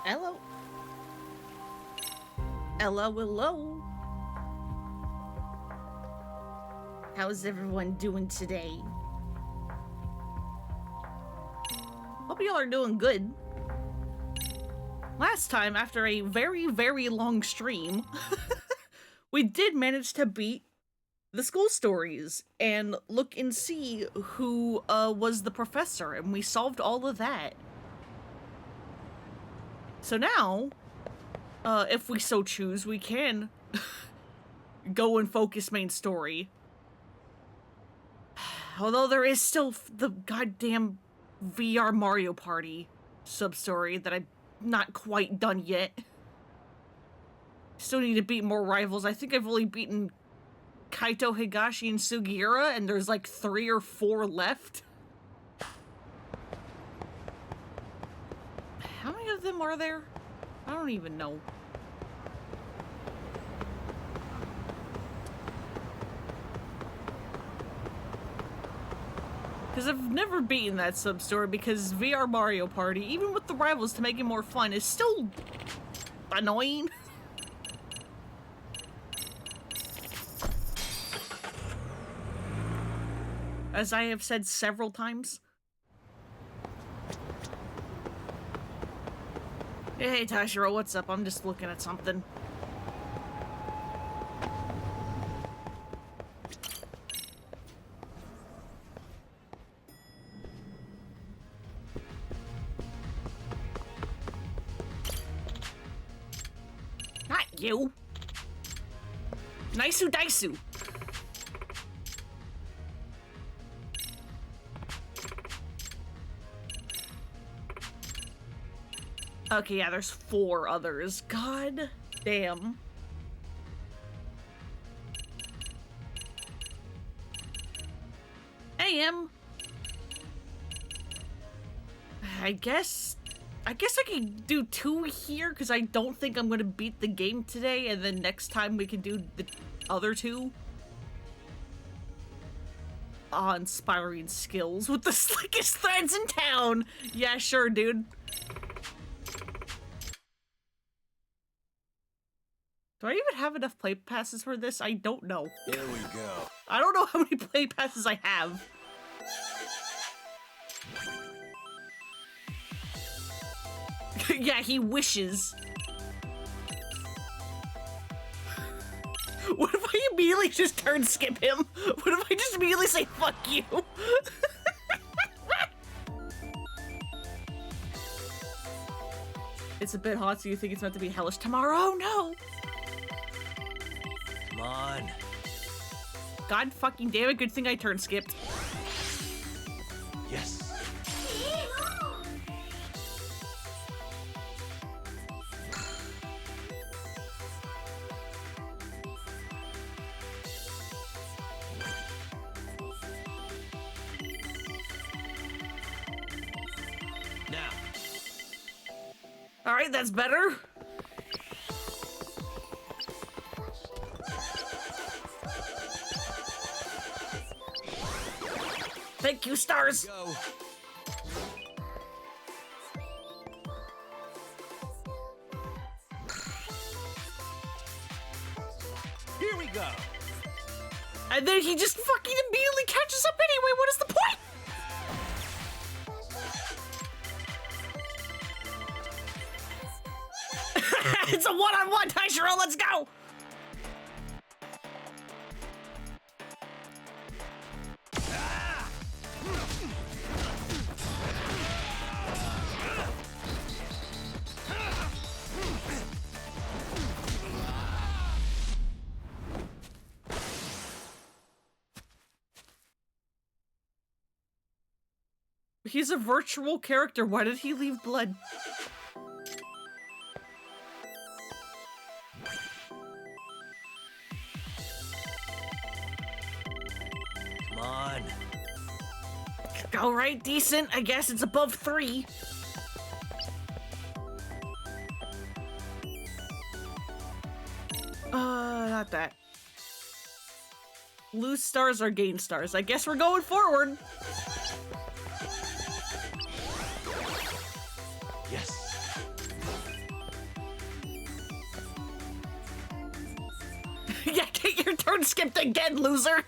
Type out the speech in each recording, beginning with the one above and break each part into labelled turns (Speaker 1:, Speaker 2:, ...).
Speaker 1: Hello. Hello, hello. How's everyone doing today? Hope y'all are doing good. Last time, after a very, very long stream, we did manage to beat the school stories and look and see who was the professor, and we solved all of that. So now, if we so choose, we can go and focus main story. Although there is still the goddamn VR Mario Party sub-story that I'm not quite done yet. Still need to beat more rivals. I think I've only beaten Kaito, Higashi, and Sugiura, and there's like 3 or 4 left. How many of them are there? I don't even know. Because I've never beaten that sub-story because VR Mario Party, even with the rivals to make it more fun, is still annoying. As I have said several times. Hey, Tashiro, what's up? I'm just looking at something. Not you. Nisu Daisu. Okay, yeah, there's 4 others. God damn. AM. I guess I can do 2 here because I don't think I'm gonna beat the game today, and then next time we can do the other 2. Inspiring skills with the slickest threads in town. Yeah, sure, dude. Do I even have enough play passes for this? I don't know.
Speaker 2: Here we go.
Speaker 1: I don't know how many play passes I have. Yeah, he wishes. What if I immediately just turn skip him? What if I just immediately say fuck you? It's a bit hot, so you think it's meant to be hellish tomorrow? Oh no!
Speaker 2: Come on.
Speaker 1: God fucking damn it, good thing I turn skipped.
Speaker 2: Yes. Now.
Speaker 1: Alright, that's better. Thank you, stars.
Speaker 2: Go. Here we go.
Speaker 1: And then he just fucking immediately catches up anyway. What is the point? It's a one-on-one, Taishiro, let's go! He's a virtual character. Why did he leave blood?
Speaker 2: Come on.
Speaker 1: Alright, decent. I guess it's above 3. Not that. Lose stars or gain stars. I guess we're going forward.
Speaker 2: Yes.
Speaker 1: Your turn skipped again, loser!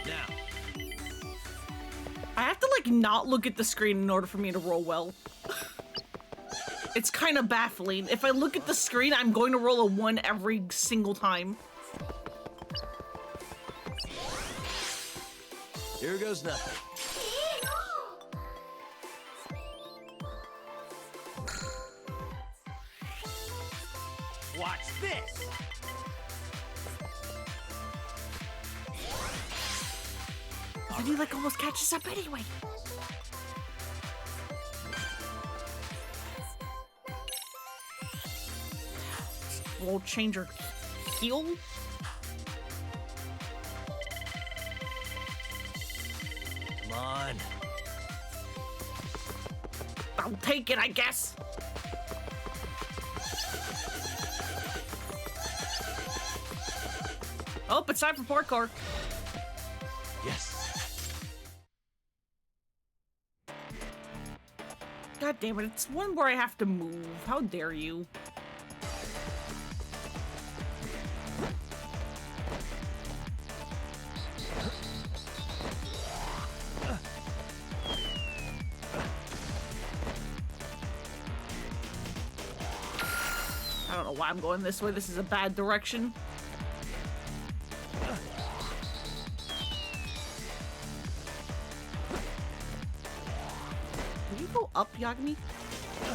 Speaker 2: Now.
Speaker 1: I have to, like, not look at the screen in order for me to roll well. It's kind of baffling. If I look at the screen, I'm going to roll a 1 every single time.
Speaker 2: Here goes nothing. Watch this.
Speaker 1: And he, like, almost catches up anyway. We'll change her heel.
Speaker 2: Come on.
Speaker 1: I'll take it, I guess. Oh, it's time for parkour.
Speaker 2: Yes.
Speaker 1: God damn it, it's one where I have to move. How dare you? I don't know why I'm going this way. This is a bad direction. Will you go up, Yagami?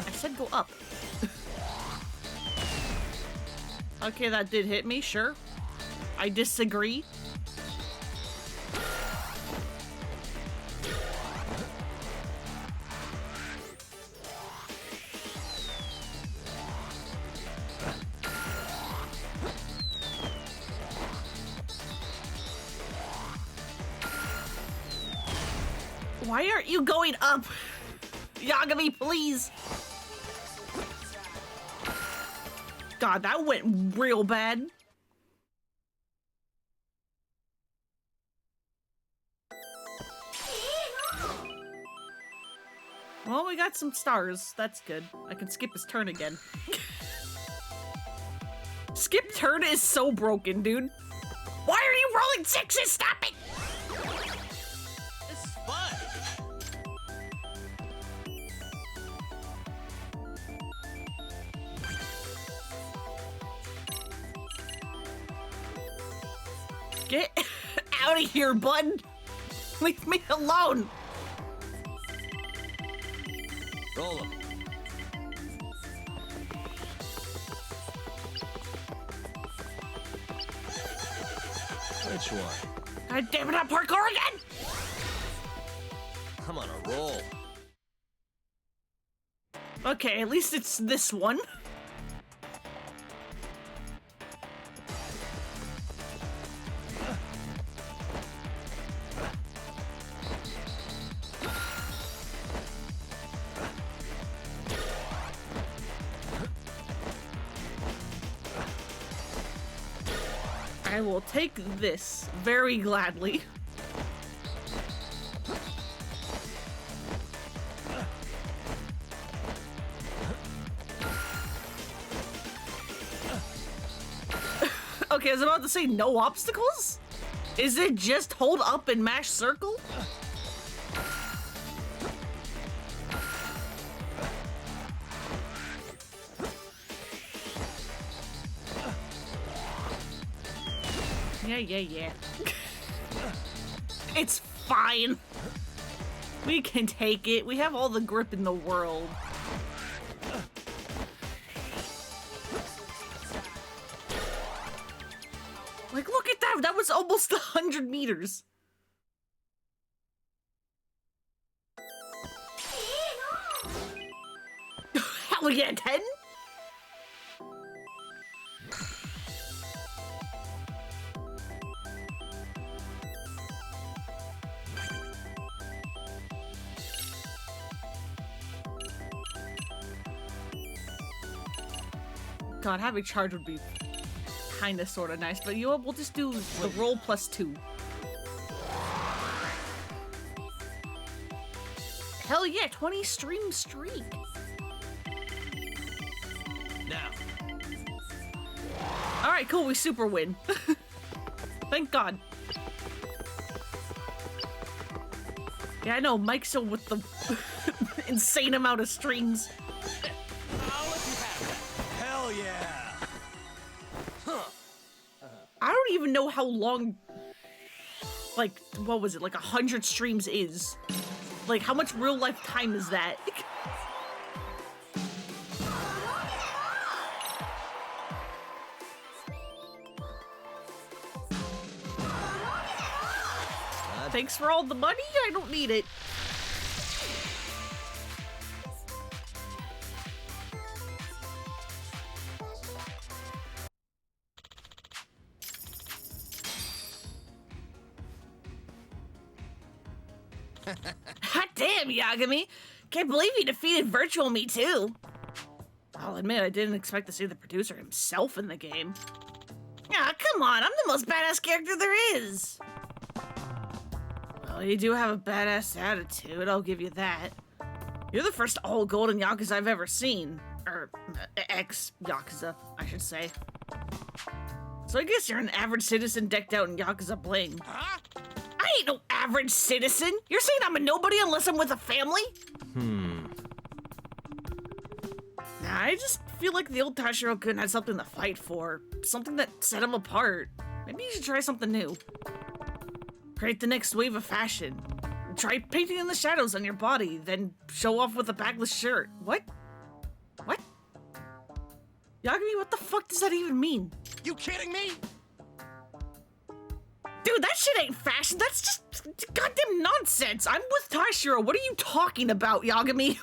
Speaker 1: I said go up. Okay, that did hit me, sure. I disagree. Why aren't you going up? Yagami, please! God, that went real bad. Well, we got some stars. That's good. I can skip his turn again. Skip turn is so broken, dude. Why are you rolling sixes? Stop it!
Speaker 2: This is fun.
Speaker 1: Get out of here, bud! Leave me alone!
Speaker 2: Roll him. Which one?
Speaker 1: God damn it, I'm parkour again!
Speaker 2: I'm on a roll.
Speaker 1: Okay, at least it's this one. I will take this very gladly. Okay, I was about to say no obstacles? Is it just hold up and mash circle? Yeah. It's fine. We can take it. We have all the grip in the world. Like, look at that. That was almost 100 meters. Hell yeah, 10? God, having charge would be kind of sort of nice, but you know what? We'll just do the roll plus 2. Hell yeah, 20 stream streak.
Speaker 2: Now.
Speaker 1: All right, cool, we super win. Thank God. Yeah, I know, Mike's still with the insane amount of streams.
Speaker 2: I'll let you have that. Hell yeah.
Speaker 1: I don't even know how long, like, what was it, like 100 streams is. Like, how much real life time is that? Thanks for all the money, I don't need it. Hot damn, Yagami! Can't believe you defeated Virtual Me too. I'll admit I didn't expect to see the producer himself in the game. Ah, come on, I'm the most badass character there is. Well, you do have a badass attitude, I'll give you that. You're the first all-golden Yakuza I've ever seen. Or, ex-Yakuza, I should say. So I guess you're an average citizen decked out in Yakuza bling.
Speaker 2: Huh?
Speaker 1: I ain't no average citizen. You're saying I'm a nobody unless I'm with a family? Nah, I just feel like the old Tashiro-kun had something to fight for. Something that set him apart. Maybe you should try something new. Create the next wave of fashion. Try painting in the shadows on your body, then show off with a backless shirt. What? What? Yagami, what the fuck does that even mean?
Speaker 2: You kidding me?
Speaker 1: Dude, that shit ain't fashion. That's just goddamn nonsense. I'm with Tashiro. What are you talking about, Yagami?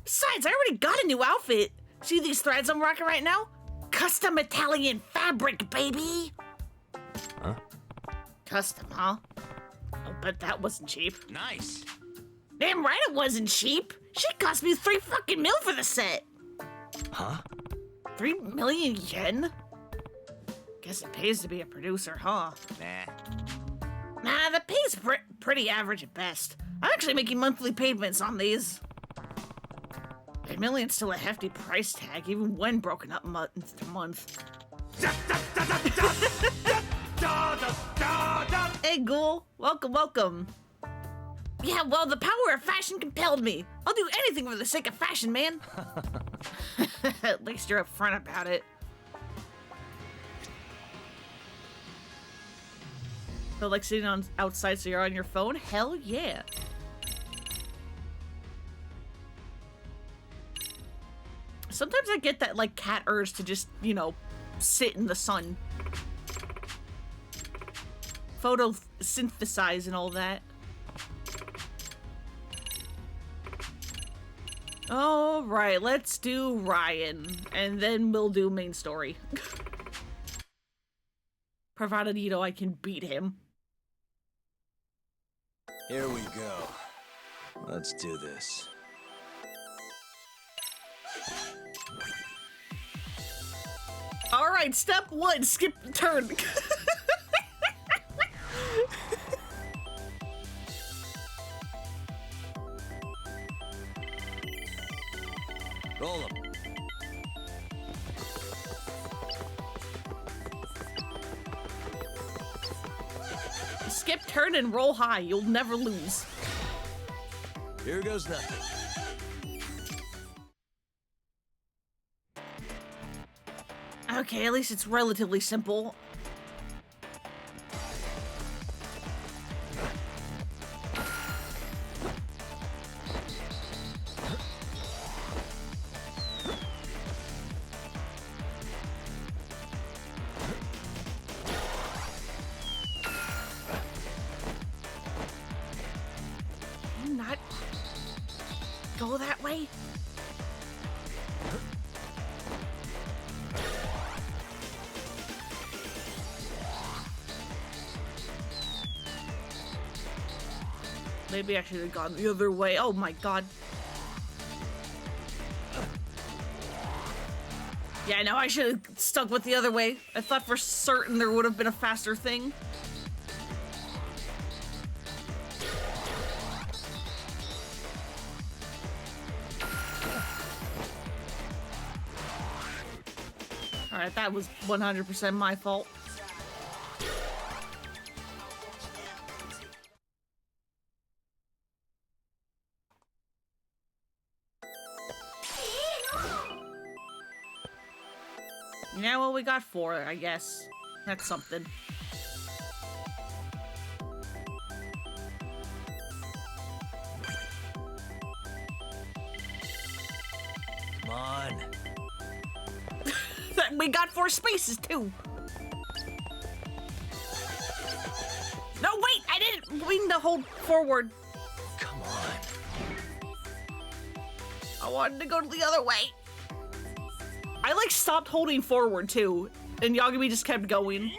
Speaker 1: Besides, I already got a new outfit. See these threads I'm rocking right now? Custom Italian fabric, baby.
Speaker 2: Huh?
Speaker 1: Custom, huh? I'll bet that wasn't cheap.
Speaker 2: Nice.
Speaker 1: Damn right it wasn't cheap. Shit cost me 3 fucking mil for the set.
Speaker 2: Huh?
Speaker 1: 3 million yen? Guess it pays to be a producer, huh? Nah, the pay's pretty average at best. I'm actually making monthly payments on these. A million's still a hefty price tag, even when broken up month to month. Hey, Ghoul. Welcome, welcome. Yeah, well, the power of fashion compelled me. I'll do anything for the sake of fashion, man. At least you're upfront about it. Feel like sitting on outside so you're on your phone? Hell yeah. Sometimes I get that, like, cat urge to just, you know, sit in the sun. Photosynthesize and all that. All right, let's do Ryan, and then we'll do main story. Provided, you know, I can beat him.
Speaker 2: Here we go. Let's do this.
Speaker 1: All right, step 1, skip the turn.
Speaker 2: Roll 'em.
Speaker 1: Skip turn and roll high. You'll never lose.
Speaker 2: Here goes nothing.
Speaker 1: Okay, at least it's relatively simple. Can you not go that way? Maybe I should have gone the other way. Oh my god. Yeah, no, I should have stuck with the other way. I thought for certain there would have been a faster thing. Alright, that was 100% my fault. Yeah, well, we got 4, I guess. That's something.
Speaker 2: Come on.
Speaker 1: We got 4 spaces, too. No, wait! I didn't mean to hold forward.
Speaker 2: Come on.
Speaker 1: I wanted to go the other way. I, like, stopped holding forward, too. And Yagami just kept going.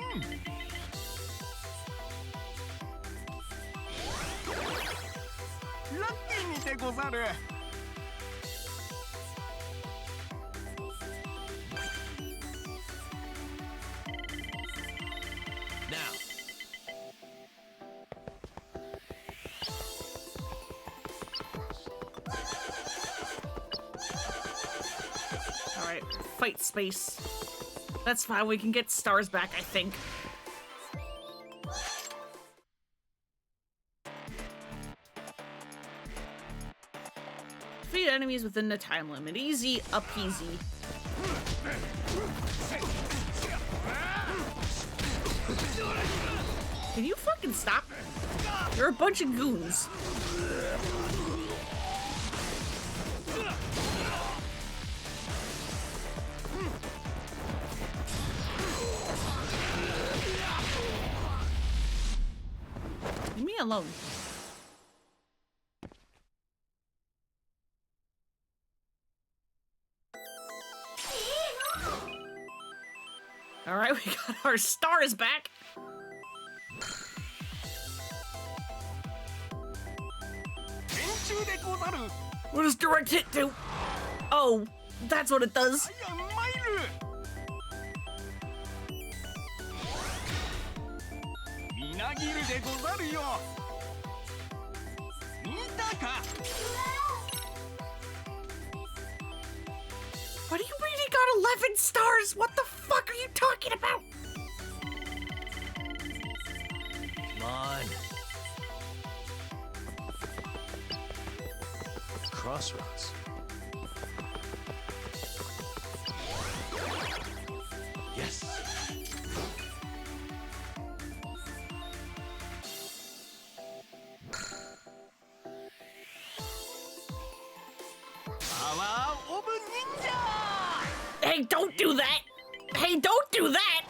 Speaker 2: Now.
Speaker 1: Alright, fight space. That's fine, we can get stars back, I think. Defeat enemies within the time limit. Easy, peasy. Can you fucking stop? You're a bunch of goons. Leave me alone. Alright, we got our stars back. What does direct hit do? Oh, that's what it does. What do you mean he got 11 stars? What the fuck are you talking about?
Speaker 2: Come on. Crossroads. Yes. Power of Ninja!
Speaker 1: Hey, don't do that! Hey, don't do that!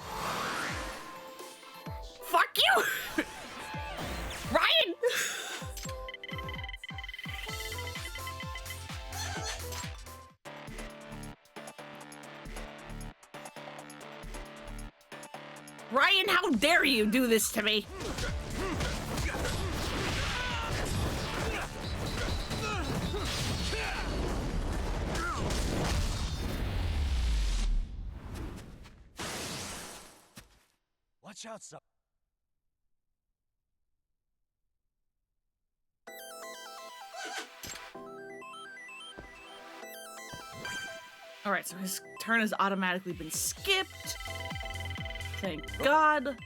Speaker 1: Fuck you! Ryan! Ryan, how dare you do this to me?
Speaker 2: Watch out, son.
Speaker 1: Alright, so his turn has automatically been skipped. Thank God.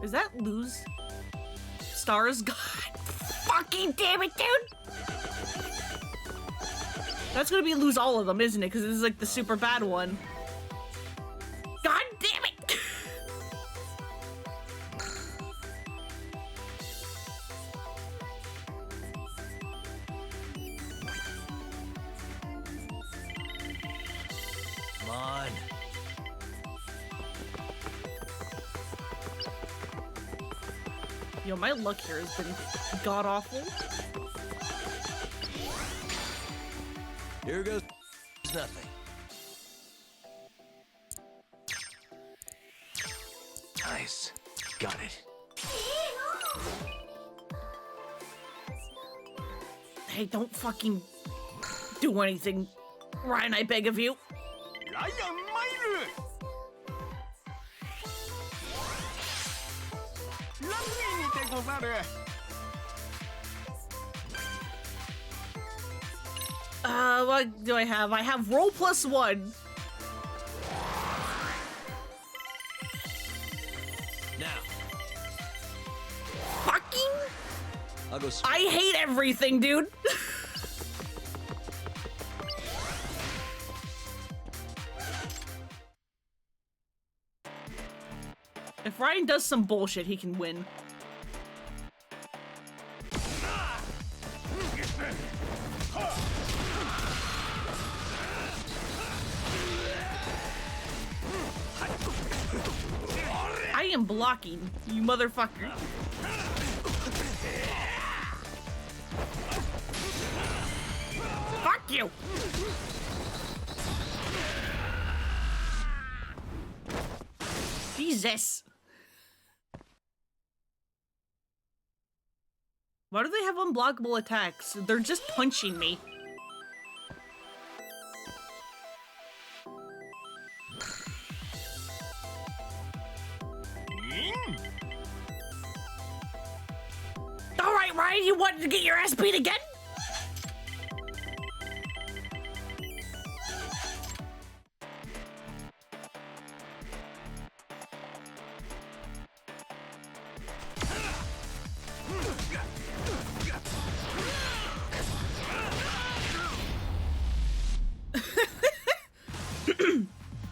Speaker 1: Is that lose stars? God fucking damn it, dude! That's gonna be lose all of them, isn't it? Because this is like the super bad one. God damn it!
Speaker 2: Come on.
Speaker 1: Yo, my luck here has been god-awful.
Speaker 2: Here goes nothing. Nice. Got it.
Speaker 1: Hey, don't fucking do anything, Ryan, I beg of you. What do I have? I have roll +1.
Speaker 2: Now,
Speaker 1: Fucking...
Speaker 2: I'll go.
Speaker 1: I hate everything, dude. If Ryan does some bullshit, he can win. I am blocking, you motherfucker. Fuck you! Jesus. Why do they have unblockable attacks? They're just punching me. Alright, Ryan, you wanted to get your ass beat again?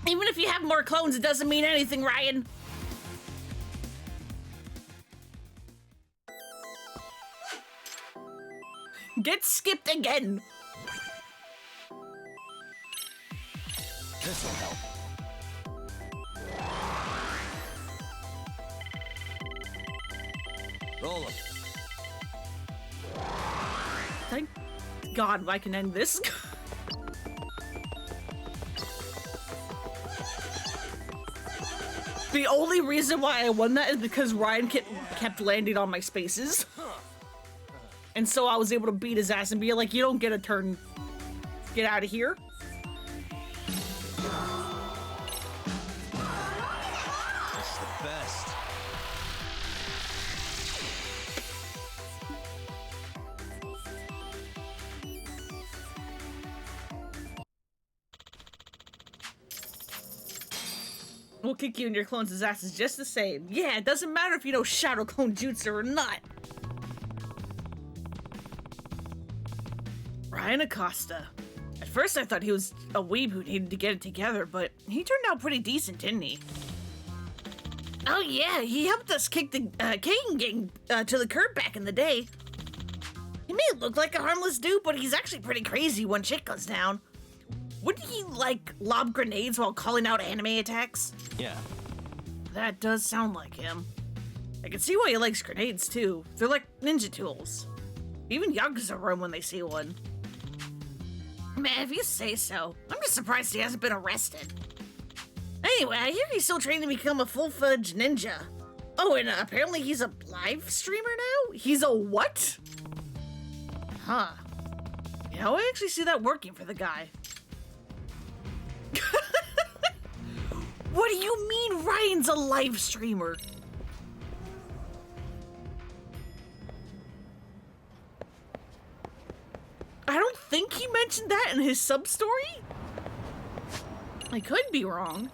Speaker 1: Even if you have more clones, it doesn't mean anything, Ryan. Get skipped again.
Speaker 2: This'll help. Roll him.
Speaker 1: Thank God I can end this. The only reason why I won that is because Ryan kept landing on my spaces. And so I was able to beat his ass and be like, you don't get a turn. Get out of here.
Speaker 2: That's the best.
Speaker 1: We'll kick you and your clones' asses just the same. Yeah, it doesn't matter if you know Shadow Clone Jutsu or not. Ryan Acosta. At first I thought he was a weeb who needed to get it together, but he turned out pretty decent, didn't he? Oh yeah, he helped us kick the Kagan gang to the curb back in the day. He may look like a harmless dude, but he's actually pretty crazy when shit goes down. Wouldn't he, like, lob grenades while calling out anime attacks?
Speaker 2: Yeah.
Speaker 1: That does sound like him. I can see why he likes grenades, too. They're like ninja tools. Even Yakuza run when they see one. Man, if you say so. I'm just surprised he hasn't been arrested. Anyway, I hear he's still trying to become a full-fledged ninja. Oh, and apparently he's a live streamer now? He's a what? Huh. You know, I actually see that working for the guy. What do you mean Ryan's a live streamer? I don't think he mentioned that in his sub-story. I could be wrong.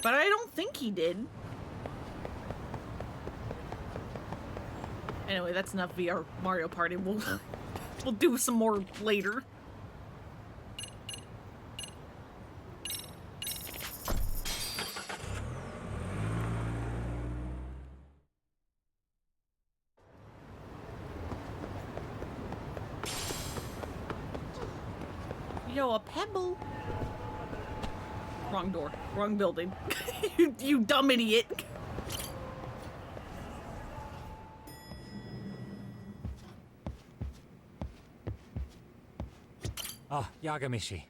Speaker 1: But I don't think he did. Anyway, that's enough VR Mario Party. We'll do some more later. Yo, a pebble. Wrong door. Wrong building. you dumb idiot.
Speaker 3: Ah, Yagamishi.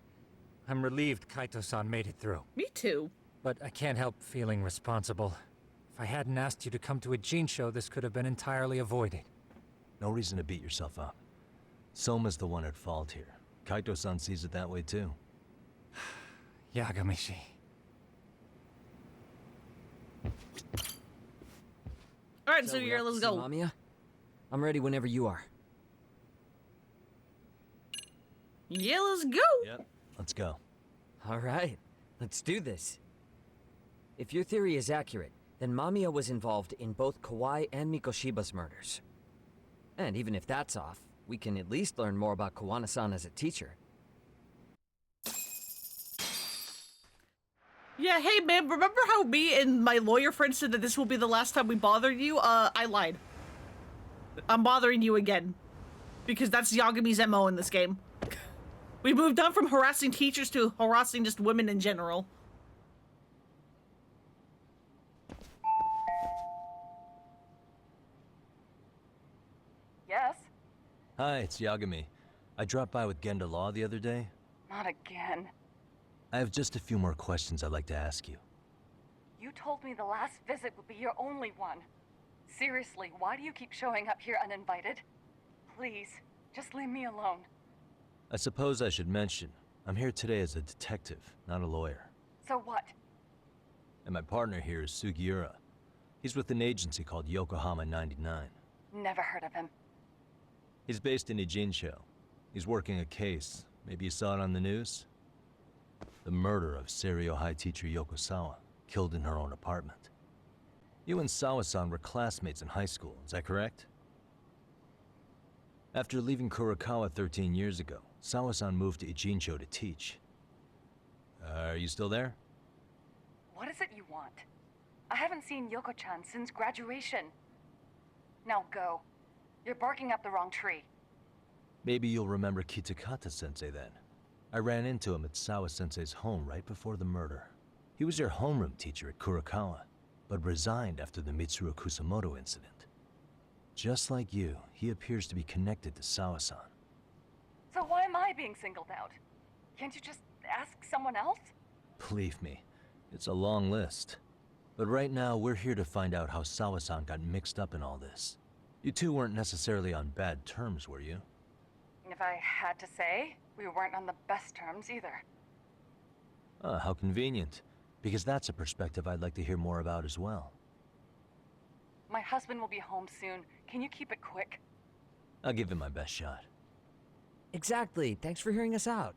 Speaker 3: I'm relieved Kaito-san made it through.
Speaker 1: Me too.
Speaker 3: But I can't help feeling responsible. If I hadn't asked you to come to a Jin show, this could have been entirely avoided.
Speaker 4: No reason to beat yourself up. Soma's the one at fault here. Kaito-san sees it that way too.
Speaker 3: Yagamishi.
Speaker 1: Alright, so here, let's go.
Speaker 5: Mamiya? I'm ready whenever you are.
Speaker 1: Yeah, let's go.
Speaker 4: Yep. Let's go.
Speaker 5: All right, let's do this. If your theory is accurate, then Mamiya was involved in both Kawai and Mikoshiba's murders. And even if that's off, we can at least learn more about Kawana-san as a teacher.
Speaker 1: Yeah, hey man, remember how me and my lawyer friend said that this will be the last time we bother you? I lied. I'm bothering you again. Because that's Yagami's MO in this game. We moved on from harassing teachers to harassing just women in general.
Speaker 6: Yes?
Speaker 4: Hi, it's Yagami. I dropped by with Genda Law the other day.
Speaker 6: Not again.
Speaker 4: I have just a few more questions I'd like to ask you.
Speaker 6: You told me the last visit would be your only one. Seriously, why do you keep showing up here uninvited? Please, just leave me alone.
Speaker 4: I suppose I should mention, I'm here today as a detective, not a lawyer.
Speaker 6: So what?
Speaker 4: And my partner here is Sugiura. He's with an agency called Yokohama 99.
Speaker 6: Never heard of him.
Speaker 4: He's based in Ijincho. He's working a case. Maybe you saw it on the news? The murder of Seiryo High teacher Yoko Sawa, killed in her own apartment. You and Sawa-san were classmates in high school, is that correct? After leaving Kurokawa 13 years ago, Sawa-san moved to Ijincho to teach. Are you still there?
Speaker 6: What is it you want? I haven't seen Yoko-chan since graduation. Now go. You're barking up the wrong tree.
Speaker 4: Maybe you'll remember Kitakata-sensei then. I ran into him at Sawa-sensei's home right before the murder. He was your homeroom teacher at Kurokawa, but resigned after the Mitsuru Kusamoto incident. Just like you, he appears to be connected to Sawa-san.
Speaker 6: So why am I being singled out? Can't you just ask someone else?
Speaker 4: Believe me, it's a long list. But right now, we're here to find out how Sawa-san got mixed up in all this. You two weren't necessarily on bad terms, were you?
Speaker 6: If I had to say, we weren't on the best terms either.
Speaker 4: Ah, how convenient. Because that's a perspective I'd like to hear more about as well.
Speaker 6: My husband will be home soon. Can you keep it quick?
Speaker 4: I'll give it my best shot.
Speaker 5: Exactly. Thanks for hearing us out.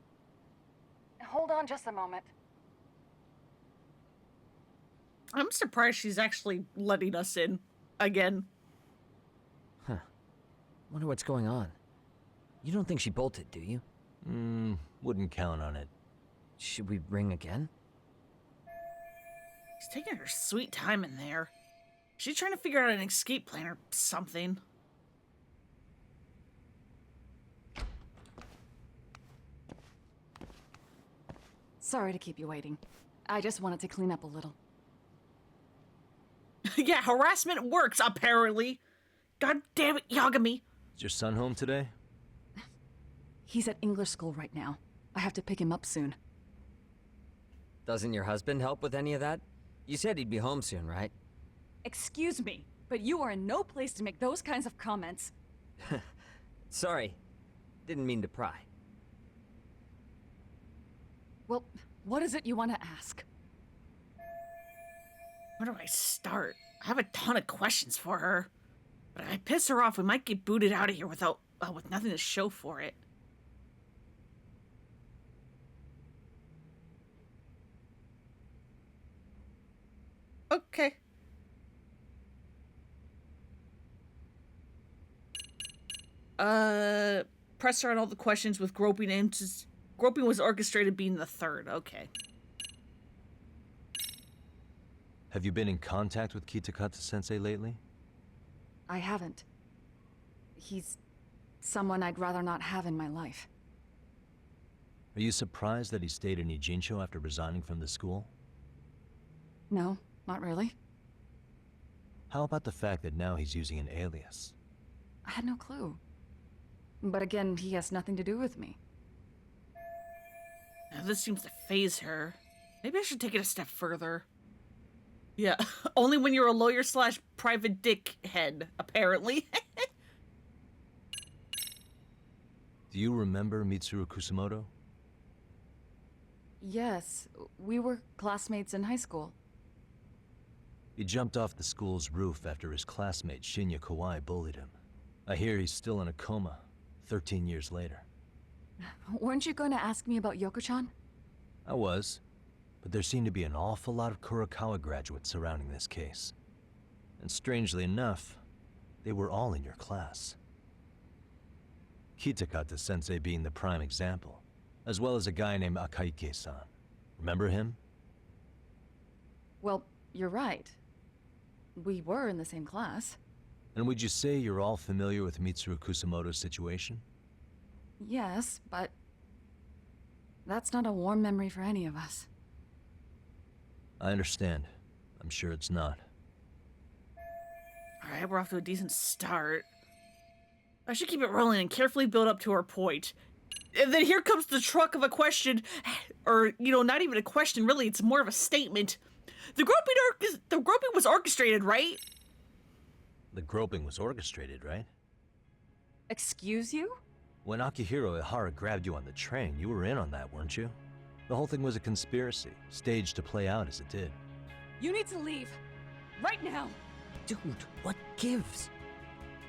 Speaker 6: Hold on just a moment.
Speaker 1: I'm surprised she's actually letting us in. Again.
Speaker 5: Huh. Wonder what's going on. You don't think she bolted, do you?
Speaker 4: Wouldn't count on it.
Speaker 5: Should we ring again?
Speaker 1: She's taking her sweet time in there. She's trying to figure out an escape plan or something.
Speaker 7: Sorry to keep you waiting. I just wanted to clean up a little.
Speaker 1: Yeah, harassment works, apparently. God damn it, Yagami.
Speaker 4: Is your son home today?
Speaker 7: He's at English school right now. I have to pick him up soon.
Speaker 5: Doesn't your husband help with any of that? You said he'd be home soon, right?
Speaker 7: Excuse me, but you are in no place to make those kinds of comments.
Speaker 5: Sorry. Didn't mean to pry.
Speaker 7: Well, what is it you want to ask?
Speaker 1: Where do I start? I have a ton of questions for her. But if I piss her off, we might get booted out of here with nothing to show for it. Okay. Press her on all the questions with groping aims. Groping was orchestrated being the third. Okay.
Speaker 4: Have you been in contact with Kitakata-sensei lately?
Speaker 7: I haven't. He's someone I'd rather not have in my life.
Speaker 4: Are you surprised that he stayed in Ijincho after resigning from the school?
Speaker 7: No, not really.
Speaker 4: How about the fact that now he's using an alias?
Speaker 7: I had no clue. But again, he has nothing to do with me.
Speaker 1: Now, this seems to phase her. Maybe I should take it a step further. Yeah, only when you're a lawyer slash private dick head, apparently.
Speaker 4: Do you remember Mitsuru Kusamoto?
Speaker 7: Yes, we were classmates in high school.
Speaker 4: He jumped off the school's roof after his classmate Shinya Kawai bullied him. I hear he's still in a coma, 13 years later.
Speaker 7: Weren't you going to ask me about Yoko-chan?
Speaker 4: I was, but there seemed to be an awful lot of Kurokawa graduates surrounding this case. And strangely enough, they were all in your class. Kitakata-sensei being the prime example, as well as a guy named Akaike-san. Remember him?
Speaker 7: Well, you're right. We were in the same class.
Speaker 4: And would you say you're all familiar with Mitsuru Kusamoto's situation?
Speaker 7: Yes, but that's not a warm memory for any of us.
Speaker 4: I understand. I'm sure it's not.
Speaker 1: Alright, we're off to a decent start. I should keep it rolling and carefully build up to our point. And then here comes the truck of a question, or, not even a question, really, it's more of a statement. The groping was orchestrated, right?
Speaker 4: The groping was orchestrated, right?
Speaker 7: Excuse you?
Speaker 4: When Akihiro Ihara grabbed you on the train, you were in on that, weren't you? The whole thing was a conspiracy, staged to play out as it did.
Speaker 7: You need to leave. Right now.
Speaker 5: Dude, what gives?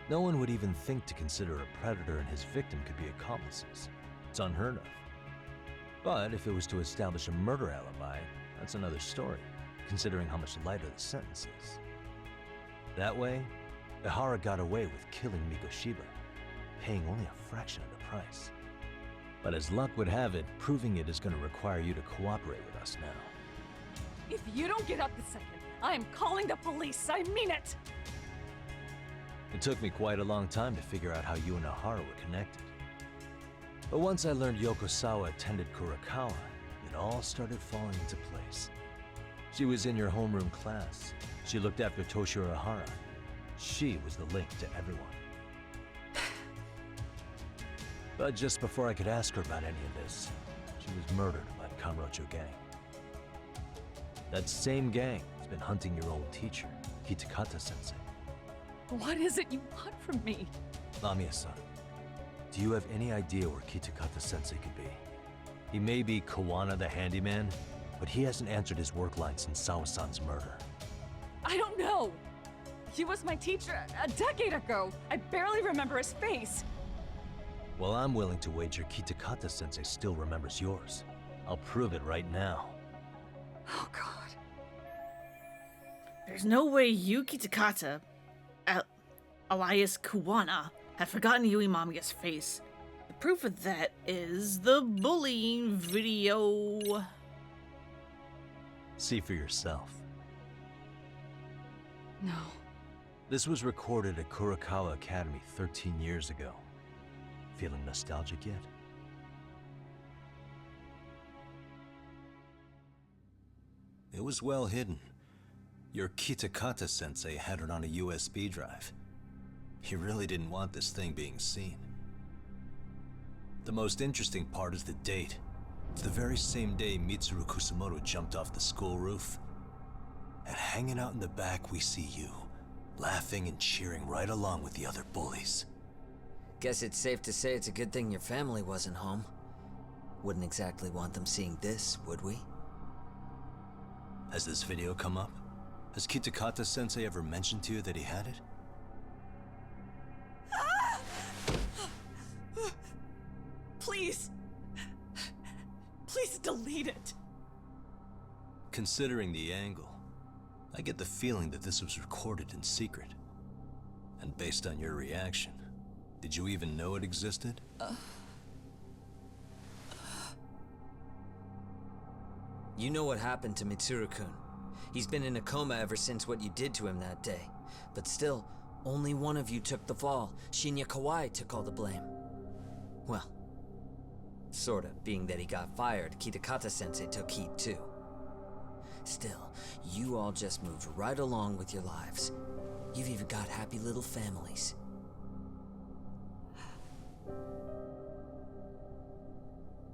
Speaker 4: No one would even think to consider a predator and his victim could be accomplices. It's unheard of. But if it was to establish a murder alibi, that's another story, considering how much lighter the sentence is. That way, Ihara got away with killing Mikoshiba, paying only a fraction of the price. But as luck would have it, proving it is going to require you to cooperate with us now.
Speaker 7: If you don't get up this second, I am calling the police. I mean it.
Speaker 4: It took me quite a long time to figure out how you and Ihara were connected. But once I learned Yokosawa attended Kurokawa, it all started falling into place. She was in your homeroom class. She looked after Toshiro Ihara. She was the link to everyone. But just before I could ask her about any of this, she was murdered by the Kamurocho gang. That same gang has been hunting your old teacher, Kitakata-sensei.
Speaker 7: What is it you want from me?
Speaker 4: Amiya-san, do you have any idea where Kitakata-sensei could be? He may be Kawana the handyman, but he hasn't answered his work line since Sawa-san's murder.
Speaker 7: I don't know. He was my teacher a decade ago. I barely remember his face.
Speaker 4: Well, I'm willing to wager Kitakata-sensei still remembers yours. I'll prove it right now.
Speaker 7: Oh, God.
Speaker 1: There's no way you, Kitakata, alias Kawana, have forgotten Yui Mamiya's face. The proof of that is the bullying video.
Speaker 4: See for yourself.
Speaker 7: No.
Speaker 4: This was recorded at Kurokawa Academy 13 years ago. Feeling nostalgic yet? It was well hidden. Your Kitakata-sensei had it on a USB drive. He really didn't want this thing being seen. The most interesting part is the date. It's the very same day Mitsuru Kusamoto jumped off the school roof. And hanging out in the back, we see you, laughing and cheering right along with the other bullies.
Speaker 5: Guess it's safe to say it's a good thing your family wasn't home. Wouldn't exactly want them seeing this, would we?
Speaker 4: Has this video come up? Has Kitakata-sensei ever mentioned to you that he had it?
Speaker 7: Please. Please delete it.
Speaker 4: Considering the angle, I get the feeling that this was recorded in secret. And based on your reaction, did you even know it existed?
Speaker 5: You know what happened to Mitsuru-kun. He's been in a coma ever since what you did to him that day. But still, only one of you took the fall. Shinya Kawai took all the blame. Well, sorta, being that he got fired, Kitakata-sensei took heat too. Still, you all just moved right along with your lives. You've even got happy little families.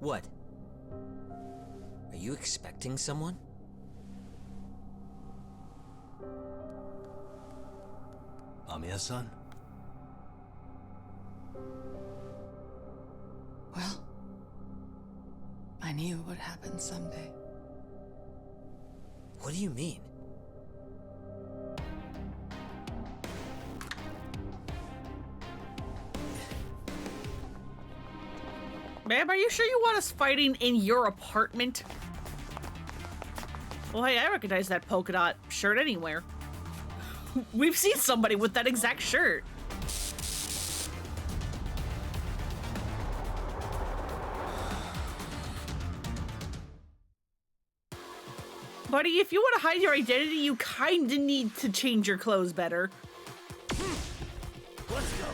Speaker 5: What? Are you expecting someone?
Speaker 4: Amiya-san?
Speaker 8: Well, I knew it would happen someday.
Speaker 5: What do you mean?
Speaker 1: Ma'am, are you sure you want us fighting in your apartment? Well, hey, I recognize that polka dot shirt anywhere. We've seen somebody with that exact shirt. Buddy, if you want to hide your identity, you kinda need to change your clothes better.
Speaker 2: Let's go.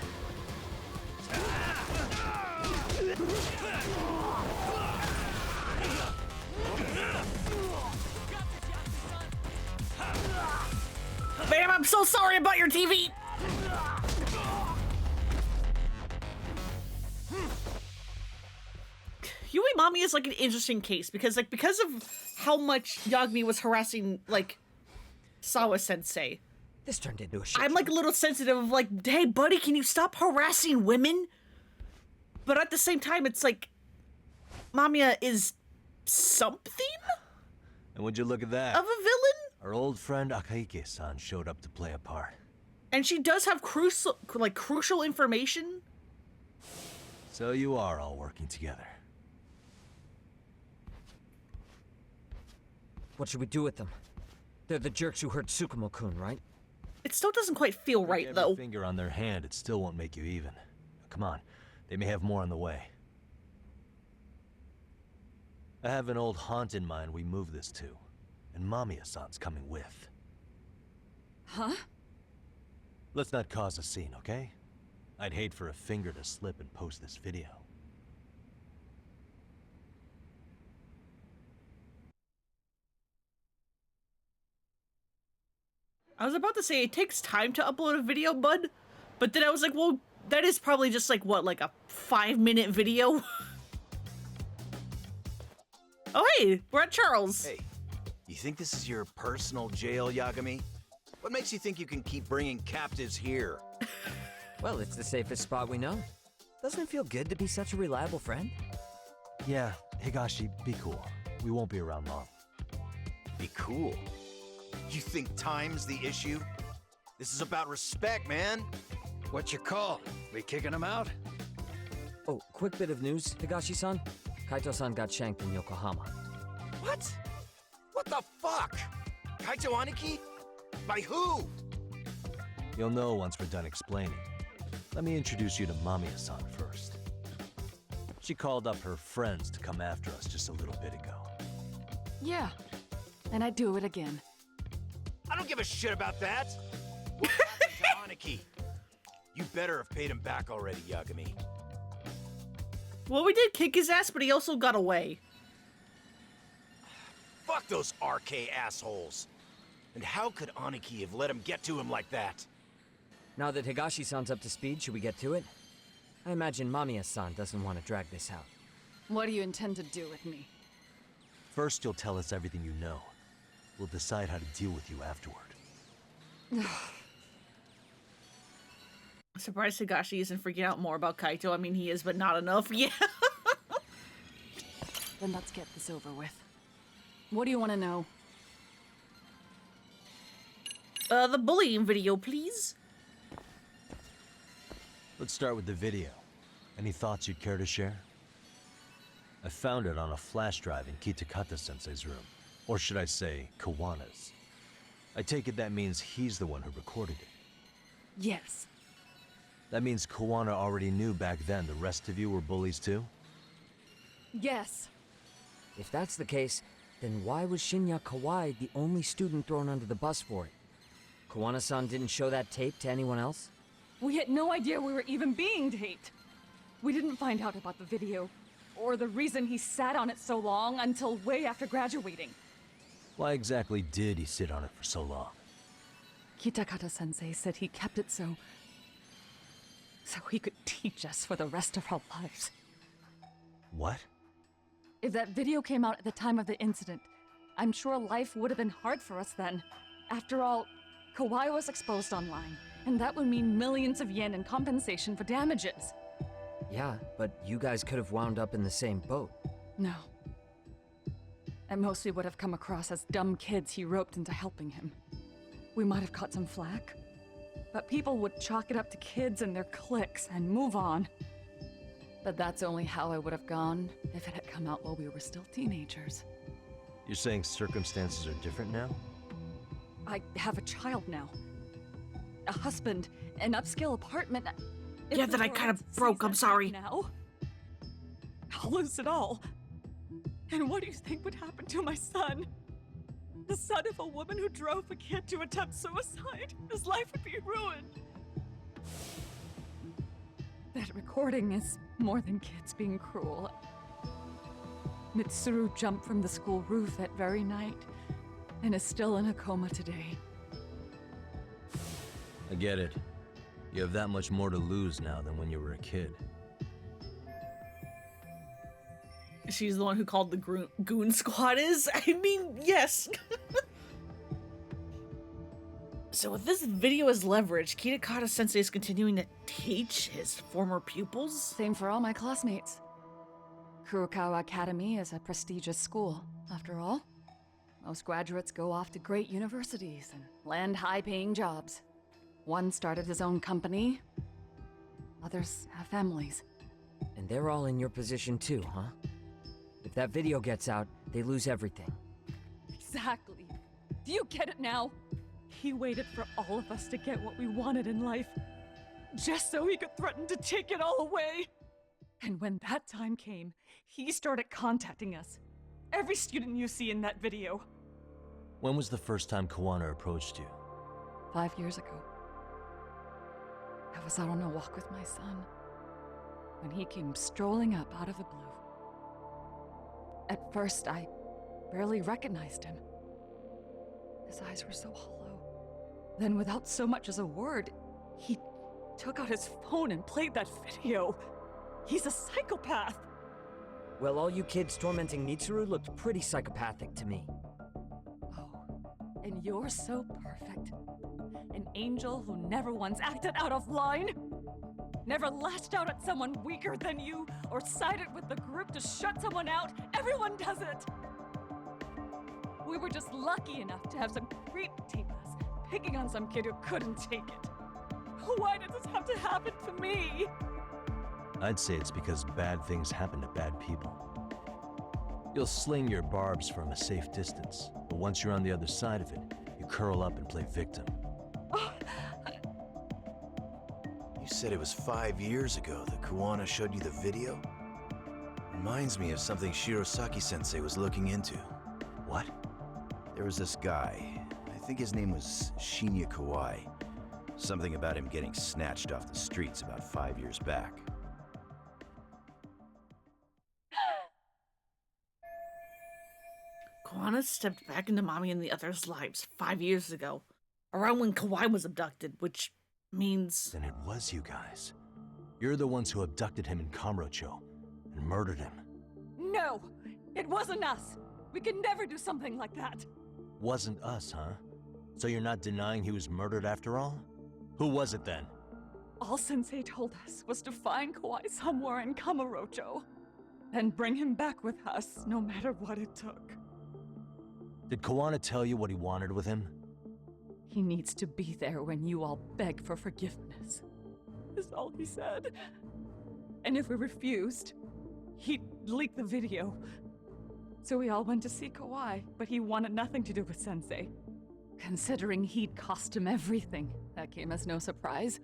Speaker 1: Ma'am, I'm so sorry about your TV! Yui Mami is like an interesting case because because of how much Yagami was harassing Sawa Sensei.
Speaker 5: This turned into a shit.
Speaker 1: I'm like a little sensitive of like, hey buddy, can you stop harassing women? But at the same time, it's like Mamiya is something
Speaker 4: And would you look at that?
Speaker 1: of a villain?
Speaker 4: Our old friend Akaike-san showed up to play a part.
Speaker 1: And she does have crucial information.
Speaker 4: So you are all working together.
Speaker 5: What should we do with them? They're the jerks who hurt Tsukumo-kun, right?
Speaker 1: It still doesn't quite feel right,
Speaker 4: Every
Speaker 1: though.
Speaker 4: finger on their hand, it still won't make you even. Come on, they may have more on the way. I have an old haunt in mind we move this to, and Mamiya-san's coming with.
Speaker 7: Huh?
Speaker 4: Let's not cause a scene, okay? I'd hate for a finger to slip and post this video.
Speaker 1: I was about to say it takes time to upload a video, bud, but then I was like, well, that is probably just like what, like a 5-minute video? Oh hey, we're at Charles.
Speaker 9: Hey, you think this is your personal jail, Yagami? What makes you think you can keep bringing captives here?
Speaker 5: Well, it's the safest spot we know. Doesn't it feel good to be such a reliable friend?
Speaker 4: Yeah, Higashi, be cool. We won't be around long.
Speaker 9: Be cool. You think time's the issue? This is about respect, man.
Speaker 2: What's your call? We kicking him out?
Speaker 5: Oh, quick bit of news, Higashi-san. Kaito-san got shanked in Yokohama.
Speaker 9: What? What the fuck? Kaito Aniki? By who?
Speaker 4: You'll know once we're done explaining. Let me introduce you to Mamiya-san first. She called up her friends to come after us just a little bit ago.
Speaker 7: Yeah. And I'd do it again.
Speaker 9: I don't give a shit about that. What happened to Aniki? You better have paid him back already, Yagami.
Speaker 1: Well, we did kick his ass, but he also got away.
Speaker 9: Fuck those RK assholes. And how could Aniki have let him get to him like that?
Speaker 5: Now that Higashi-san's up to speed, should we get to it? I imagine Mamiya-san doesn't want to drag this out.
Speaker 7: What do you intend to do with me?
Speaker 4: First, you'll tell us everything you know. We'll decide how to deal with you afterward.
Speaker 1: I'm surprised Higashi isn't freaking out more about Kaito. I mean, he is, but not enough. Yeah.
Speaker 7: Then let's get this over with. What do you want to know?
Speaker 1: The bullying video, please.
Speaker 4: Let's start with the video. Any thoughts you'd care to share? I found it on a flash drive in Kitakata-sensei's room. Or should I say, Kawana's. I take it that means he's the one who recorded it.
Speaker 7: Yes.
Speaker 4: That means Kawana already knew back then the rest of you were bullies too?
Speaker 7: Yes.
Speaker 5: If that's the case, then why was Shinya Kawai the only student thrown under the bus for it? Kawana-san didn't show that tape to anyone else?
Speaker 7: We had no idea we were even being taped. We didn't find out about the video, or the reason he sat on it so long until way after graduating.
Speaker 4: Why exactly did he sit on it for so long?
Speaker 7: Kitakata-sensei said he kept it so he could teach us for the rest of our lives.
Speaker 4: What?
Speaker 7: If that video came out at the time of the incident, I'm sure life would have been hard for us then. After all, Kawai was exposed online, and that would mean millions of yen in compensation for damages.
Speaker 5: Yeah, but you guys could have wound up in the same boat.
Speaker 7: No. At most, we would have come across as dumb kids he roped into helping him. We might have caught some flack, but people would chalk it up to kids and their cliques and move on. But that's only how I would have gone if it had come out while we were still teenagers.
Speaker 4: You're saying circumstances are different now?
Speaker 7: I have a child now. A husband, an upscale apartment.
Speaker 1: Yeah, that I kind of broke, I'm sorry.
Speaker 7: Now, I'll lose it all. And what do you think would happen to my son? The son of a woman who drove a kid to attempt suicide. His life would be ruined. That recording is more than kids being cruel. Mitsuru jumped from the school roof that very night and is still in a coma today.
Speaker 4: I get it. You have that much more to lose now than when you were a kid.
Speaker 1: She's the one who called the goon squad is? I mean, yes. So with this video as leverage, Kitakata Sensei is continuing to teach his former pupils?
Speaker 7: Same for all my classmates. Kurokawa Academy is a prestigious school, after all. Most graduates go off to great universities and land high-paying jobs. One started his own company. Others have families.
Speaker 5: And they're all in your position too, huh? If that video gets out, they lose everything.
Speaker 7: Exactly. Do you get it now? He waited for all of us to get what we wanted in life, just so he could threaten to take it all away. And when that time came, he started contacting us. Every student you see in that video.
Speaker 4: When was the first time Kawana approached you?
Speaker 7: 5 years ago. I was out on a walk with my son when he came strolling up out of the blue. At first, I barely recognized him. His eyes were so hollow. Then, without so much as a word, he took out his phone and played that video. He's a psychopath.
Speaker 5: Well, all you kids tormenting Mitsuru looked pretty psychopathic to me.
Speaker 7: Oh, and you're so perfect. An angel who never once acted out of line. Never lashed out at someone weaker than you, or sided with the group to shut someone out. Everyone does it. We were just lucky enough to have some creep tape us, picking on some kid who couldn't take it. Why did this have to happen to me?
Speaker 4: I'd say it's because bad things happen to bad people. You'll sling your barbs from a safe distance, but once you're on the other side of it, you curl up and play victim.
Speaker 9: You said it was 5 years ago that Kawana showed you the video? Reminds me of something Shirosaki-sensei was looking into.
Speaker 4: What?
Speaker 9: There was this guy. I think his name was Shinya Kawai. Something about him getting snatched off the streets about 5 years back.
Speaker 1: Kawana stepped back into Mommy and the others' lives 5 years ago, around when Kawai was abducted, which means...
Speaker 4: Then it was you guys. You're the ones who abducted him in Kamurocho and murdered him.
Speaker 7: No, it wasn't us. We could never do something like that.
Speaker 4: Wasn't us, huh? So you're not denying he was murdered after all? Who was it then?
Speaker 7: All Sensei told us was to find Kawai somewhere in Kamurocho, and bring him back with us, no matter what it took.
Speaker 4: Did Kawana tell you what he wanted with him?
Speaker 7: He needs to be there when you all beg for forgiveness, is all he said. And if we refused, he'd leak the video. So we all went to see Kawai, but he wanted nothing to do with Sensei. Considering he'd cost him everything, that came as no surprise.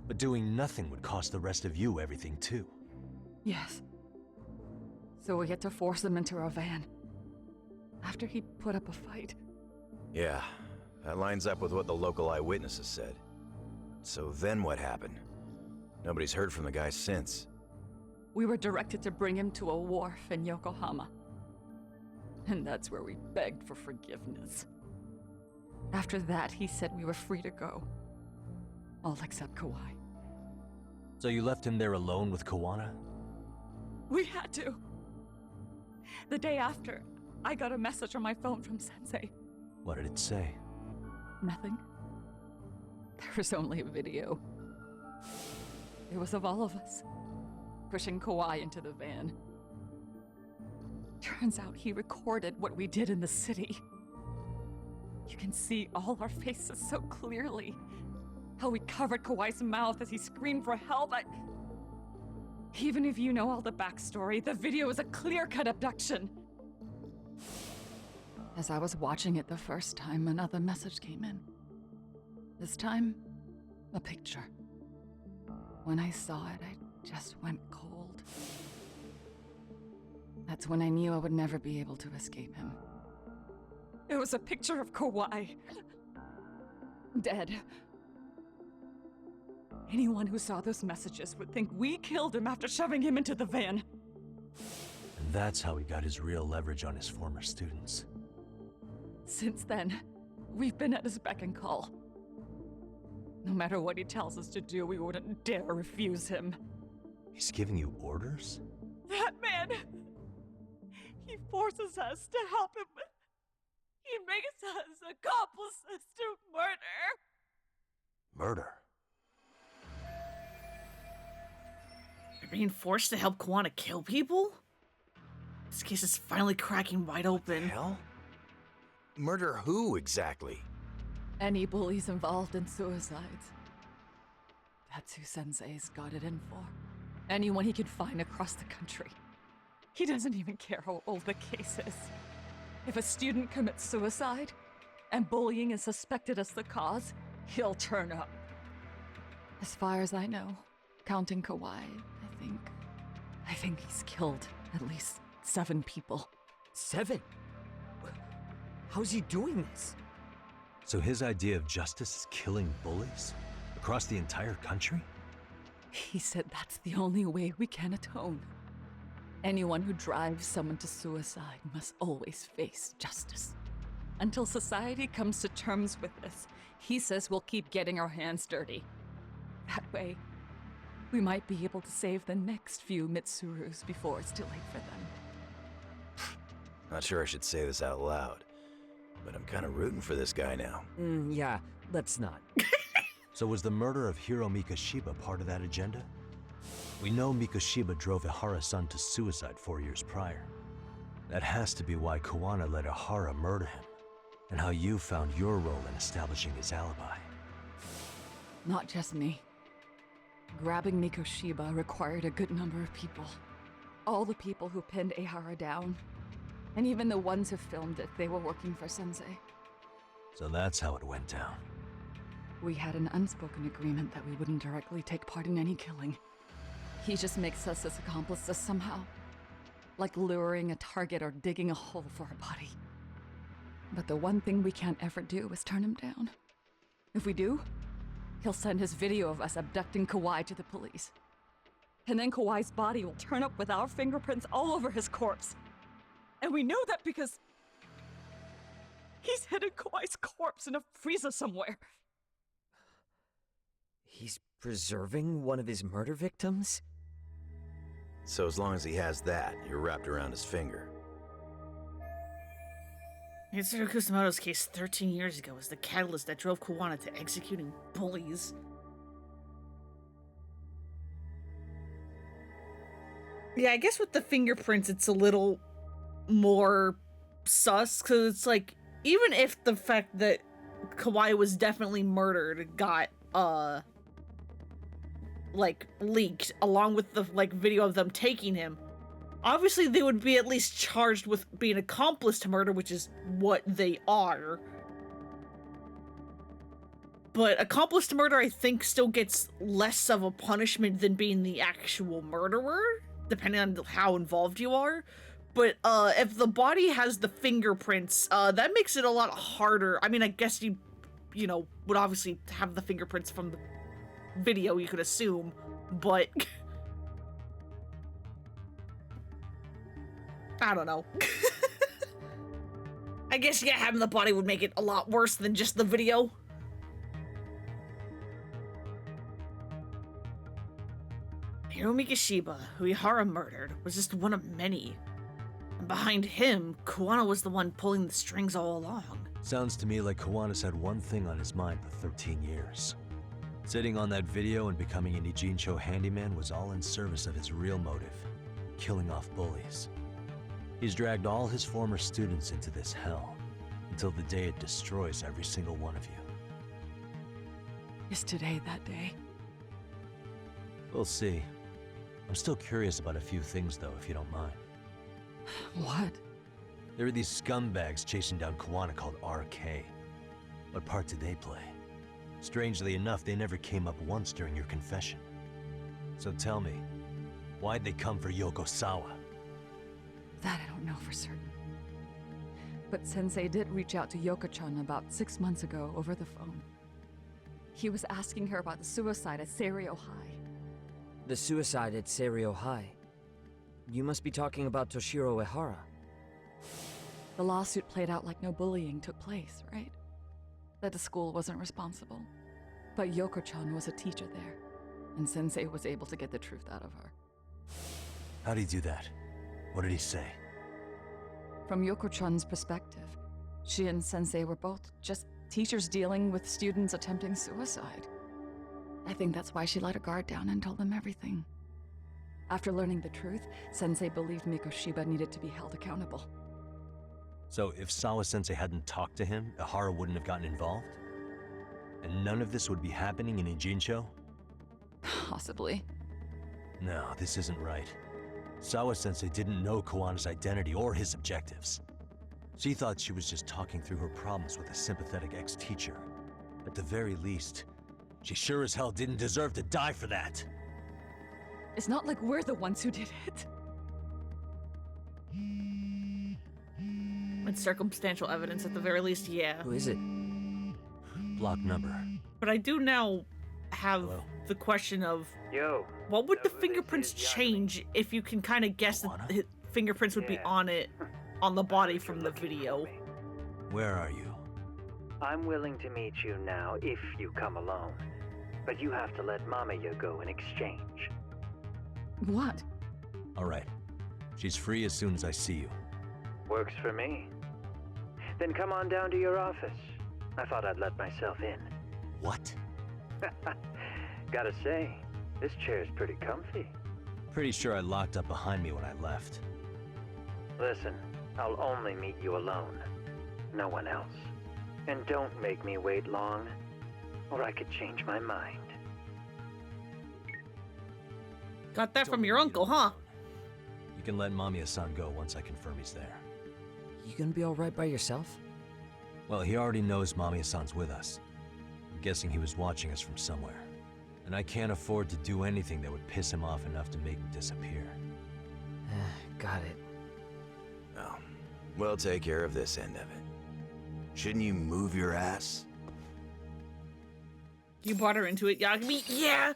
Speaker 4: But doing nothing would cost the rest of you everything too.
Speaker 7: Yes. So we had to force him into our van. After he put up a fight.
Speaker 9: Yeah, that lines up with what the local eyewitnesses said. So then what happened? Nobody's heard from the guy since.
Speaker 7: We were directed to bring him to a wharf in Yokohama. And that's where we begged for forgiveness. After that, he said we were free to go. All except Kawai.
Speaker 4: So you left him there alone with Kawana?
Speaker 7: We had to. The day after, I got a message on my phone from Sensei.
Speaker 4: What did it say?
Speaker 7: Nothing. There was only a video. It was of all of us, pushing Kawai into the van. Turns out he recorded what we did in the city. You can see all our faces so clearly. How we covered Kawai's mouth as he screamed for help. Even if you know all the backstory, the video is a clear-cut abduction. As I was watching it the first time, another message came in. This time, a picture. When I saw it, I just went cold. That's when I knew I would never be able to escape him. It was a picture of Kawhi. Dead. Anyone who saw those messages would think we killed him after shoving him into the van.
Speaker 4: And that's how he got his real leverage on his former students.
Speaker 7: Since then, we've been at his beck and call. No matter what he tells us to do, we wouldn't dare refuse him.
Speaker 4: He's giving you orders?
Speaker 7: That man! He forces us to help him. He makes us accomplices to murder.
Speaker 4: Murder?
Speaker 1: You're being forced to help Kuwana kill people? This case is finally cracking wide open.
Speaker 9: Hell? Murder who, exactly?
Speaker 7: Any bullies involved in suicides. That's who Sensei's got it in for. Anyone he can find across the country. He doesn't even care how old the case is. If a student commits suicide, and bullying is suspected as the cause, he'll turn up. As far as I know, counting Kawhi, I think he's killed at least 7 people.
Speaker 5: 7? How's he doing this?
Speaker 4: So his idea of justice is killing bullies? Across the entire country?
Speaker 7: He said that's the only way we can atone. Anyone who drives someone to suicide must always face justice. Until society comes to terms with this, he says we'll keep getting our hands dirty. That way, we might be able to save the next few Mitsurus before it's too late for them.
Speaker 9: Not sure I should say this out loud, but I'm kind of rooting for this guy now.
Speaker 5: Yeah, let's not.
Speaker 4: So was the murder of Hiro Mikoshiba part of that agenda? We know Mikoshiba drove Ihara-san to suicide 4 years prior. That has to be why Kuwana let Ihara murder him, and how you found your role in establishing his alibi.
Speaker 7: Not just me. Grabbing Mikoshiba required a good number of people. All the people who pinned Ihara down, and even the ones who filmed it, they were working for Sensei.
Speaker 4: So that's how it went down.
Speaker 7: We had an unspoken agreement that we wouldn't directly take part in any killing. He just makes us his accomplices somehow. Like luring a target or digging a hole for a body. But the one thing we can't ever do is turn him down. If we do, he'll send his video of us abducting Kawhi to the police. And then Kawhi's body will turn up with our fingerprints all over his corpse. And we know that because he's hidden Kawhi's corpse in a freezer somewhere.
Speaker 5: He's preserving one of his murder victims?
Speaker 9: So as long as he has that, you're wrapped around his finger.
Speaker 1: Mitsuru Kusamoto's case 13 years ago was the catalyst that drove Kuwana to executing bullies. Yeah, I guess with the fingerprints, it's a little more sus, because it's like, even if the fact that Kawhi was definitely murdered got, like, leaked, along with the, like, video of them taking him, obviously they would be at least charged with being accomplice to murder, which is what they are. But accomplice to murder, I think, still gets less of a punishment than being the actual murderer, depending on how involved you are. But if the body has the fingerprints, that makes it a lot harder. I mean, I guess you know, would obviously have the fingerprints from the video, you could assume, but I don't know. I guess, yeah, having the body would make it a lot worse than just the video. Hiro Mikoshiba, who Ihara murdered, was just one of many. And behind him, Kuwana was the one pulling the strings all along.
Speaker 4: Sounds to me like Kawana's had one thing on his mind for 13 years. Sitting on that video and becoming an Ijincho handyman was all in service of his real motive, killing off bullies. He's dragged all his former students into this hell, until the day it destroys every single one of you.
Speaker 7: Is today that day?
Speaker 4: We'll see. I'm still curious about a few things though, if you don't mind.
Speaker 7: What?
Speaker 4: There are these scumbags chasing down Kawana called RK. What part did they play? Strangely enough, they never came up once during your confession. So tell me, why'd they come for Yoko Sawa?
Speaker 7: That I don't know for certain. But Sensei did reach out to Yoko-chan about 6 months ago over the phone. He was asking her about the suicide at Seiryo High.
Speaker 5: The suicide at Seiryo High. You must be talking about Toshiro Ehara.
Speaker 7: The lawsuit played out like no bullying took place, right? That the school wasn't responsible. But Yoko-chan was a teacher there, and Sensei was able to get the truth out of her.
Speaker 4: How'd he do that? What did he say?
Speaker 7: From Yoko-chan's perspective, she and Sensei were both just teachers dealing with students attempting suicide. I think that's why she let her guard down and told them everything. After learning the truth, Sensei believed Mikoshiba needed to be held accountable.
Speaker 4: So if Sawa-sensei hadn't talked to him, Ehara wouldn't have gotten involved? And none of this would be happening in Ijincho?
Speaker 7: Possibly.
Speaker 4: No, this isn't right. Sawa-sensei didn't know Kawana's identity or his objectives. She thought she was just talking through her problems with a sympathetic ex-teacher. At the very least, she sure as hell didn't deserve to die for that.
Speaker 7: It's not like we're the ones who did it.
Speaker 1: It's circumstantial evidence at the very least, yeah.
Speaker 5: Who is it?
Speaker 4: Block number.
Speaker 1: But I do now have
Speaker 4: Hello?
Speaker 1: the question of,
Speaker 10: Yo.
Speaker 1: what would the
Speaker 10: so this
Speaker 1: fingerprints
Speaker 10: is Yagami.
Speaker 1: change if you can kind of guess that
Speaker 4: Kawana?
Speaker 1: the fingerprints would be
Speaker 10: Yeah.
Speaker 1: on it, on the body
Speaker 10: You're
Speaker 1: from the
Speaker 10: looking for
Speaker 1: video?
Speaker 10: me.
Speaker 4: Where are you?
Speaker 10: I'm willing to meet you now if you come alone. But you have to let Mamiya go in exchange.
Speaker 7: What?
Speaker 4: All right. She's free as soon as I see you.
Speaker 10: Works for me. Then come on down to your office. I thought I'd let myself in.
Speaker 4: What?
Speaker 10: Gotta say, this chair's pretty comfy.
Speaker 4: Pretty sure I locked up behind me when I left.
Speaker 10: Listen, I'll only meet you alone. No one else. And don't make me wait long, or I could change my mind.
Speaker 1: Got that from
Speaker 4: Don't
Speaker 1: your
Speaker 4: leave
Speaker 1: uncle,
Speaker 4: me
Speaker 1: huh?
Speaker 4: alone. You can let Mamiya-san go once I confirm he's there.
Speaker 5: You gonna be alright by yourself?
Speaker 4: Well, he already knows Mamiya-san's with us. I'm guessing he was watching us from somewhere. And I can't afford to do anything that would piss him off enough to make him disappear.
Speaker 5: Got it.
Speaker 9: Oh, we'll take care of this end of it. Shouldn't you move your ass?
Speaker 1: You brought her into it, Yagami? Yeah!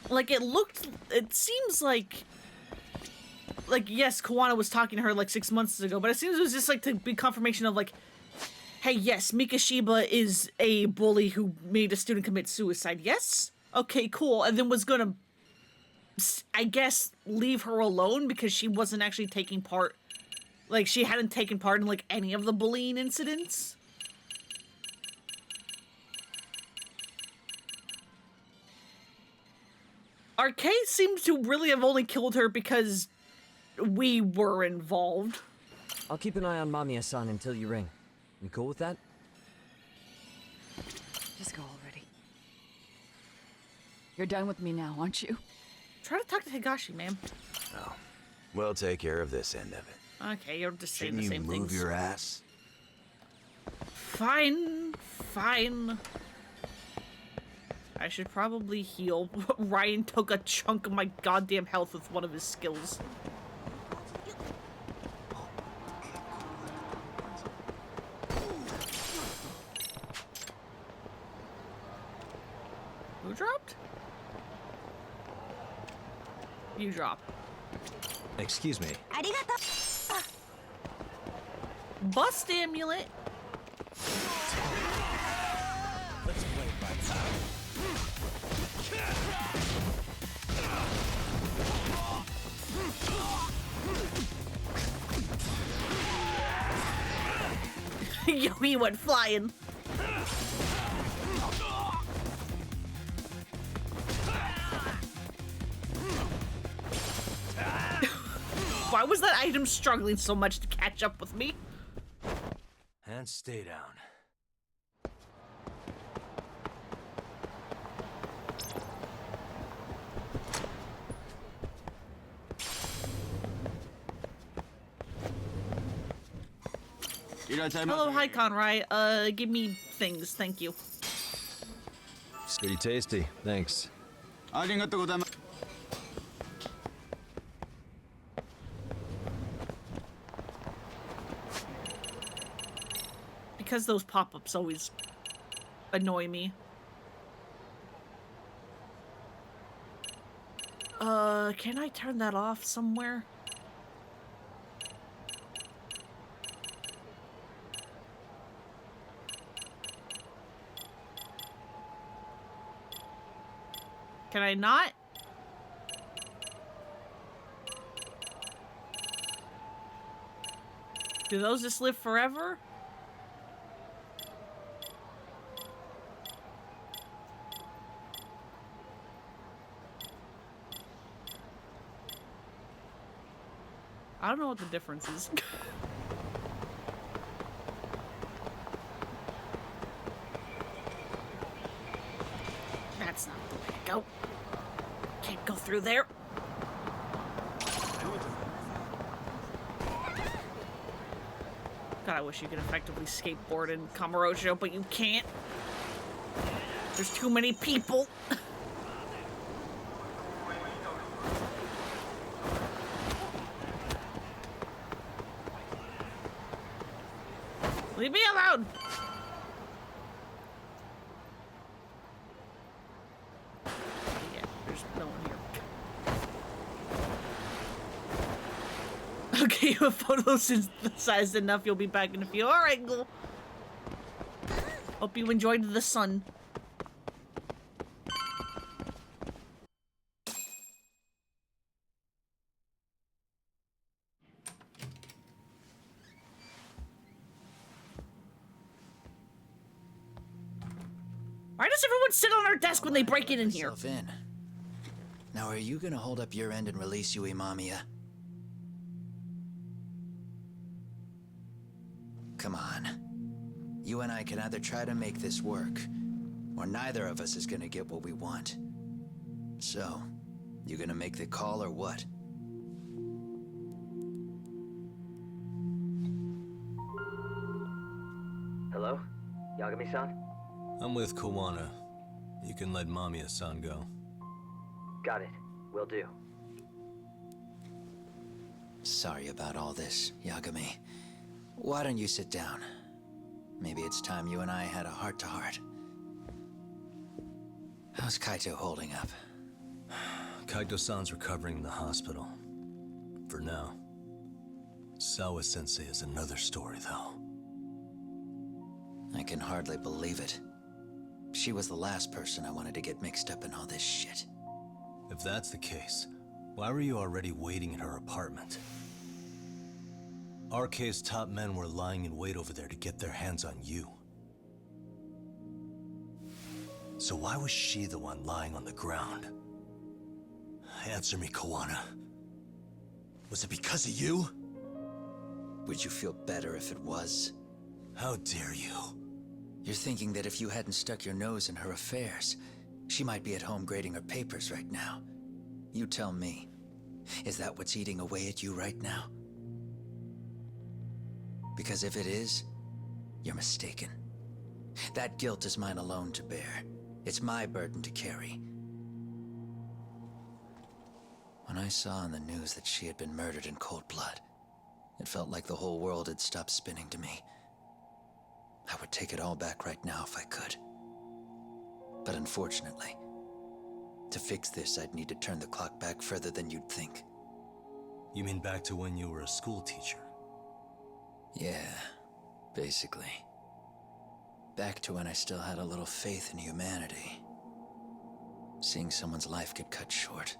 Speaker 1: Like, it seems like, yes, Kawana was talking to her, like, 6 months ago, but it seems it was just, like, to be confirmation of, like, hey, yes, Mikoshiba is a bully who made a student commit suicide, yes? Okay, cool, and then was gonna, I guess, leave her alone because she wasn't actually taking part, like, she hadn't taken part in, like, any of the bullying incidents? Arcade seems to really have only killed her because we were involved.
Speaker 5: I'll keep an eye on Mamiya-san until you ring. You cool with that?
Speaker 7: Just go already. You're done with me now, aren't you?
Speaker 1: Try to talk to Higashi, ma'am.
Speaker 9: Oh, we'll take care of this end of it.
Speaker 1: Okay, you're just saying
Speaker 9: Shouldn't
Speaker 1: the
Speaker 9: you
Speaker 1: same
Speaker 9: move
Speaker 1: things.
Speaker 9: your ass?
Speaker 1: Fine, fine. I should probably heal. Ryan took a chunk of my goddamn health with one of his skills. Who dropped? You drop.
Speaker 4: Excuse me.
Speaker 1: Bust amulet.
Speaker 2: Let's play it by time.
Speaker 1: Yo, he went flying. Why was that item struggling so much to catch up with me?
Speaker 4: And stay down.
Speaker 1: Hello, hi, Conrad. Give me things, thank you.
Speaker 4: It's pretty tasty, thanks.
Speaker 1: Because those pop-ups always annoy me. Can I turn that off somewhere? Can I not? Do those just live forever? I don't know what the difference is. That's not the way to go. Can't go through there. God, I wish you could effectively skateboard in Kamurocho, but you can't. There's too many people. Leave me alone! Yeah, there's no one here. Okay, you have photosynthesized enough, you'll be back in a few. Alright, cool. Hope you enjoyed the sun. Why does everyone sit on our desk when they break in here?
Speaker 11: In. Now, are you gonna hold up your end and release Yui Mamiya? Come on. You and I can either try to make this work, or neither of us is gonna get what we want. So, you gonna make the call or what?
Speaker 10: Hello? Yagami-san?
Speaker 4: I'm with Kawana. You can let Mamiya-san go.
Speaker 10: Got it. Will do.
Speaker 11: Sorry about all this, Yagami. Why don't you sit down? Maybe it's time you and I had a heart-to-heart. How's Kaito holding up?
Speaker 4: Kaito-san's recovering in the hospital. For now. Sawa-sensei is another story, though.
Speaker 11: I can hardly believe it. She was the last person I wanted to get mixed up in all this shit.
Speaker 4: If that's the case, why were you already waiting in her apartment? RK's top men were lying in wait over there to get their hands on you. So why was she the one lying on the ground? Answer me, Kawana. Was it because of you?
Speaker 11: Would you feel better if it was?
Speaker 4: How dare you?
Speaker 11: You're thinking that if you hadn't stuck your nose in her affairs, she might be at home grading her papers right now. You tell me, is that what's eating away at you right now? Because if it is, you're mistaken. That guilt is mine alone to bear. It's my burden to carry. When I saw on the news that she had been murdered in cold blood, it felt like the whole world had stopped spinning to me. I would take it all back right now if I could. But unfortunately, to fix this, I'd need to turn the clock back further than you'd think.
Speaker 4: You mean back to when you were a school teacher?
Speaker 11: Yeah, basically. Back to when I still had a little faith in humanity. Seeing someone's life get cut short,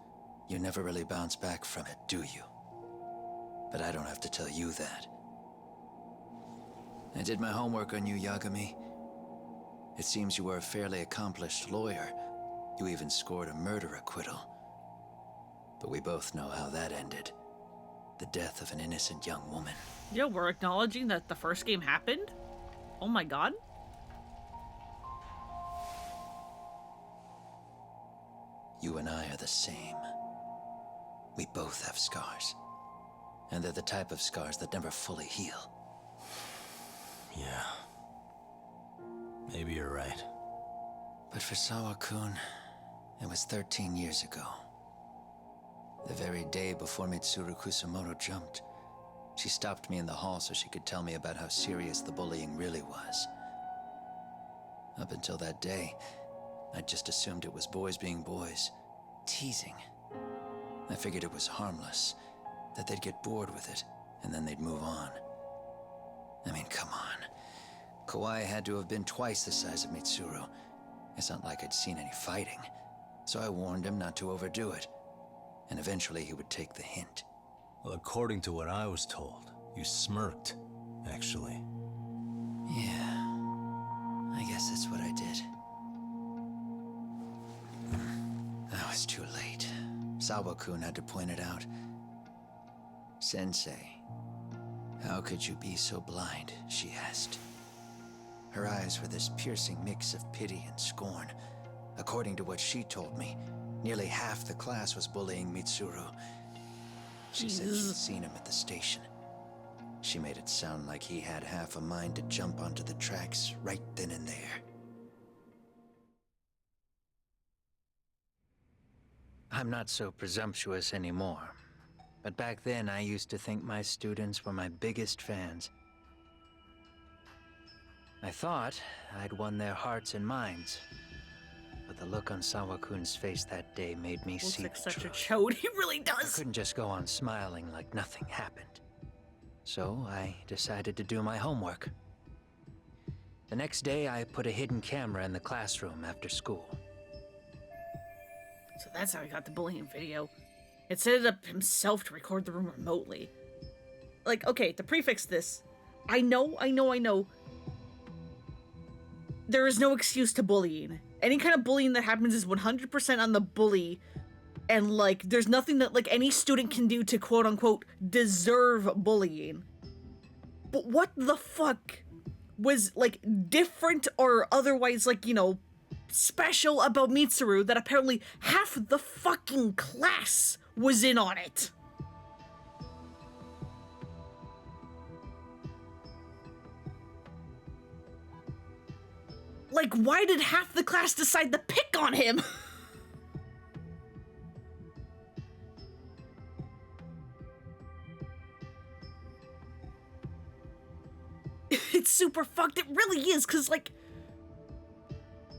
Speaker 11: you never really bounce back from it, do you? But I don't have to tell you that. I did my homework on you, Yagami. It seems you were a fairly accomplished lawyer. You even scored a murder acquittal. But we both know how that ended. The death of an innocent young woman.
Speaker 1: Yo, we're acknowledging that the first game happened? Oh my god.
Speaker 11: You and I are the same. We both have scars. And they're the type of scars that never fully heal.
Speaker 4: Yeah. Maybe you're right.
Speaker 11: But for Sawa-kun, it was 13 years ago. The very day before Mitsuru Kusumoto jumped, she stopped me in the hall so she could tell me about how serious the bullying really was. Up until that day, I'd just assumed it was boys being boys, teasing. I figured it was harmless, that they'd get bored with it, and then they'd move on. I mean, come on. Kawai had to have been twice the size of Mitsuru. It's not like I'd seen any fighting, so I warned him not to overdo it, and eventually he would take the hint.
Speaker 4: Well, according to what I was told, you smirked, actually.
Speaker 11: Yeah, I guess that's what I did. I was too late. Sawa-kun had to point it out. Sensei, how could you be so blind? She asked. Her eyes were this piercing mix of pity and scorn. According to what she told me, nearly half the class was bullying Mitsuru. She said she'd seen him at the station. She made it sound like he had half a mind to jump onto the tracks right then and there. I'm not so presumptuous anymore, but back then I used to think my students were my biggest fans. I thought I'd won their hearts and minds, but the look on Sawa-kun's face that day made me see
Speaker 1: Looks
Speaker 11: the
Speaker 1: like such a
Speaker 11: truth.
Speaker 1: chode. He really
Speaker 11: I
Speaker 1: does.
Speaker 11: couldn't just go on smiling like nothing happened. So I decided to do my homework. The next day, I put a hidden camera in the classroom after school.
Speaker 1: So that's how he got the bullying video. It set it up himself to record the room remotely. Like, okay, to prefix this, I know. There is no excuse to bullying. Any kind of bullying that happens is 100% on the bully. And, like, there's nothing that, like, any student can do to, quote-unquote, deserve bullying. But what the fuck was, like, different or otherwise, like, you know, special about Mitsuru that apparently half the fucking class was in on it? Like, why did half the class decide to pick on him? It's super fucked. It really is, because, like,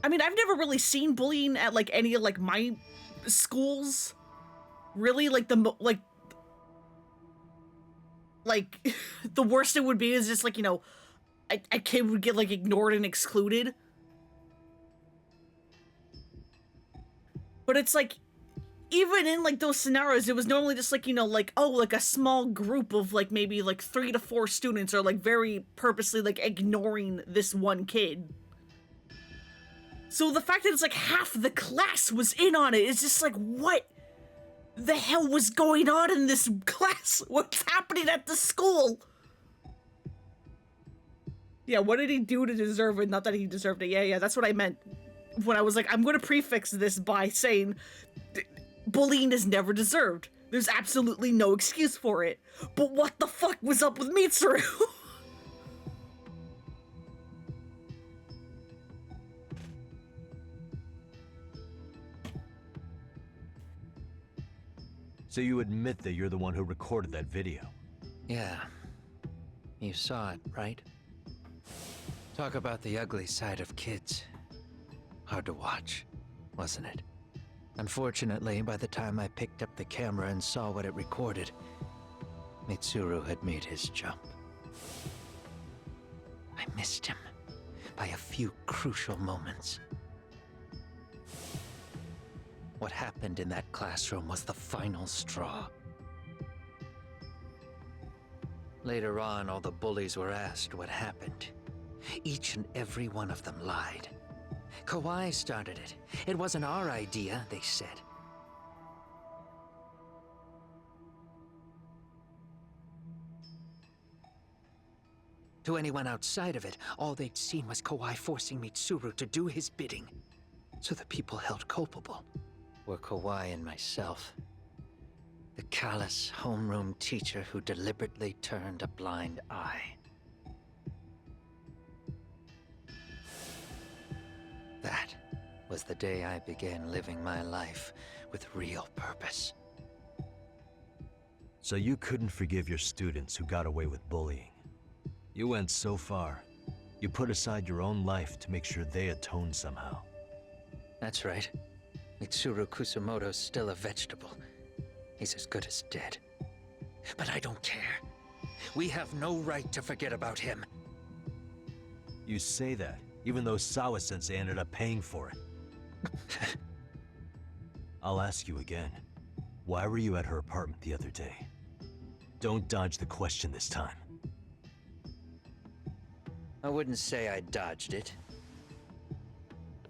Speaker 1: I mean, I've never really seen bullying at, like, any of, like, my schools. Really, like, the worst it would be is just, like, you know, a kid would get, like, ignored and excluded. But it's, like, even in, like, those scenarios, it was normally just, like, you know, like, oh, like, a small group of, like, maybe, like, 3 to 4 students are, like, very purposely, like, ignoring this one kid. So the fact that it's, like, half the class was in on it is just, like, what the hell was going on in this class? What's happening at the school? Yeah, what did he do to deserve it? Not that he deserved it. Yeah, that's what I meant when I was like, I'm going to prefix this by saying bullying is never deserved. There's absolutely no excuse for it. But what the fuck was up with Mitsuru?
Speaker 4: So you admit that you're the one who recorded that video?
Speaker 11: Yeah. You saw it, right? Talk about the ugly side of kids. Hard to watch, wasn't it? Unfortunately, by the time I picked up the camera and saw what it recorded, Mitsuru had made his jump. I missed him by a few crucial moments. What happened in that classroom was the final straw. Later on, all the bullies were asked what happened. Each and every one of them lied. Kawai started it. It wasn't our idea, they said. To anyone outside of it, all they'd seen was Kawai forcing Mitsuru to do his bidding. So the people held culpable were Kawai and myself. The callous homeroom teacher who deliberately turned a blind eye. was the day I began living my life with real purpose.
Speaker 4: So you couldn't forgive your students who got away with bullying. You went so far, you put aside your own life to make sure they atoned somehow.
Speaker 11: That's right. Mitsuru Kusumoto's still a vegetable. He's as good as dead. But I don't care. We have no right to forget about him.
Speaker 4: You say that, even though Sawa-sensei ended up paying for it. I'll ask you again. Why were you at her apartment the other day? Don't dodge the question this time.
Speaker 11: I wouldn't say I dodged it.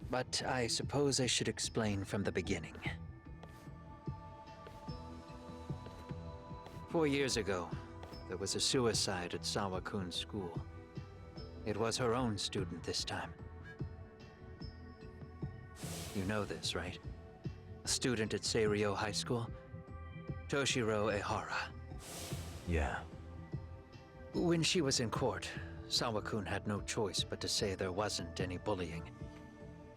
Speaker 11: But I suppose I should explain from the beginning. 4 years ago, there was a suicide at Sawa-kun's school. It was her own student this time. You know this, right? A student at Seiryo High School? Toshiro Ehara.
Speaker 4: Yeah.
Speaker 11: When she was in court, Sawa-kun had no choice but to say there wasn't any bullying.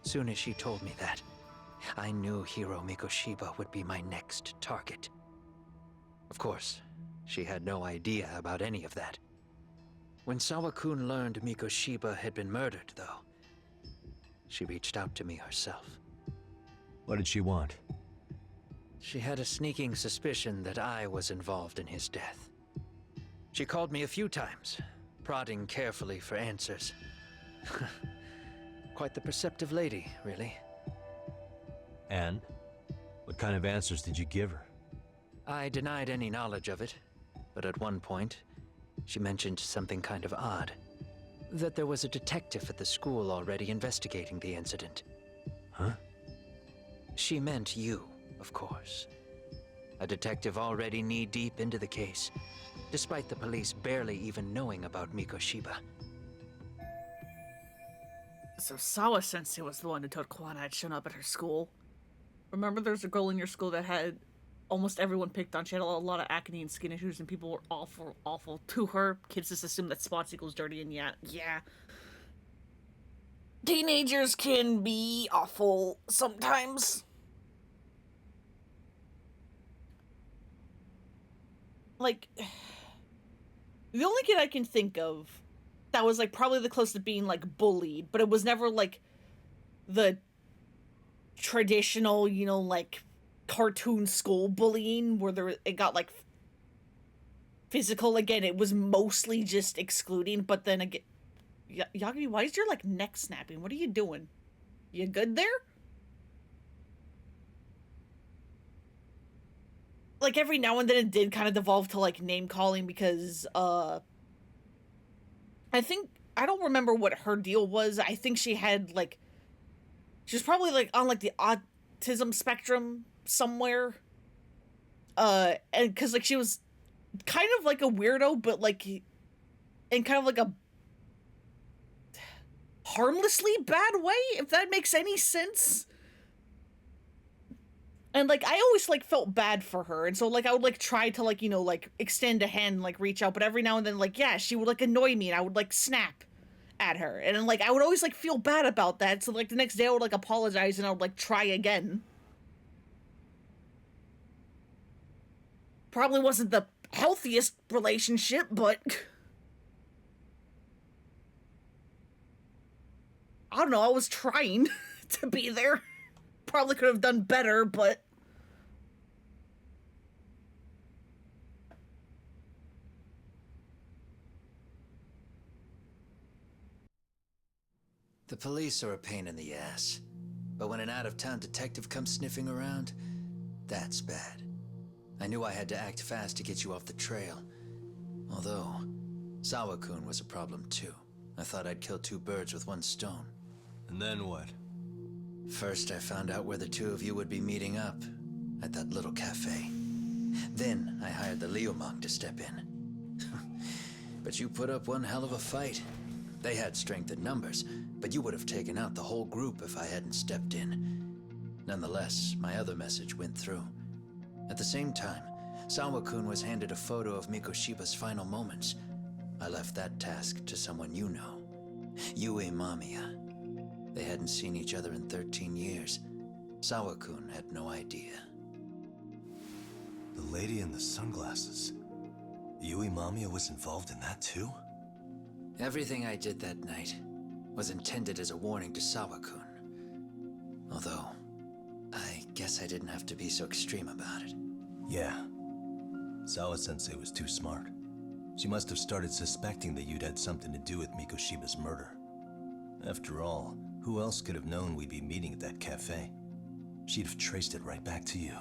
Speaker 11: Soon as she told me that, I knew Hiro Mikoshiba would be my next target. Of course, she had no idea about any of that. When Sawa-kun learned Mikoshiba had been murdered, though, she reached out to me herself.
Speaker 4: What did she want?
Speaker 11: She had a sneaking suspicion that I was involved in his death. She called me a few times, prodding carefully for answers. Quite the perceptive lady, really.
Speaker 4: And? What kind of answers did you give her?
Speaker 11: I denied any knowledge of it, but at one point, she mentioned something kind of odd. That there was a detective at the school already investigating the incident.
Speaker 4: Huh?
Speaker 11: She meant you, of course. A detective already knee-deep into the case, despite the police barely even knowing about Mikoshiba.
Speaker 1: So Sawa-sensei was the one who told Kawana I'd shown up at her school. Remember there's a girl in your school that had almost everyone picked on. She had a lot of acne and skin issues, and people were awful to her. Kids just assume that spots equals dirty, and yeah. Teenagers can be awful sometimes. Like, the only kid I can think of that was, like, probably the closest to being, like, bullied, but it was never, like, the traditional, you know, like, cartoon school bullying where it got, like, physical again. It was mostly just excluding, but then again, Yagami, why is your, like, neck snapping? What are you doing? You good there? Like, every now and then it did kind of devolve to, like, name-calling because, I don't remember what her deal was. I think she had, like, she was probably, like, on, like, the autism spectrum somewhere. And, because, like, she was kind of, like, a weirdo, but, like, in kind of, like, a harmlessly bad way, if that makes any sense. And, like, I always, like, felt bad for her. And so, like, I would, like, try to, like, you know, like, extend a hand and, like, reach out. But every now and then, like, yeah, she would, like, annoy me. And I would, like, snap at her. And, like, I would always, like, feel bad about that. So, like, the next day I would, like, apologize and I would, like, try again. Probably wasn't the healthiest relationship, but I don't know. I was trying to be there. Probably could have done better, but
Speaker 11: The police are a pain in the ass. But when an out-of-town detective comes sniffing around, that's bad. I knew I had to act fast to get you off the trail. Although, Sawa-kun was a problem too. I thought I'd kill two birds with one stone.
Speaker 4: And then what?
Speaker 11: First, I found out where the two of you would be meeting up, at that little cafe. Then, I hired the Leomong to step in. But you put up one hell of a fight. They had strength in numbers, but you would have taken out the whole group if I hadn't stepped in. Nonetheless, my other message went through. At the same time, Sawa-kun was handed a photo of Mikoshiba's final moments. I left that task to someone you know, Yue Mamiya. They hadn't seen each other in 13 years. Sawa-kun had no idea.
Speaker 4: The lady in the sunglasses. Yui Mamiya was involved in that too?
Speaker 11: Everything I did that night was intended as a warning to Sawa-kun. Although, I guess I didn't have to be so extreme about it.
Speaker 4: Yeah. Sawa-sensei was too smart. She must have started suspecting that you'd had something to do with Mikoshiba's murder. After all, who else could have known we'd be meeting at that cafe? She'd have traced it right back to you.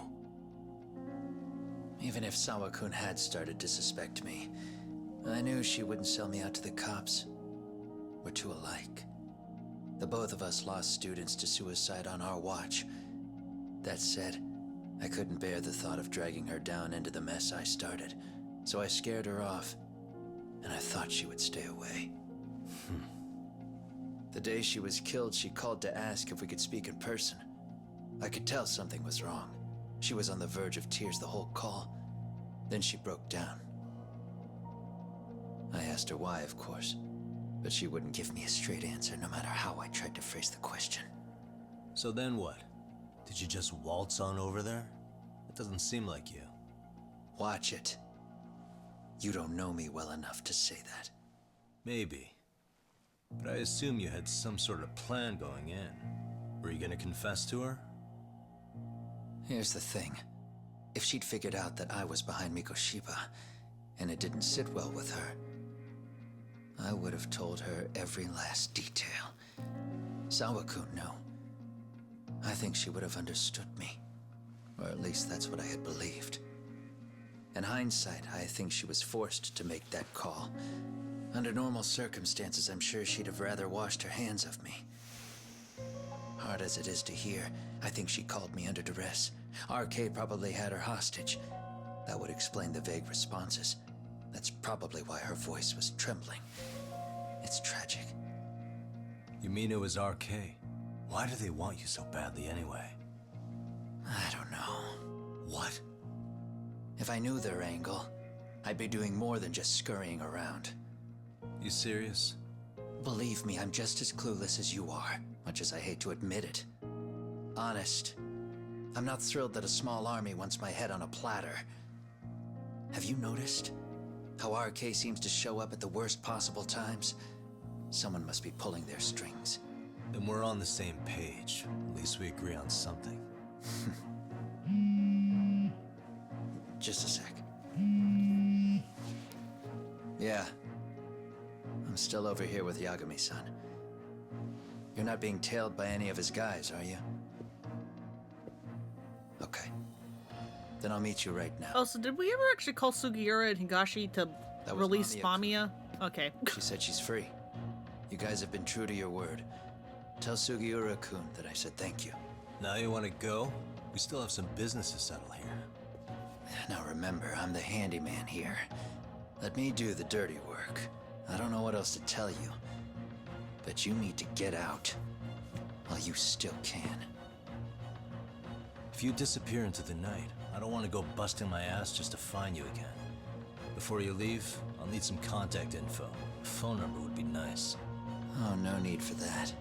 Speaker 11: Even if Sawa-kun had started to suspect me, I knew she wouldn't sell me out to the cops. We're too alike. The both of us lost students to suicide on our watch. That said, I couldn't bear the thought of dragging her down into the mess I started, so I scared her off, and I thought she would stay away. The day she was killed, she called to ask if we could speak in person. I could tell something was wrong. She was on the verge of tears the whole call. Then she broke down. I asked her why, of course, but she wouldn't give me a straight answer no matter how I tried to phrase the question.
Speaker 4: So then what? Did you just waltz on over there? It doesn't seem like you.
Speaker 11: Watch it. You don't know me well enough to say that.
Speaker 4: Maybe. But I assume you had some sort of plan going in. Were you gonna confess to her?
Speaker 11: Here's the thing. If she'd figured out that I was behind Mikoshiba, and it didn't sit well with her, I would have told her every last detail. Sawa-kun, no. I think she would have understood me. Or at least that's what I had believed. In hindsight, I think she was forced to make that call. Under normal circumstances, I'm sure she'd have rather washed her hands of me. Hard as it is to hear, I think she called me under duress. RK probably had her hostage. That would explain the vague responses. That's probably why her voice was trembling. It's tragic.
Speaker 4: You mean it was RK? Why do they want you so badly anyway?
Speaker 11: I don't know.
Speaker 4: What?
Speaker 11: If I knew their angle, I'd be doing more than just scurrying around.
Speaker 4: You serious?
Speaker 11: Believe me, I'm just as clueless as you are, much as I hate to admit it. Honest. I'm not thrilled that a small army wants my head on a platter. Have you noticed how RK seems to show up at the worst possible times? Someone must be pulling their strings.
Speaker 4: Then we're on the same page. At least we agree on something.
Speaker 11: Just a sec. Yeah. I'm still over here with Yagami-san. You're not being tailed by any of his guys, are you? Okay. Then I'll meet you right now.
Speaker 1: Oh, so did we ever actually call Sugiura and Higashi to release Mamiya? Okay.
Speaker 11: She said she's free. You guys have been true to your word. Tell Sugiura-kun that I said thank you.
Speaker 4: Now you want to go? We still have some business to settle here.
Speaker 11: Now remember, I'm the handyman here. Let me do the dirty work. I don't know what else to tell you, but you need to get out while you still can.
Speaker 4: If you disappear into the night, I don't want to go busting my ass just to find you again. Before you leave, I'll need some contact info. A phone number would be nice.
Speaker 11: Oh, no need for that.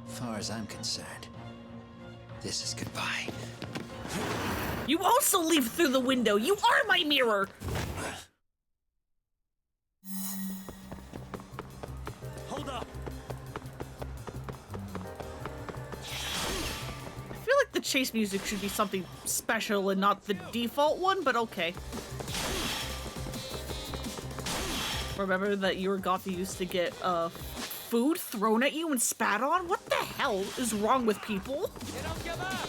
Speaker 11: Far as I'm concerned, this is goodbye.
Speaker 1: You also leave through the window. You are my mirror.
Speaker 2: Hold up.
Speaker 1: I feel like the chase music should be something special and not the default one, but okay. Remember that you were Goth used to get food thrown at you and spat on? What the hell is wrong with people?
Speaker 2: You don't give up.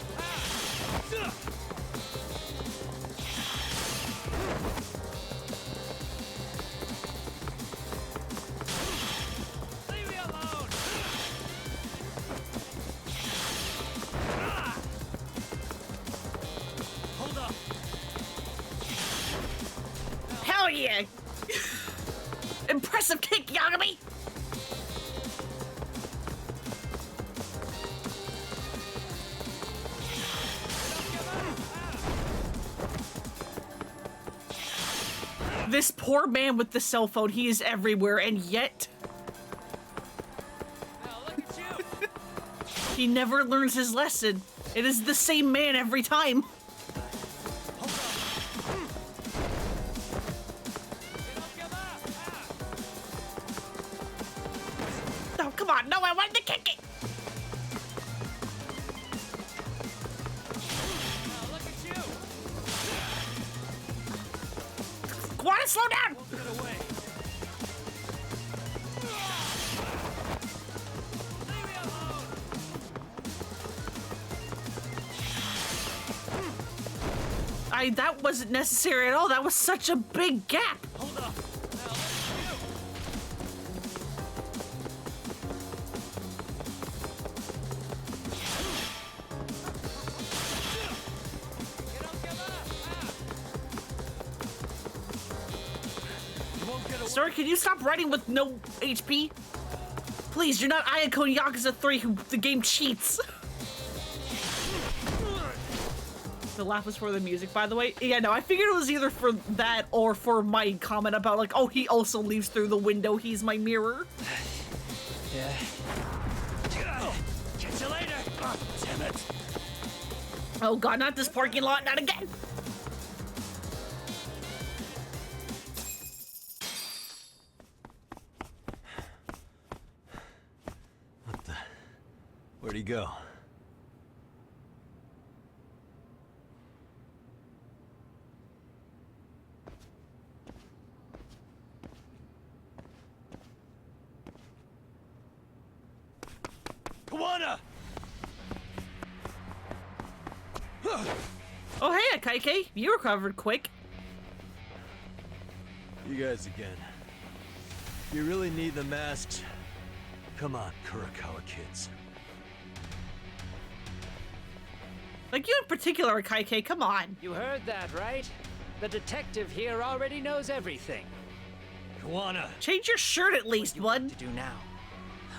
Speaker 2: Leave me alone. Hold up.
Speaker 1: Hell yeah! Impressive kick, Yagami! This poor man with the cell phone, he is everywhere, and yet...
Speaker 2: Now look at you.
Speaker 1: He never learns his lesson. It is the same man every time. No, come on. No, I wanted to kick it.
Speaker 2: Look at you.
Speaker 1: Wanna slow down?
Speaker 2: Get away. Leave me alone.
Speaker 1: That wasn't necessary at all. That was such a big gap.
Speaker 2: Hold up. Now look at you. Get up, get up. You won't get away.
Speaker 1: Sir, can you stop writing with no HP? Please, you're not Ayako in Yakuza 3 who the game cheats. The laugh was for the music, by the way. Yeah, no, I figured it was either for that or for my comment about, like, oh, he also leaves through the window. He's my mirror.
Speaker 2: Yeah. Catch you later. Oh, damn it.
Speaker 1: Oh, God, not this parking lot. Not again.
Speaker 4: What the? Where'd he go?
Speaker 2: Kawana!
Speaker 1: Oh, hey, Akaike. You recovered quick.
Speaker 4: You guys again. You really need the masks? Come on, Kurokawa kids.
Speaker 1: Like, you in particular, Akaike, come on.
Speaker 12: You heard that, right? The detective here already knows everything.
Speaker 2: Kawana!
Speaker 1: Change your shirt at least, bud.
Speaker 12: To do now?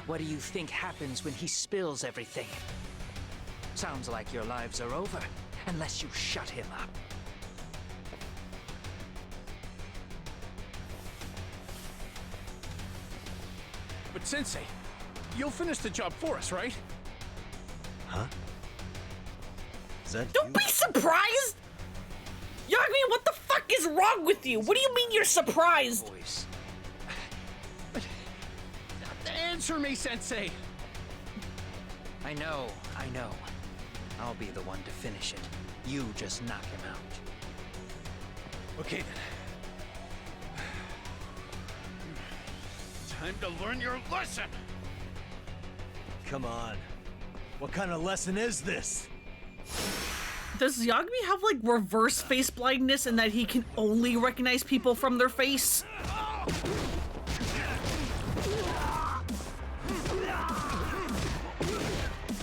Speaker 12: What do you think happens when he spills everything? Sounds like your lives are over, unless you shut him up.
Speaker 2: But Sensei, you'll finish the job for us, right?
Speaker 4: Huh? Is that
Speaker 1: Don't
Speaker 4: you?
Speaker 1: be surprised! Yagami, what the fuck is wrong with you? What do you mean you're surprised?
Speaker 12: Voice.
Speaker 2: Answer me, Sensei!
Speaker 12: I know. I'll be the one to finish it. You just knock him out.
Speaker 2: Okay then. Time to learn your lesson!
Speaker 4: Come on. What kind of lesson is this?
Speaker 1: Does Yagami have, like, reverse face blindness in that he can only recognize people from their face?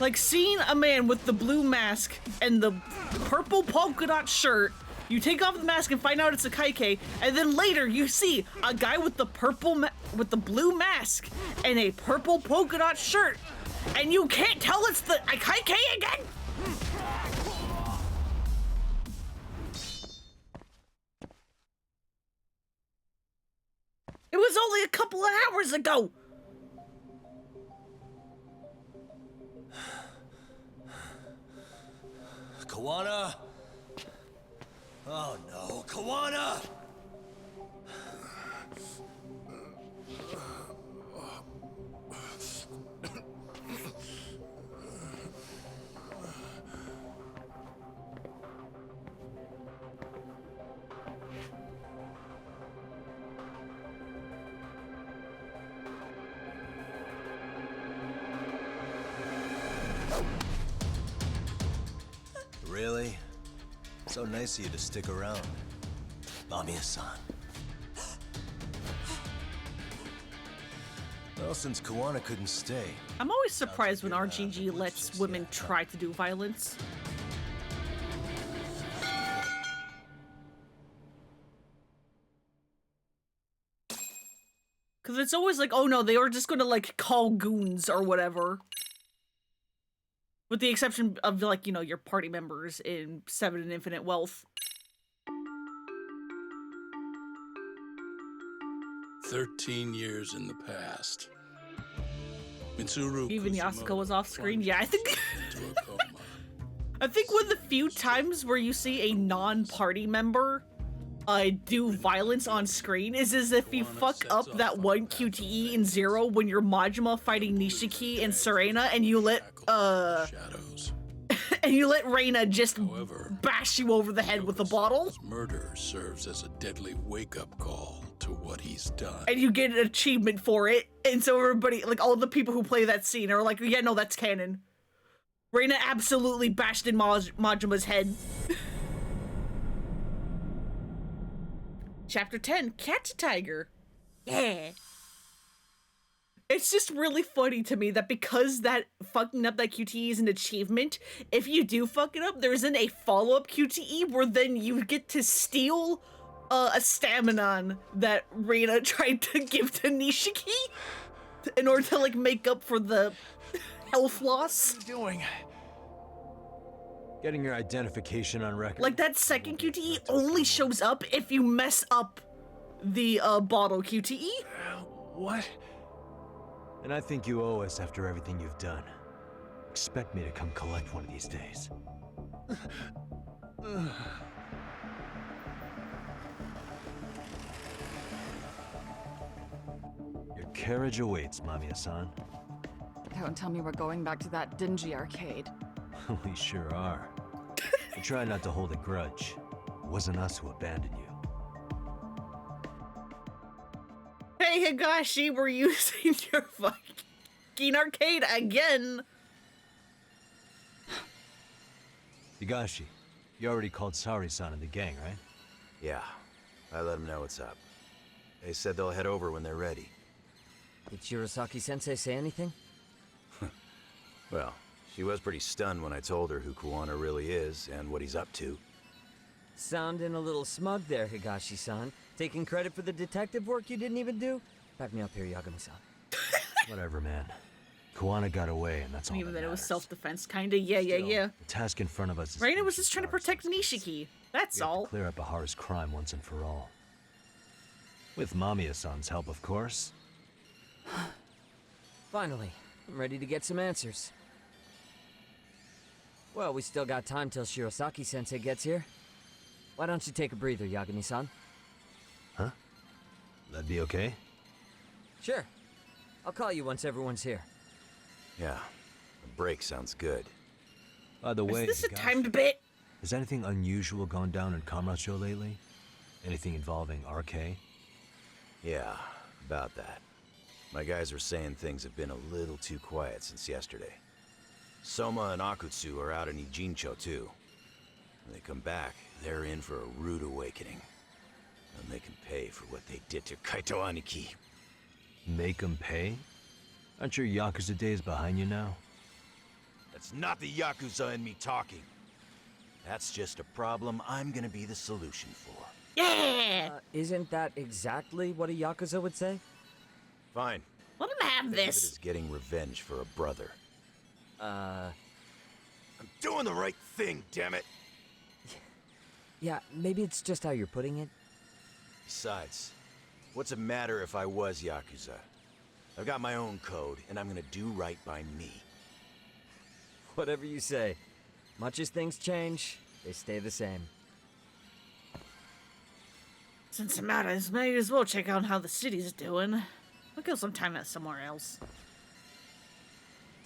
Speaker 1: Like, seeing a man with the blue mask and the purple polka dot shirt, you take off the mask and find out it's a Akaike, and then later you see a guy with the with the blue mask and a purple polka dot shirt, and you can't tell it's the Akaike again? It was only a couple of hours ago.
Speaker 4: Kawana? Oh no, Kawana! Really? So nice of you to stick around, Mamiya-san. Well, since Kawana couldn't stay...
Speaker 1: I'm always surprised when RGG lets women try to do violence. Because it's always like, oh no, they were just gonna, like, call goons or whatever. With the exception of, like, you know, your party members in Seven and Infinite Wealth.
Speaker 13: 13 years in the past. Mitsuru
Speaker 1: Even
Speaker 13: Kusumoto
Speaker 1: Yasuko was off screen. Yeah, I think.
Speaker 13: into a coma.
Speaker 1: I think one of the few times where you see a non-party member do violence on screen is as if you fuck up that one QTE in Zero when you're Majima fighting Nishiki and Serena and you let
Speaker 13: Shadows.
Speaker 1: and you let Reina just
Speaker 13: However,
Speaker 1: bash you over the head with a bottle.
Speaker 13: His murder serves as a deadly wake-up call to what he's done.
Speaker 1: And you get an achievement for it. And so everybody, like all the people who play that scene are like, yeah, no, that's canon. Reina absolutely bashed in Majima's head. Chapter 10, Catch a Tiger. Yeah. It's just really funny to me that because that fucking up that QTE is an achievement, if you do fuck it up, there isn't a follow-up QTE where then you get to steal a Staminon that Reina tried to give to Nishiki in order to, like, make up for the health loss.
Speaker 4: What are you doing? Getting your identification on record.
Speaker 1: Like, that second QTE only shows up if you mess up the bottle QTE.
Speaker 4: What? And I think you owe us after everything you've done. Expect me to come collect one of these days. Your carriage awaits, Mamiya-san.
Speaker 7: Don't tell me we're going back to that dingy arcade.
Speaker 4: We sure are. And try not to hold a grudge. It wasn't us who abandoned you.
Speaker 1: Hey Higashi, we're using your fucking arcade again.
Speaker 4: Higashi, you already called Sari-san and the gang, right?
Speaker 9: Yeah, I let them know what's up. They said they'll head over when they're ready.
Speaker 5: Did Shirosaki-sensei say anything?
Speaker 9: Well, she was pretty stunned when I told her who Kuwana really is and what he's up to.
Speaker 5: Sounding a little smug there, Higashi-san. Taking credit for the detective work you didn't even do? Back me up here, Yagami-san.
Speaker 4: Whatever, man. Kuwana got away, and that's all
Speaker 1: Even
Speaker 4: that
Speaker 1: that it was
Speaker 4: matters.
Speaker 1: self-defense, kinda. Yeah.
Speaker 4: The task in front of us is...
Speaker 1: Reina was just trying to protect Nishiki. That's
Speaker 4: We have to
Speaker 1: all.
Speaker 4: clear up Ahara's crime once and for all. With Mamiya-san's help, of course.
Speaker 5: Finally, I'm ready to get some answers. Well, we still got time till Shirosaki-sensei gets here. Why don't you take a breather, Yagami-san?
Speaker 4: Huh? That'd be okay?
Speaker 5: Sure. I'll call you once everyone's here.
Speaker 9: Yeah, a break sounds good.
Speaker 4: By the way,
Speaker 1: Is this a
Speaker 4: Higashi,
Speaker 1: timed bit?
Speaker 4: has anything unusual gone down in Kamurocho lately? Anything involving RK?
Speaker 9: Yeah, about that. My guys are saying things have been a little too quiet since yesterday. Soma and Akutsu are out in Ijincho too. When they come back, they're in for a rude awakening. And they can pay for what they did to Kaito Aniki.
Speaker 4: Make 'em pay? Aren't your Yakuza days behind you now?
Speaker 9: That's not the Yakuza in me talking. That's just a problem I'm gonna be the solution for.
Speaker 1: Yeah!
Speaker 5: Isn't that exactly what a Yakuza would say?
Speaker 9: Fine.
Speaker 1: Let him have
Speaker 9: Think of it
Speaker 1: this.
Speaker 9: as getting revenge for a brother.
Speaker 5: I'm
Speaker 9: doing the right thing, damn it!
Speaker 5: Yeah, maybe it's just how you're putting it.
Speaker 9: Besides, what's it matter if I was Yakuza? I've got my own code, and I'm gonna do right by me.
Speaker 5: Whatever you say. Much as things change, they stay the same.
Speaker 1: Since it matters, may as well check out how the city's doing. I'll go some time at somewhere else.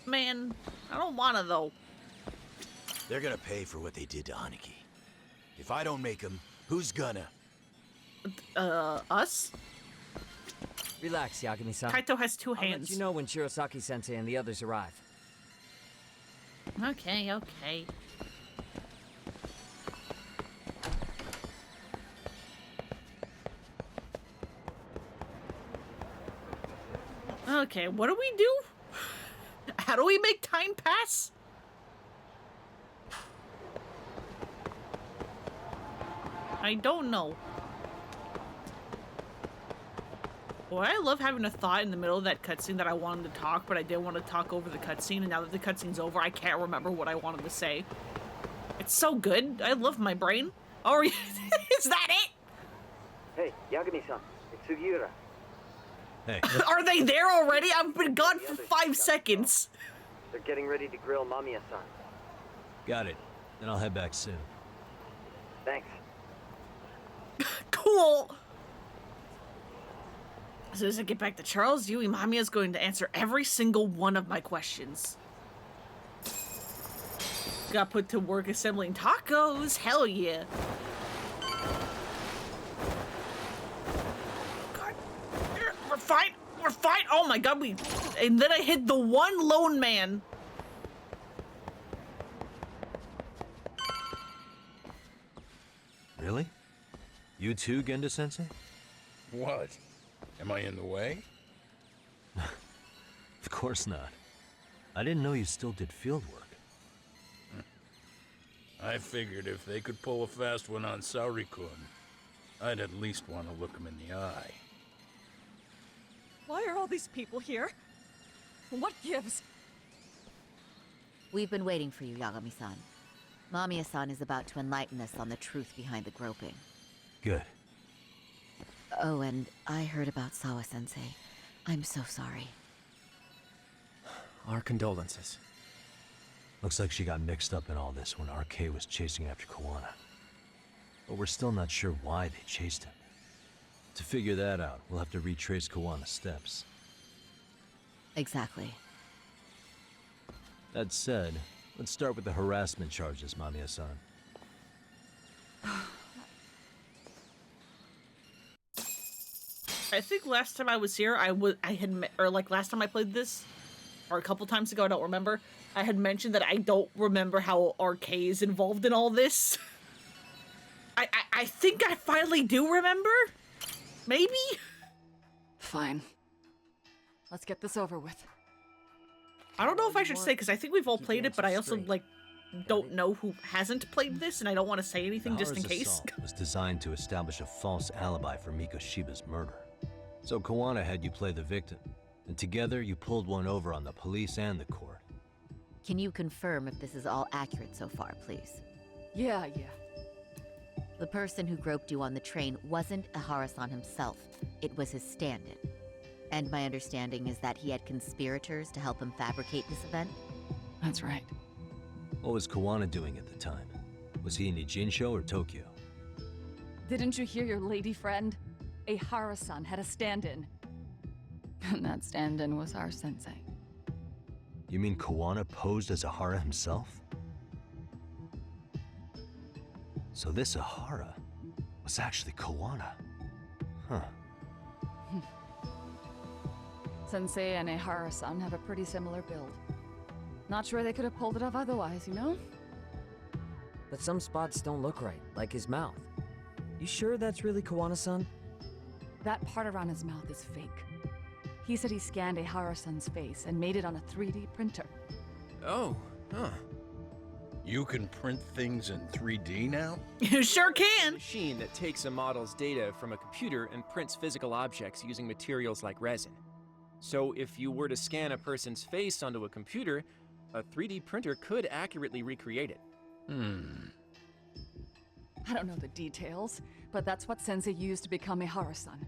Speaker 1: Man, I don't wanna though.
Speaker 9: They're gonna pay for what they did to Aniki. If I don't make them, who's gonna?
Speaker 1: Us?
Speaker 5: Relax, Yagami-san.
Speaker 1: Kaito has two
Speaker 5: I'll
Speaker 1: hands.
Speaker 5: let you know when Shirosaki-sensei and the others arrive.
Speaker 1: Okay. Okay, what do we do? How do we make time pass? I don't know. Boy, I love having a thought in the middle of that cutscene that I wanted to talk, but I didn't want to talk over the cutscene, and now that the cutscene's over, I can't remember what I wanted to say. It's so good. I love my brain. Oh, is that it?
Speaker 10: Hey, Yagami-san, it's Sugiura.
Speaker 4: Hey.
Speaker 1: Are they there already? I've been gone for 5 seconds.
Speaker 10: They're getting ready to grill Mamiya-san.
Speaker 4: Got it. Then I'll head back soon.
Speaker 10: Thanks.
Speaker 1: Cool. As soon as I get back to Charles, Yui Mamiya is going to answer every single one of my questions. Got put to work assembling tacos. Hell yeah. God. We're fine. We're fine. Oh my god, and then I hit the one lone man.
Speaker 4: Really? You too, Genda-sensei?
Speaker 13: What? Am I in the way?
Speaker 4: Of course not. I didn't know you still did field work.
Speaker 13: I figured if they could pull a fast one on Saori-kun, I'd at least want to look him in the eye.
Speaker 7: Why are all these people here? What gives?
Speaker 14: We've been waiting for you, Yagami-san. Mamiya-san is about to enlighten us on the truth behind the groping.
Speaker 4: Good.
Speaker 14: Oh, and I heard about Sawa-sensei. I'm so sorry.
Speaker 15: Our condolences.
Speaker 4: Looks like she got mixed up in all this when RK was chasing after Kawana. But we're still not sure why they chased him. To figure that out, we'll have to retrace Kawana's steps.
Speaker 14: Exactly.
Speaker 4: That said, let's start with the harassment charges, Mamiya-san.
Speaker 1: I think last time I was here, last time I played this, or a couple times ago, I don't remember. I had mentioned that I don't remember how RK is involved in all this. I think I finally do remember? Maybe?
Speaker 7: Fine. Let's get this over with.
Speaker 1: I don't know if I should say, because I think we've all played it, but I also, don't know who hasn't played this, and I don't want to say anything just in case.
Speaker 4: Assault was designed to establish a false alibi for Miko Shiba's murder. So Kawana had you play the victim, and together you pulled one over on the police and the court.
Speaker 14: Can you confirm if this is all accurate so far, please?
Speaker 7: Yeah.
Speaker 14: The person who groped you on the train wasn't Ihara-san himself. It was his stand-in. And my understanding is that he had conspirators to help him fabricate this event?
Speaker 8: That's right.
Speaker 4: What was Kawana doing at the time? Was he in Ijinsho or Tokyo?
Speaker 7: Didn't you hear your lady friend? Ihara-san had a stand-in.
Speaker 8: And that stand-in was our sensei.
Speaker 4: You mean Kawana posed as Ihara himself? So this Ihara was actually Kawana. Huh.
Speaker 7: Sensei and Ihara-san have a pretty similar build. Not sure they could have pulled it off otherwise, you know?
Speaker 5: But some spots don't look right, like his mouth. You sure that's really Kawana-san?
Speaker 7: That part around his mouth is fake. He said he scanned Ihara-san's face and made it on a 3D printer.
Speaker 13: Oh, huh. You can print things in 3D now?
Speaker 1: You sure can!
Speaker 15: A machine that takes a model's data from a computer and prints physical objects using materials like resin. So if you were to scan a person's face onto a computer, a 3D printer could accurately recreate it.
Speaker 7: I don't know the details, but that's what Sensei used to become Ihara-san.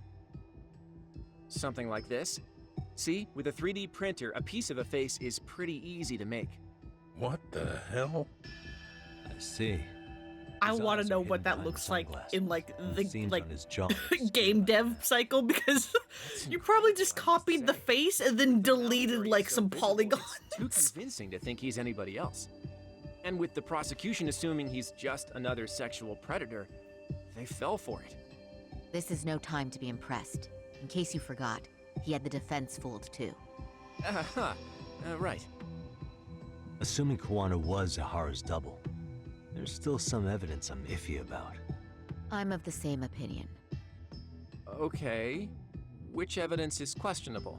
Speaker 15: Something like this. See, with a 3D printer, a piece of a face is pretty easy to make.
Speaker 13: What the hell?
Speaker 4: I see.
Speaker 1: I want to know what that looks like in the game dev cycle, because you probably just copied the face and then deleted some polygons.
Speaker 15: Too convincing to think he's anybody else. And with the prosecution assuming he's just another sexual predator, they fell for it.
Speaker 14: This is no time to be impressed. In case you forgot, he had the defense fooled too.
Speaker 15: Right.
Speaker 4: Assuming Kawana was Ihara's double, there's still some evidence I'm iffy about.
Speaker 14: I'm of the same opinion.
Speaker 15: Okay. Which evidence is questionable?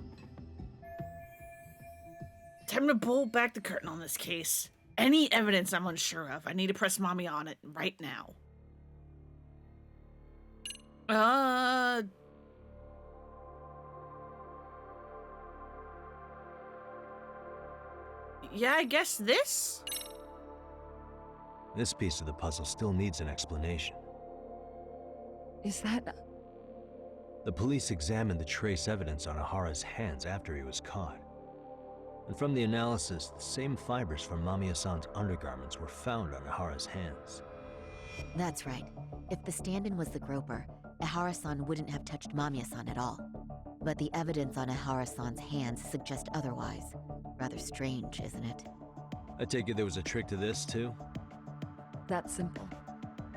Speaker 1: Time to pull back the curtain on this case. Any evidence I'm unsure of, I need to press mommy on it right now. Yeah, I guess this?
Speaker 4: This piece of the puzzle still needs an explanation.
Speaker 7: Is that...
Speaker 4: The police examined the trace evidence on Ahara's hands after he was caught. And from the analysis, the same fibers from Mamiya-san's undergarments were found on Ahara's hands.
Speaker 14: That's right. If the stand-in was the groper, Ihara-san wouldn't have touched Mamiya-san at all. But the evidence on Ihara-san's hands suggests otherwise. Rather strange, isn't it?
Speaker 4: I take it there was a trick to this, too?
Speaker 7: That's simple.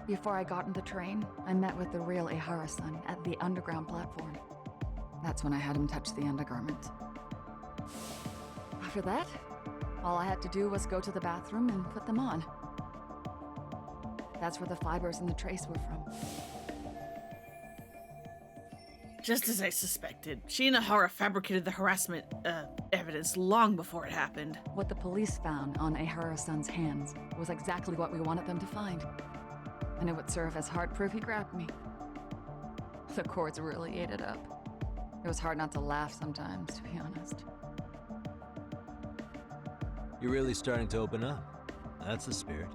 Speaker 7: Before I got on the train, I met with the real Ihara-san at the underground platform. That's when I had him touch the undergarment. After that, all I had to do was go to the bathroom and put them on. That's where the fibers in the trace were from.
Speaker 1: Just as I suspected, she and Ahara fabricated the harassment evidence long before it happened.
Speaker 7: What the police found on Ihara-san's hands was exactly what we wanted them to find. And it would serve as hard proof he grabbed me. The courts really ate it up. It was hard not to laugh sometimes, to be honest.
Speaker 4: You're really starting to open up. That's the spirit.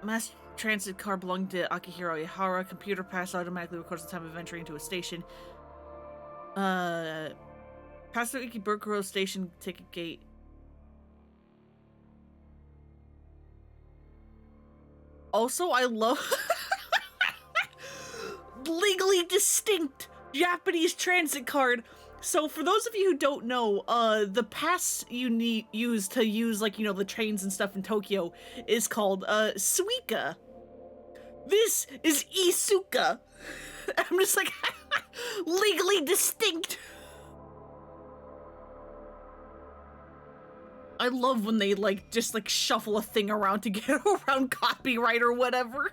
Speaker 1: Mass transit car belonging to Akihiro Ihara. Computer pass automatically records the time of entry into a station. Pass through Ikebukuro station ticket gate. Also, I love legally distinct Japanese transit card. So for those of you who don't know, the pass you use like, you know, the trains and stuff in Tokyo is called Suica. This is Isuka. I'm just like legally distinct. I love when they like just like shuffle a thing around to get around copyright or whatever.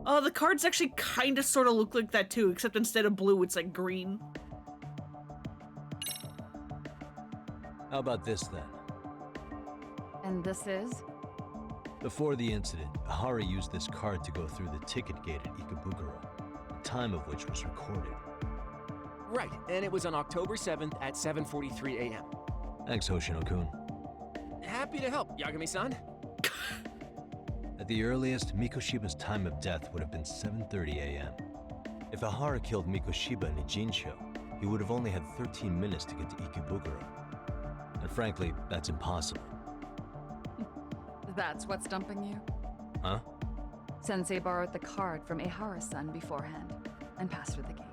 Speaker 1: Oh, the cards actually kind of sort of look like that too, except instead of blue, it's like green.
Speaker 4: How about this then?
Speaker 7: And this is?
Speaker 4: Before the incident, Ahara used this card to go through the ticket gate at Ikebukuro, the time of which was recorded.
Speaker 15: Right, and it was on October 7th at 7:43 a.m.
Speaker 4: Thanks, Hoshino-kun.
Speaker 15: Happy to help, Yagami-san.
Speaker 4: At the earliest, Mikoshiba's time of death would have been 7:30 a.m. If Ahara killed Mikoshiba in Ijincho, he would have only had 13 minutes to get to Ikebukuro. And frankly, that's impossible.
Speaker 7: That's what's stumping you?
Speaker 4: Huh?
Speaker 7: Sensei borrowed the card from Ihara-san beforehand and passed through the gate.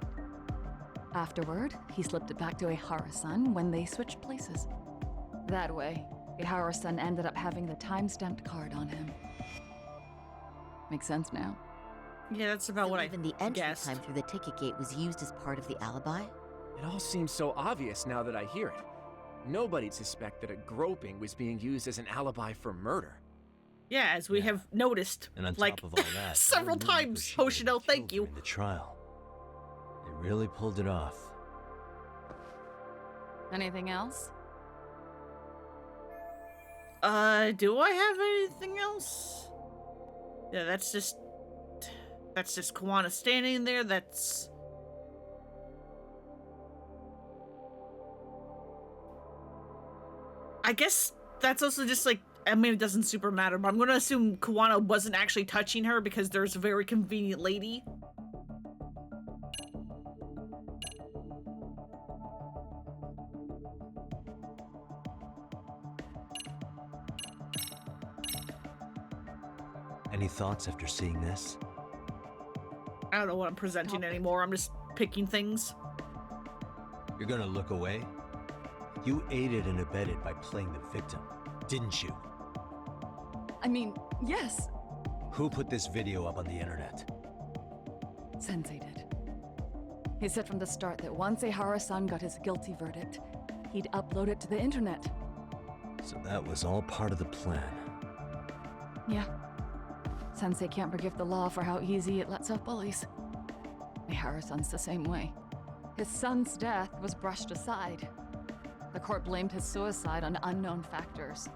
Speaker 7: Afterward, he slipped it back to Ihara-san when they switched places. That way, Ihara-san ended up having the time-stamped card on him. Makes sense now.
Speaker 1: Yeah, that's about what I
Speaker 14: even the entry
Speaker 1: guessed.
Speaker 14: time through the ticket gate was used as part of the alibi?
Speaker 15: It all seems so obvious now that I hear it. Nobody'd suspect that a groping was being used as an alibi for murder.
Speaker 1: Yeah, as we have noticed,
Speaker 4: And on
Speaker 1: like
Speaker 4: top of all that,
Speaker 1: several
Speaker 4: they knew
Speaker 1: times.
Speaker 4: Mikoshiba
Speaker 1: Hoshino,
Speaker 4: had
Speaker 1: thank
Speaker 4: killed
Speaker 1: you.
Speaker 4: her in the trial. They really pulled it off.
Speaker 7: Anything else?
Speaker 1: Do I have anything else? Yeah, that's just Kuwana standing there. That's I guess that's also just like, I mean, it doesn't super matter, but I'm gonna assume Kuwana wasn't actually touching her because there's a very convenient lady.
Speaker 4: Any thoughts after seeing this?
Speaker 1: I don't know what I'm presenting anymore. I'm just picking things.
Speaker 4: You're gonna look away? You aided and abetted by playing the victim, didn't you?
Speaker 7: I mean, yes,
Speaker 4: Who put this video up on the internet?
Speaker 7: Sensei did. He said from the start that once Ihara-san got his guilty verdict, he'd upload it to the internet.
Speaker 4: So that was all part of the plan.
Speaker 7: Yeah. Sensei can't forgive the law for how easy it lets off bullies. Ihara-san's the same way. His son's death was brushed aside. The court blamed his suicide on unknown factors.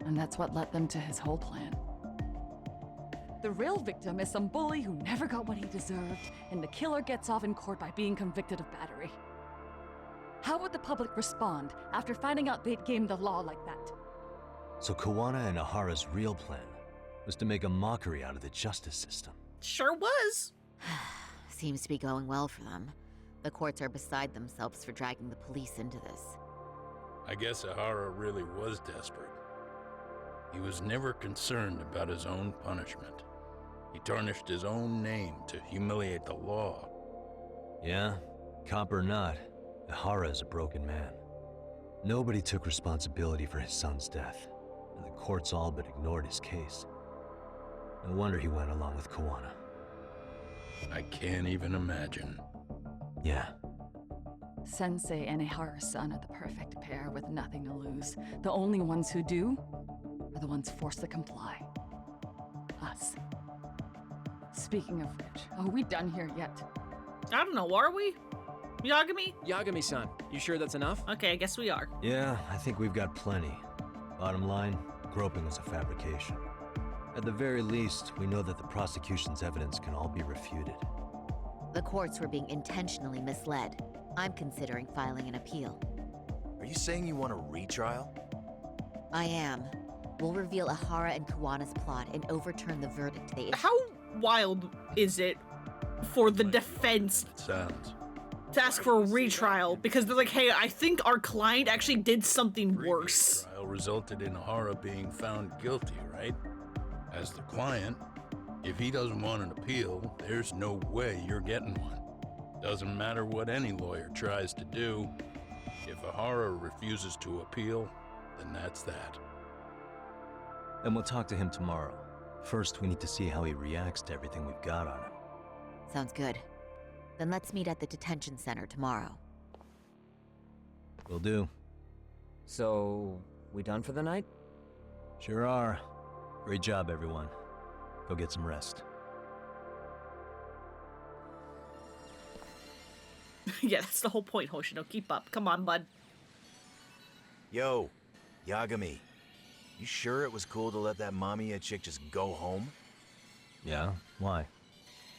Speaker 7: And that's what led them to his whole plan. The real victim is some bully who never got what he deserved, and the killer gets off in court by being convicted of battery. How would the public respond after finding out they'd gamed the law like that?
Speaker 4: So Kawana and Ahara's real plan was to make a mockery out of the justice system.
Speaker 1: Sure was.
Speaker 14: Seems to be going well for them. The courts are beside themselves for dragging the police into this.
Speaker 13: I guess Ahara really was desperate. He was never concerned about his own punishment. He tarnished his own name to humiliate the law.
Speaker 4: Yeah, cop or not, Ahara is a broken man. Nobody took responsibility for his son's death, and the courts all but ignored his case. No wonder he went along with Kawana.
Speaker 13: I can't even imagine.
Speaker 4: Yeah.
Speaker 7: Sensei and Ihara-san are the perfect pair with nothing to lose. The only ones who do are the ones forced to comply. Us. Speaking of which, are we done here yet?
Speaker 1: I don't know, are we? Yagami?
Speaker 15: Yagami-san, you sure that's enough?
Speaker 1: Okay, I guess we are.
Speaker 4: Yeah, I think we've got plenty. Bottom line, groping was a fabrication. At the very least, we know that the prosecution's evidence can all be refuted.
Speaker 14: The courts were being intentionally misled. I'm considering filing an appeal.
Speaker 9: Are you saying you want a retrial?
Speaker 14: I am. We'll reveal Ahara and Kawana's plot and overturn the verdict they issued.
Speaker 1: How wild is it for the defense
Speaker 13: Sounds.
Speaker 1: to ask for a retrial? Because they're like, hey, I think our client actually did something worse.
Speaker 13: Trial resulted in Ahara being found guilty, right? As the client, if he doesn't want an appeal, there's no way you're getting one. Doesn't matter what any lawyer tries to do. If Ahara refuses to appeal, then that's that.
Speaker 4: And we'll talk to him tomorrow. First, we need to see how he reacts to everything we've got on him.
Speaker 14: Sounds good. Then let's meet at the detention center tomorrow.
Speaker 4: Will do.
Speaker 5: So, we done for the night?
Speaker 4: Sure are. Great job, everyone. Go get some rest.
Speaker 1: Yeah, that's the whole point, Hoshino. Keep up. Come on, bud.
Speaker 9: Yo, Yagami. You sure it was cool to let that Mamiya chick just go home?
Speaker 4: Yeah? Why?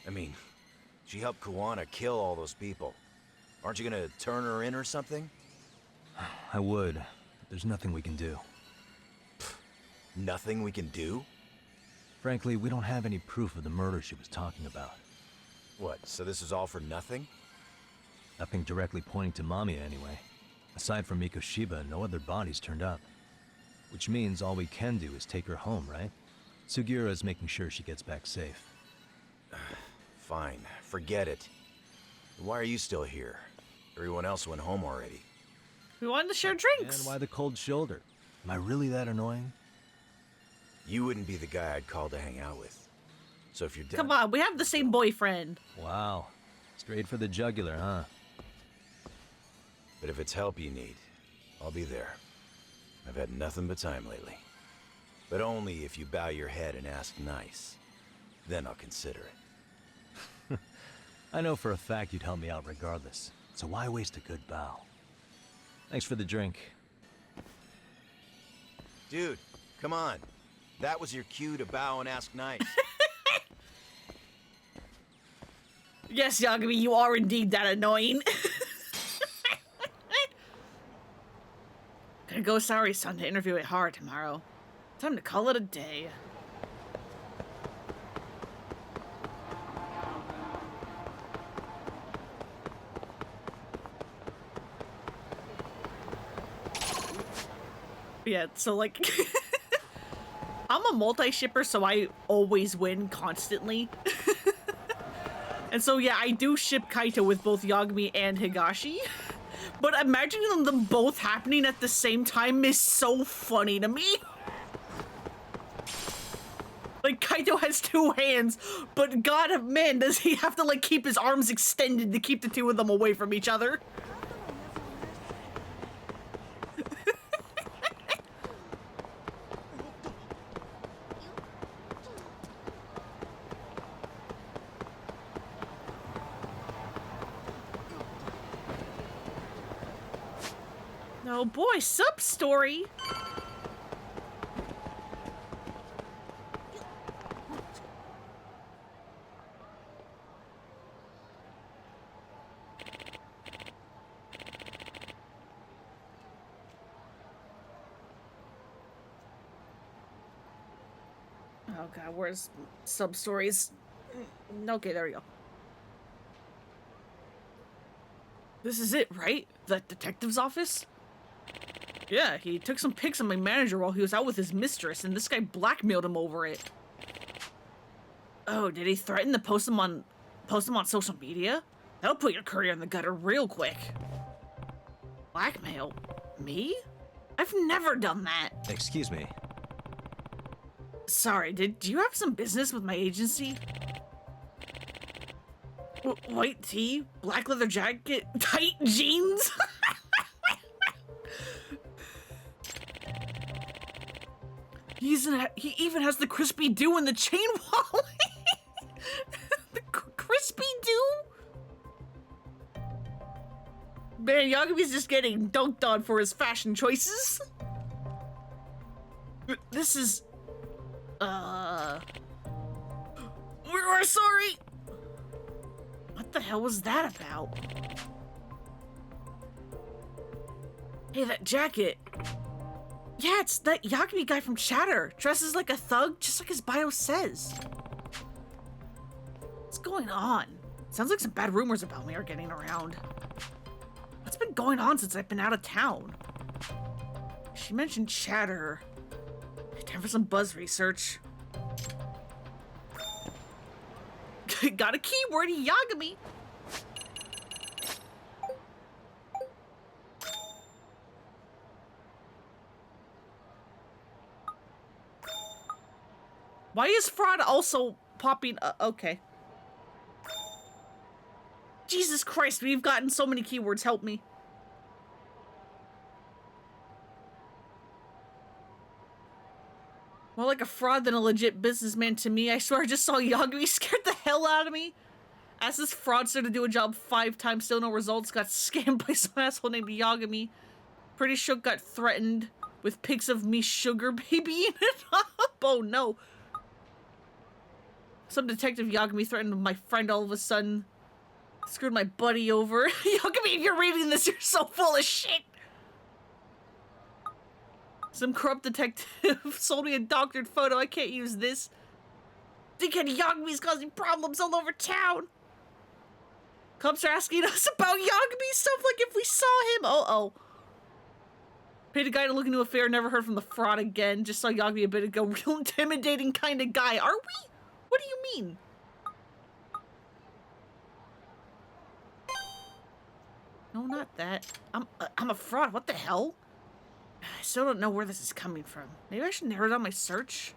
Speaker 9: I mean, she helped Kawana kill all those people. Aren't you gonna turn her in or something?
Speaker 4: I would, but there's nothing we can do.
Speaker 9: Nothing we can do?
Speaker 4: Frankly, we don't have any proof of the murder she was talking about.
Speaker 9: What, so this is all for nothing?
Speaker 4: Nothing directly pointing to Mamiya anyway. Aside from Mikoshiba, no other bodies turned up. Which means all we can do is take her home, right? Sugiura is making sure she gets back safe.
Speaker 9: Fine, forget it. Why are you still here? Everyone else went home already.
Speaker 1: We wanted to share drinks.
Speaker 4: And why the cold shoulder? Am I really that annoying?
Speaker 9: You wouldn't be the guy I'd call to hang out with. So if you're done...
Speaker 1: Come on, we have the same boyfriend.
Speaker 4: Wow. Straight for the jugular, huh?
Speaker 9: But if it's help you need, I'll be there. I've had nothing but time lately. But only if you bow your head and ask nice. Then I'll consider it.
Speaker 4: I know for a fact you'd help me out regardless, so why waste a good bow? Thanks for the drink.
Speaker 9: Dude, come on. That was your cue to bow and ask nice.
Speaker 1: Yes, Yagami, you are indeed that annoying. Gonna go Saori-san to interview at Hara tomorrow. Time to call it a day. Yeah, so like... I'm a multi-shipper, so I always win constantly. And so yeah, I do ship Kaito with both Yagami and Higashi. But imagining them both happening at the same time is so funny to me. Like, Kaito has two hands, but god, man, does he have to like keep his arms extended to keep the two of them away from each other. Oh boy, sub-story! Oh god, where's sub-stories? Okay, there we go. This is it, right? The detective's office? Yeah, he took some pics of my manager while he was out with his mistress, and this guy blackmailed him over it. Oh, did he threaten to post him on social media? That'll put your career in the gutter real quick. Blackmail? Me? I've never done that.
Speaker 4: Excuse me.
Speaker 1: Sorry, did you have some business with my agency? White tee, black leather jacket, tight jeans? He even has the crispy dew in the chain wallet. The crispy dew? Man, Yagami's just getting dunked on for his fashion choices. This is... We're sorry! What the hell was that about? Hey, that jacket. Yeah, it's that Yagami guy from Chatter. Dresses like a thug, just like his bio says. What's going on? Sounds like some bad rumors about me are getting around. What's been going on since I've been out of town? She mentioned Chatter. Time for some buzz research. Got a keyword, Yagami. Why is fraud also popping? Okay. Jesus Christ, we've gotten so many keywords, help me. More like a fraud than a legit businessman to me. I swear I just saw Yagami, scared the hell out of me. Asked this fraudster to do a job 5 times, still no results. Got scammed by some asshole named Yagami. Pretty sure got threatened with pics of me sugar babying it up. Oh no. Some detective Yagami threatened my friend all of a sudden. Screwed my buddy over. Yagami, if you're reading this, you're so full of shit. Some corrupt detective sold me a doctored photo. I can't use this. Dickhead Yagami's causing problems all over town. Cops are asking us about Yagami stuff like if we saw him. Uh-oh. Paid a guy to look into a affair. Never heard from the fraud again. Just saw Yagami a bit ago. Real intimidating kind of guy. Are we? What do you mean? No, not that. I'm a fraud. What the hell? I still don't know where this is coming from. Maybe I should narrow down my search.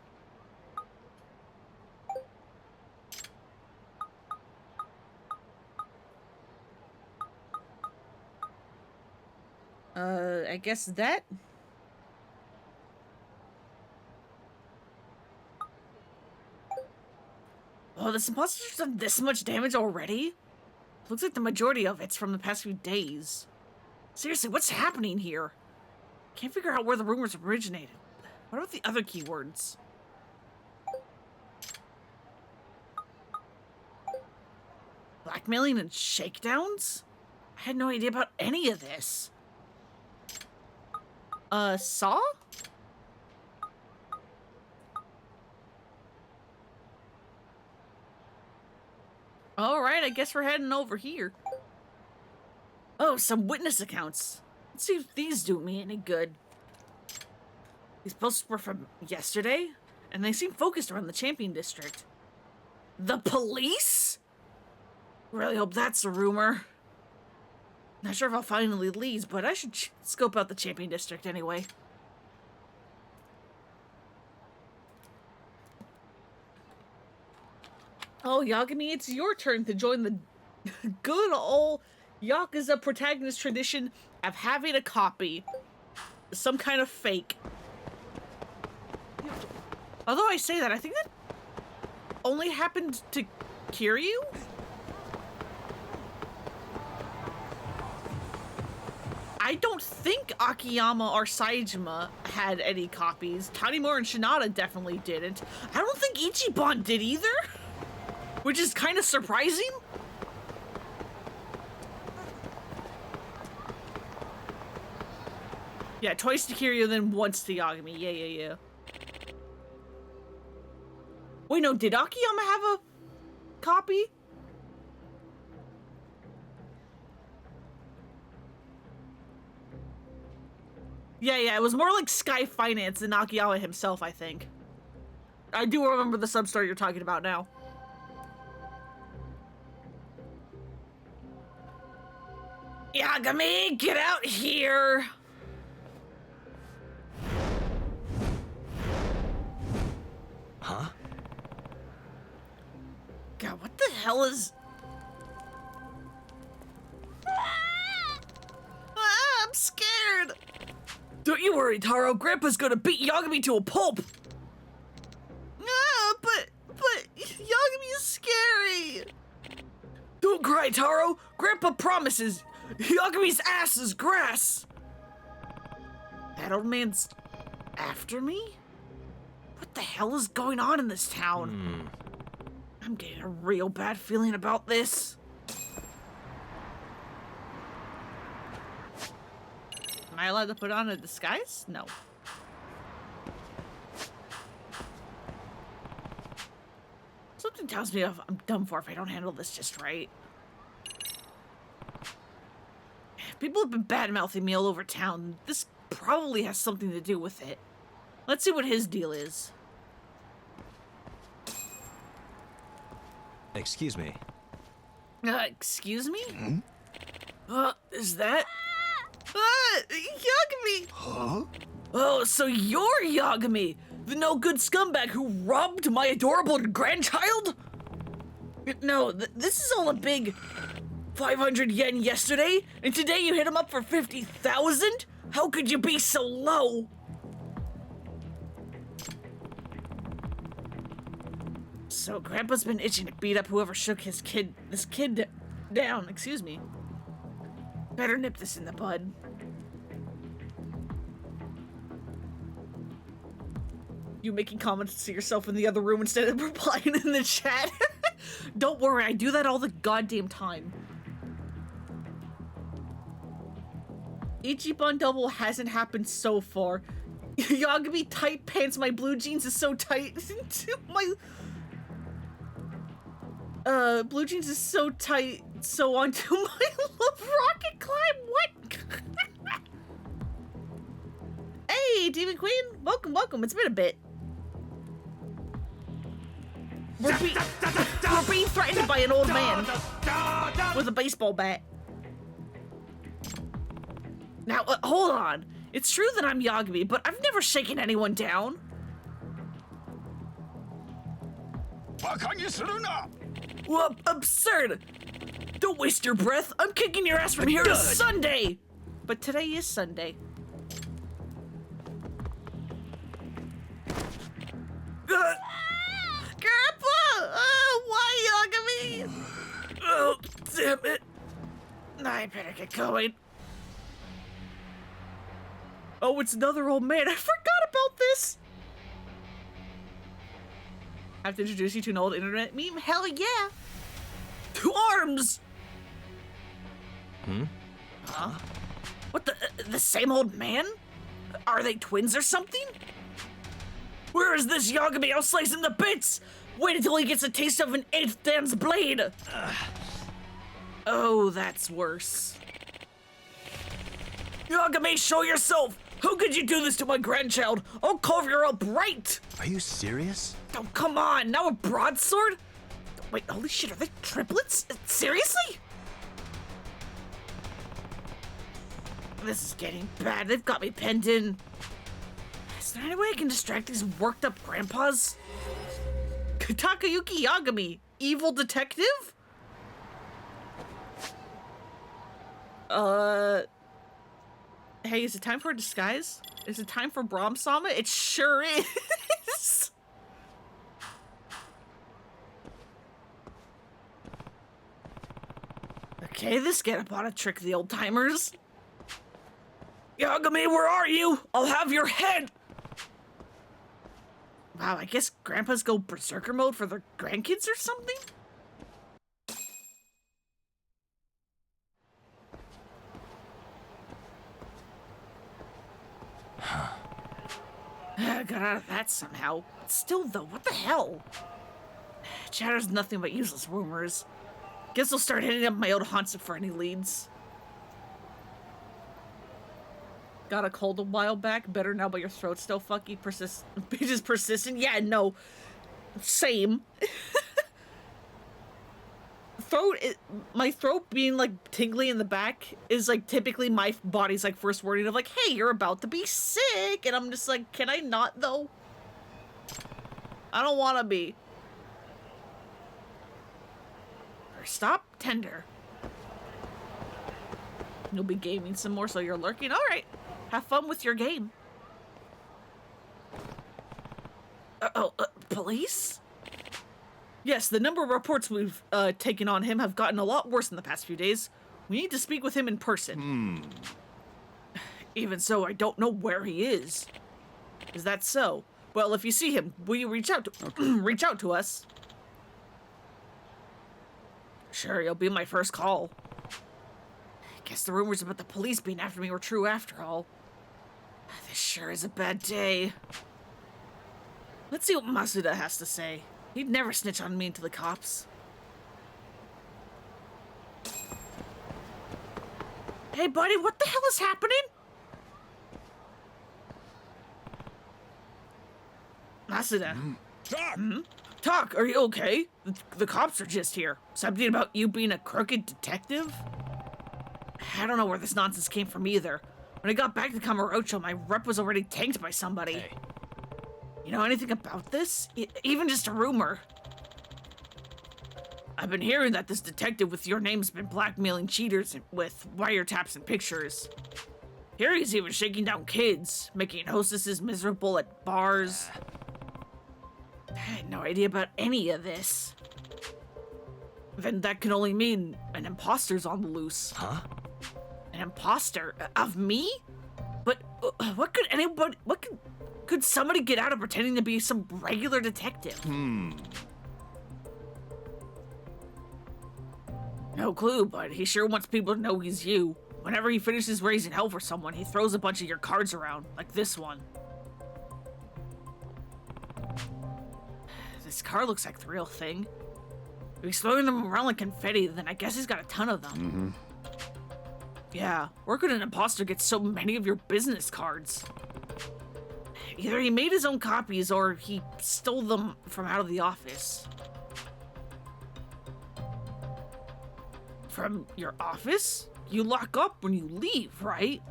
Speaker 1: I guess that? Oh, this imposter's done this much damage already? Looks like the majority of it's from the past few days. Seriously, what's happening here? Can't figure out where the rumors originated. What about the other keywords? Blackmailing and shakedowns? I had no idea about any of this. Saw? Alright, I guess we're heading over here. Oh, some witness accounts. Let's see if these do me any good. These posts were from yesterday, and they seem focused around the Champion District. The police? Really hope that's a rumor. Not sure if I'll find any leads, but I should scope out the Champion District anyway. Oh, Yagami, it's your turn to join the good old Yakuza protagonist tradition of having a copy. Some kind of fake. Although I say that, I think that only happened to Kiryu? I don't think Akiyama or Saejima had any copies. Tanimura and Shinada definitely didn't. I don't think Ichiban did either, which is kind of surprising. Yeah, twice to Kiryu, then once to Yagami. Yeah. Wait, no, did Akiyama have a copy? Yeah, it was more like Sky Finance than Akiyama himself, I think. I do remember the sub-story you're talking about now. Yagami, get out here!
Speaker 4: Huh?
Speaker 1: God, what the hell is... I'm scared! Don't you worry, Taro. Grandpa's gonna beat Yagami to a pulp! But Yagami is scary! Don't cry, Taro! Grandpa promises! Yagami's ass is grass! That old man's after me? What the hell is going on in this town? I'm getting a real bad feeling about this. Am I allowed to put on a disguise? No. Something tells me I'm done for if I don't handle this just right. People have been bad-mouthing me all over town. This probably has something to do with it. Let's see what his deal is.
Speaker 4: Excuse me.
Speaker 1: Excuse me? Is that... Yagami!
Speaker 4: Huh?
Speaker 1: Oh, so you're Yagami, the no-good scumbag who robbed my adorable grandchild? No, this is all a big 500 yen yesterday, and today you hit him up for 50,000? How could you be so low? So Grandpa's been itching to beat up whoever shook this kid down, excuse me. Better nip this in the bud. You making comments to yourself in the other room instead of replying in the chat? Don't worry, I do that all the goddamn time. Ichiban double hasn't happened so far. Yagami tight pants, my blue jeans is so tight. My blue jeans is so tight, so onto my love rocket climb. What? Hey, Demon Queen, welcome. It's been a bit. We're being threatened by an old man with a baseball bat. Now, hold on. It's true that I'm Yagami, but I've never shaken anyone down. Well, absurd! Don't waste your breath. I'm kicking your ass from here to Sunday! But today is Sunday. Grandpa! Why Yagami? Oh, damn it. I better get going. Oh, it's another old man. I forgot about this. I have to introduce you to an old internet meme? Hell yeah! 2 arms! Huh? What the same old man? Are they twins or something? Where is this Yagami? I'll slice him to bits! Wait until he gets a taste of an 8th Dan's blade! Oh, that's worse. Yagami, show yourself! How could you do this to my grandchild? I'll carve her up right!
Speaker 4: Are you serious?
Speaker 1: Oh, come on! Now a broadsword? Wait, holy shit, are they triplets? Seriously? This is getting bad. They've got me penned in. Is there any way I can distract these worked up grandpas? Takayuki Yagami, evil detective? Hey, is it time for a disguise? Is it time for Brahm Sama? It sure is. Okay, this getup ought to trick the old timers. Yagami, where are you? I'll have your head! Wow, I guess grandpas go berserker mode for their grandkids or something? I got out of that somehow. Still though, what the hell? Chatter's nothing but useless rumors. Guess I'll start hitting up my old haunts for any leads. Got a cold a while back. Better now, but your throat's still fucky. Just persistent. Yeah, no. Same. My throat being like tingly in the back is like typically my body's like first warning of like, hey, you're about to be sick, and I'm just like, can I not though? I don't want to be. Stop, tender. You'll be gaming some more, so you're lurking. All right, have fun with your game. Police? Yes, the number of reports we've taken on him have gotten a lot worse in the past few days. We need to speak with him in person. Even so, I don't know where he is. Is that so? Well, if you see him, will you reach out to reach out to us? Sure, you'll be my first call. Guess the rumors about the police being after me were true after all. This sure is a bad day. Let's see what Masuda has to say. He'd never snitch on me to the cops. Hey, buddy, what the hell is happening? Masuda.
Speaker 2: Talk!
Speaker 1: Talk, are you okay? The cops are just here. Something about you being a crooked detective? I don't know where this nonsense came from either. When I got back to Kamurocho, my rep was already tanked by somebody.
Speaker 2: Hey.
Speaker 1: You know anything about this? Even just a rumor. I've been hearing that this detective with your name's been blackmailing cheaters with wiretaps and pictures. Here he's even shaking down kids, making hostesses miserable at bars. I had no idea about any of this. Then that can only mean an imposter's on the loose.
Speaker 4: Huh?
Speaker 1: An imposter? Of me? But what could anybody... Could somebody get out of pretending to be some regular detective? No clue, but he sure wants people to know he's you. Whenever he finishes raising hell for someone, he throws a bunch of your cards around, like this one. This card looks like the real thing. If he's throwing them around like confetti, then I guess he's got a ton of them. Yeah, where could an imposter get so many of your business cards? Either he made his own copies or he stole them from out of the office. From your office? You lock up when you leave, right?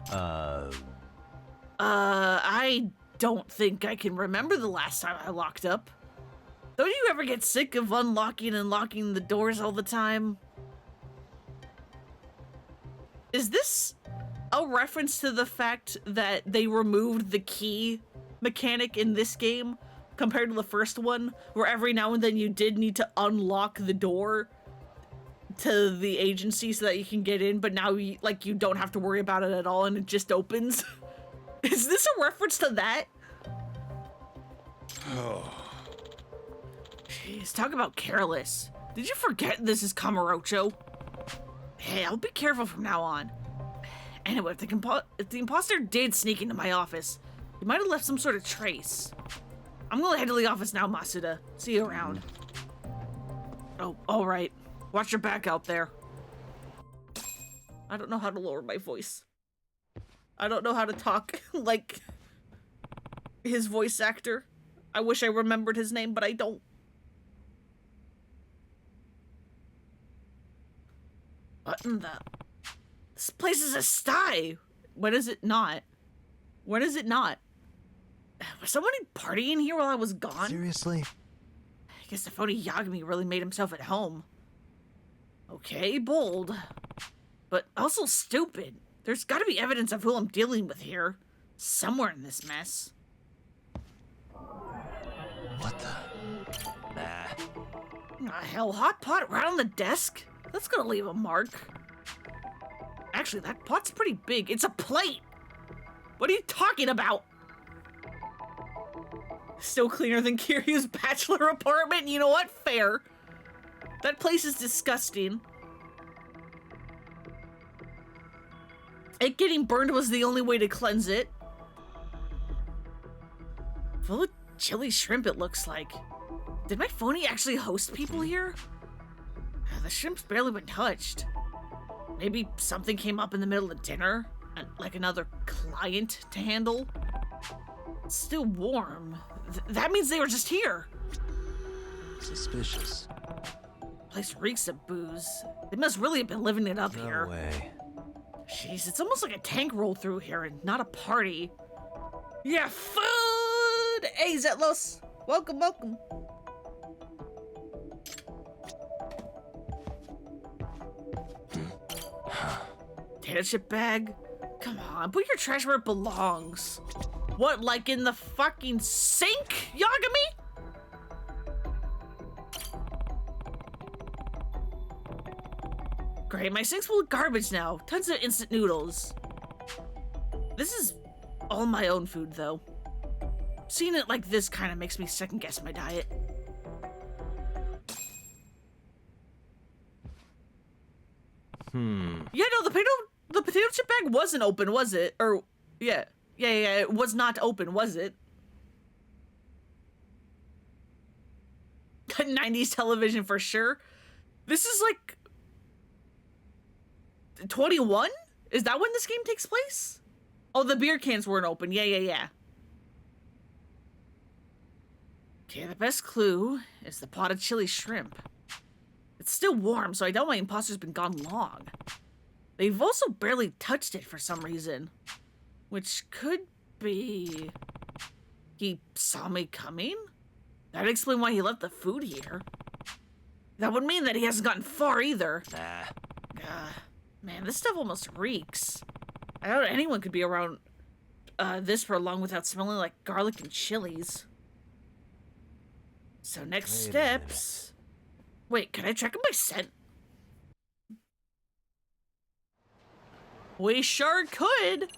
Speaker 1: I don't think I can remember the last time I locked up. Don't you ever get sick of unlocking and locking the doors all the time? Is this a reference to the fact that they removed the key mechanic in this game compared to the first one, where every now and then you did need to unlock the door to the agency so that you can get in, but now you don't have to worry about it at all and it just opens? Is this a reference to that? Jeez, talk about careless. Did you forget this is Kamurocho? Hey, I'll be careful from now on. Anyway, if the imposter did sneak into my office, he might have left some sort of trace. I'm gonna head to the office now, Masuda. See you around. Oh, alright. Watch your back out there. I don't know how to lower my voice. I don't know how to talk like his voice actor. I wish I remembered his name, but I don't. What in the... This place is a sty! When is it not? When is it not? Was somebody partying here while I was gone?
Speaker 4: Seriously?
Speaker 1: I guess if only Yagami really made himself at home. Okay, bold. But also stupid. There's gotta be evidence of who I'm dealing with here. Somewhere in this mess.
Speaker 4: What the? Nah.
Speaker 1: Hell, hot pot right on the desk? That's gonna leave a mark. Actually, that pot's pretty big. It's a plate! What are you talking about? Still cleaner than Kiryu's bachelor apartment? You know what? Fair. That place is disgusting. It getting burned was the only way to cleanse it. Full of chili shrimp, it looks like. Did my phony actually host people here? The shrimp's barely been touched. Maybe something came up in the middle of dinner? Like another client to handle? It's still warm. That means they were just here.
Speaker 4: Suspicious.
Speaker 1: Place reeks of booze. They must really have been living it up here.
Speaker 4: No way.
Speaker 1: Jeez, it's almost like a tank rolled through here and not a party. Yeah, food! Hey, Zetlos! Welcome, welcome. Potato chip bag? Come on, put your trash where it belongs. What, like in the fucking sink, Yagami? Great, my sink's full of garbage now. Tons of instant noodles. This is all my own food, though. Seeing it like this kind of makes me second guess my diet. Yeah, no, the potato chip bag wasn't open, was it? Or, yeah, it was not open, was it? 90s television for sure. This is like 21? Is that when this game takes place? Oh, the beer cans weren't open. Yeah. Okay, the best clue is the pot of chili shrimp. It's still warm, so I doubt my imposter's been gone long. They've also barely touched it for some reason. Which could be... he saw me coming? That'd explain why he left the food here. That would mean that he hasn't gotten far either. Man, this stuff almost reeks. I doubt anyone could be around this for long without smelling like garlic and chilies. So next steps... Wait, can I track him by scent? We sure could.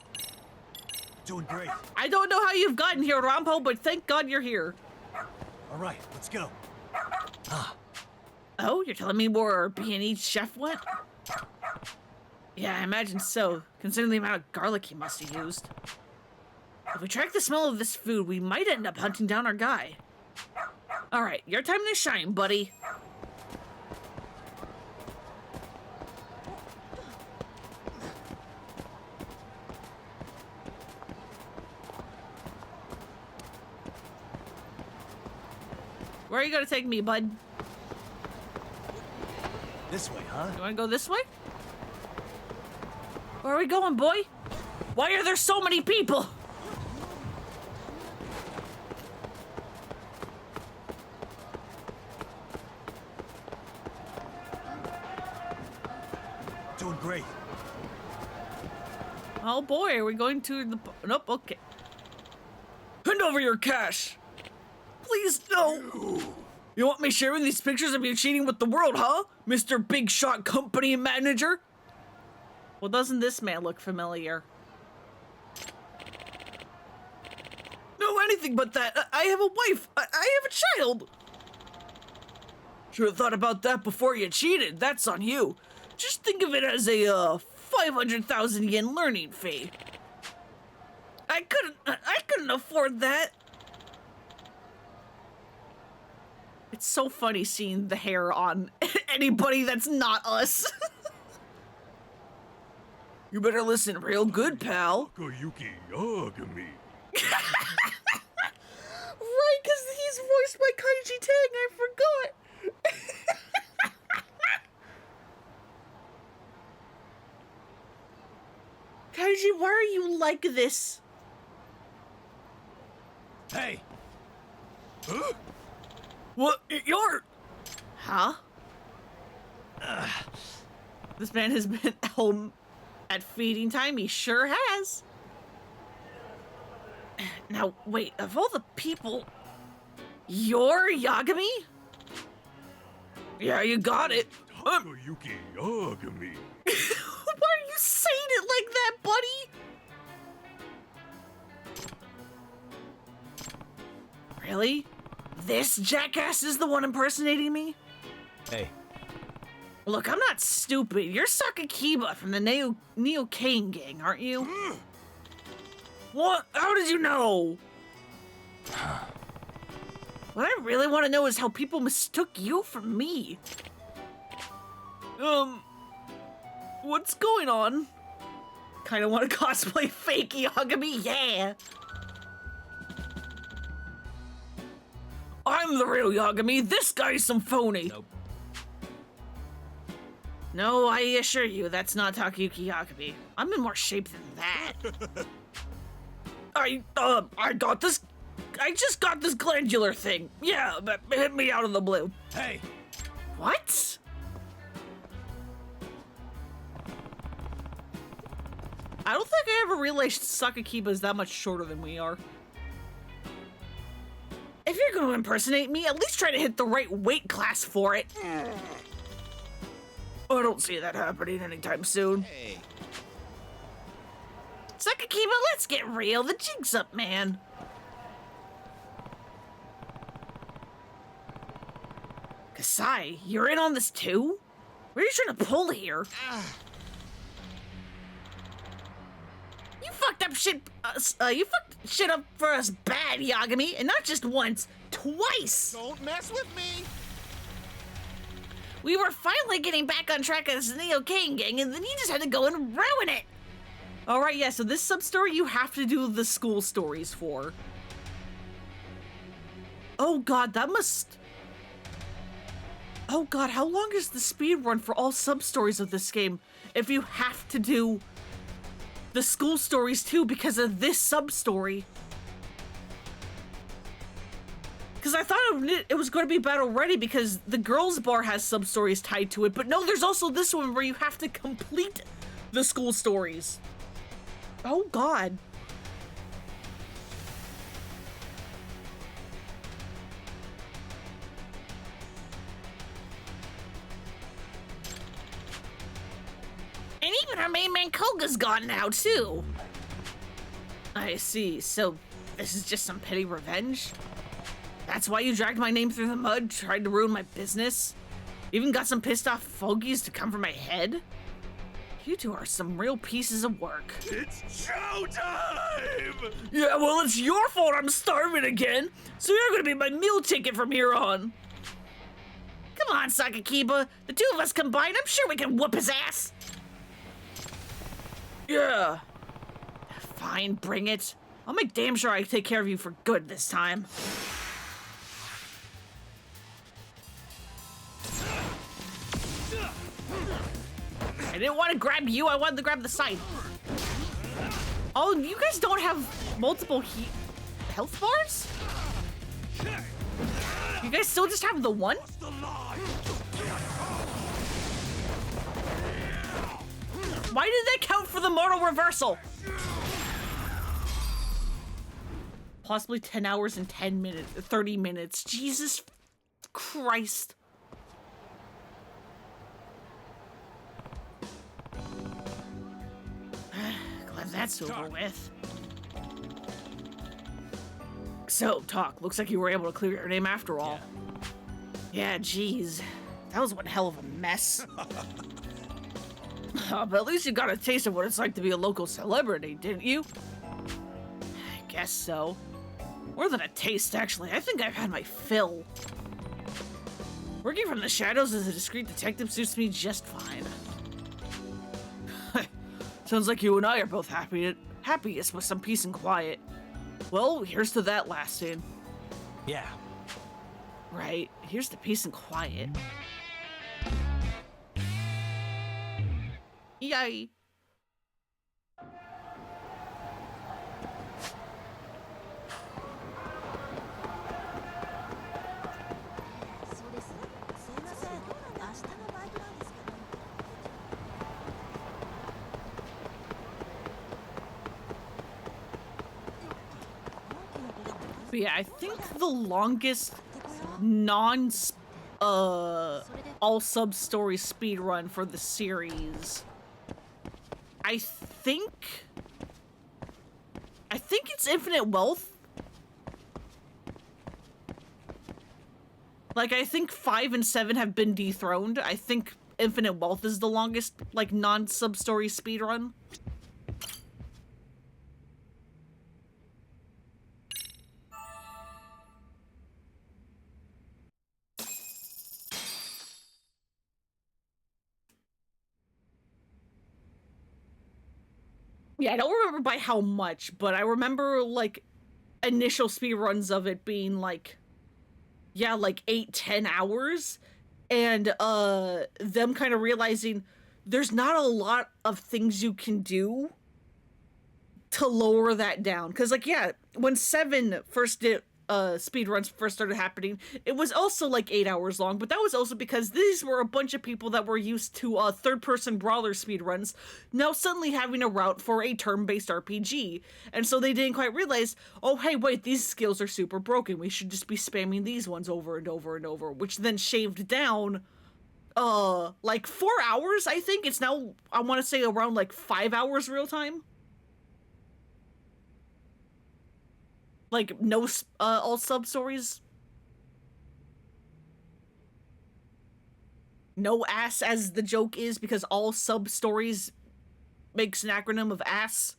Speaker 2: Doing great.
Speaker 1: I don't know how you've gotten here, Rampo, but thank God you're here.
Speaker 2: All right, let's go.
Speaker 1: Oh, you're telling me where B&E chef went? Yeah, I imagine so, considering the amount of garlic he must have used. If we track the smell of this food, we might end up hunting down our guy. All right, your time to shine, buddy. Where are you gonna take me, bud?
Speaker 2: This way, huh?
Speaker 1: You wanna go this way? Where are we going, boy? Why are there so many people?
Speaker 2: Doing great.
Speaker 1: Oh boy, are we going to the... Nope, okay. Hand over your cash! Please, no! You want me sharing these pictures of you cheating with the world, huh? Mr. Big Shot Company Manager? Well, doesn't this man look familiar? No, anything but that. I have a wife. I have a child. Should have thought about that before you cheated. That's on you. Just think of it as a 500,000 yen learning fee. I couldn't afford that. It's so funny seeing the hair on anybody that's not us. You better listen real good, pal.
Speaker 2: Koyuki Yagami.
Speaker 1: Right, because he's voiced by Kaiji Tang, I forgot. Kaiji, why are you like this?
Speaker 2: Hey!
Speaker 1: What? You're... Huh? This man has been home at feeding time. He sure has. Now, wait, of all the people... You're Yagami? Yeah, you got it.
Speaker 2: Koyuki Yagami.
Speaker 1: Why are you saying it like that, buddy? Really? This jackass is the one impersonating me?
Speaker 4: Hey.
Speaker 1: Look, I'm not stupid. You're Sakakiba from the Neo Kane gang, aren't you? What? How did you know? What I really want to know is how people mistook you for me. What's going on? Kind of want to cosplay fake Yagami, yeah. I'm the real Yagami. This guy's some phony.
Speaker 15: Nope.
Speaker 1: No, I assure you, that's not Takayuki Yagami. I'm in more shape than that. I got this. I just got this glandular thing. Yeah, but it hit me out of the blue.
Speaker 2: Hey.
Speaker 1: What? I don't think I ever realized Sakakiba is that much shorter than we are. If you're gonna impersonate me, at least try to hit the right weight class for it. I don't see that happening anytime soon.
Speaker 2: Hey.
Speaker 1: Sakakiba, let's get real. The jig's up, man. Kasai, you're in on this too? What are you trying to pull here? You fucked up shit. You fucked shit up for us bad, Yagami, and not just once, twice.
Speaker 2: Don't mess with me.
Speaker 1: We were finally getting back on track as the Neo Kane gang, and then you just had to go and ruin it. All right, yeah. So this sub-story you have to do the school stories for. Oh God, that must. Oh God, how long is the speed run for all sub-stories of this game if you have to do the school stories too because of this sub-story? Because I thought it was going to be battle ready because the girls bar has sub-stories tied to it, but no, there's also this one where you have to complete the school stories. Oh God. And even our main man Koga's gone now too. I see, so this is just some petty revenge? That's why you dragged my name through the mud, tried to ruin my business? Even got some pissed off fogies to come for my head? You two are some real pieces of work.
Speaker 2: It's showtime!
Speaker 1: Yeah, well, it's your fault I'm starving again, so you're gonna be my meal ticket from here on. Come on, Sakakiba. The two of us combined, I'm sure we can whoop his ass. Yeah. Fine, bring it. I'll make damn sure I take care of you for good this time. I didn't want to grab you, I wanted to grab the side. Oh, you guys don't have multiple health bars? You guys still just have the one? Why did they count for the mortal reversal? Possibly 10 hours and 10 minutes, 30 minutes. Jesus Christ. Glad that's over with. So, Talk, looks like you were able to clear your name after all. Yeah, geez. That was one hell of a mess. But at least you got a taste of what it's like to be a local celebrity, didn't you? I guess so. More than a taste, actually. I think I've had my fill. Working from the shadows as a discreet detective suits me just fine. Sounds like you and I are both happiest with some peace and quiet. Well, here's to that lasting.
Speaker 4: Yeah.
Speaker 1: Right, here's to peace and quiet. Yay. But yeah, I think the longest all sub-story speedrun for the series, I think it's Infinite Wealth. Like, I think 5 and 7 have been dethroned. I think Infinite Wealth is the longest, like, non-sub-story speedrun. Yeah, I don't remember by how much, but I remember, like, initial speedruns of it being, like, yeah, like 8-10 hours, and, them kind of realizing there's not a lot of things you can do to lower that down. Because, like, yeah, when 7 first did, speedruns first started happening, it was also like 8 hours long, but that was also because these were a bunch of people that were used to third-person brawler speedruns now suddenly having a route for a turn-based RPG, and so they didn't quite realize, oh hey wait, these skills are super broken, we should just be spamming these ones over and over and over, which then shaved down like 4 hours. I think it's now, I want to say, around like 5 hours real time. Like, no, all sub-stories. No ass, as the joke is, because all sub-stories makes an acronym of ass.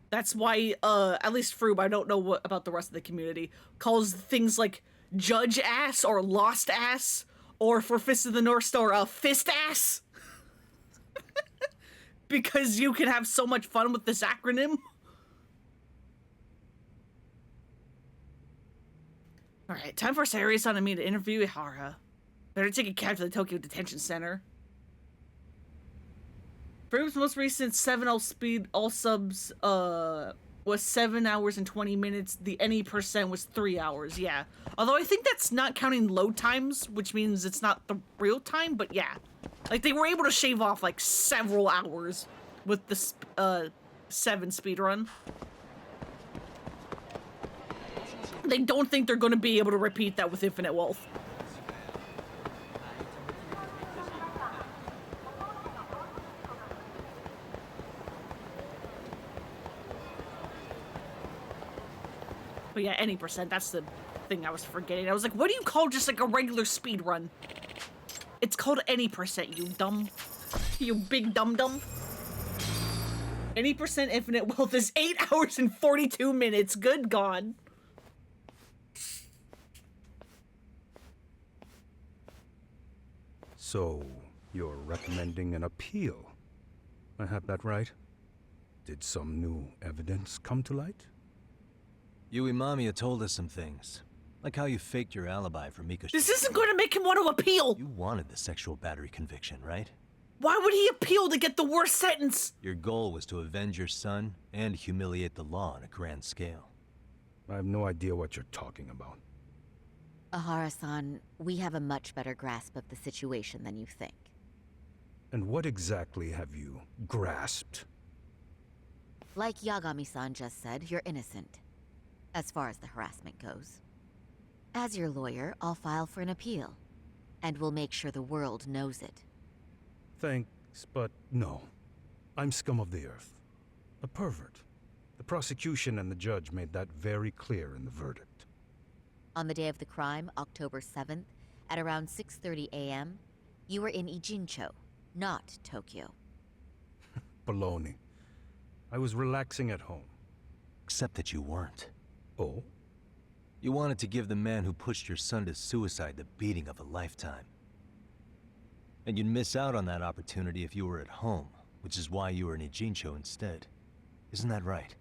Speaker 1: That's why, at least Froob, I don't know what about the rest of the community, calls things like Judge Ass or Lost Ass, or for Fist of the North Star, Fist Ass. Because you can have so much fun with this acronym. Alright, time for Sayori-san and me to interview Ihara. Better take a cab to the Tokyo Detention Center. Froob's most recent 7 all subs was 7 hours and 20 minutes. The any percent was 3 hours, yeah. Although I think that's not counting load times, which means it's not the real time, but yeah. Like, they were able to shave off, like, several hours with the 7 speedrun. They don't think they're going to be able to repeat that with Infinite Wealth. But yeah, any percent, that's the thing I was forgetting. I was like, what do you call just, like, a regular speedrun? It's called any percent, you dumb. You big dum-dum. Any percent Infinite Wealth is 8 hours and 42 minutes. Good God.
Speaker 16: So, you're recommending an appeal? I have that right? Did some new evidence come to light?
Speaker 4: Yui Mamiya told us some things. Like how you faked your alibi for Miko.
Speaker 1: This isn't going to make him want to appeal!
Speaker 4: You wanted the sexual battery conviction, right?
Speaker 1: Why would he appeal to get the worst sentence?
Speaker 4: Your goal was to avenge your son and humiliate the law on a grand scale.
Speaker 16: I have no idea what you're talking about.
Speaker 14: Ihara-san, we have a much better grasp of the situation than you think.
Speaker 16: And what exactly have you grasped?
Speaker 14: Like Yagami-san just said, you're innocent. As far as the harassment goes. As your lawyer, I'll file for an appeal. And we'll make sure the world knows it.
Speaker 16: Thanks, but no. I'm scum of the earth. A pervert. The prosecution and the judge made that very clear in the verdict.
Speaker 14: On the day of the crime, October 7th, at around 6:30 a.m., you were in Ijincho, not Tokyo.
Speaker 16: Baloney. I was relaxing at home.
Speaker 4: Except that you weren't.
Speaker 16: Oh?
Speaker 4: You wanted to give the man who pushed your son to suicide the beating of a lifetime. And you'd miss out on that opportunity if you were at home, which is why you were in Ijincho instead. Isn't that right?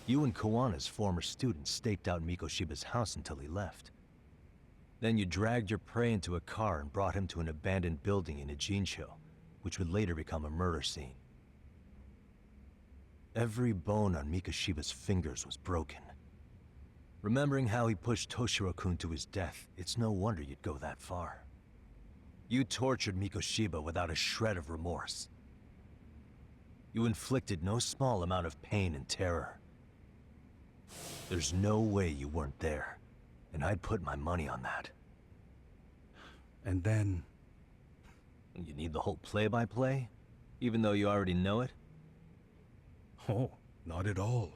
Speaker 4: You and Kawana's former student staked out Mikoshiba's house until he left. Then you dragged your prey into a car and brought him to an abandoned building in Ijincho, which would later become a murder scene. Every bone on Mikoshiba's fingers was broken. Remembering how he pushed Toshiro-kun to his death, it's no wonder you'd go that far. You tortured Mikoshiba without a shred of remorse. You inflicted no small amount of pain and terror. There's no way you weren't there, and I'd put my money on that.
Speaker 16: And then...
Speaker 4: You need the whole play-by-play? Even though you already know it?
Speaker 16: Oh, not at all.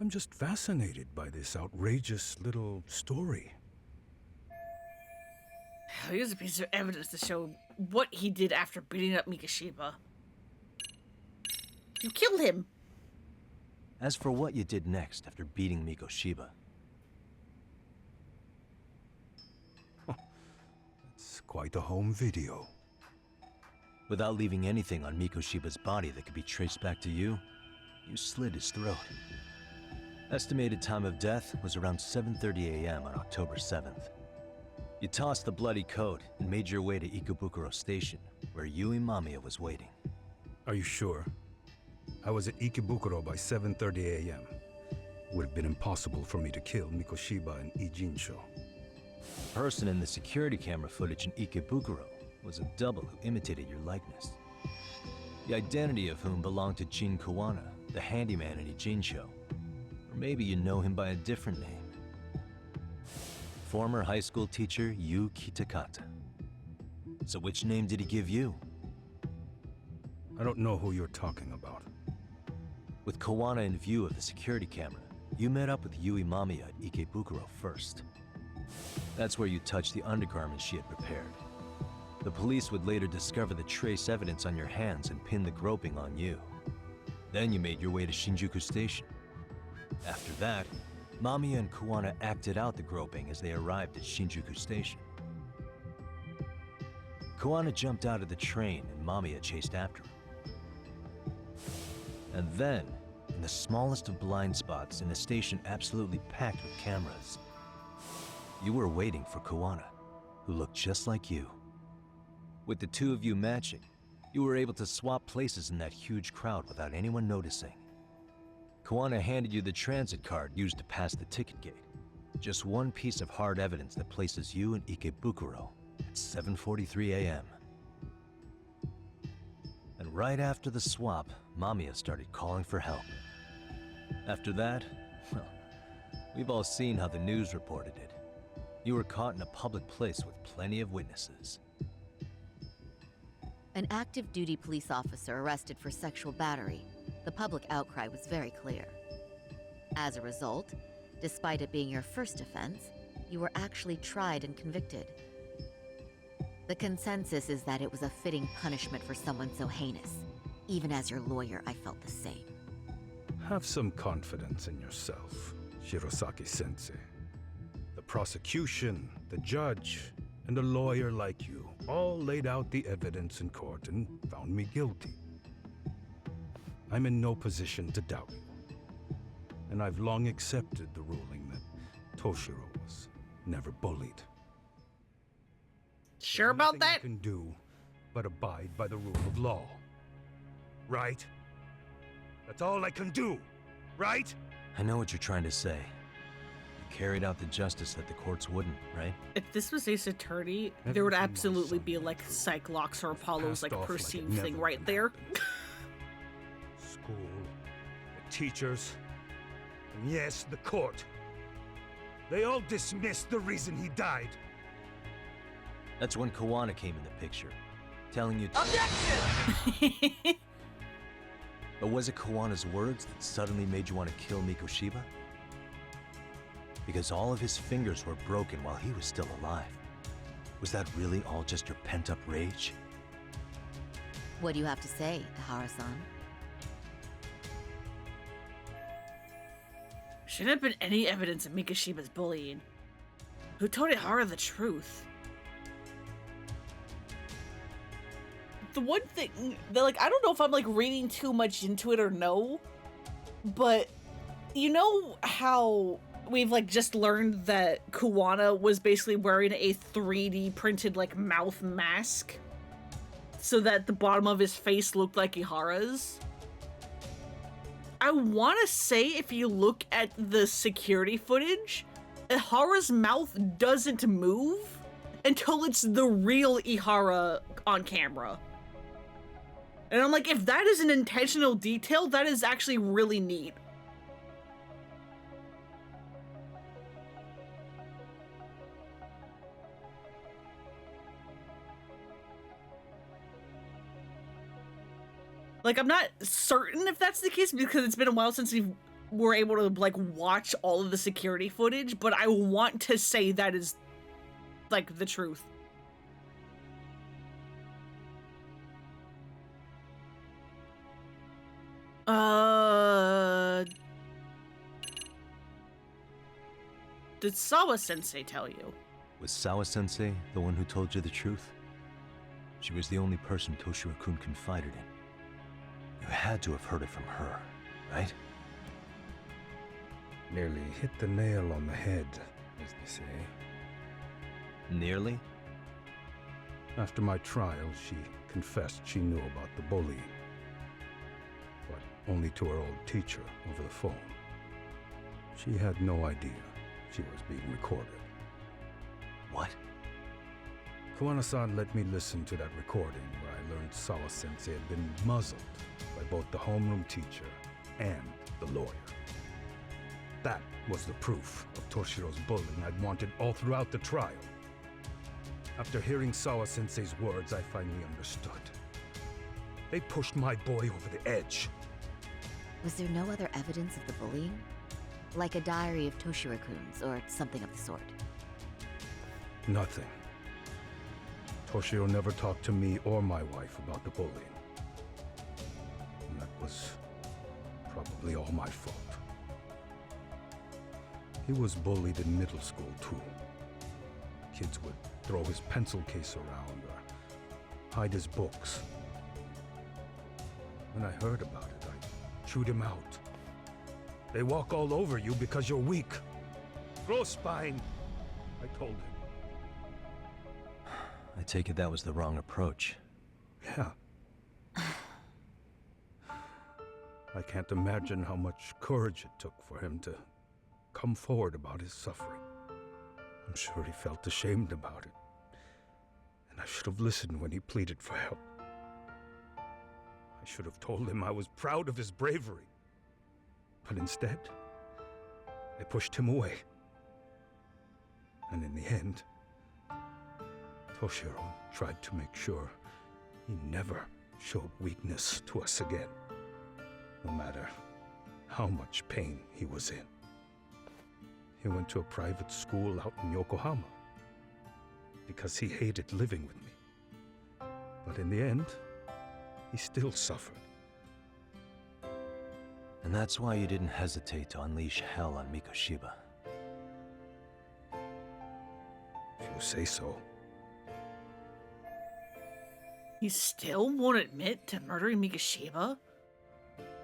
Speaker 16: I'm just fascinated by this outrageous little story.
Speaker 1: Here's a piece of evidence to show what he did after beating up Mikoshiba. You killed him!
Speaker 4: As for what you did next after beating Mikoshiba...
Speaker 16: It's Quite a home video.
Speaker 4: Without leaving anything on Mikoshiba's body that could be traced back to you, you slit his throat. Estimated time of death was around 7:30 a.m. on October 7th. You tossed the bloody coat and made your way to Ikebukuro Station, where Yui Mamiya was waiting.
Speaker 16: Are you sure? I was at Ikebukuro by 7:30 a.m. Would have been impossible for me to kill Mikoshiba and Ijinsho.
Speaker 4: The person in the security camera footage in Ikebukuro was a double who imitated your likeness. The identity of whom belonged to Jin Kawana, the handyman in Ijinsho. Or maybe you know him by a different name. Former high school teacher Yu Kitakata. So which name did he give you?
Speaker 16: I don't know who you're talking about.
Speaker 4: With Kawana in view of the security camera, you met up with Yui Mamiya at Ikebukuro first. That's where you touched the undergarments she had prepared. The police would later discover the trace evidence on your hands and pin the groping on you. Then you made your way to Shinjuku Station. After that, Mamiya and Kawana acted out the groping as they arrived at Shinjuku Station. Kawana jumped out of the train and Mamiya chased after him. And then, in the smallest of blind spots in a station absolutely packed with cameras, you were waiting for Kawana, who looked just like you. With the two of you matching, you were able to swap places in that huge crowd without anyone noticing. Kawana handed you the transit card used to pass the ticket gate. Just one piece of hard evidence that places you in Ikebukuro at 7:43 a.m. And right after the swap, Mamiya started calling for help. After that, well, we've all seen how the news reported it. You were caught in a public place with plenty of witnesses.
Speaker 14: An active duty police officer arrested for sexual battery. The public outcry was very clear. As a result, despite it being your first offense, you were actually tried and convicted. The consensus is that it was a fitting punishment for someone so heinous. Even as your lawyer, I felt the same.
Speaker 16: Have some confidence in yourself, Shirosaki-sensei. The prosecution, the judge, and a lawyer like you all laid out the evidence in court and found me guilty. I'm in no position to doubt you. And I've long accepted the ruling that Toshiro was never bullied.
Speaker 1: Sure about that?
Speaker 16: I can do but abide by the rule of law. Right? That's all I can do, right?
Speaker 4: I know what you're trying to say. You carried out the justice that the courts wouldn't, right?
Speaker 1: If this was Ace Attorney, there would absolutely be like Cyclops or Apollo's like perceived thing right there.
Speaker 16: School, the teachers, and yes, the court. They all dismissed the reason he died.
Speaker 4: That's when Kawana came in the picture, telling you to—
Speaker 2: Objection!
Speaker 4: But was it Kawana's words that suddenly made you want to kill Mikoshiba? Because all of his fingers were broken while he was still alive. Was that really all just your pent-up rage?
Speaker 14: What do you have to say, Ihara-san?
Speaker 1: Shouldn't have been any evidence of Mikoshiba's bullying. Who told Ihara the truth? The one thing that, like, I don't know if I'm like reading too much into it or no, but you know how we've like just learned that Kawana was basically wearing a 3D printed like mouth mask so that the bottom of his face looked like Ihara's? I want to say if you look at the security footage, Ihara's mouth doesn't move until it's the real Ihara on camera. And I'm like, if that is an intentional detail, that is actually really neat. Like, I'm not certain if that's the case because it's been a while since we were able to, like, watch all of the security footage, but I want to say that is, like, the truth. Did Sawa-sensei tell you?
Speaker 4: Was Sawa-sensei the one who told you the truth? She was the only person Toshiro-kun confided in. You had to have heard it from her, right?
Speaker 16: Nearly hit the nail on the head, as they say.
Speaker 4: Nearly?
Speaker 16: After my trial, she confessed she knew about the bullying. But only to her old teacher over the phone. She had no idea she was being recorded.
Speaker 4: What?
Speaker 16: Kuwana-san let me listen to that recording where I learned Sawa-sensei had been muzzled by both the homeroom teacher and the lawyer. That was the proof of Toshiro's bullying I'd wanted all throughout the trial. After hearing Sawa-sensei's words, I finally understood. They pushed my boy over the edge.
Speaker 14: Was there no other evidence of the bullying? Like a diary of Toshiro-kun's or something of the sort?
Speaker 16: Nothing. Toshiro never talked to me or my wife about the bullying. And that was probably all my fault. He was bullied in middle school, too. Kids would throw his pencil case around or hide his books. When I heard about it, I chewed him out. They walk all over you because you're weak. Grow spine, I told him.
Speaker 4: I take it that was the wrong approach.
Speaker 16: Yeah. I can't imagine how much courage it took for him to come forward about his suffering. I'm sure he felt ashamed about it. And I should have listened when he pleaded for help. I should have told him I was proud of his bravery. But instead, I pushed him away. And in the end, Toshiro tried to make sure he never showed weakness to us again, no matter how much pain he was in. He went to a private school out in Yokohama because he hated living with me. But in the end, he still suffered.
Speaker 4: And that's why you didn't hesitate to unleash hell on Mikoshiba.
Speaker 16: If you say so.
Speaker 1: You still won't admit to murdering Mikoshiba?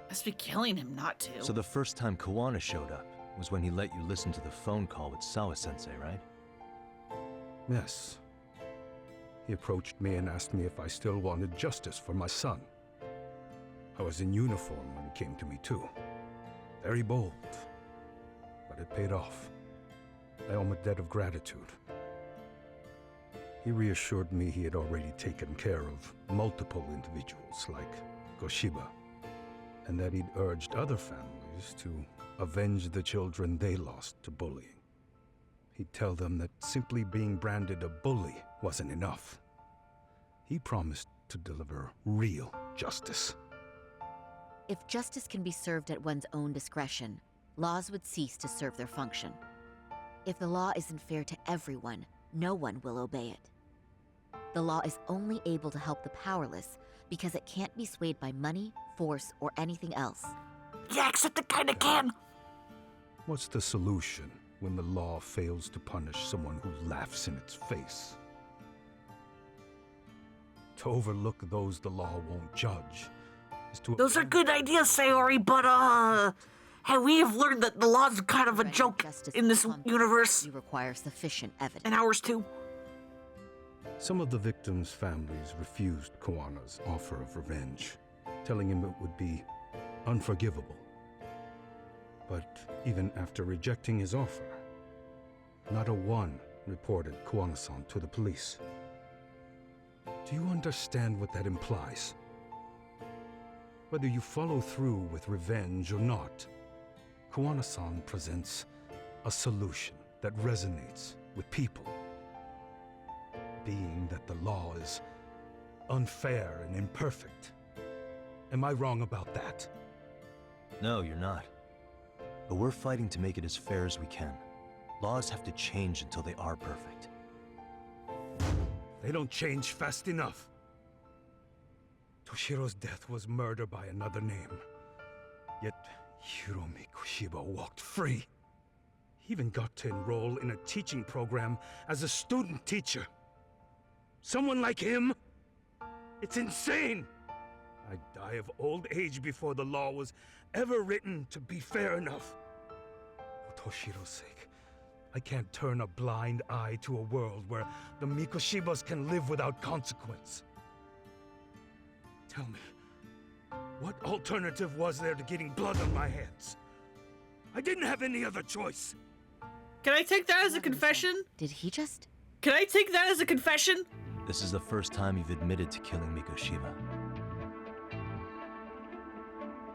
Speaker 1: Must be killing him not to.
Speaker 4: So the first time Kawana showed up was when he let you listen to the phone call with Sawa-sensei, right?
Speaker 16: Yes. He approached me and asked me if I still wanted justice for my son. I was in uniform when he came to me too. Very bold. But it paid off. I owe him a debt of gratitude. He reassured me he had already taken care of multiple individuals like Goshiba, and that he'd urged other families to avenge the children they lost to bullying. He'd tell them that simply being branded a bully wasn't enough. He promised to deliver real justice.
Speaker 14: If justice can be served at one's own discretion, laws would cease to serve their function. If the law isn't fair to everyone, no one will obey it. The law is only able to help the powerless because it can't be swayed by money, force, or anything else.
Speaker 1: Yeah, except it kinda can.
Speaker 16: What's the solution when the law fails to punish someone who laughs in its face? To overlook those the law won't judge is to...
Speaker 1: Those are good ideas, Sayori, but hey, we have learned that the law's kind of a joke in this universe.
Speaker 14: You require sufficient evidence.
Speaker 1: And ours too.
Speaker 16: Some of the victims' families refused Kawana's offer of revenge, telling him it would be unforgivable. But even after rejecting his offer, not a one reported Kawana-san to the police. Do you understand what that implies? Whether you follow through with revenge or not, Kawana-san presents a solution that resonates with people. Being that the law is unfair and imperfect. Am I wrong about that?
Speaker 4: No, you're not. But we're fighting to make it as fair as we can. Laws have to change until they are perfect.
Speaker 16: They don't change fast enough. Toshiro's death was murder by another name. Yet Hiromi Kushiba walked free. He even got to enroll in a teaching program as a student teacher. Someone like him? It's insane! I'd die of old age before the law was ever written to be fair enough. For Toshiro's sake, I can't turn a blind eye to a world where the Mikoshibas can live without consequence. Tell me, what alternative was there to getting blood on my hands? I didn't have any other choice.
Speaker 1: Can I take that as a confession?
Speaker 14: Did he just?
Speaker 1: Can I take that as a confession?
Speaker 4: This is the first time you've admitted to killing Mikoshiba.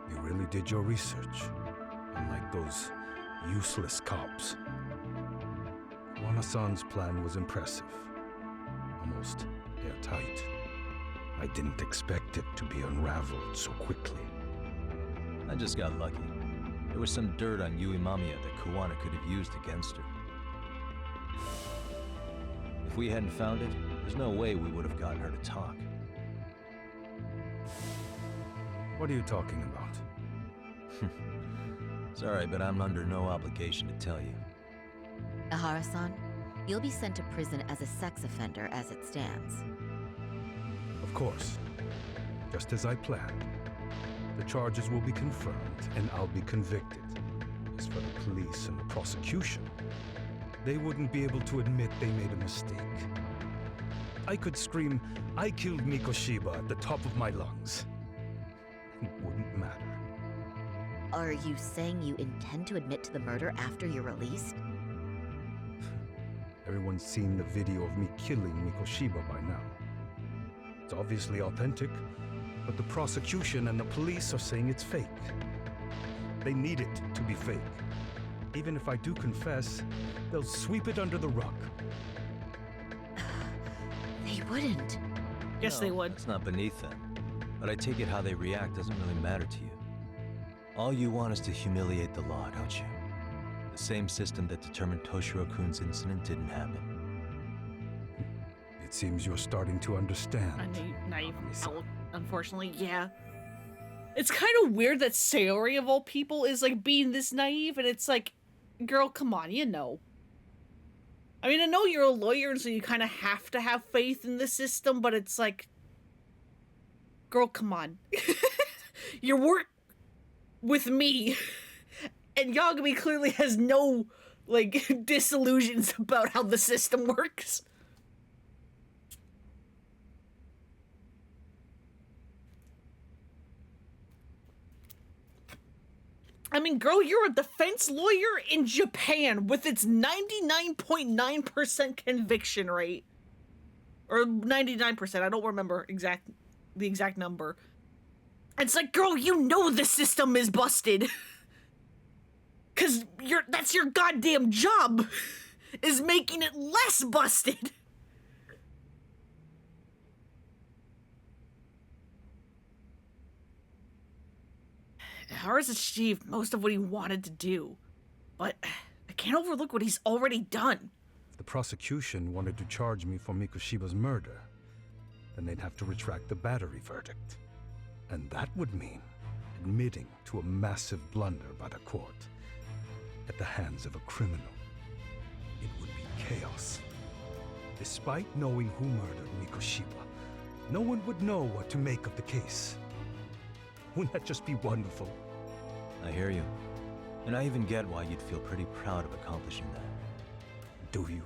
Speaker 16: You really did your research, unlike those useless cops. Kuwana-san's plan was impressive, almost airtight. I didn't expect it to be unraveled so quickly.
Speaker 4: I just got lucky. There was some dirt on Yui Mamiya that Kuwana could have used against her. If we hadn't found it, there's no way we would have gotten her to talk.
Speaker 16: What are you talking about?
Speaker 4: Sorry, but I'm under no obligation to tell you.
Speaker 14: Ehara-san, you'll be sent to prison as a sex offender as it stands.
Speaker 16: Of course. Just as I planned. The charges will be confirmed, and I'll be convicted. As for the police and the prosecution, they wouldn't be able to admit they made a mistake. I could scream, "I killed Mikoshiba" at the top of my lungs. It wouldn't matter.
Speaker 14: Are you saying you intend to admit to the murder after you're released?
Speaker 16: Everyone's seen the video of me killing Mikoshiba by now. It's obviously authentic, but the prosecution and the police are saying it's fake. They need it to be fake. Even if I do confess, they'll sweep it under the rug.
Speaker 14: They wouldn't.
Speaker 1: Yes, they would.
Speaker 4: It's not beneath them. But I take it how they react doesn't really matter to you. All you want is to humiliate the law, don't you? The same system that determined Toshiro-kun's incident didn't happen.
Speaker 16: It seems you're starting to understand.
Speaker 1: Naive. Unfortunately, yeah. It's kind of weird that Sayori, of all people, is like being this naive, and it's like, girl, come on, you know. I mean, I know you're a lawyer, and so you kind of have to have faith in the system, but it's like, girl, come on. You work with me, and Yagami clearly has no, like, disillusions about how the system works. I mean, girl, you're a defense lawyer in Japan with its 99.9% conviction rate. Or 99%, I don't remember the exact number. It's like, girl, you know the system is busted. 'Cause that's your goddamn job, is making it less busted. Ehara's achieved most of what he wanted to do, but I can't overlook what he's already done.
Speaker 16: If the prosecution wanted to charge me for Mikoshiba's murder, then they'd have to retract the battery verdict. And that would mean admitting to a massive blunder by the court at the hands of a criminal. It would be chaos. Despite knowing who murdered Mikoshiba, no one would know what to make of the case. Wouldn't that just be wonderful?
Speaker 4: I hear you. And I even get why you'd feel pretty proud of accomplishing that.
Speaker 16: Do you?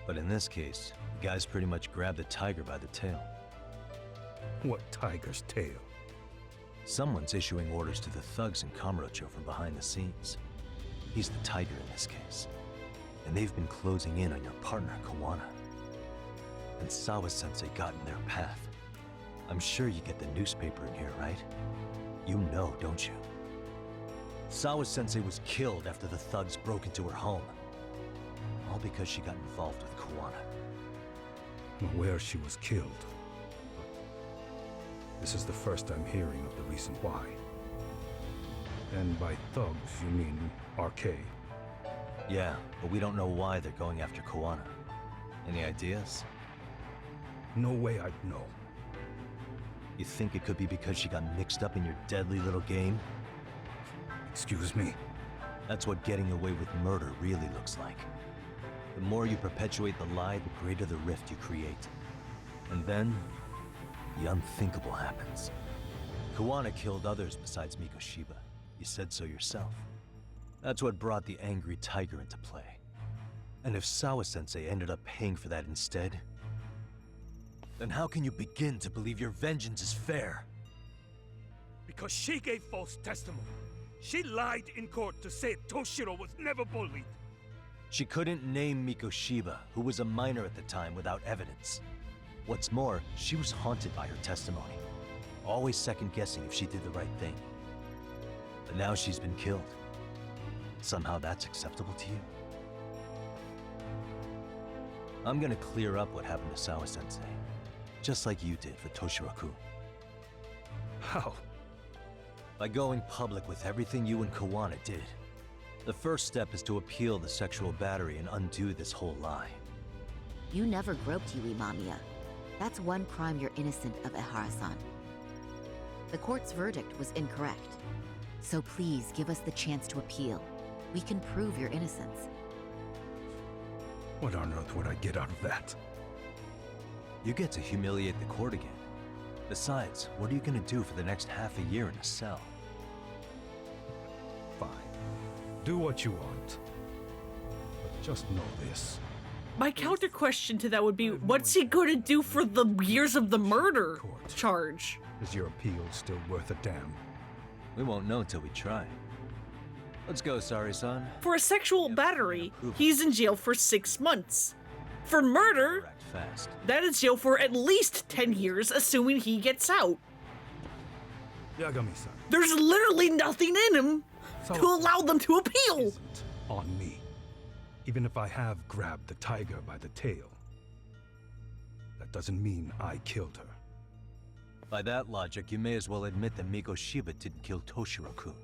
Speaker 4: But in this case, the guy's pretty much grabbed the tiger by the tail.
Speaker 16: What tiger's tail?
Speaker 4: Someone's issuing orders to the thugs in Kamurocho from behind the scenes. He's the tiger in this case. And they've been closing in on your partner, Kuwana. And Sawa-sensei got in their path. I'm sure you get the newspaper in here, right? You know, don't you? Sawa-sensei was killed after the thugs broke into her home. All because she got involved with Kuwana.
Speaker 16: I'm aware she was killed. This is the first I'm hearing of the reason why. And by thugs, you mean RK?
Speaker 4: Yeah, but we don't know why they're going after Kuwana. Any ideas?
Speaker 16: No way I'd know.
Speaker 4: You think it could be because she got mixed up in your deadly little game?
Speaker 16: Excuse me?
Speaker 4: That's what getting away with murder really looks like. The more you perpetuate the lie, the greater the rift you create. And then, the unthinkable happens. Kawana killed others besides Mikoshiba. You said so yourself. That's what brought the angry tiger into play. And if Sawa-sensei ended up paying for that instead, then how can you begin to believe your vengeance is fair?
Speaker 17: Because she gave false testimony. She lied in court to say Toshiro was never bullied.
Speaker 4: She couldn't name Mikoshiba, who was a minor at the time, without evidence. What's more, she was haunted by her testimony, always second-guessing if she did the right thing. But now she's been killed. Somehow that's acceptable to you? I'm gonna clear up what happened to Sawa-sensei, just like you did for Toshiro-kun.
Speaker 16: How?
Speaker 4: By going public with everything you and Kawana did. The first step is to appeal the sexual battery and undo this whole lie.
Speaker 14: You never groped Yui Mamiya. That's one crime you're innocent of, Ehara-san. The court's verdict was incorrect. So please give us the chance to appeal. We can prove your innocence.
Speaker 16: What on earth would I get out of that?
Speaker 4: You get to humiliate the court again. Besides, what are you gonna do for the next half a year in a cell?
Speaker 16: Fine. Do what you want. But just know this.
Speaker 1: My counter question to that would be, what's he gonna do for the years of the murder charge?
Speaker 16: Is your appeal still worth a damn?
Speaker 4: We won't know until we try. Let's go, Sari-san.
Speaker 1: For a sexual battery, he's in jail for 6 months. For murder,
Speaker 4: Fast.
Speaker 1: that is jail for at least 10 years, assuming he gets out.
Speaker 16: Yagami-san.
Speaker 1: There's literally nothing in him to allow them to appeal.
Speaker 16: On me. Even if I have grabbed the tiger by the tail, that doesn't mean I killed her.
Speaker 4: By that logic, you may as well admit that Mikoshiba didn't kill Toshiro-kun.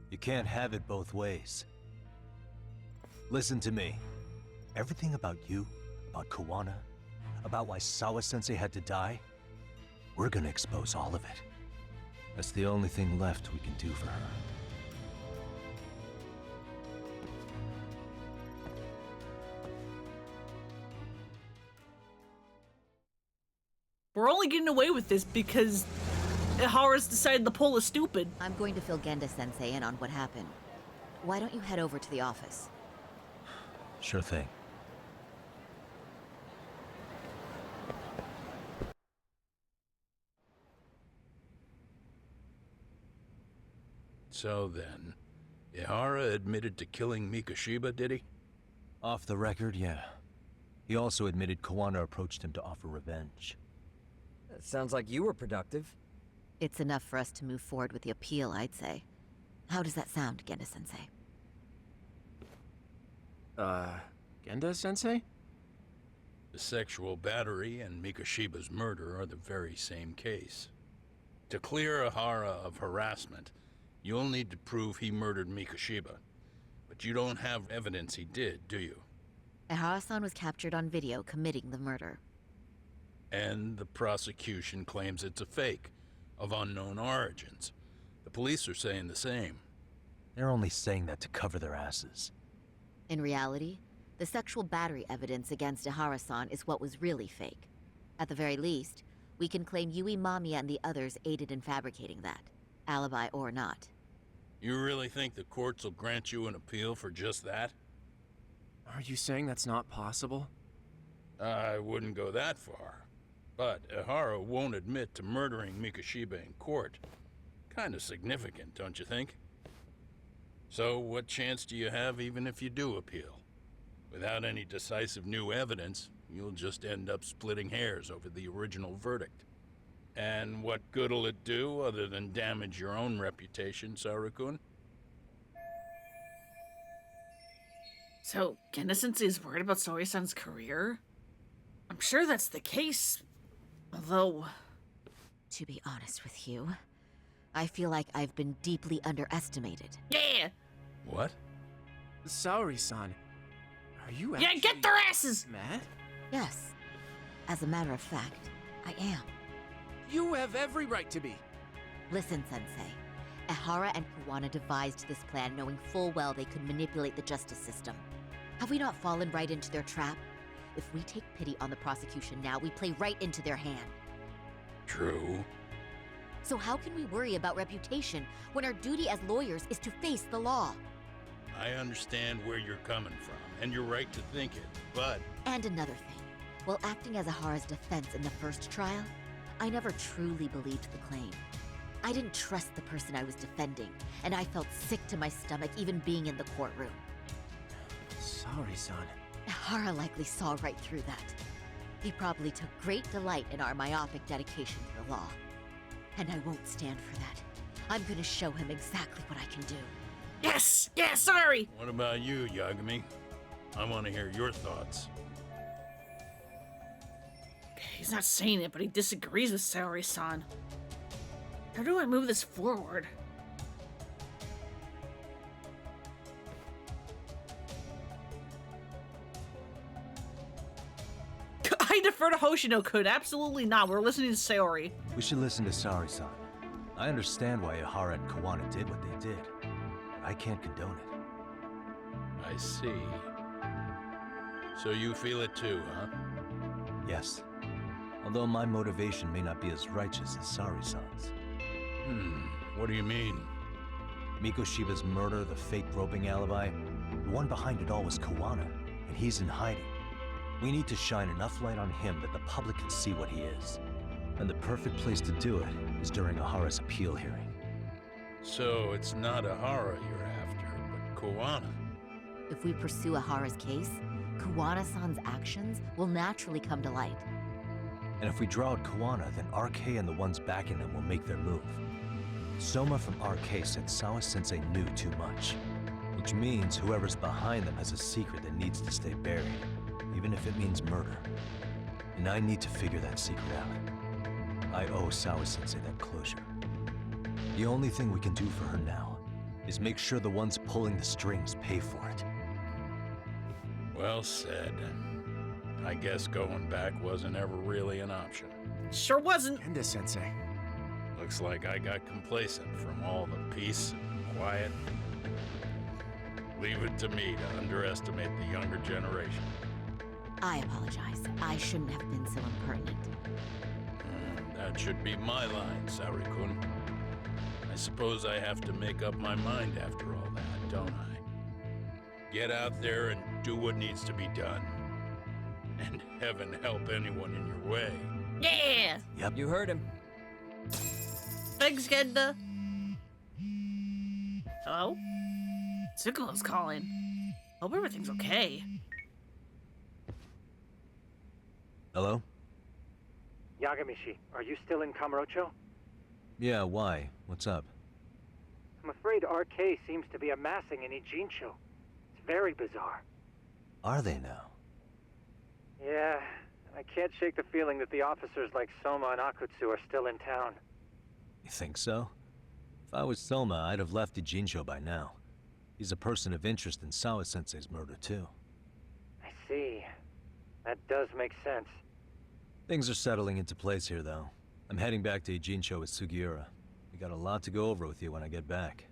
Speaker 4: You can't have it both ways. Listen to me. Everything about you, about Kawana, about why Sawa-sensei had to die, we're gonna expose all of it. That's the only thing left we can do for her.
Speaker 1: We're only getting away with this because Ehara's decided the poll is stupid.
Speaker 14: I'm going to fill Genda-sensei in on what happened. Why don't you head over to the office?
Speaker 4: Sure thing.
Speaker 13: So then, Ehara admitted to killing Mikoshiba, did he?
Speaker 4: Off the record, yeah. He also admitted Kawana approached him to offer revenge.
Speaker 5: That sounds like you were productive.
Speaker 14: It's enough for us to move forward with the appeal, I'd say. How does that sound, Genda-sensei?
Speaker 15: Genda-sensei?
Speaker 13: The sexual battery and Mikoshiba's murder are the very same case. To clear Ehara of harassment, you'll need to prove he murdered Mikoshiba. But you don't have evidence he did, do you?
Speaker 14: Ehara-san was captured on video committing the murder.
Speaker 13: And the prosecution claims it's a fake, of unknown origins. The police are saying the same.
Speaker 4: They're only saying that to cover their asses.
Speaker 14: In reality, the sexual battery evidence against Ehara-san is what was really fake. At the very least, we can claim Yui Mamiya and the others aided in fabricating that, alibi or not.
Speaker 13: You really think the courts will grant you an appeal for just that?
Speaker 15: Are you saying that's not possible?
Speaker 13: I wouldn't go that far. But Ehara won't admit to murdering Mikoshiba in court. Kinda significant, don't you think? So what chance do you have even if you do appeal? Without any decisive new evidence, you'll just end up splitting hairs over the original verdict. And what good'll it do other than damage your own reputation, Saru-kun?
Speaker 1: So, Genda-sensei is worried about Sori-san's career? I'm sure that's the case. Although...
Speaker 14: To be honest with you, I feel like I've been deeply underestimated.
Speaker 1: Yeah!
Speaker 13: What?
Speaker 15: Saori-san, are you
Speaker 1: Yeah,
Speaker 15: actually
Speaker 1: get their asses!
Speaker 15: mad?
Speaker 14: Yes. As a matter of fact, I am.
Speaker 15: You have every right to be.
Speaker 14: Listen, Sensei. Ehara and Kuwana devised this plan knowing full well they could manipulate the justice system. Have we not fallen right into their trap? If we take pity on the prosecution now, we play right into their hand.
Speaker 13: True.
Speaker 14: So how can we worry about reputation when our duty as lawyers is to face the law?
Speaker 13: I understand where you're coming from, and you're right to think it, but...
Speaker 14: And another thing. While acting as Ehara's defense in the first trial, I never truly believed the claim. I didn't trust the person I was defending, and I felt sick to my stomach even being in the courtroom.
Speaker 15: Sorry, son.
Speaker 14: Ehara likely saw right through that. He probably took great delight in our myopic dedication to the law. And I won't stand for that. I'm gonna show him exactly what I can do.
Speaker 1: Yes! Yes, sorry!
Speaker 13: What about you, Yagami? I want to hear your thoughts.
Speaker 1: He's not saying it, but he disagrees with Saori-san. How do I move this forward? I defer to Hoshino-kun. Absolutely not. We're listening to Saori.
Speaker 4: We should listen to Saori-san. I understand why Ehara and Kuwana did what they did, but I can't condone it.
Speaker 13: I see. So you feel it too, huh?
Speaker 4: Yes. Although my motivation may not be as righteous as Saori-san's.
Speaker 13: What do you mean?
Speaker 4: Mikoshiba's murder, the fake groping alibi, the one behind it all was Kuwana, and he's in hiding. We need to shine enough light on him that the public can see what he is. And the perfect place to do it is during Ahara's appeal hearing.
Speaker 13: So it's not Ehara you're after, but Kuwana.
Speaker 14: If we pursue Ahara's case, Kuwana-san's actions will naturally come to light.
Speaker 4: And if we draw out Kuwana, then RK and the ones backing them will make their move. Soma from RK said Sawa-sensei knew too much, which means whoever's behind them has a secret that needs to stay buried, even if it means murder. And I need to figure that secret out. I owe Sawa-sensei that closure. The only thing we can do for her now is make sure the ones pulling the strings pay for it.
Speaker 13: Well said. I guess going back wasn't ever really an option.
Speaker 1: Sure wasn't.
Speaker 15: Kenda-sensei.
Speaker 13: Looks like I got complacent from all the peace and quiet. Leave it to me to underestimate the younger generation.
Speaker 14: I apologize. I shouldn't have been so impertinent.
Speaker 13: That should be my line, Saori-kun. I suppose I have to make up my mind after all that, don't I? Get out there and do what needs to be done. And heaven help anyone in your way.
Speaker 1: Yeah!
Speaker 4: Yep.
Speaker 15: You heard him.
Speaker 1: Thanks, Kenda. Hello? Zuko's calling. Hope everything's okay.
Speaker 4: Hello?
Speaker 10: Yagamishi, are you still in Kamurocho?
Speaker 4: Yeah, why? What's up?
Speaker 10: I'm afraid RK seems to be amassing in Ijincho. It's very bizarre.
Speaker 4: Are they now?
Speaker 10: Yeah, I can't shake the feeling that the officers like Soma and Akutsu are still in town.
Speaker 4: You think so? If I was Soma, I'd have left Ijincho by now. He's a person of interest in Sawa-sensei's murder, too.
Speaker 10: I see. That does make sense.
Speaker 4: Things are settling into place here, though. I'm heading back to Ijincho with Sugiura. We got a lot to go over with you when I get back.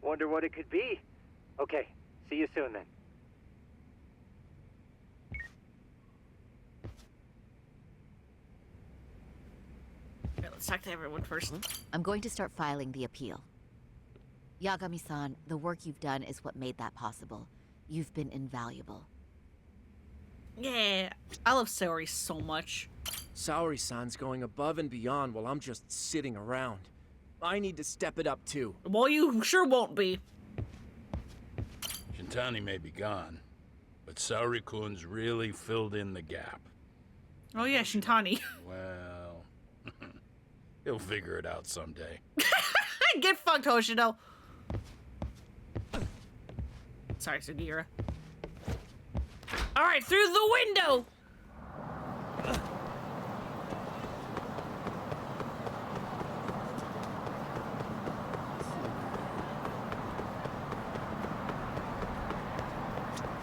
Speaker 10: Wonder what it could be. Okay, see you soon then.
Speaker 1: Okay, let's talk to everyone first.
Speaker 14: I'm going to start filing the appeal. Yagami-san, the work you've done is what made that possible. You've been invaluable.
Speaker 1: Yeah, I love Saori so much.
Speaker 15: Saori-san's going above and beyond while I'm just sitting around. I need to step it up too.
Speaker 1: Well, you sure won't be.
Speaker 13: Shintani may be gone, but Saori-kun's really filled in the gap.
Speaker 1: Oh yeah, Shintani.
Speaker 13: Well, he'll figure it out someday.
Speaker 1: Get fucked, Hoshino. Sorry, Sugiura. All right, through the window.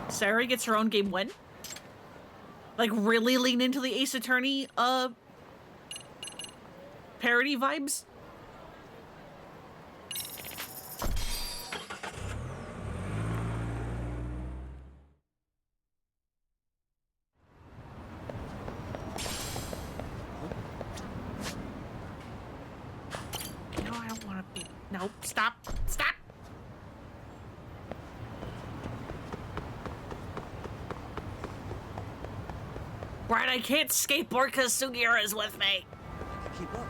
Speaker 1: Saori gets her own game when? Like, really lean into the Ace Attorney, parody vibes? Nope, stop. Stop! Right, I can't skateboard because Sugiura is with me.
Speaker 5: Keep up.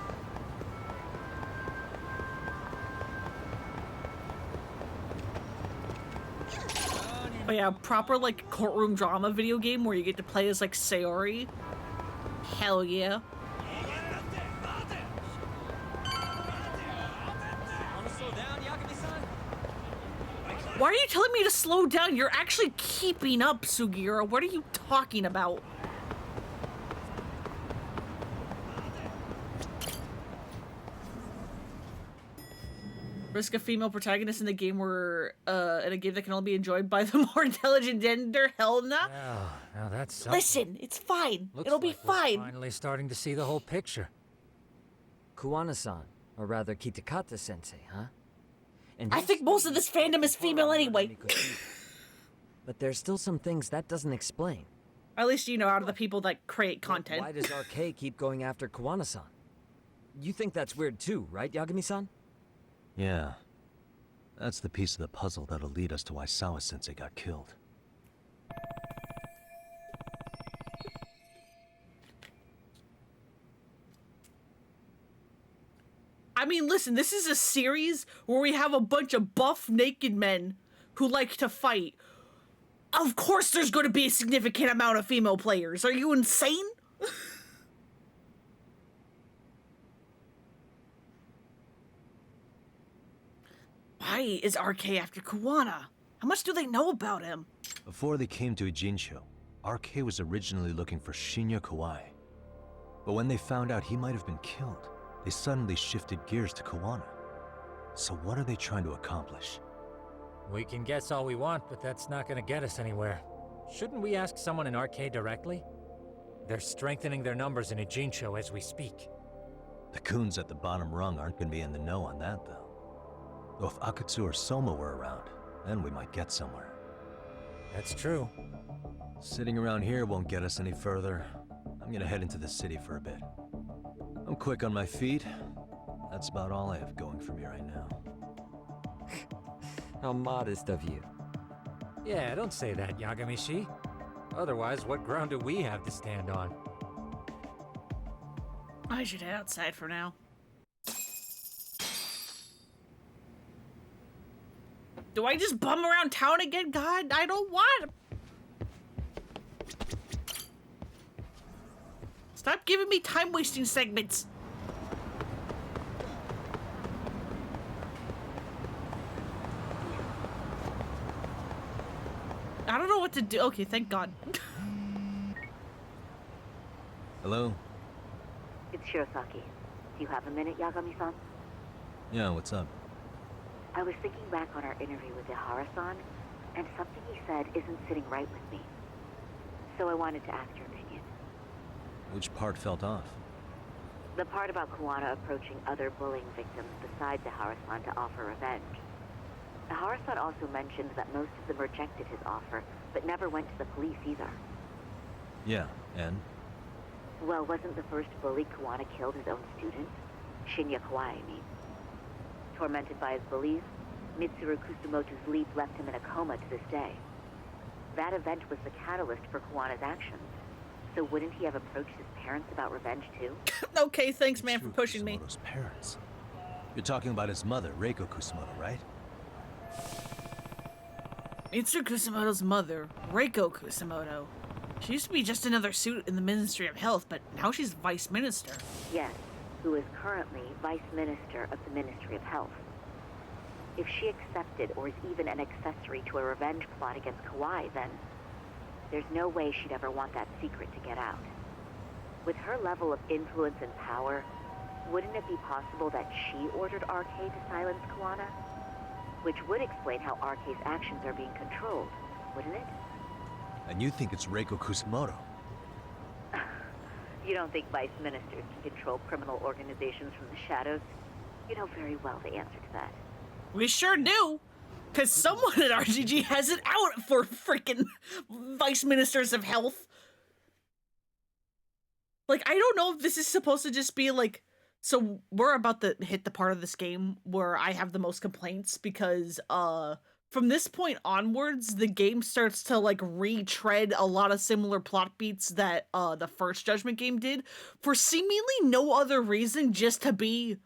Speaker 1: Oh yeah, proper like courtroom drama video game where you get to play as like Sayori. Hell yeah. Why are you telling me to slow down? You're actually keeping up, Sugiura. What are you talking about? Risk a female protagonist in the game where, in a game that can only be enjoyed by the more intelligent gender? Hell no.
Speaker 3: Oh, now that's something.
Speaker 1: Listen, it's fine.
Speaker 3: Looks
Speaker 1: It'll be
Speaker 3: like we're
Speaker 1: fine.
Speaker 3: Finally starting to see the whole picture.
Speaker 5: Kuwana-san, or rather Kitakata-sensei, huh? And
Speaker 1: I think most of this fandom is female anyway.
Speaker 5: But there's still some things that doesn't explain.
Speaker 1: At least you know out of the people that create content.
Speaker 5: Why does RK keep going after Kuwana-san? You think that's weird too, right, Yagami-san?
Speaker 4: Yeah. That's the piece of the puzzle that'll lead us to why Sawa-sensei got killed.
Speaker 1: I mean, listen, this is a series where we have a bunch of buff, naked men who like to fight. Of course there's going to be a significant amount of female players. Are you insane? Why is RK after Kuwana? How much do they know about him?
Speaker 4: Before they came to Ijincho, RK was originally looking for Shinya Kawai. But when they found out he might have been killed, they suddenly shifted gears to Kuwana. So what are they trying to accomplish?
Speaker 3: We can guess all we want, but that's not gonna get us anywhere. Shouldn't we ask someone in RK directly? They're strengthening their numbers in Ijincho as we speak.
Speaker 4: The goons at the bottom rung aren't gonna be in the know on that, though. Though if Akatsu or Soma were around, then we might get somewhere.
Speaker 3: That's true.
Speaker 4: Sitting around here won't get us any further. I'm gonna head into the city for a bit. I'm quick on my feet. That's about all I have going for me right now.
Speaker 5: How modest of you.
Speaker 3: Yeah, don't say that, Yagami-shi. Otherwise, what ground do we have to stand on?
Speaker 1: I should head outside for now. Do I just bum around town again? God, I don't want. Stop giving me time-wasting segments. I don't know what to do. Okay, thank God.
Speaker 4: Hello?
Speaker 14: It's Shirosaki. Do you have a minute, Yagami-san?
Speaker 4: Yeah, what's up?
Speaker 14: I was thinking back on our interview with Ihara-san, and something he said isn't sitting right with me. So I wanted to ask your opinion.
Speaker 4: Which part felt off?
Speaker 14: The part about Kuwana approaching other bullying victims besides Ihara-san to offer revenge. Ihara-san also mentioned that most of them rejected his offer, but never went to the police either.
Speaker 4: Yeah, and?
Speaker 14: Well, wasn't the first bully Kuwana killed his own student? Shinya Kawai, I mean. Tormented by his bullies, Mitsuru Kusumoto's leap left him in a coma to this day. That event was the catalyst for Kuwana's actions. So wouldn't he have approached his parents about revenge too?
Speaker 1: Okay, thanks, man, for pushing me.
Speaker 4: Kusumoto's parents. You're talking about his mother, Reiko Kusumoto, right?
Speaker 1: Mitsuru Kusumoto's mother, Reiko Kusumoto. She used to be just another suit in the Ministry of Health, but now she's Vice Minister.
Speaker 14: Yes, who is currently Vice Minister of the Ministry of Health. If she accepted or is even an accessory to a revenge plot against Kawai, then there's no way she'd ever want that secret to get out. With her level of influence and power, wouldn't it be possible that she ordered RK to silence Kuwana? Which would explain how RK's actions are being controlled, wouldn't it?
Speaker 4: And you think it's Reiko Kusumoto?
Speaker 14: You don't think vice ministers can control criminal organizations from the shadows? You know very well the answer to that.
Speaker 1: We sure do! Because someone at RGG has it out for freaking Vice Ministers of Health. Like, I don't know if this is supposed to just be, like, So we're about to hit the part of this game where I have the most complaints because from this point onwards, the game starts to like retread a lot of similar plot beats that the first Judgment game did for seemingly no other reason, just to be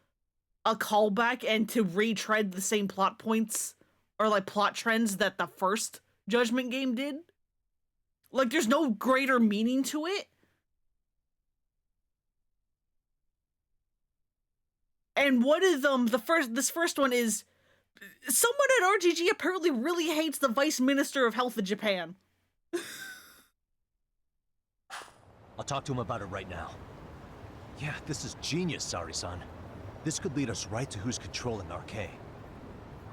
Speaker 1: a callback and to retread the same plot points or like plot trends that the first Judgment game did. Like there's no greater meaning to it. And one of them, this first one is, someone at RGG apparently really hates the Vice Minister of Health of Japan.
Speaker 4: I'll talk to him about it right now. Yeah, this is genius, Sari-san. This could lead us right to who's controlling RK.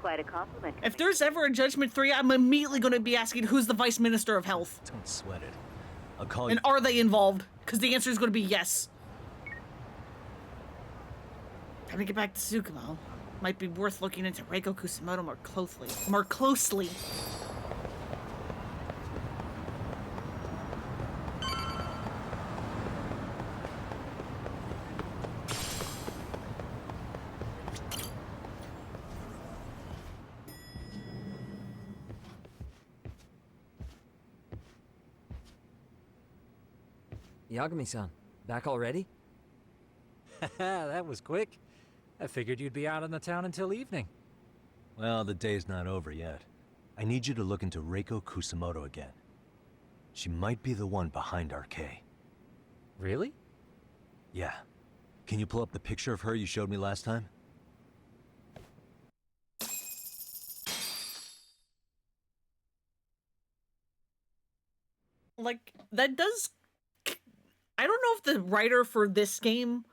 Speaker 14: Quite a compliment.
Speaker 1: If there's ever a Judgment 3, I'm immediately going to be asking who's the Vice Minister of Health.
Speaker 4: Don't sweat it. I'll call you.
Speaker 1: And are they involved? Because the answer is going to be yes. Time to get back to Tsukumo. Might be worth looking into Reiko Kusamoto more closely.
Speaker 5: Yagami-san, back already?
Speaker 3: That was quick. I figured you'd be out in the town until evening.
Speaker 4: Well, the day's not over yet. I need you to look into Reiko Kusamoto again. She might be the one behind RK.
Speaker 3: Really?
Speaker 4: Yeah. Can you pull up the picture of her you showed me last time?
Speaker 1: Like, that does... I don't know if the writer for this game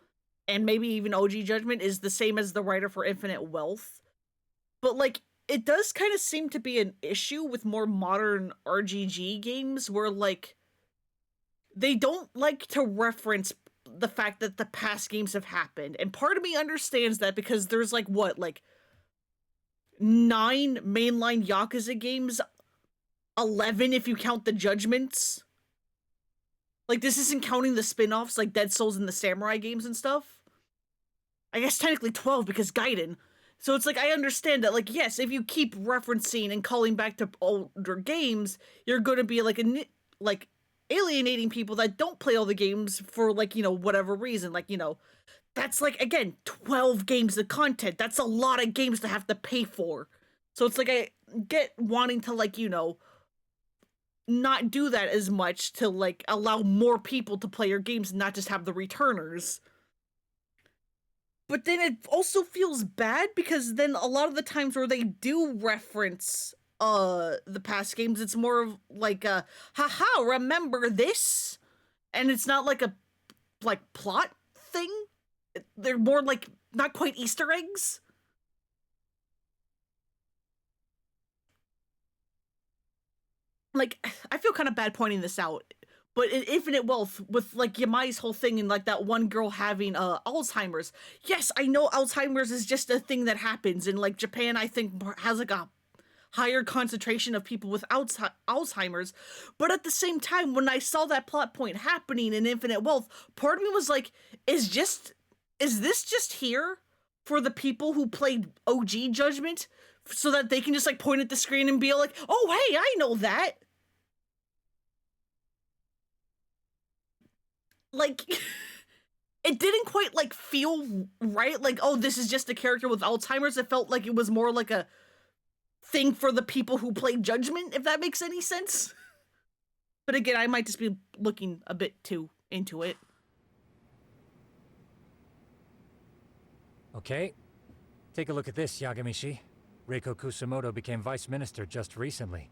Speaker 1: and maybe even OG Judgment is the same as the writer for Infinite Wealth. But, like, it does kind of seem to be an issue with more modern RGG games where, like, they don't like to reference the fact that the past games have happened. And part of me understands that because there's, like, what, like, 9 mainline Yakuza games? 11 if you count the Judgments? Like, this isn't counting the spin-offs, like Dead Souls and the Samurai games and stuff. I guess technically 12 because Gaiden. So it's like, I understand that, like, yes, if you keep referencing and calling back to older games, you're going to be, like, alienating people that don't play all the games for, like, you know, whatever reason. Like, you know, that's, like, again, 12 games of content. That's a lot of games to have to pay for. So it's like, I get wanting to, like, you know, not do that as much to, like, allow more people to play your games and not just have the returners. But then it also feels bad because then a lot of the times where they do reference the past games, it's more of like a, haha, remember this? And it's not like a, like, plot thing. They're more like, not quite Easter eggs. Like, I feel kind of bad pointing this out, but in Infinite Wealth, with, like, Yamai's whole thing and, like, that one girl having Alzheimer's. Yes, I know Alzheimer's is just a thing that happens, and, like, Japan, I think, has, like, a higher concentration of people with Alzheimer's, but at the same time, when I saw that plot point happening in Infinite Wealth, part of me was like, is this just here for the people who played OG Judgment, so that they can just, like, point at the screen and be like, oh, hey, I know that. Like, it didn't quite, like, feel right. Like, oh, this is just a character with Alzheimer's. It felt like it was more like a thing for the people who played Judgment, if that makes any sense. But again, I might just be looking a bit too into it.
Speaker 3: Okay. Take a look at this, Yagamishi. Reiko Kusamoto became vice minister just recently.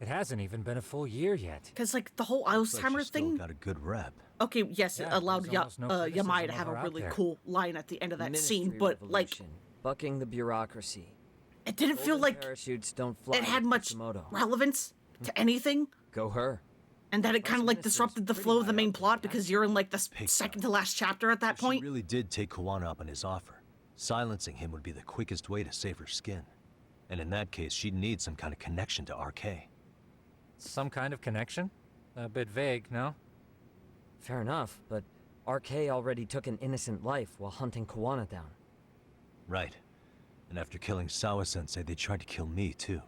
Speaker 3: It hasn't even been a full year yet.
Speaker 1: Because, like, the whole Alzheimer's thing...
Speaker 4: got a good rep.
Speaker 1: Okay, yes, it allowed Yamai to have a
Speaker 3: her out
Speaker 1: really
Speaker 3: there.
Speaker 1: cool line at the end of that
Speaker 5: Ministry
Speaker 1: scene, but, like...
Speaker 5: revolution, bucking the bureaucracy.
Speaker 1: It didn't feel like
Speaker 5: Parachutes don't fly
Speaker 1: it had
Speaker 5: with
Speaker 1: much
Speaker 5: Kusamoto.
Speaker 1: relevance to anything.
Speaker 5: Go her.
Speaker 1: And that it kind of, like, disrupted the flow of the main plot because you're in, like, the second to last chapter at that point.
Speaker 4: She really did take Kawana up on his offer. Silencing him would be the quickest way to save her skin. And in that case, she'd need some kind of connection to RK.
Speaker 3: Some kind of connection? A bit vague, no?
Speaker 5: Fair enough, but RK already took an innocent life while hunting Kawana down.
Speaker 4: Right. And after killing Sawa-sensei, they tried to kill me, too.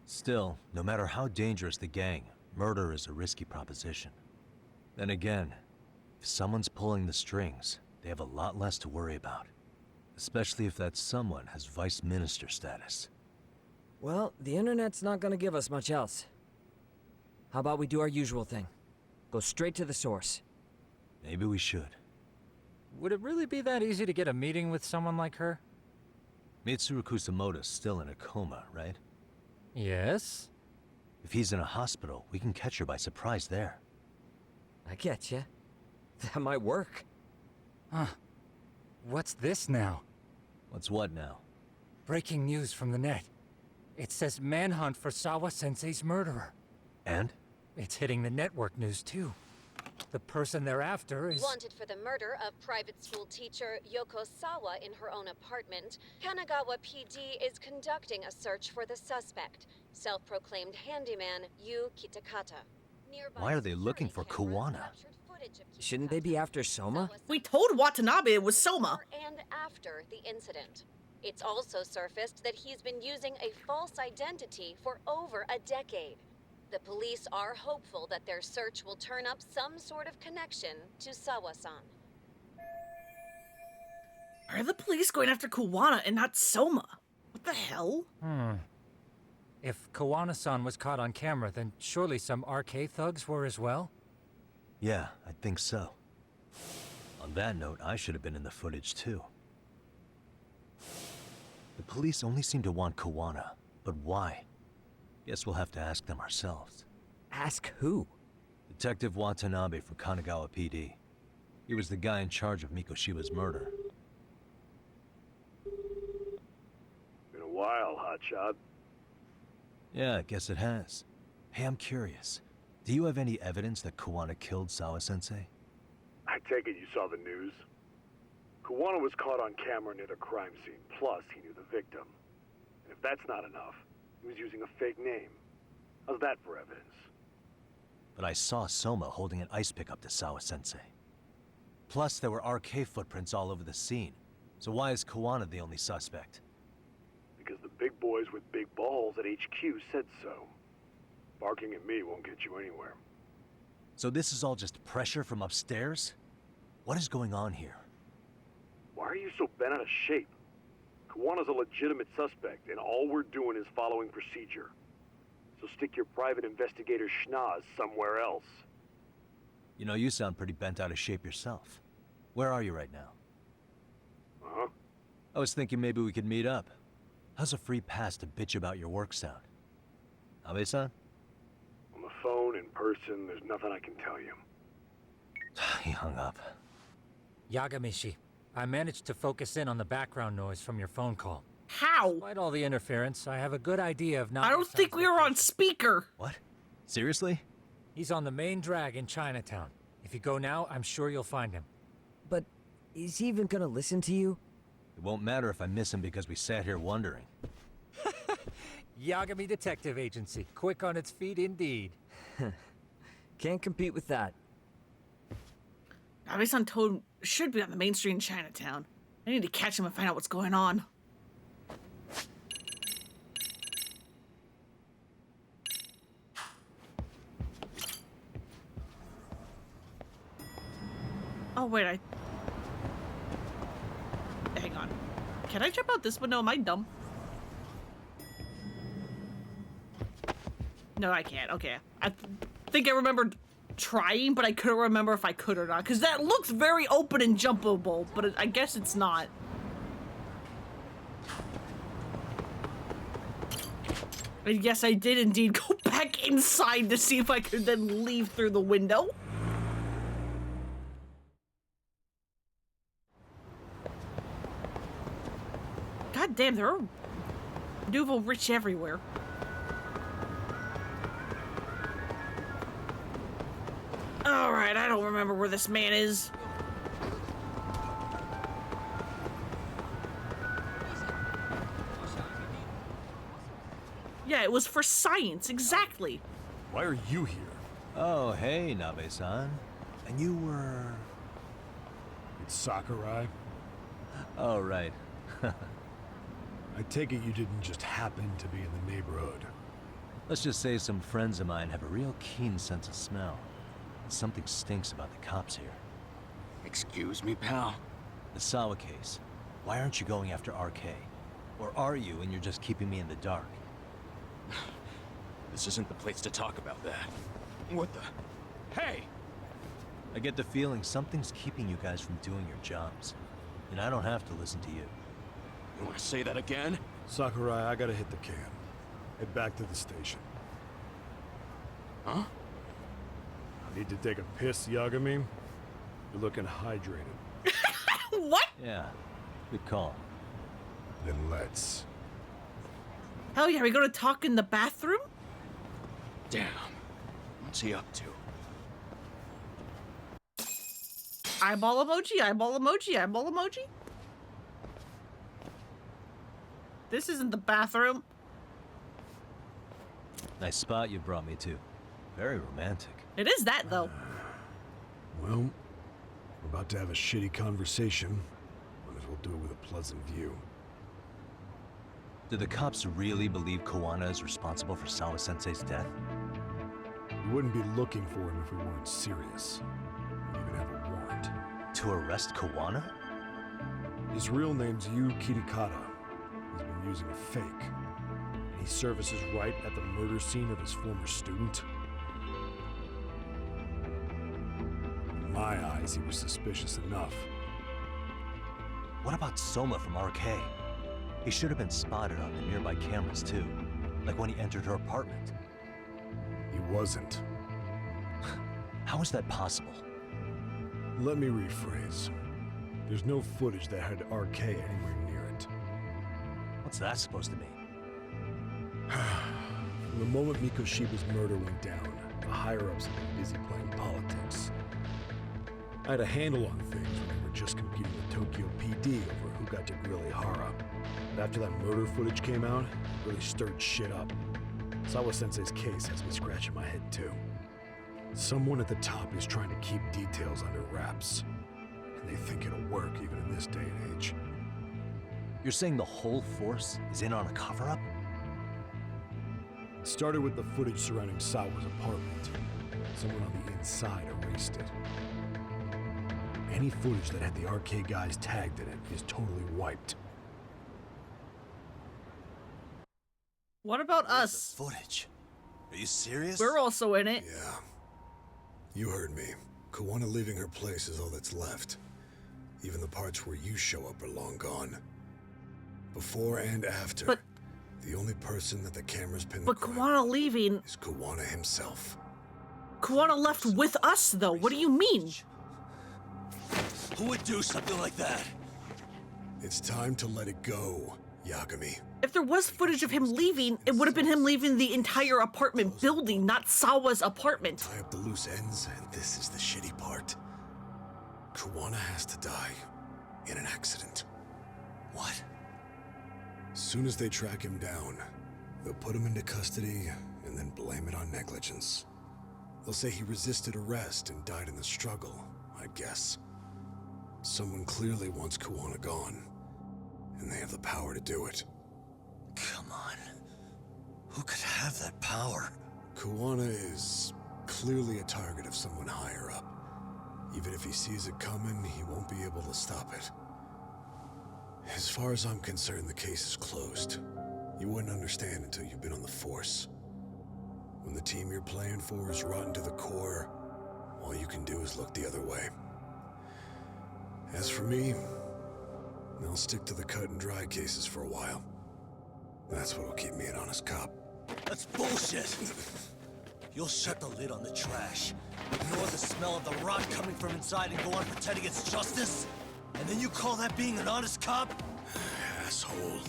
Speaker 4: Still, no matter how dangerous the gang, murder is a risky proposition. Then again, if someone's pulling the strings, they have a lot less to worry about. Especially if that someone has vice minister status.
Speaker 5: Well, the internet's not gonna give us much else. How about we do our usual thing? Go straight to the source.
Speaker 4: Maybe we should.
Speaker 3: Would it really be that easy to get a meeting with someone like her?
Speaker 4: Mitsuru Kusamoto's still in a coma, right?
Speaker 3: Yes?
Speaker 4: If he's in a hospital, we can catch her by surprise there.
Speaker 5: I get you. That might work.
Speaker 3: Huh. What's this now?
Speaker 4: What's what now?
Speaker 3: Breaking news from the net. It says manhunt for Sawa-sensei's murderer.
Speaker 4: And?
Speaker 3: It's hitting the network news too. The person they're after is...
Speaker 18: Wanted for the murder of private school teacher Yoko Sawa in her own apartment, Kanagawa PD is conducting a search for the suspect, self-proclaimed handyman Yu Kitakata.
Speaker 4: Why are they looking for Kawana?
Speaker 5: Shouldn't they be after Soma?
Speaker 1: We told Watanabe it was Soma.
Speaker 18: And after the incident. It's also surfaced that he's been using a false identity for over a decade. The police are hopeful that their search will turn up some sort of connection to Sawa-san.
Speaker 1: Why are the police going after Kawana and not Soma? What the hell?
Speaker 3: If Kawana-san was caught on camera, then surely some RK thugs were as well?
Speaker 4: Yeah, I think so. On that note, I should have been in the footage too. The police only seem to want Kawana, but why? Guess we'll have to ask them ourselves.
Speaker 5: Ask who?
Speaker 4: Detective Watanabe from Kanagawa PD. He was the guy in charge of Mikoshiba's murder.
Speaker 19: Been a while, hotshot.
Speaker 4: Yeah, I guess it has. Hey, I'm curious. Do you have any evidence that Kawana killed Sawa-sensei?
Speaker 19: I take it you saw the news. Kawana was caught on camera near the crime scene, plus he knew the victim. And if that's not enough, he was using a fake name. How's that for evidence?
Speaker 4: But I saw Soma holding an ice pick up to Sawa-sensei. Plus, there were RK footprints all over the scene. So why is Kawana the only suspect?
Speaker 19: Because the big boys with big balls at HQ said so. Barking at me won't get you anywhere.
Speaker 4: So this is all just pressure from upstairs? What is going on here?
Speaker 19: Why are you so bent out of shape? Kawana's a legitimate suspect, and all we're doing is following procedure. So stick your private investigator schnoz somewhere else.
Speaker 4: You know, you sound pretty bent out of shape yourself. Where are you right now?
Speaker 19: Huh?
Speaker 4: I was thinking maybe we could meet up. How's a free pass to bitch about your work sound? Abe-san?
Speaker 19: On the phone, in person, there's nothing I can tell you.
Speaker 4: He hung up.
Speaker 3: Yagamishi, I managed to focus in on the background noise from your phone call.
Speaker 1: How?
Speaker 3: Despite all the interference, I have a good idea of not...
Speaker 1: I don't think we were on speaker.
Speaker 4: What? Seriously?
Speaker 3: He's on the main drag in Chinatown. If you go now, I'm sure you'll find him.
Speaker 5: But is he even gonna listen to you?
Speaker 4: It won't matter if I miss him because we sat here wondering.
Speaker 3: Yagami Detective Agency. Quick on its feet indeed.
Speaker 5: Can't compete with that.
Speaker 1: Abe-san Toad should be on the main street in Chinatown. I need to catch him and find out what's going on. Oh, wait, hang on. Can I jump out this window? Am I dumb? No, I can't. Okay. I think I remembered trying, but I couldn't remember if I could or not. Because that looks very open and jumpable, but I guess it's not. And yes, I did indeed go back inside to see if I could then leave through the window. God damn, there are nouveau rich everywhere. Alright, I don't remember where this man is. Yeah, it was for science, exactly.
Speaker 16: Why are you here?
Speaker 4: Oh, hey, Nabe-san. And you were...
Speaker 19: It's Sakurai.
Speaker 4: Oh, right.
Speaker 19: I take it you didn't just happen to be in the neighborhood.
Speaker 4: Let's just say some friends of mine have a real keen sense of smell. Something stinks about the cops here.
Speaker 2: Excuse me, pal?
Speaker 4: The Sawa case. Why aren't you going after RK? Or are you and you're just keeping me in the dark?
Speaker 2: This isn't the place to talk about that. What the? Hey!
Speaker 4: I get the feeling something's keeping you guys from doing your jobs. And I don't have to listen to you.
Speaker 2: You want to say that again?
Speaker 19: Sakurai, I gotta hit the can. Head back to the station.
Speaker 2: Huh?
Speaker 19: Need to take a piss, Yagami? You're looking hydrated.
Speaker 1: What?
Speaker 4: Yeah, good call.
Speaker 19: Then let's.
Speaker 1: Hell yeah, we gonna talk in the bathroom?
Speaker 2: Damn. What's he up to?
Speaker 1: Eyeball emoji, eyeball emoji, eyeball emoji? This isn't the bathroom.
Speaker 4: Nice spot you brought me to. Very romantic.
Speaker 1: It is that, though.
Speaker 19: Well, we're about to have a shitty conversation. Might as well do it with a pleasant view.
Speaker 4: Do the cops really believe Kawana is responsible for Sawa-sensei's death?
Speaker 19: We wouldn't be looking for him if we weren't serious. We even have a warrant.
Speaker 4: To arrest Kawana?
Speaker 19: His real name's Yu Kitakata. He's been using a fake. And he services right at the murder scene of his former student. In my eyes, he was suspicious enough.
Speaker 4: What about Soma from RK? He should have been spotted on the nearby cameras too, like when he entered her apartment.
Speaker 19: He wasn't.
Speaker 4: How is that possible?
Speaker 19: Let me rephrase. There's no footage that had RK anywhere near it.
Speaker 4: What's that supposed to mean?
Speaker 19: From the moment Mikoshiba's murder went down, the higher-ups have been busy playing politics. I had a handle on things when we were just competing with Tokyo PD over who got to grill Ihara. But after that murder footage came out, it really stirred shit up. Sawa-sensei's case has me scratching my head too. Someone at the top is trying to keep details under wraps. And they think it'll work even in this day and age.
Speaker 4: You're saying the whole force is in on a cover-up?
Speaker 19: It started with the footage surrounding Sawa's apartment. Someone on the inside erased it. Any footage that had the RK guys tagged in it is totally wiped.
Speaker 1: What about us?
Speaker 9: Footage? Are you serious?
Speaker 1: We're also in it.
Speaker 19: Yeah. You heard me. Kawana leaving her place is all that's left. Even the parts where you show up are long gone. Before and after, the only person that the cameras pin the crime
Speaker 1: Kawana leaving
Speaker 19: is Kawana himself.
Speaker 1: Kawana left with us, though. What do you mean?
Speaker 9: Who would do something like that?
Speaker 19: It's time to let it go, Yagami.
Speaker 1: If there was footage of him leaving, it would have been him leaving the entire apartment building, not Sawa's apartment.
Speaker 19: Tie up the loose ends, and this is the shitty part. Kawana has to die in an accident.
Speaker 9: What?
Speaker 19: As soon as they track him down, they'll put him into custody and then blame it on negligence. They'll say he resisted arrest and died in the struggle, I guess. Someone clearly wants Kawana gone, and they have the power to do it.
Speaker 9: Come on. Who could have that power?
Speaker 19: Kawana is clearly a target of someone higher up. Even if he sees it coming, he won't be able to stop it. As far as I'm concerned, the case is closed. You wouldn't understand until you've been on the force. When the team you're playing for is rotten to the core, all you can do is look the other way. As for me, I'll stick to the cut and dry cases for a while. That's what'll keep me an honest cop.
Speaker 9: That's bullshit! You'll shut the lid on the trash, ignore the smell of the rot coming from inside and go on pretending it's justice? And then you call that being an honest cop?
Speaker 19: Asshole.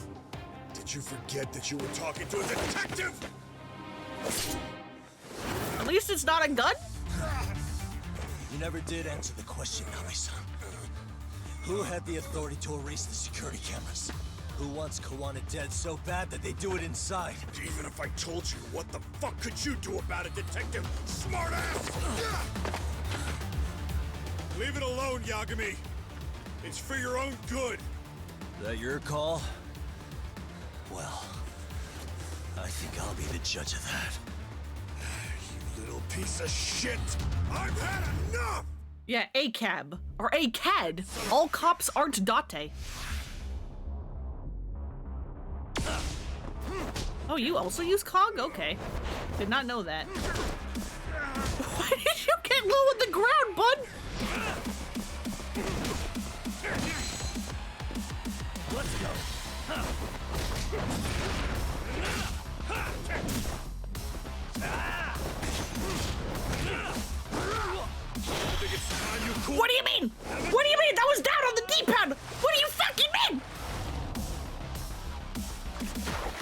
Speaker 19: Did you forget that you were talking to a detective?
Speaker 1: At least it's not a gun?
Speaker 9: You never did answer the question, Nami-san. Who had the authority to erase the security cameras? Who wants Kawana dead so bad that they do it inside?
Speaker 17: Even if I told you, what the fuck could you do about it, detective? Smartass! Leave it alone, Yagami. It's for your own good.
Speaker 4: Is that your call? Well, I think I'll be the judge of that.
Speaker 17: You little piece of shit! I've had enough!
Speaker 1: Yeah, ACAB. Or ACAD. All cops aren't Date. Oh, you also use COG? Okay. Did not know that. Why did you get low on the ground, bud?
Speaker 2: Let's go.
Speaker 1: What do you mean? What do you mean? That was down on the D-pad! What do you fucking mean?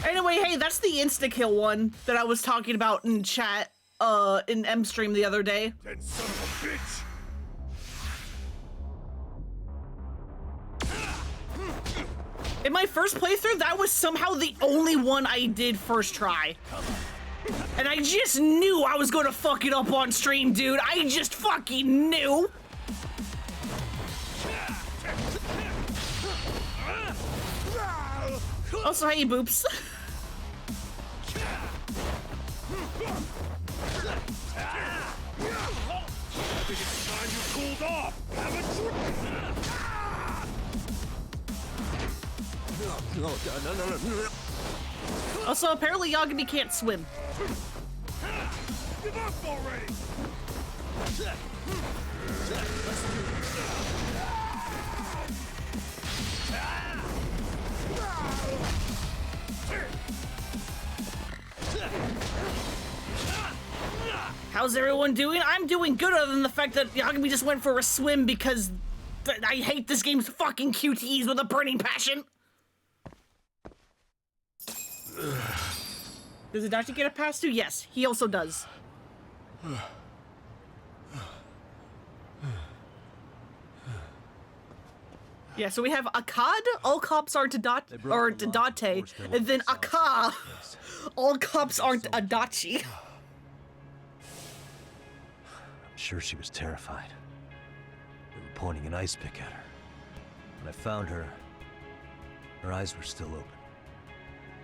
Speaker 1: Anyway, hey, that's the insta-kill one that I was talking about in chat, in M-Stream the other day.
Speaker 17: That son of a bitch!
Speaker 1: In my first playthrough, that was somehow the only one I did first try. And I just knew I was gonna fuck it up on stream, dude. I just fucking knew. Also, hey, Boops.
Speaker 17: I think it's time you cooled off. Have a drink. No.
Speaker 1: Also, apparently Yagami can't swim.
Speaker 17: Give up already.
Speaker 1: How's everyone doing? I'm doing good, other than the fact that Yagami just went for a swim because I hate this game's fucking QTEs with a burning passion. Does Adachi get a pass too? Yes, he also does. Yeah, so we have Akkad, all cops aren't Date, and then Akka, all cops aren't Adachi.
Speaker 4: I'm sure she was terrified. They were pointing an ice pick at her. When I found her, her eyes were still open.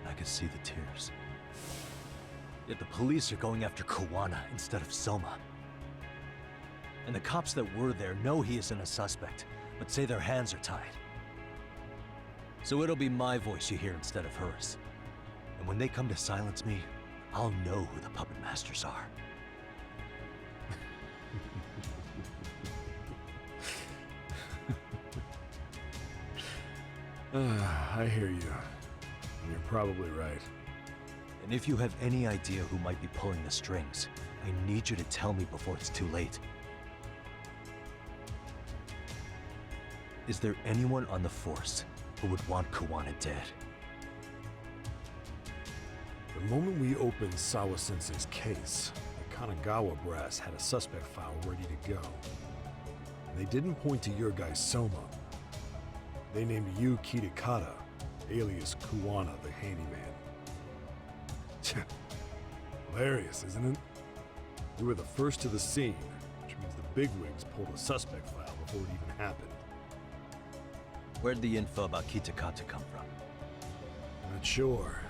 Speaker 4: I could see the tears. Yet the police are going after Kawana instead of Soma. And the cops that were there know he isn't a suspect, but say their hands are tied. So it'll be my voice you hear instead of hers. And when they come to silence me, I'll know who the puppet masters are.
Speaker 17: I hear you. You're probably right.
Speaker 4: And if you have any idea who might be pulling the strings, I need you to tell me before it's too late. Is there anyone on the force who would want Kawana dead?
Speaker 17: The moment we opened Sawa-sensei's case, the Kanagawa brass had a suspect file ready to go. And they didn't point to your guy Soma. They named you Kitakata, alias Kawana the handyman. Hilarious, isn't it? We were the first to the scene, which means the bigwigs pulled a suspect file before it even happened.
Speaker 4: Where'd the info about Kitakata come from?
Speaker 17: Not sure.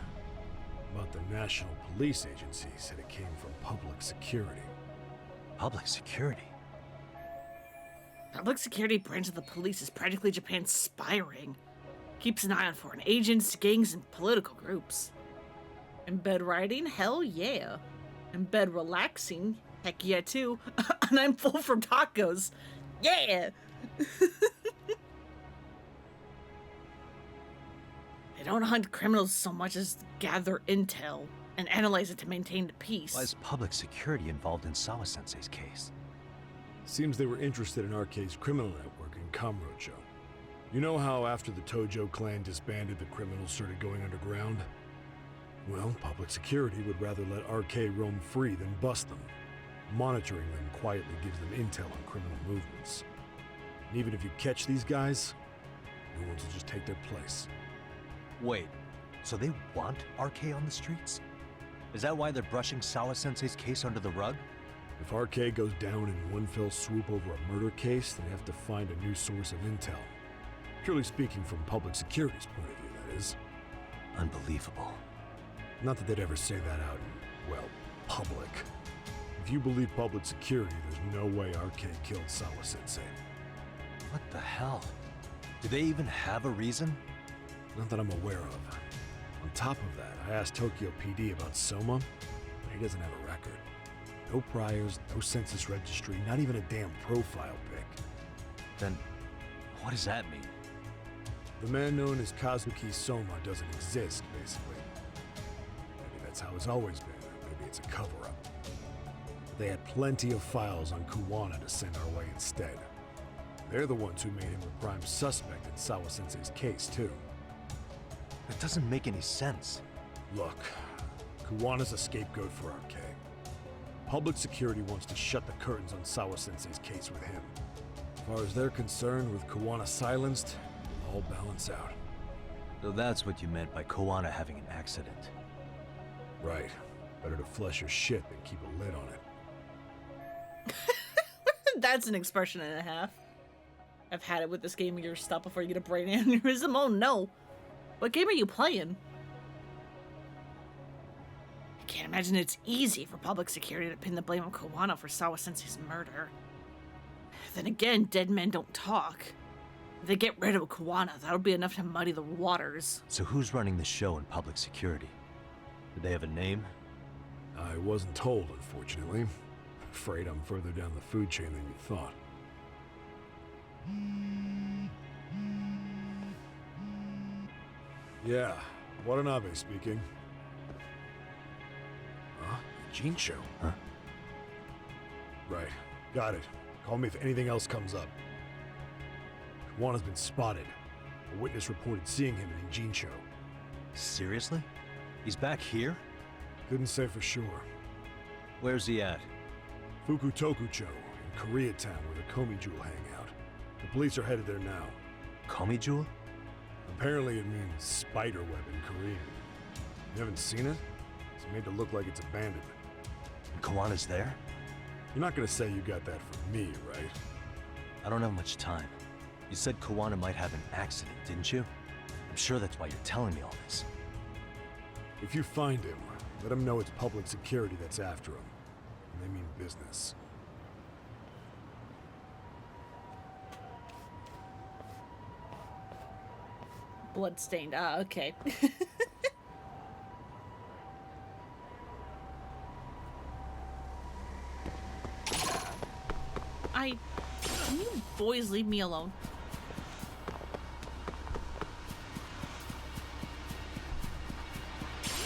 Speaker 17: But the National Police Agency said it came from public security.
Speaker 4: Public security?
Speaker 1: Public security branch of the police is practically Japan's spy ring. Keeps an eye on foreign agents, gangs, and political groups. In bed riding? Hell yeah. In bed relaxing? Heck yeah too. And I'm full from tacos. Yeah! They don't hunt criminals so much as gather intel and analyze it to maintain the peace.
Speaker 4: Why is public security involved in Sawa-sensei's case?
Speaker 17: Seems they were interested in RK's criminal network in Kamurocho. You know how after the Tojo clan disbanded, the criminals started going underground? Well, public security would rather let RK roam free than bust them. Monitoring them quietly gives them intel on criminal movements. And even if you catch these guys, new ones will just take their place.
Speaker 4: Wait, so they want RK on the streets? Is that why they're brushing Sawa-sensei's case under the rug?
Speaker 17: If RK goes down in one fell swoop over a murder case, then they have to find a new source of intel. Purely speaking from public security's point of view, that is.
Speaker 4: Unbelievable.
Speaker 17: Not that they'd ever say that out in, well, public. If you believe public security, there's no way Arcade killed Sawa-sensei.
Speaker 4: What the hell? Do they even have a reason?
Speaker 17: Not that I'm aware of. On top of that, I asked Tokyo PD about Soma, but he doesn't have a record. No priors, no census registry, not even a damn profile pic.
Speaker 4: Then, what does that mean?
Speaker 17: The man known as Kazuki Soma doesn't exist, basically. Maybe that's how it's always been, or maybe it's a cover-up. They had plenty of files on Kuwana to send our way instead. They're the ones who made him a prime suspect in Sawa-sensei's case, too.
Speaker 4: That doesn't make any sense.
Speaker 17: Look, Kuwana's a scapegoat for Arcade. Public security wants to shut the curtains on Sawa-sensei's case with him. As far as they're concerned, with Kuwana silenced, it'll all balance out.
Speaker 4: So that's what you meant by Kuwana having an accident.
Speaker 17: Right. Better to flush your shit than keep a lid on it.
Speaker 1: That's an expression and a half. I've had it with this game. You stop before you get a brain aneurysm. Oh no. What game are you playing? I can't imagine it's easy for public security to pin the blame on Kuwana for Sawa-sensei's murder. Then again, dead men don't talk. If they get rid of Kuwana, that would be enough to muddy the waters.
Speaker 4: So who's running the show in public security? Do they have a name?
Speaker 17: I wasn't told, unfortunately. Afraid I'm further down the food chain than you thought. Yeah, Watanabe speaking. Huh? Jincho?
Speaker 4: Huh?
Speaker 17: Right. Got it. Call me if anything else comes up. Kuwana's been spotted. A witness reported seeing him in Jincho.
Speaker 4: Seriously? He's back here?
Speaker 17: Couldn't say for sure.
Speaker 4: Where's he at?
Speaker 17: Fukutokucho, in Koreatown, where the Komi Jewel hang out. The police are headed there now.
Speaker 4: Komi Jewel?
Speaker 17: Apparently it means spider web in Korean. You haven't seen it? It's made to look like it's abandoned.
Speaker 4: And Kuwana's there?
Speaker 17: You're not gonna say you got that from me, right?
Speaker 4: I don't have much time. You said Kuwana might have an accident, didn't you? I'm sure that's why you're telling me all this.
Speaker 17: If you find him, let him know it's public security that's after him. And they mean business.
Speaker 1: Bloodstained. Ah, okay. Can you boys leave me alone?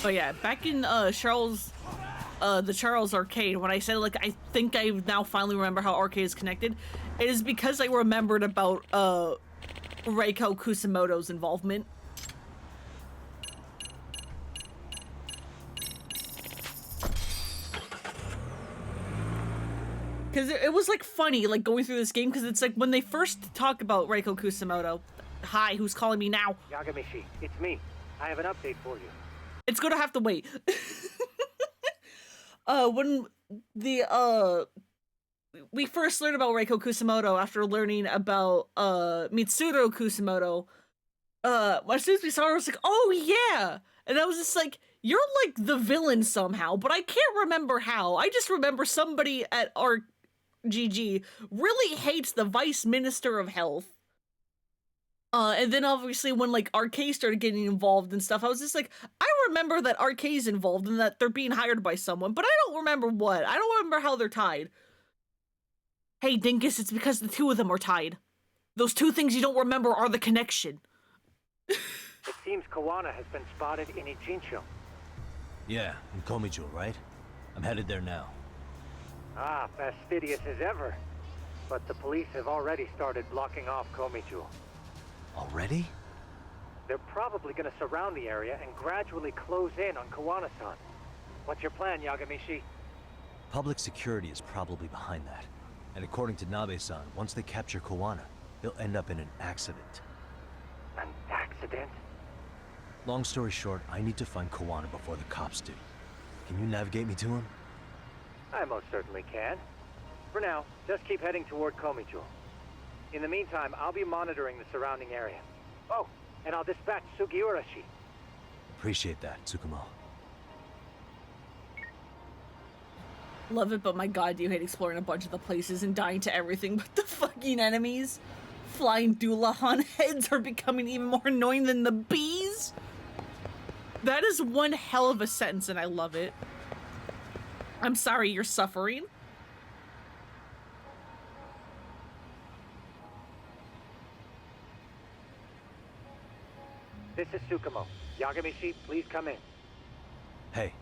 Speaker 1: Oh yeah, back in Charles, the Charles Arcade, when I said like I think I now finally remember how Arcade is connected, it is because I remembered about Reiko Kusamoto's involvement. Because it was like funny, like going through this game, because it's like when they first talk about Reiko Kusamoto. Hi, who's calling me now?
Speaker 10: Yagamishi, it's me. I have an update for you.
Speaker 1: It's gonna have to wait. When the we first learned about Reiko Kusamoto after learning about Mitsuru Kusamoto, as soon as we saw her, I was like, oh yeah! And I was just like, you're like the villain somehow, but I can't remember how. I just remember somebody at RGG really hates the Vice Minister of Health. And then obviously when like RK started getting involved and stuff, I was just like, I remember that RK's involved and that they're being hired by someone, but I don't remember what. I don't remember how they're tied. Hey, Dingus, it's because the two of them are tied. Those two things you don't remember are the connection.
Speaker 10: It seems Kuwana has been spotted in Ijincho.
Speaker 4: Yeah, in Komi Jewel, right? I'm headed there now.
Speaker 10: Ah, fastidious as ever. But the police have already started blocking off Komi Jewel.
Speaker 4: Already?
Speaker 10: They're probably gonna surround the area and gradually close in on Kuwana-san. What's your plan, Yagamishi?
Speaker 4: Public security is probably behind that. And according to Nabe-san, once they capture Kuwana, he'll end up in an accident.
Speaker 10: An accident?
Speaker 4: Long story short, I need to find Kuwana before the cops do. Can you navigate me to him?
Speaker 10: I most certainly can. For now, just keep heading toward Komi Jewel. In the meantime, I'll be monitoring the surrounding area. Oh, and I'll dispatch Sugiurashi.
Speaker 4: Appreciate that, Tsukumo.
Speaker 1: Love it, but my god, do you hate exploring a bunch of the places and dying to everything but the fucking enemies? Flying Doulahan heads are becoming even more annoying than the bees? That is one hell of a sentence and I love it. I'm sorry you're suffering.
Speaker 10: This is Tsukumo. Yagamishi, please come in.
Speaker 4: Hey,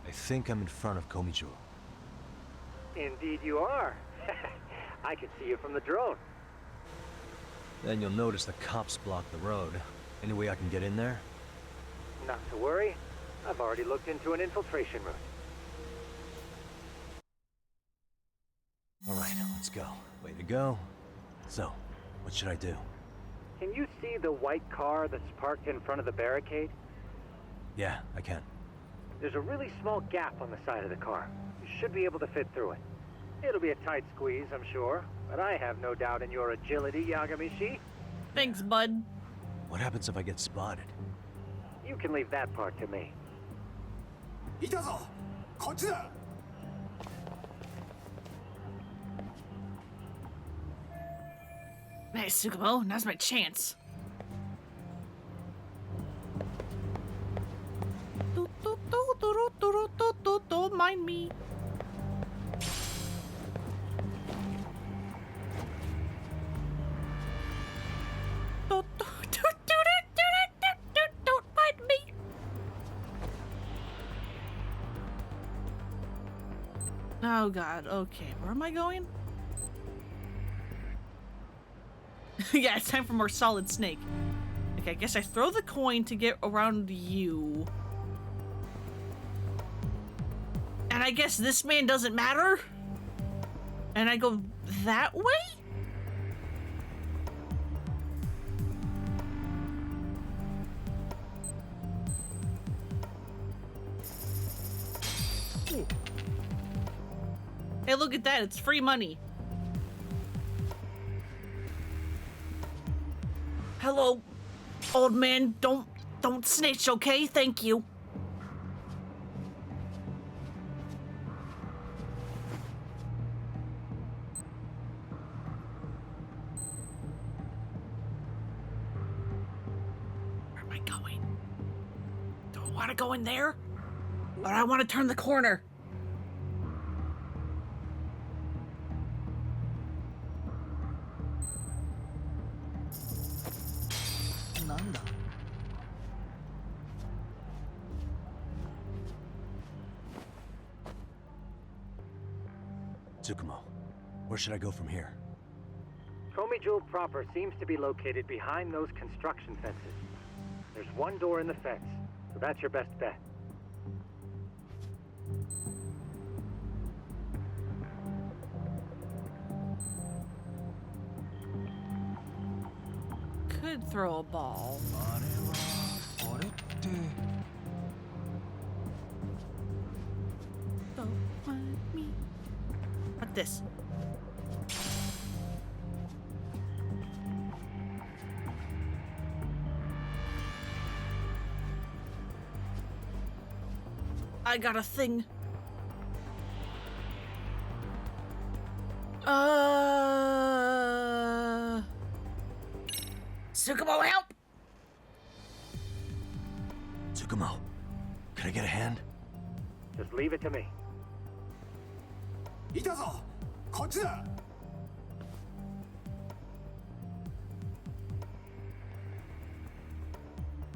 Speaker 4: I think I'm in front of Komijou.
Speaker 10: Indeed you are. I can see you from the drone.
Speaker 4: Then you'll notice the cops block the road. Any way I can get in there?
Speaker 10: Not to worry. I've already looked into an infiltration route.
Speaker 4: Alright, let's go. Way to go. So, what should I do?
Speaker 10: Can you see the white car that's parked in front of the barricade?
Speaker 4: Yeah, I can.
Speaker 10: There's a really small gap on the side of the car. You should be able to fit through it. It'll be a tight squeeze, I'm sure, but I have no doubt in your agility, Yagamishi.
Speaker 1: Thanks, bud.
Speaker 4: What happens if I get spotted?
Speaker 10: You can leave that part to me.
Speaker 1: Nice, Tsukumo. Now's my chance. Don't mind me. Don't mind me. Oh god, okay. Where am I going? Yeah, it's time for more Solid Snake. Okay, I guess I throw the coin to get around you. And I guess this man doesn't matter? And I go that way? Hey, look at that. It's free money. Hello, old man. Don't snitch, okay? Thank you. Where am I going? Do I want to go in there? Or I want to turn the corner?
Speaker 4: Tsukumo, where should I go from here?
Speaker 10: Komijou proper seems to be located behind those construction fences. There's one door in the fence, so that's your best bet.
Speaker 1: Could throw a ball. Don't mind me. Like this. I got a thing. Tsukumo, help!
Speaker 4: Tsukumo, can I get a hand?
Speaker 10: Just leave it to me.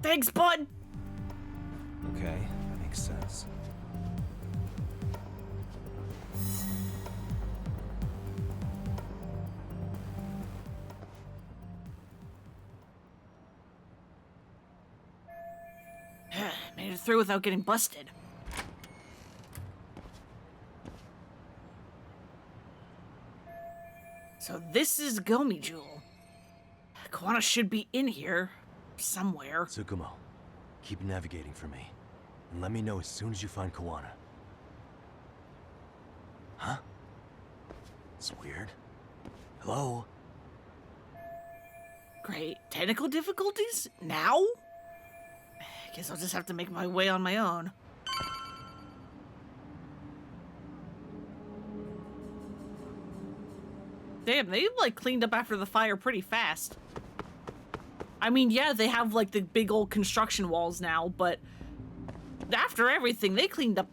Speaker 1: Thanks, bud!
Speaker 4: Okay, that makes sense.
Speaker 1: Made it through without getting busted. So this is Komijou. Kawana should be in here somewhere.
Speaker 4: Tsukumo, keep navigating for me. And let me know as soon as you find Kawana. Huh? It's weird. Hello?
Speaker 1: Great. Technical difficulties? Now? Guess I'll just have to make my way on my own. Damn, they like cleaned up after the fire pretty fast. I mean, yeah, they have like the big old construction walls now, but after everything, they cleaned up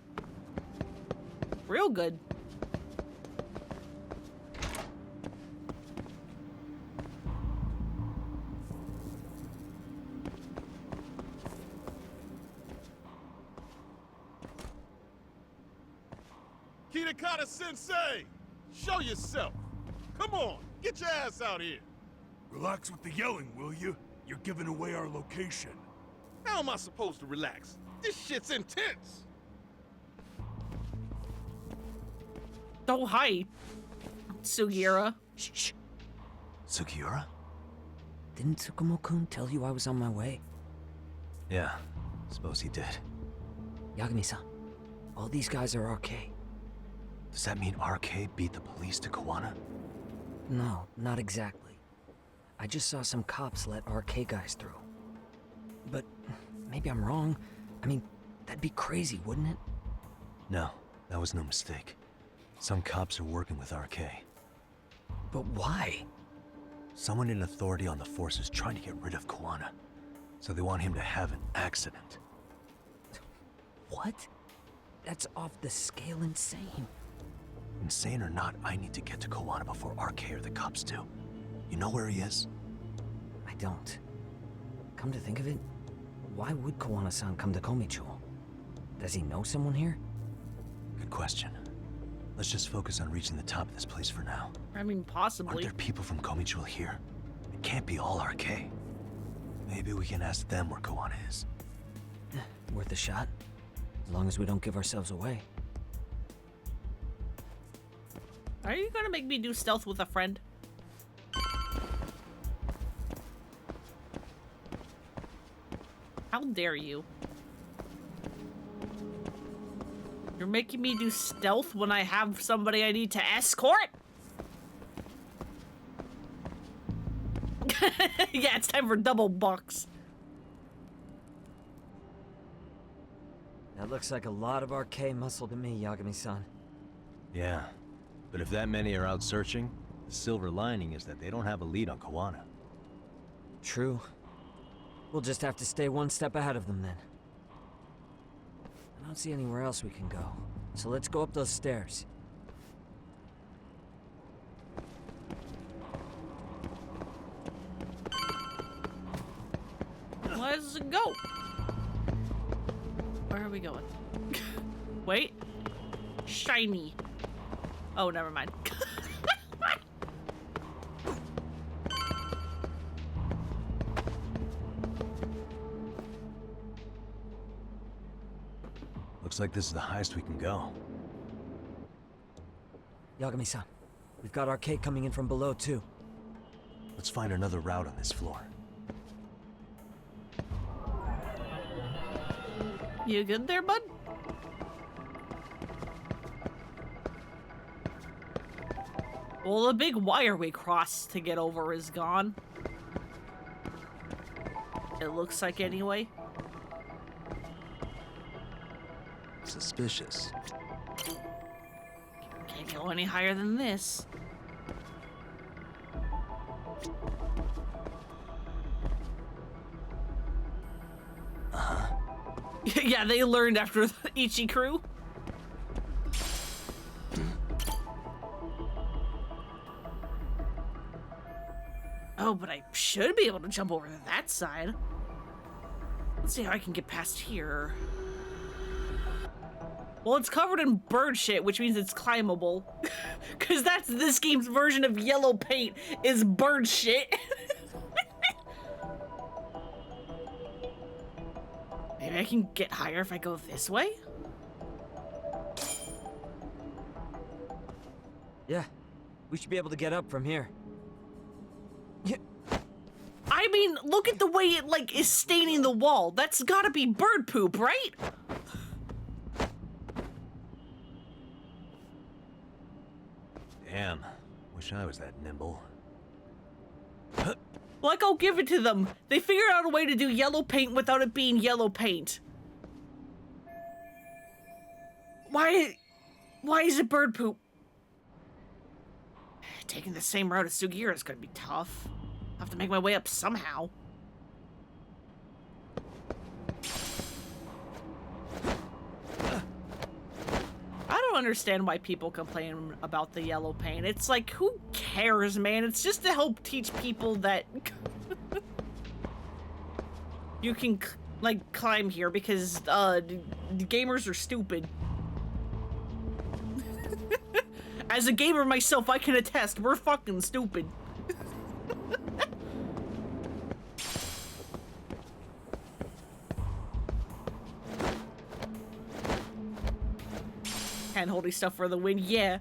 Speaker 1: real good.
Speaker 2: Kitakata Sensei! Show yourself! Come on, get your ass out here!
Speaker 20: Relax with the yelling, will you? You're giving away our location.
Speaker 2: How am I supposed to relax? This shit's intense!
Speaker 1: Oh, hi, Sugiura.
Speaker 5: Shh.
Speaker 4: Sugiura?
Speaker 5: Didn't Tsukumo-kun tell you I was on my way?
Speaker 4: Yeah, suppose he did.
Speaker 5: Yagami-san, all these guys are RK.
Speaker 4: Does that mean RK beat the police to Kawana?
Speaker 5: No, not exactly. I just saw some cops let RK guys through. But maybe I'm wrong. I mean, that'd be crazy, wouldn't it?
Speaker 4: No, that was no mistake. Some cops are working with RK.
Speaker 5: But why?
Speaker 4: Someone in authority on the force is trying to get rid of Kawana. So they want him to have an accident.
Speaker 5: What? That's off the scale insane.
Speaker 4: Insane or not, I need to get to Kawana before RK or the cops do. You know where he is?
Speaker 5: I don't. Come to think of it, why would Kawana-san come to Komicho? Does he know someone here?
Speaker 4: Good question. Let's just focus on reaching the top of this place for now.
Speaker 1: I mean, possibly.
Speaker 4: Aren't there people from Komicho here? It can't be all RK. Maybe we can ask them where Kawana is.
Speaker 5: Worth a shot. As long as we don't give ourselves away.
Speaker 1: Are you gonna make me do stealth with a friend? How dare you? You're making me do stealth when I have somebody I need to escort? Yeah, it's time for double bucks.
Speaker 5: That looks like a lot of RK muscle to me, Yagami-san.
Speaker 4: Yeah, but if that many are out searching, the silver lining is that they don't have a lead on Kawana.
Speaker 5: True. We'll just have to stay one step ahead of them then. I don't see anywhere else we can go, so let's go up those stairs.
Speaker 1: Let's go. Where are we going? Wait. Shiny. Oh, never mind.
Speaker 4: Looks like this is the highest we can go.
Speaker 5: Yagami-san, we've got RK coming in from below too.
Speaker 4: Let's find another route on this floor.
Speaker 1: You good there, bud? Well, the big wire we crossed to get over is gone. It looks like anyway.
Speaker 4: Suspicious.
Speaker 1: Can't go any higher than this. Yeah, they learned after the Ichi crew. Oh, but I should be able to jump over to that side. Let's see how I can get past here. Well, it's covered in bird shit, which means it's climbable. Because that's this game's version of yellow paint, is bird shit. Maybe I can get higher if I go this way?
Speaker 5: Yeah, we should be able to get up from here.
Speaker 1: I mean, look at the way it, like, is staining the wall. That's gotta be bird poop, right?
Speaker 4: Damn, wish I was that nimble.
Speaker 1: Like, I'll give it to them. They figured out a way to do yellow paint without it being yellow paint. Why is it bird poop? Taking the same route as Sugiura is gonna be tough. I'll have to make my way up somehow. I don't understand why people complain about the yellow paint. It's like, who cares, man? It's just to help teach people that you can, like, climb here because, gamers are stupid. As a gamer myself, I can attest, we're fucking stupid. Hand-holding stuff for the win, yeah.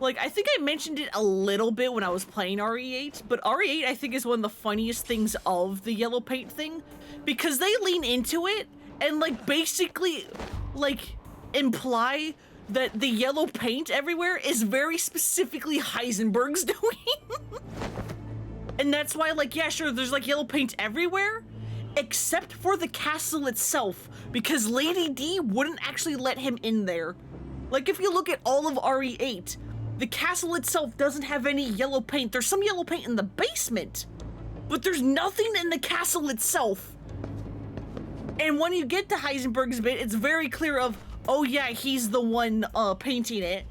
Speaker 1: Like, I think I mentioned it a little bit when I was playing RE8, but RE8 I think is one of the funniest things of the yellow paint thing, because they lean into it and, like, basically, like, imply that the yellow paint everywhere is very specifically Heisenberg's doing. And that's why, like, yeah, sure, there's, like, yellow paint everywhere, except for the castle itself, because Lady D wouldn't actually let him in there. Like, if you look at all of RE8, the castle itself doesn't have any yellow paint. There's some yellow paint in the basement, but there's nothing in the castle itself. And when you get to Heisenberg's bit, it's very clear of, oh yeah, he's the one painting it.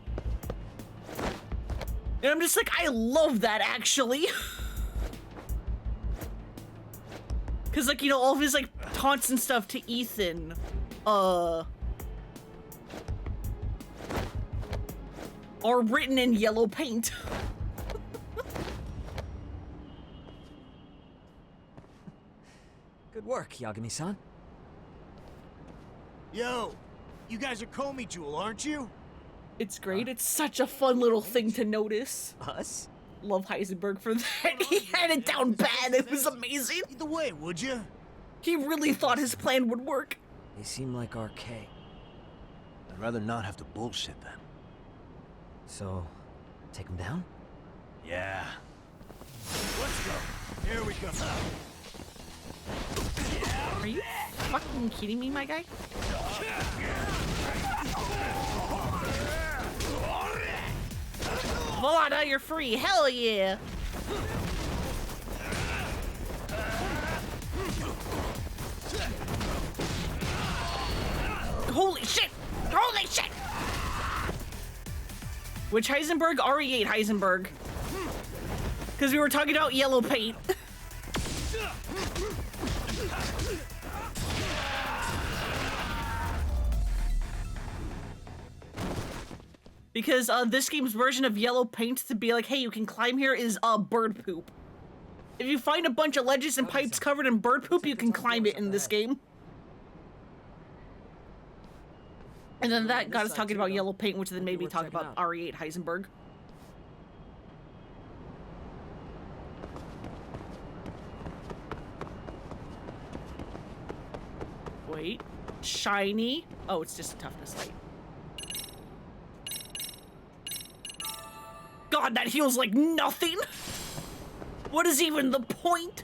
Speaker 1: And I'm just like, I love that, actually. Cause, like, you know, all of his, like, taunts and stuff to Ethan, are written in yellow paint.
Speaker 5: Good work, Yagami-san.
Speaker 20: Yo, you guys are Comey Jewel, aren't you?
Speaker 1: It's great. It's such a fun little thing to notice.
Speaker 5: Us?
Speaker 1: Love Heisenberg for that. He had it down bad. It was amazing.
Speaker 20: Either way, would you?
Speaker 1: He really thought his plan would work.
Speaker 5: They seem like RK.
Speaker 4: I'd rather not have to bullshit them.
Speaker 5: So, take them down?
Speaker 4: Yeah.
Speaker 20: Let's go. Here we go.
Speaker 1: Are you fucking kidding me, my guy? Voila, now you're free. Hell yeah. Holy shit! Holy shit! Which Heisenberg? RE8 Heisenberg. Because we were talking about yellow paint. Because this game's version of yellow paint to be like, hey, you can climb here is bird poop. If you find a bunch of ledges and pipes covered in bird poop, you can climb it in this game. And then that got us talking about yellow paint, which then made me talk about RE8 Heisenberg. Wait. Shiny. Oh, it's just a toughness light. God, that heals like nothing! What is even the point?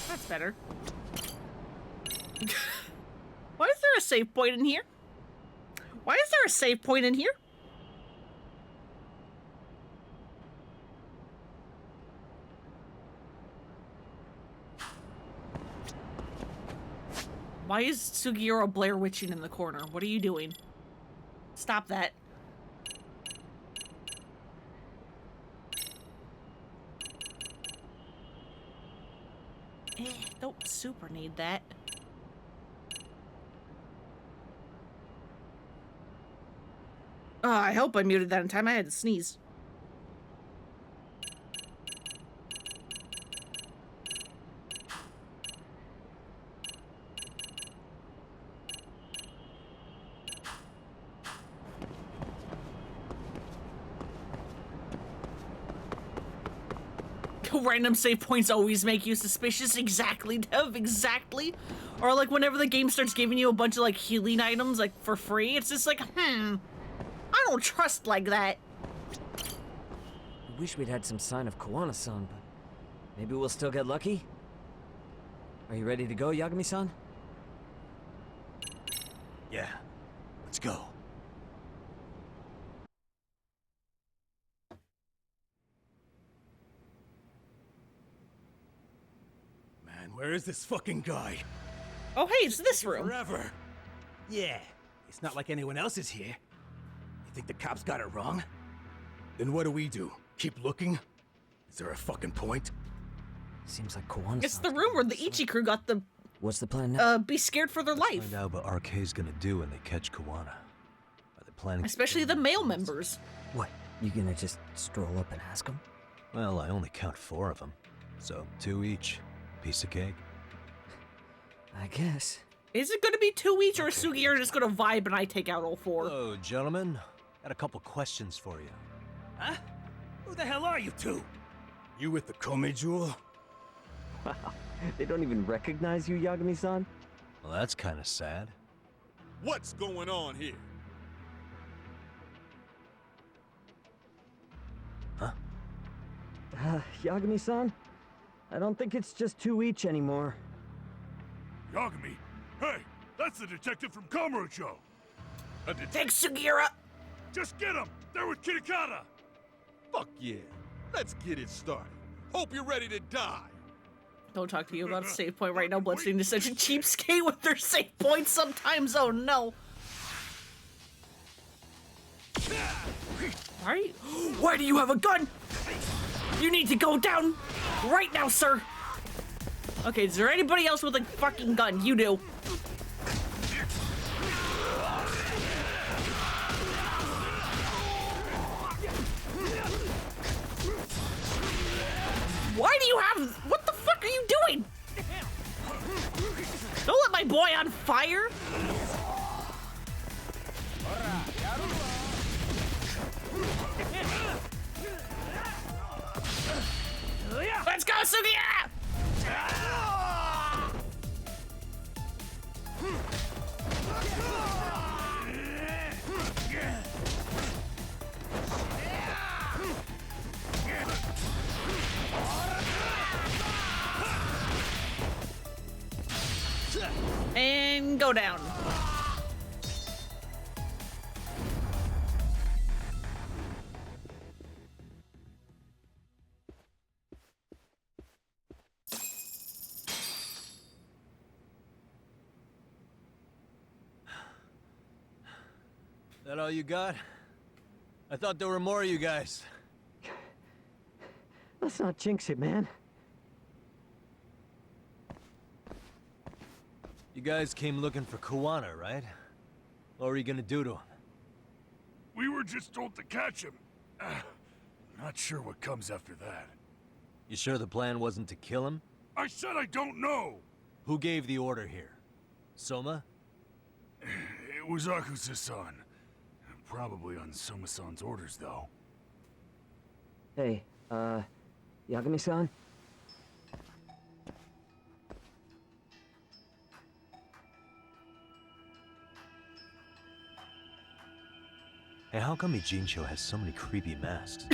Speaker 1: That's better. Why is there a save point in here? Why is there a save point in here? Why is Sugiura Blair Witching in the corner? What are you doing? Stop that. Don't super need that. I hope I muted that in time. I had to sneeze. Random save points always make you suspicious. Exactly, Dev, exactly. Or like whenever the game starts giving you a bunch of like healing items like for free, it's just like, I don't trust like that.
Speaker 5: I wish we'd had some sign of Koana-san, but maybe we'll still get lucky? Are you ready to go, Yagami-san?
Speaker 4: Yeah, let's go.
Speaker 20: Man, where is this fucking guy?
Speaker 1: Oh, hey, it's this room.
Speaker 20: Forever. Yeah, it's not like anyone else is here. You think the cops got it wrong? Then what do? Keep looking? Is there a fucking point?
Speaker 5: Seems like Koana-san.
Speaker 1: It's the room where the Ichi crew got the
Speaker 5: What's the plan now?
Speaker 1: be scared for their life.
Speaker 4: Find out what RK's gonna do when they catch Koana. Are they planning?
Speaker 1: Especially the male members.
Speaker 5: What? You gonna just stroll up and ask him?
Speaker 4: Well, I only count 4 of them, so 2 each. Piece of cake.
Speaker 5: I guess.
Speaker 1: Is it gonna be 2 each, or is Sugiura just gonna vibe and I take out all 4?
Speaker 4: Hello, gentlemen. Got a couple questions for you.
Speaker 20: Huh? Who the hell are you two? You with the Kome jewel?
Speaker 5: Wow, they don't even recognize you, Yagami-san?
Speaker 4: Well, that's kind of sad.
Speaker 2: What's going on here?
Speaker 5: Yagami-san? I don't think it's just 2 each anymore.
Speaker 20: Yagami? Hey, that's the detective from Kamurocho.
Speaker 1: Thanks, Sugiura!
Speaker 20: Just get him! They're with Kitakata!
Speaker 2: Fuck yeah. Let's get it started. Hope you're ready to die.
Speaker 1: Don't talk to you about a save point right now. Bloodstained is such a cheapskate with their save points sometimes. Oh no. Alright. Why do you have a gun? You need to go down right now, sir. Okay, is there anybody else with a fucking gun? You do. Why do you have... What the fuck are you doing? Don't let my boy on fire. Let's go, Sugiura! And go down.
Speaker 4: That all you got? I thought there were more of you guys.
Speaker 5: Let's not jinx it, man.
Speaker 4: You guys came looking for Koana, right? What were you gonna do to him?
Speaker 20: We were just told to catch him. Not sure what comes after that.
Speaker 4: You sure the plan wasn't to kill him?
Speaker 20: I said I don't know!
Speaker 4: Who gave the order here? Soma?
Speaker 20: It was Akusa-san. Probably on Soma-san's orders, though.
Speaker 5: Hey, Yagami-san?
Speaker 4: Hey, how come Ijincho has so many creepy masks?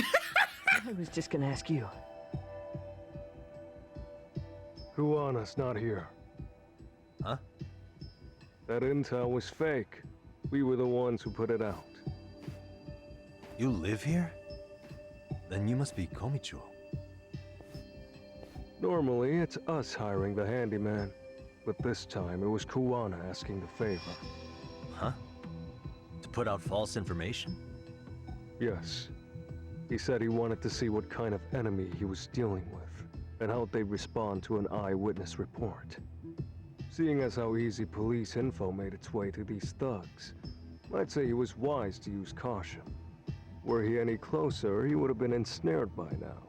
Speaker 5: I was just gonna ask you.
Speaker 19: Koana's not here.
Speaker 4: Huh?
Speaker 19: That intel was fake. We were the ones who put it out.
Speaker 4: You live here? Then you must be Komicho.
Speaker 19: Normally, it's us hiring the handyman. But this time, it was Koana asking the favor.
Speaker 4: Huh? To put out false information?
Speaker 19: Yes. He said he wanted to see what kind of enemy he was dealing with, and how they'd respond to an eyewitness report. Seeing as how easy police info made its way to these thugs, I'd say he was wise to use caution. Were he any closer, he would have been ensnared by now.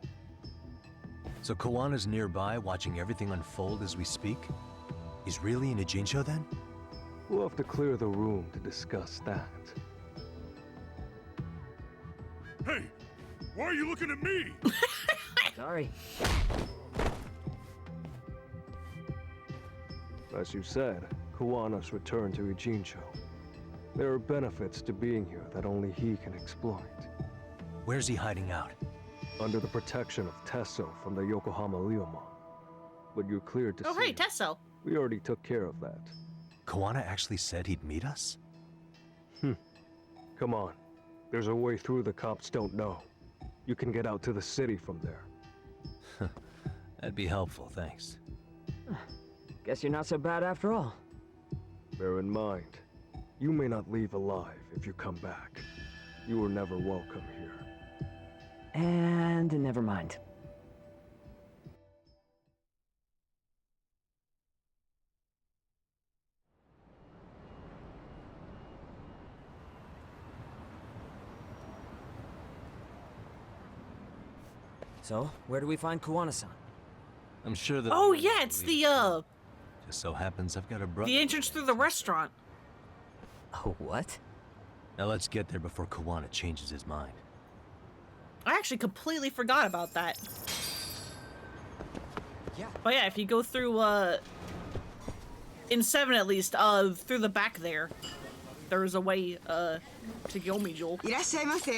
Speaker 4: So Koana's nearby, watching everything unfold as we speak? He's really in Ijincho then?
Speaker 19: We'll have to clear the room to discuss that.
Speaker 20: Hey! Why are you looking at me?
Speaker 5: Sorry.
Speaker 21: Sorry.
Speaker 22: As you said, Kuwana's returned to Ijincho. There are benefits to being here that only he can exploit.
Speaker 4: Where's he hiding out?
Speaker 22: Under the protection of Tesso from the Yokohama Ryomon. But you're cleared to see.
Speaker 1: Oh, hey, Tesso.
Speaker 22: We already took care of that.
Speaker 4: Kuwana actually said he'd meet us?
Speaker 22: Come on. There's a way through the cops don't know. You can get out to the city from there.
Speaker 4: That'd be helpful, thanks.
Speaker 21: Guess you're not so bad after all.
Speaker 22: Bear in mind, you may not leave alive if you come back. You were never welcome here.
Speaker 21: And never mind. So, where do we find Kuwana-san?
Speaker 4: I'm sure that...
Speaker 1: Oh, yeah, it's the,
Speaker 4: Just so happens I've got a brother...
Speaker 1: the entrance through the restaurant.
Speaker 21: Oh, what?
Speaker 4: Now let's get there before Kuwana changes his mind.
Speaker 1: I actually completely forgot about that.
Speaker 21: Yeah.
Speaker 1: But yeah, if you go through, in 7 at least, through the back there's a way, to Gyomijul.
Speaker 23: いらっしゃいませ。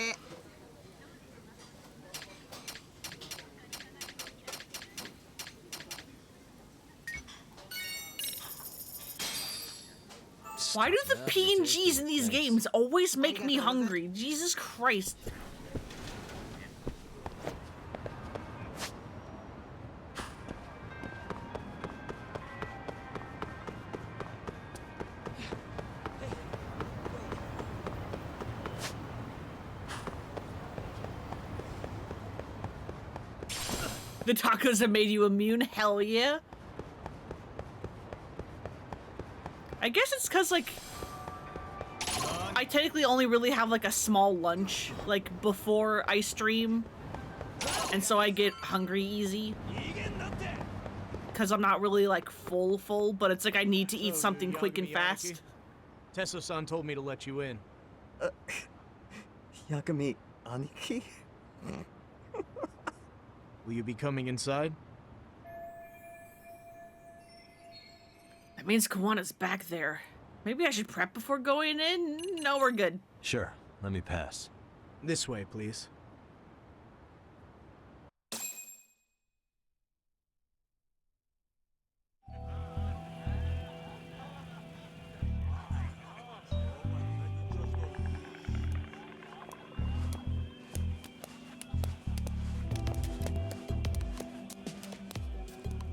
Speaker 1: Why do the PNGs in these games always make me hungry? Jesus Christ. The tacos have made you immune? Hell yeah. I guess it's because, like, I technically only really have, like, a small lunch, like, before I stream. And so I get hungry easy. Because I'm not really, like, full, but it's like I need to eat something quick and fast.
Speaker 24: Tesso-san told me to let you in.
Speaker 21: Yakami Aniki?
Speaker 24: Will you be coming inside?
Speaker 1: That means Kuwana's back there. Maybe I should prep before going in? No, we're good.
Speaker 4: Sure, let me pass.
Speaker 24: This way, please.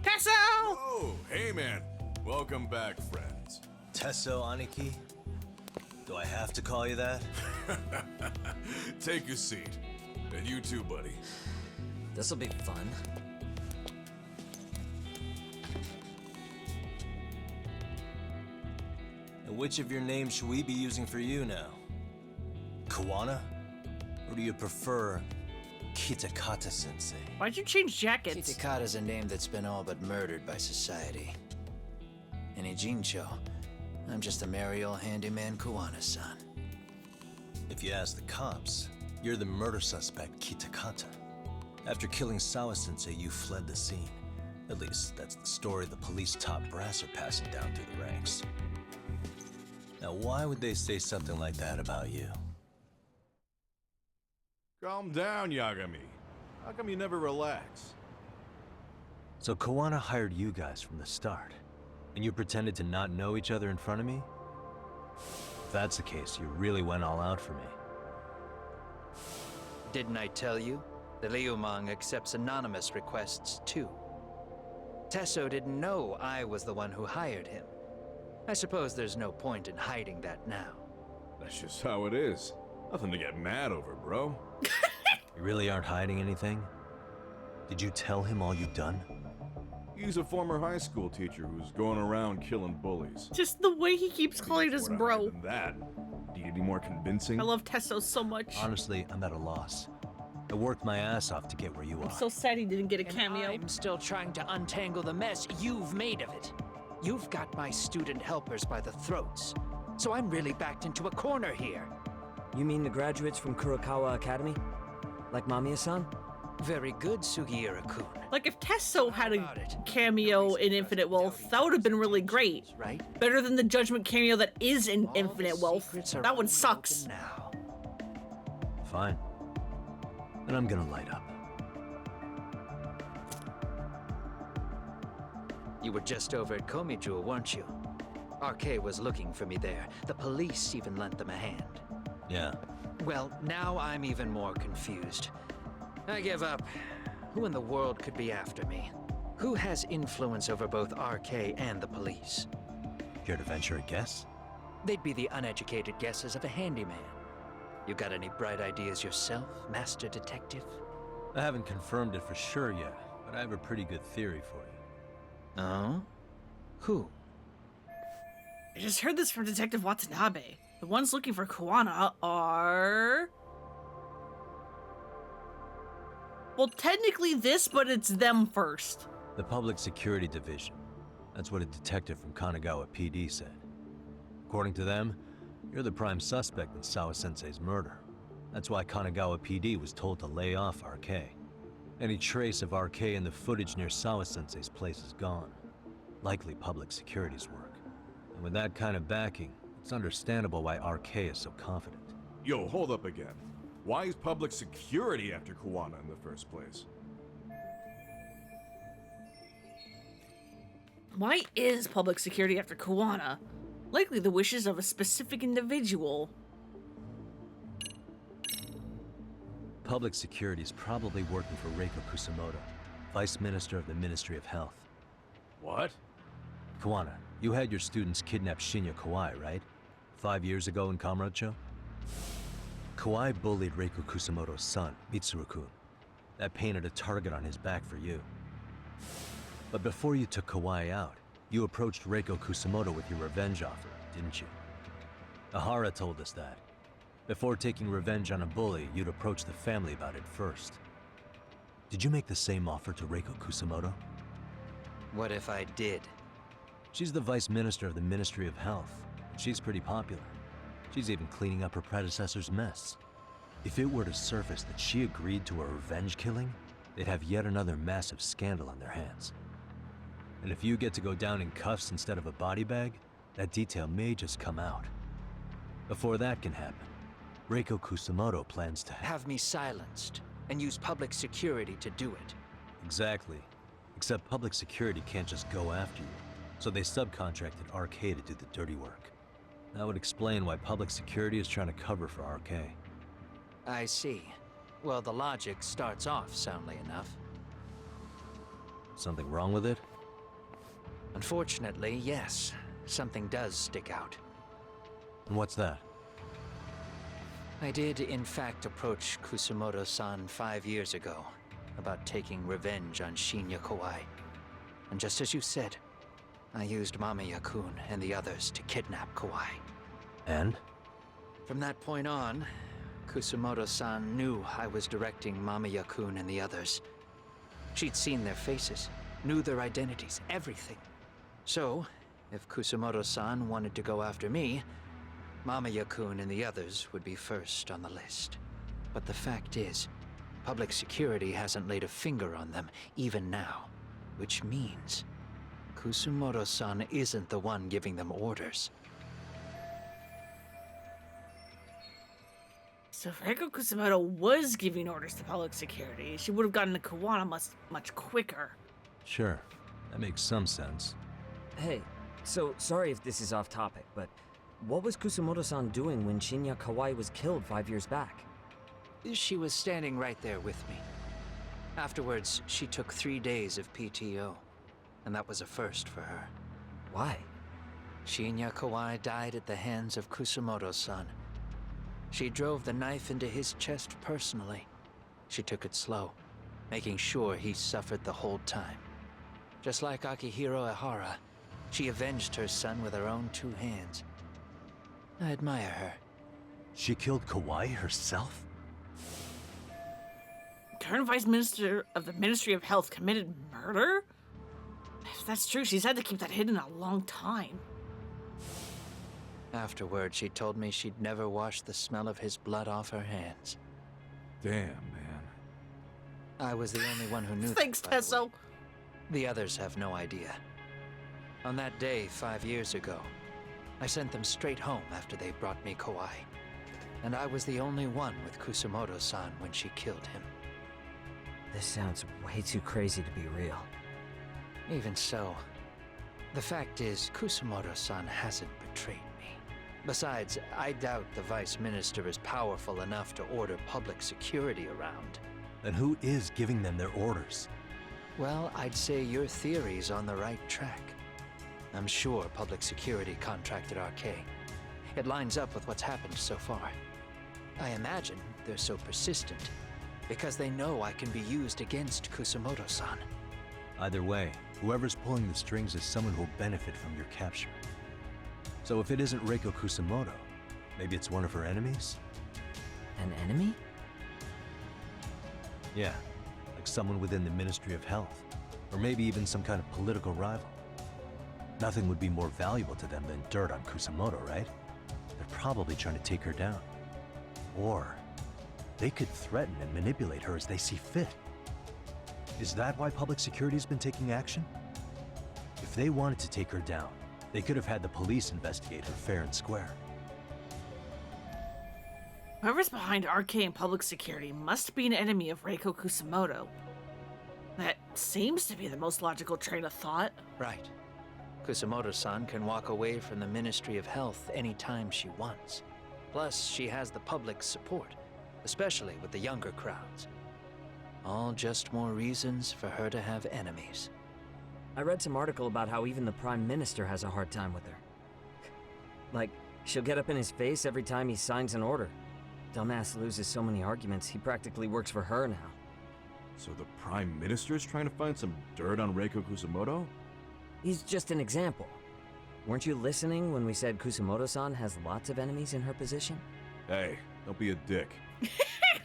Speaker 1: Tesso!
Speaker 2: Oh, hey man. Welcome back, friends.
Speaker 4: Tesso Aniki? Do I have to call you that?
Speaker 2: Take a seat. And you too, buddy.
Speaker 5: This'll be fun.
Speaker 4: And which of your names should we be using for you now? Kuwana? Or do you prefer Kitakata-sensei?
Speaker 1: Why'd you change jackets?
Speaker 11: Kitakata's a name that's been all but murdered by society. In Ijincho, I'm just a merry old handyman Kuwana-san.
Speaker 4: If you ask the cops, you're the murder suspect Kitakata. After killing Sawa-sensei, you fled the scene. At least, that's the story the police top brass are passing down through the ranks. Now, why would they say something like that about you?
Speaker 2: Calm down, Yagami. How come you never relax?
Speaker 4: So Kuwana hired you guys from the start, and you pretended to not know each other in front of me? If that's the case, you really went all out for me.
Speaker 11: Didn't I tell you? The Ryomon accepts anonymous requests too. Tesso didn't know I was the one who hired him. I suppose there's no point in hiding that now.
Speaker 2: That's just how it is. Nothing to get mad over, bro.
Speaker 4: You really aren't hiding anything? Did you tell him all you've done?
Speaker 2: He's a former high school teacher who's going around killing bullies.
Speaker 1: Just the way he keeps calling us bro.
Speaker 2: Than that, do you need any more convincing?
Speaker 1: I love Tesso so much.
Speaker 4: Honestly, I'm at a loss. I worked my ass off to get where you are.
Speaker 1: I'm so sad he didn't get a cameo.
Speaker 12: I'm still trying to untangle the mess you've made of it. You've got my student helpers by the throats, so I'm really backed into a corner here.
Speaker 21: You mean the graduates from Kurokawa Academy? Like Mamiya-san?
Speaker 12: Very good, Sugiura-kun.
Speaker 1: Like, if Tesso had a cameo in Infinite Wealth, that would have been really great.
Speaker 12: Right?
Speaker 1: Better than the Judgment cameo that is in Infinite Wealth. That one sucks.
Speaker 12: Now.
Speaker 4: Fine. Then I'm gonna light up.
Speaker 12: You were just over at Komijul, weren't you? RK was looking for me there. The police even lent them a hand.
Speaker 4: Yeah.
Speaker 12: Well, now I'm even more confused. I give up. Who in the world could be after me? Who has influence over both RK and the police?
Speaker 4: Care to venture a guess?
Speaker 12: They'd be the uneducated guesses of a handyman. You got any bright ideas yourself, Master Detective?
Speaker 4: I haven't confirmed it for sure yet, but I have a pretty good theory for you.
Speaker 12: Oh? Who?
Speaker 1: I just heard this from Detective Watanabe. The ones looking for Kuwana are... Well, technically this, but it's them first.
Speaker 4: The Public Security Division. That's what a detective from Kanagawa PD said. According to them, you're the prime suspect in Sawa-sensei's murder. That's why Kanagawa PD was told to lay off RK. Any trace of RK in the footage near Sawa-sensei's place is gone. Likely Public Security's work. And with that kind of backing, it's understandable why RK is so confident.
Speaker 2: Yo, hold up again. Why is public security after Kuwana in the first place?
Speaker 1: Why is public security after Kuwana? Likely the wishes of a specific individual.
Speaker 4: Public Security is probably working for Reiko Kusamoto, Vice Minister of the Ministry of Health.
Speaker 2: What?
Speaker 4: Kuwana, you had your students kidnap Shinya Kawai, right? 5 years ago in Kamurocho? Kawai bullied Reiko Kusamoto's son, Mitsuru-kun. That painted a target on his back for you. But before you took Kawai out, you approached Reiko Kusamoto with your revenge offer, didn't you? Ahara told us that. Before taking revenge on a bully, you'd approach the family about it first. Did you make the same offer to Reiko Kusamoto?
Speaker 12: What if I did?
Speaker 4: She's the Vice Minister of the Ministry of Health. She's pretty popular. She's even cleaning up her predecessor's mess. If it were to surface that she agreed to a revenge killing, they'd have yet another massive scandal on their hands. And if you get to go down in cuffs instead of a body bag, that detail may just come out. Before that can happen, Reiko Kusamoto plans to
Speaker 12: have me silenced and use public security to do it.
Speaker 4: Exactly. Except public security can't just go after you, so they subcontracted RK to do the dirty work. That would explain why public security is trying to cover for RK.
Speaker 12: I see. Well, the logic starts off soundly enough.
Speaker 4: Something wrong with it?
Speaker 12: Unfortunately, yes. Something does stick out.
Speaker 4: And what's that?
Speaker 12: I did, in fact, approach Kusamoto-san 5 years ago about taking revenge on Shinya Kawai. And just as you said, I used Mamiya-kun and the others to kidnap Kawai.
Speaker 4: And?
Speaker 12: From that point on, Kusamoto-san knew I was directing Mamiya-kun and the others. She'd seen their faces, knew their identities, everything. So, if Kusamoto-san wanted to go after me, Mamiya-kun and the others would be first on the list. But the fact is, public security hasn't laid a finger on them, even now. Which means Kusamoto-san isn't the one giving them orders.
Speaker 1: So if Reiko Kusamoto was giving orders to public security, she would have gotten to Kuwana much quicker.
Speaker 4: Sure, that makes some sense.
Speaker 21: Hey, so sorry if this is off topic, but what was Kusamoto-san doing when Shinya Kawai was killed 5 years back?
Speaker 12: She was standing right there with me. Afterwards, she took 3 days of PTO, and that was a first for her.
Speaker 21: Why?
Speaker 12: Shinya Kawai died at the hands of Kusamoto-san. She drove the knife into his chest personally. She took it slow, making sure he suffered the whole time. Just like Akihiro Ehara, she avenged her son with her own 2 hands. I admire her.
Speaker 4: She killed Kawai herself?
Speaker 1: Current Vice Minister of the Ministry of Health committed murder? If that's true, she's had to keep that hidden a long time.
Speaker 12: Afterward, she told me she'd never wash the smell of his blood off her hands.
Speaker 2: Damn, man.
Speaker 12: I was the only one who knew.
Speaker 1: Thanks,
Speaker 12: that, by the
Speaker 1: Tesso.
Speaker 12: way. The others have no idea. On that day 5 years ago, I sent them straight home after they brought me Kawai. And I was the only one with Kusumoto-san when she killed him.
Speaker 21: This sounds way too crazy to be real.
Speaker 12: Even so, the fact is, Kusumoto-san hasn't betrayed me. Besides, I doubt the Vice Minister is powerful enough to order public security around.
Speaker 4: Then who is giving them their orders?
Speaker 12: Well, I'd say your theory's on the right track. I'm sure public security contracted RK. It lines up with what's happened so far. I imagine they're so persistent because they know I can be used against Kusumoto-san.
Speaker 4: Either way, whoever's pulling the strings is someone who'll benefit from your capture. So if it isn't Reiko Kusumoto, maybe it's one of her enemies?
Speaker 21: An enemy?
Speaker 4: Yeah, like someone within the Ministry of Health, or maybe even some kind of political rival. Nothing would be more valuable to them than dirt on Kusumoto, right? They're probably trying to take her down. Or they could threaten and manipulate her as they see fit. Is that why public security's been taking action? If they wanted to take her down, they could have had the police investigate her fair and square.
Speaker 1: Whoever's behind RK and public security must be an enemy of Reiko Kusumoto. That seems to be the most logical train of thought.
Speaker 12: Right. Kusumoto-san can walk away from the Ministry of Health anytime she wants. Plus, she has the public's support, especially with the younger crowds. All just more reasons for her to have enemies.
Speaker 21: I read some article about how even the Prime Minister has a hard time with her. Like, she'll get up in his face every time he signs an order. Dumbass loses so many arguments, he practically works for her now.
Speaker 6: So the Prime Minister's trying to find some dirt on Reiko Kusumoto?
Speaker 21: He's just an example. Weren't you listening when we said Kusumoto-san has lots of enemies in her position?
Speaker 6: Hey, don't be a dick.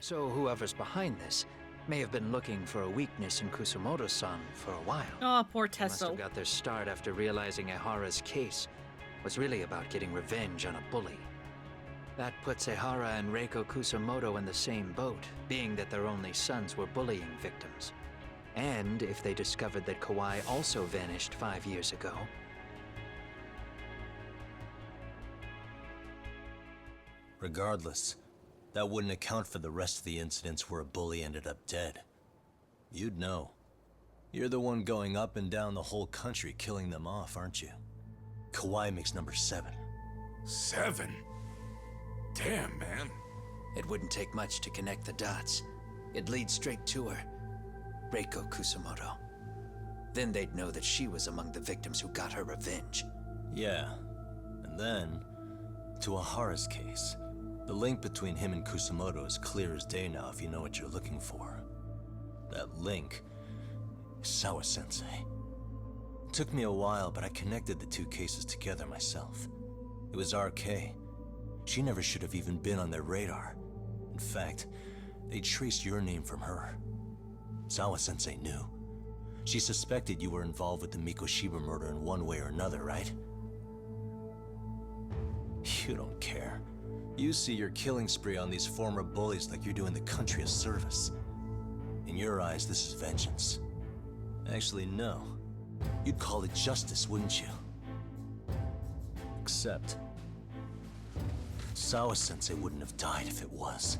Speaker 12: So whoever's behind this may have been looking for a weakness in Kusumoto-san for a while.
Speaker 1: Oh, poor
Speaker 12: They must
Speaker 1: Tesso.
Speaker 12: have got their start after realizing Ehara's case was really about getting revenge on a bully. That puts Ehara and Reiko Kusumoto in the same boat, being that their only sons were bullying victims. And if they discovered that Kawai also vanished 5 years ago.
Speaker 4: Regardless, that wouldn't account for the rest of the incidents where a bully ended up dead. You'd know. You're the one going up and down the whole country killing them off, aren't you? Kawai makes number 7.
Speaker 16: 7? Damn, man.
Speaker 12: It wouldn't take much to connect the dots. It'd lead straight to her. Reiko Kusumoto. Then they'd know that she was among the victims who got her revenge.
Speaker 4: Yeah. And then, to Ehara's case. The link between him and Kusumoto is clear as day now if you know what you're looking for. That link is Sawa-sensei. It took me a while, but I connected the two cases together myself. It was RK. She never should have even been on their radar. In fact, they traced your name from her. Sawa-sensei knew. She suspected you were involved with the Mikoshiba murder in one way or another, right? You don't care. You see your killing spree on these former bullies like you're doing the country a service. In your eyes, this is vengeance. Actually, no. You'd call it justice, wouldn't you? Except, Sawa-sensei wouldn't have died if it was.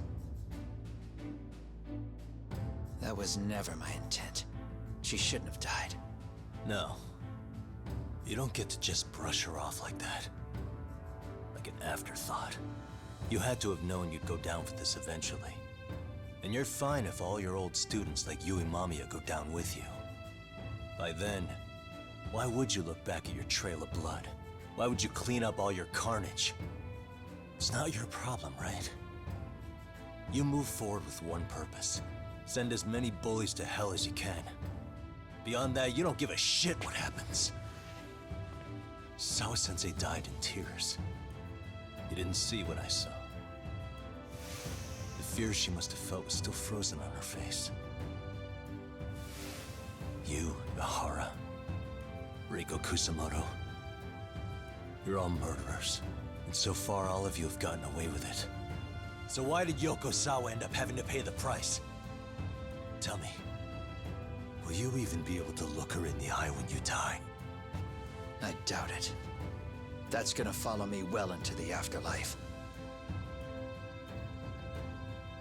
Speaker 12: That was never my intent. She shouldn't have died.
Speaker 4: No. You don't get to just brush her off like that. Like an afterthought. You had to have known you'd go down for this eventually. And you're fine if all your old students like Yui Mamiya go down with you. By then, why would you look back at your trail of blood? Why would you clean up all your carnage? It's not your problem, right? You move forward with one purpose. Send as many bullies to hell as you can. Beyond that, you don't give a shit what happens. Sawa-sensei died in tears. You didn't see what I saw. The fear she must have felt was still frozen on her face. You, Ehara, Reiko Kusumoto, you're all murderers. And so far, all of you have gotten away with it. So why did Yoko Sawa end up having to pay the price? Tell me. Will you even be able to look her in the eye when you die?
Speaker 11: I doubt it. That's gonna follow me well into the afterlife.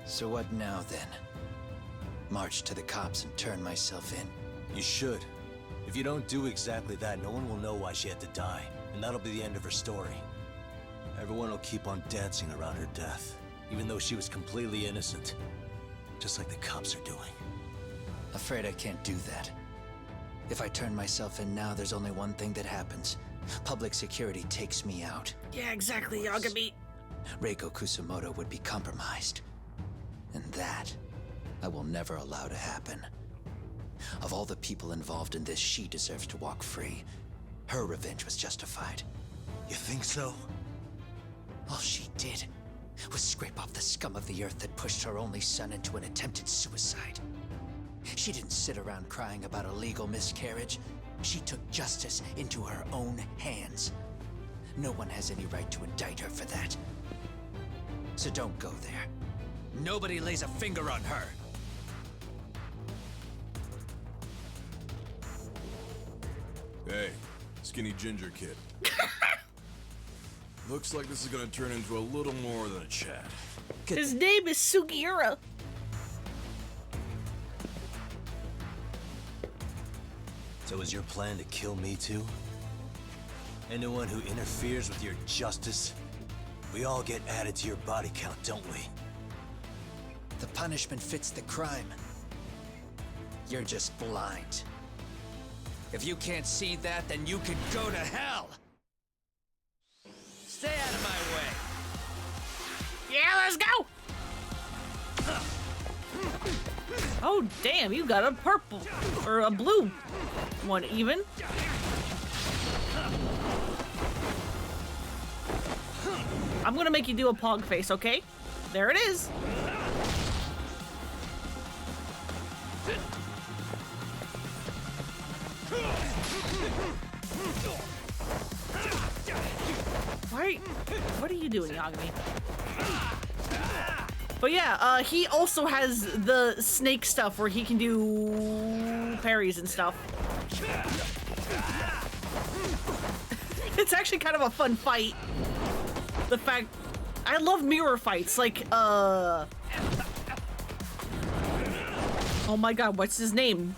Speaker 11: So what now, then? March to the cops and turn myself in?
Speaker 4: You should. If you don't do exactly that, no one will know why she had to die, and that'll be the end of her story. Everyone will keep on dancing around her death, even though she was completely innocent. Just like the cops are doing.
Speaker 11: Afraid I can't do that. If I turn myself in now, there's only one thing that happens. Public security takes me out.
Speaker 1: Yeah, exactly, Yagami.
Speaker 11: Reiko Kusumoto would be compromised. And that, I will never allow to happen. Of all the people involved in this, she deserves to walk free. Her revenge was justified.
Speaker 4: You think so?
Speaker 11: All she did was scrape off the scum of the earth that pushed her only son into an attempted suicide. She didn't sit around crying about a legal miscarriage. She took justice into her own hands. No one has any right to indict her for that. So don't go there. Nobody lays a finger on her.
Speaker 6: Hey, skinny ginger kid. Looks like this is gonna turn into a little more than a chat.
Speaker 1: His name is Sugiura.
Speaker 4: So is your plan to kill me too? Anyone who interferes with your justice, we all get added to your body count, don't we?
Speaker 11: The punishment fits the crime. You're just blind. If you can't see that, then you can go to hell! Stay out of my way!
Speaker 1: Yeah, let's go! Oh, damn, you got a purple, or a blue one even. I'm gonna make you do a pog face, okay? There it is. What are you doing, Yagami? But yeah, he also has the snake stuff where he can do parries and stuff. It's actually kind of a fun fight. The fact... I love mirror fights, like, oh my god, what's his name?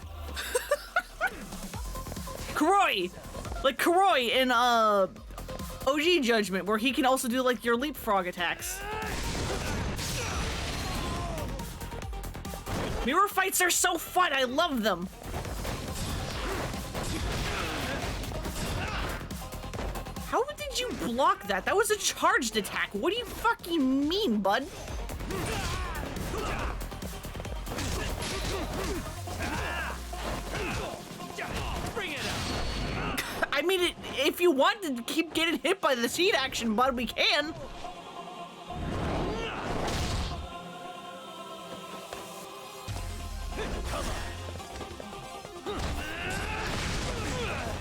Speaker 1: Kuroi! Like Kuroi in, OG Judgment, where he can also do, like, your leapfrog attacks. Mirror fights are so fun, I love them! How did you block that? That was a charged attack. What do you fucking mean, bud?
Speaker 11: Bring it up.
Speaker 1: I mean, if you want to keep getting hit by the seed action, bud, we can.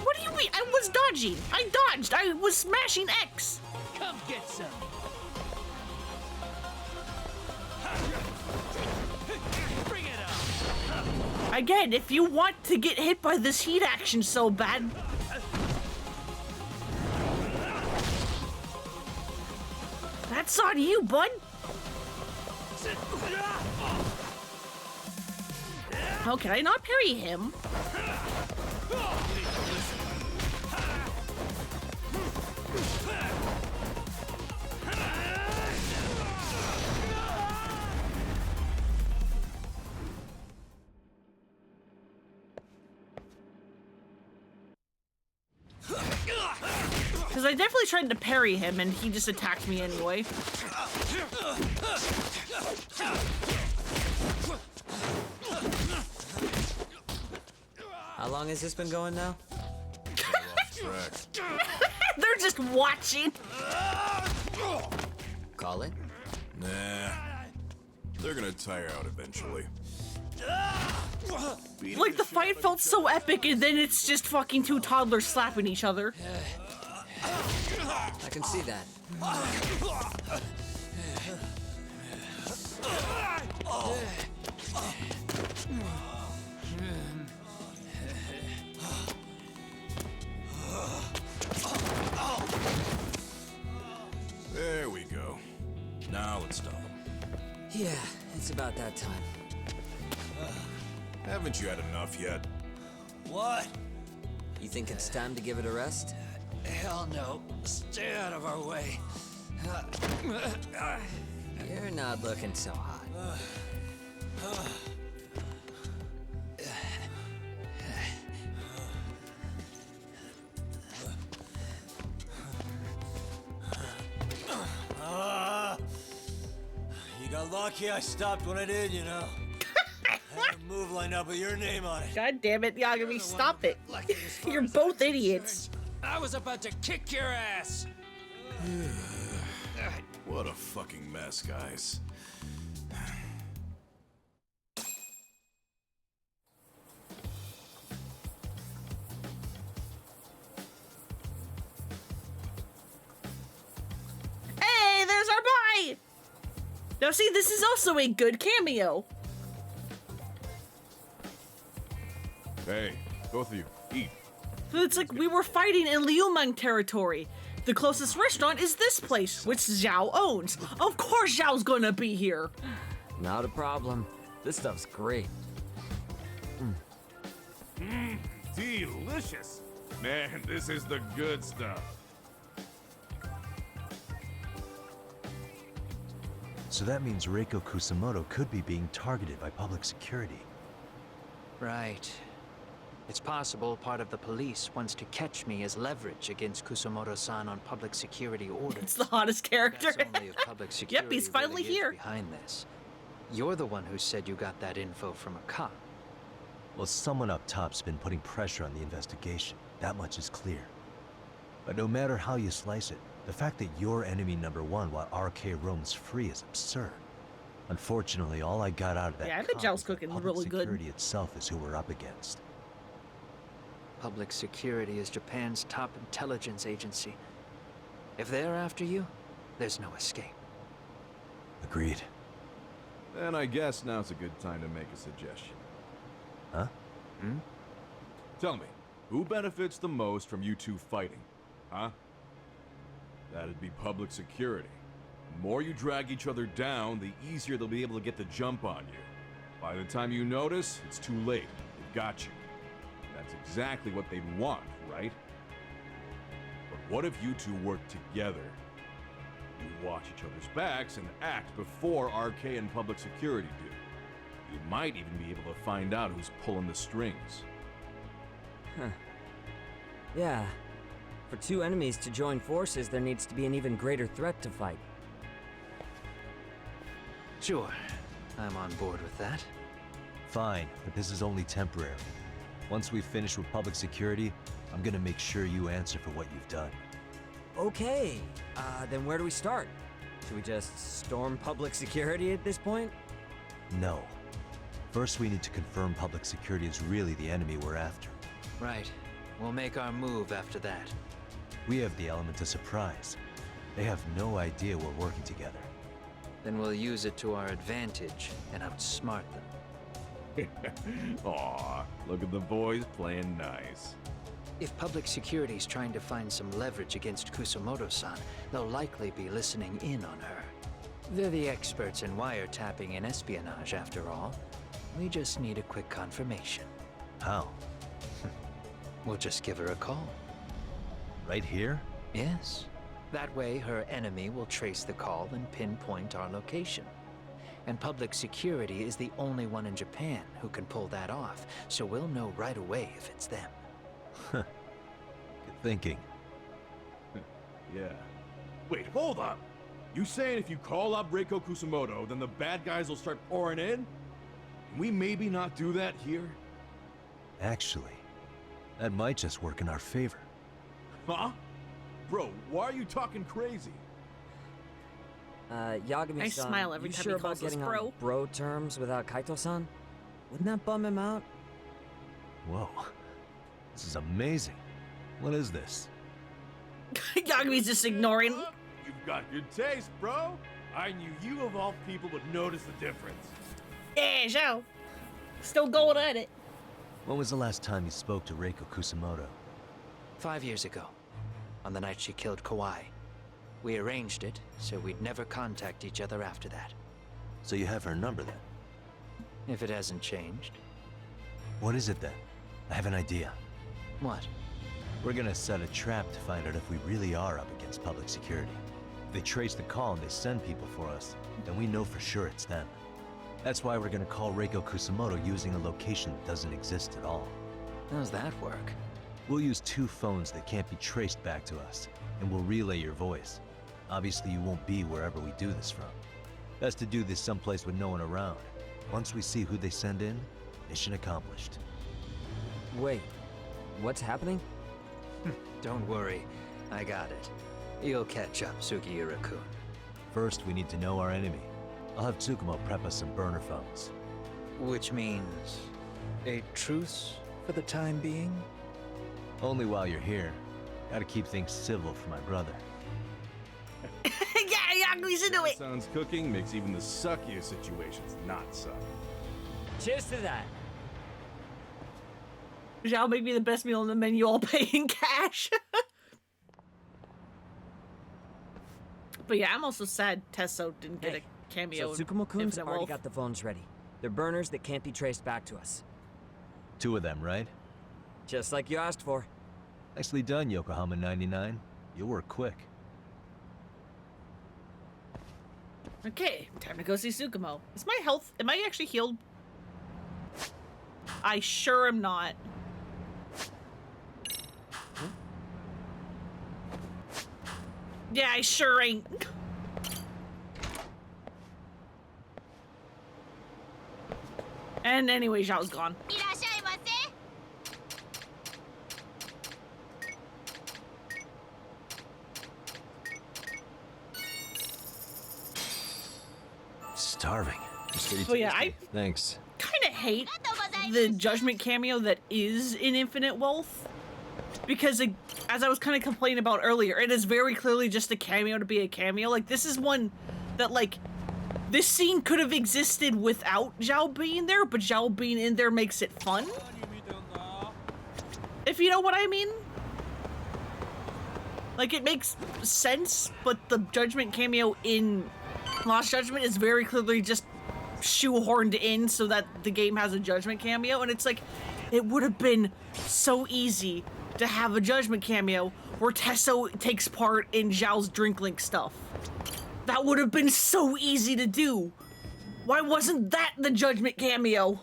Speaker 1: What do you mean? I was dodging. I dodged. I was smashing X.
Speaker 11: Come get some. Bring it up.
Speaker 1: Again, if you want to get hit by this heat action so bad. That's on you, bud. How can I not parry him? Because I definitely tried to parry him and he just attacked me anyway.
Speaker 5: How long has this been going now?
Speaker 1: They're just watching.
Speaker 5: Call it?
Speaker 6: Nah. They're gonna tire out eventually.
Speaker 1: Like, the fight felt so epic, and then it's just fucking two toddlers slapping each other.
Speaker 5: I can see that. Yeah, it's about that time.
Speaker 6: Haven't you had enough yet?
Speaker 5: What? You think it's time to give it a rest?
Speaker 11: Hell no. Stay out of our way.
Speaker 5: You're not looking so hot.
Speaker 7: You got lucky I stopped when I did, you know. Had a move lined up with your name on it.
Speaker 1: God damn it, Yagami, stop it. You're both idiots.
Speaker 7: I was about to kick your ass.
Speaker 6: What a fucking mess, guys.
Speaker 1: Hey, there's our boy! Now see, this is also a good cameo.
Speaker 6: Hey, both of you, eat.
Speaker 1: It's like we were fighting in Liumang territory. The closest restaurant is this place, which Zhao owns. Of course Zhao's gonna be here.
Speaker 21: Not a problem. This stuff's great.
Speaker 6: Delicious. Man, this is the good stuff.
Speaker 4: So that means Reiko Kusamoto could be being targeted by public security.
Speaker 12: Right. It's possible part of the police wants to catch me as leverage against Kusamoto-san on public security orders.
Speaker 1: It's the hottest character.
Speaker 12: That's only if public security
Speaker 1: Yep, he's finally
Speaker 12: really is
Speaker 1: here.
Speaker 12: behind this. You're the one who said you got that info from a cop.
Speaker 4: Well, someone up top's been putting pressure on the investigation. That much is clear. But no matter how you slice it, the fact that you're enemy number one while RK roams free is absurd. Unfortunately, all I got out of that
Speaker 1: Yeah, I bet
Speaker 4: cop
Speaker 1: Zhao's
Speaker 4: is that
Speaker 1: cooking
Speaker 4: public
Speaker 1: really good.
Speaker 4: security itself is who we're up against.
Speaker 12: Public security is Japan's top intelligence agency. If they're after you, there's no escape.
Speaker 4: Agreed.
Speaker 6: Then I guess now's a good time to make a suggestion.
Speaker 4: Huh?
Speaker 6: Tell me, who benefits the most from you two fighting? Huh? That'd be public security. The more you drag each other down, the easier they'll be able to get the jump on you. By the time you notice, it's too late. They've got you. That's exactly what they'd want, right? But what if you two work together? You watch each other's backs and act before RK and public security do. You might even be able to find out who's pulling the strings.
Speaker 21: Huh. Yeah. For two enemies to join forces, there needs to be an even greater threat to fight.
Speaker 12: Sure, I'm on board with that.
Speaker 4: Fine, but this is only temporary. Once we finish with public security, I'm gonna make sure you answer for what you've done.
Speaker 21: Okay, then where do we start? Should we just storm public security at this point?
Speaker 4: No. First, we need to confirm public security is really the enemy we're after.
Speaker 12: Right. We'll make our move after that.
Speaker 4: We have the element of surprise. They have no idea we're working together.
Speaker 12: Then we'll use it to our advantage and outsmart them.
Speaker 6: Aw, look at the boys playing nice.
Speaker 12: If public security's trying to find some leverage against Kusamoto-san, they'll likely be listening in on her. They're the experts in wiretapping and espionage, after all. We just need a quick confirmation.
Speaker 4: How?
Speaker 12: We'll just give her a call.
Speaker 4: Right here?
Speaker 12: Yes. That way, her enemy will trace the call and pinpoint our location. And public security is the only one in Japan who can pull that off, so we'll know right away if it's them.
Speaker 4: Good thinking.
Speaker 6: Yeah. Wait, hold up! You saying if you call up Reiko Kusamoto, then the bad guys will start pouring in? Can we maybe not do that here?
Speaker 4: Actually, that might just work in our favor.
Speaker 6: Huh? Bro, why are you talking crazy?
Speaker 21: Yagami-san,
Speaker 1: I smile every
Speaker 21: you
Speaker 1: time
Speaker 21: sure
Speaker 1: he
Speaker 21: about
Speaker 1: calls us
Speaker 21: getting
Speaker 1: bro?
Speaker 21: on bro terms without Kaito-san? Wouldn't that bum him out?
Speaker 4: Whoa. This is amazing. What is this?
Speaker 1: Yagami's just ignoring.
Speaker 6: You've got good taste, bro. I knew you of all people would notice the difference.
Speaker 1: Yeah, Zhao. Still going at it.
Speaker 4: When was the last time you spoke to Reiko Kusamoto?
Speaker 12: 5 years ago, on the night she killed Kawai. We arranged it so we'd never contact each other after that.
Speaker 4: So you have her number then?
Speaker 12: If it hasn't changed.
Speaker 4: What is it then? I have an idea.
Speaker 12: What?
Speaker 4: We're gonna set a trap to find out if we really are up against public security. If they trace the call and they send people for us, then we know for sure it's them. That's why we're gonna call Reiko Kusamoto using a location that doesn't exist at all.
Speaker 12: How's that work?
Speaker 4: We'll use 2 phones that can't be traced back to us, and we'll relay your voice. Obviously, you won't be wherever we do this from. Best to do this someplace with no one around. Once we see who they send in, mission accomplished.
Speaker 21: Wait, what's happening?
Speaker 12: Don't worry, I got it. You'll catch up, Sugiura-kun.
Speaker 4: First, we need to know our enemy. I'll have Tsukumo prep us some burner phones.
Speaker 12: Which means a truce for the time being?
Speaker 4: Only while you're here. Gotta keep things civil for my brother.
Speaker 1: Yeah, Yaku's into it!
Speaker 6: Sounds cooking makes even the suckiest situations not suck.
Speaker 21: Cheers to that.
Speaker 1: Zhao make me the best meal on the menu, I'll pay in cash. But yeah, I'm also sad Tesso didn't get a cameo.
Speaker 21: So Tsukumo-kun's
Speaker 1: Infinite
Speaker 21: already
Speaker 1: Wolf.
Speaker 21: got the phones ready. They're burners that can't be traced back to us.
Speaker 4: 2 of them, right?
Speaker 21: Just like you asked for.
Speaker 4: Nicely done, Yokohama 99. You work quick.
Speaker 1: Okay, time to go see Tsukumo. Is my health... Am I actually healed? I sure am not. Yeah, I sure ain't. And anyway, Zhao's gone.
Speaker 4: Starving.
Speaker 1: Oh yeah, I
Speaker 4: Thanks.
Speaker 1: kind of hate the Judgment cameo that is in Infinite Wealth. Because, as I was kind of complaining about earlier, it is very clearly just a cameo to be a cameo. Like, this is one that, like, this scene could have existed without Zhao being there, but Zhao being in there makes it fun. If you know what I mean? Like, it makes sense, but the Judgment cameo in Lost Judgment is very clearly just shoehorned in so that the game has a Judgment cameo, and it's like, it would have been so easy to have a Judgment cameo where Tesso takes part in Zhao's Drink Link stuff. That would have been so easy to do. Why wasn't that the Judgment cameo?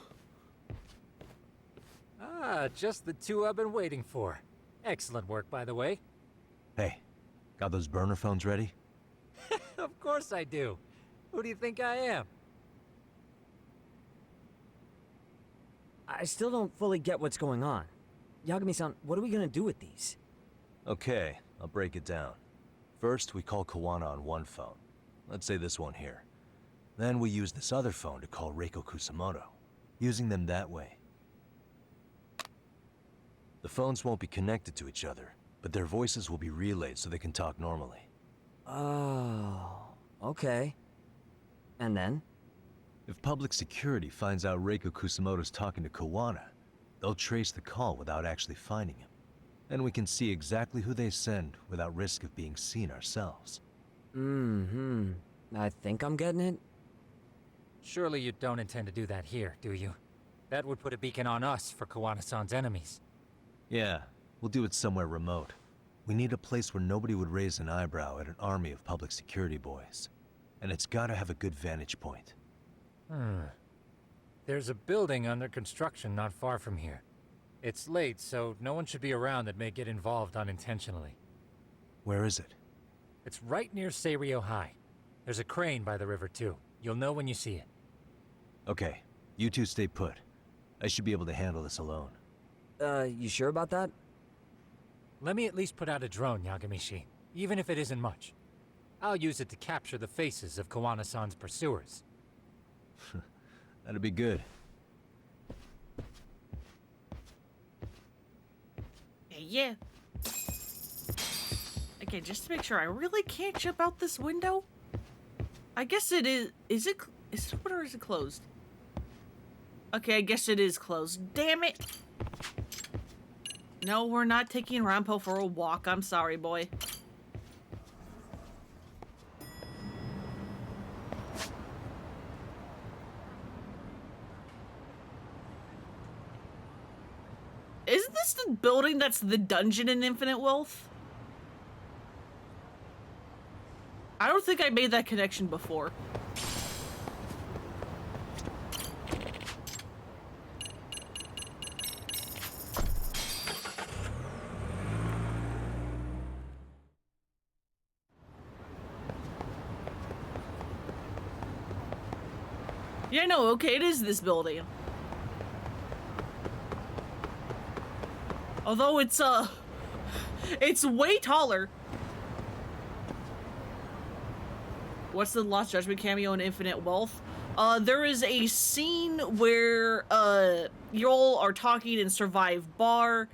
Speaker 3: Ah, just the 2 I've been waiting for. Excellent work, by the way.
Speaker 4: Hey, got those burner phones ready?
Speaker 3: Of course I do. Who do you think I am?
Speaker 21: I still don't fully get what's going on. Yagami-san, what are we gonna do with these?
Speaker 4: Okay, I'll break it down. First, we call Kawana on one phone. Let's say this one here. Then we use this other phone to call Reiko Kusamoto, using them that way. The phones won't be connected to each other, but their voices will be relayed so they can talk normally.
Speaker 21: Oh, okay. And then?
Speaker 4: If public security finds out Reiko Kusamoto's talking to Kawana, they'll trace the call without actually finding him. Then we can see exactly who they send without risk of being seen ourselves.
Speaker 21: Mm-hmm. I think I'm getting it.
Speaker 3: Surely you don't intend to do that here, do you? That would put a beacon on us for Kawana-san's enemies.
Speaker 4: Yeah, we'll do it somewhere remote. We need a place where nobody would raise an eyebrow at an army of public security boys. And it's gotta have a good vantage point.
Speaker 3: There's a building under construction not far from here. It's late, so no one should be around that may get involved unintentionally.
Speaker 4: Where is it?
Speaker 3: It's right near Seirio High. There's a crane by the river, too. You'll know when you see it.
Speaker 4: Okay, you 2 stay put. I should be able to handle this alone.
Speaker 21: You sure about that?
Speaker 3: Let me at least put out a drone, Yagamishi, even if it isn't much. I'll use it to capture the faces of Kawana-san's pursuers.
Speaker 4: That'd be good.
Speaker 1: Yeah. Okay, just to make sure, I really can't jump out this window? I guess it is... Is it open or is it closed? Okay, I guess it is closed. Damn it! No, we're not taking Rampo for a walk. I'm sorry, boy. Isn't this the building that's the dungeon in Infinite Wealth? I don't think I made that connection before. Yeah, no, okay, it is this building. Although it's way taller. What's the Lost Judgment cameo in Infinite Wealth? There is a scene where you all are talking in Survive Bar,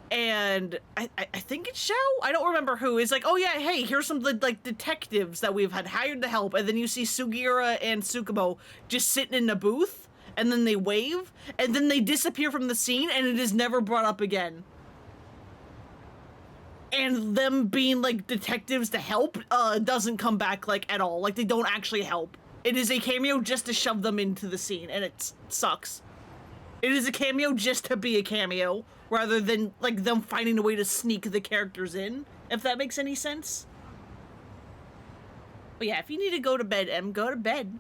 Speaker 1: and I think it's Xiao? I don't remember who. It's like, oh yeah, hey, here's some like detectives that we've had hired to help, and then you see Sugiura and Tsukumo just sitting in a booth, and then they wave, and then they disappear from the scene, and it is never brought up again. And them being like detectives to help doesn't come back like at all. Like they don't actually help. It is a cameo just to shove them into the scene, and it sucks. It is a cameo just to be a cameo, rather than like them finding a way to sneak the characters in, if that makes any sense. But yeah, if you need to go to bed, Em, go to bed.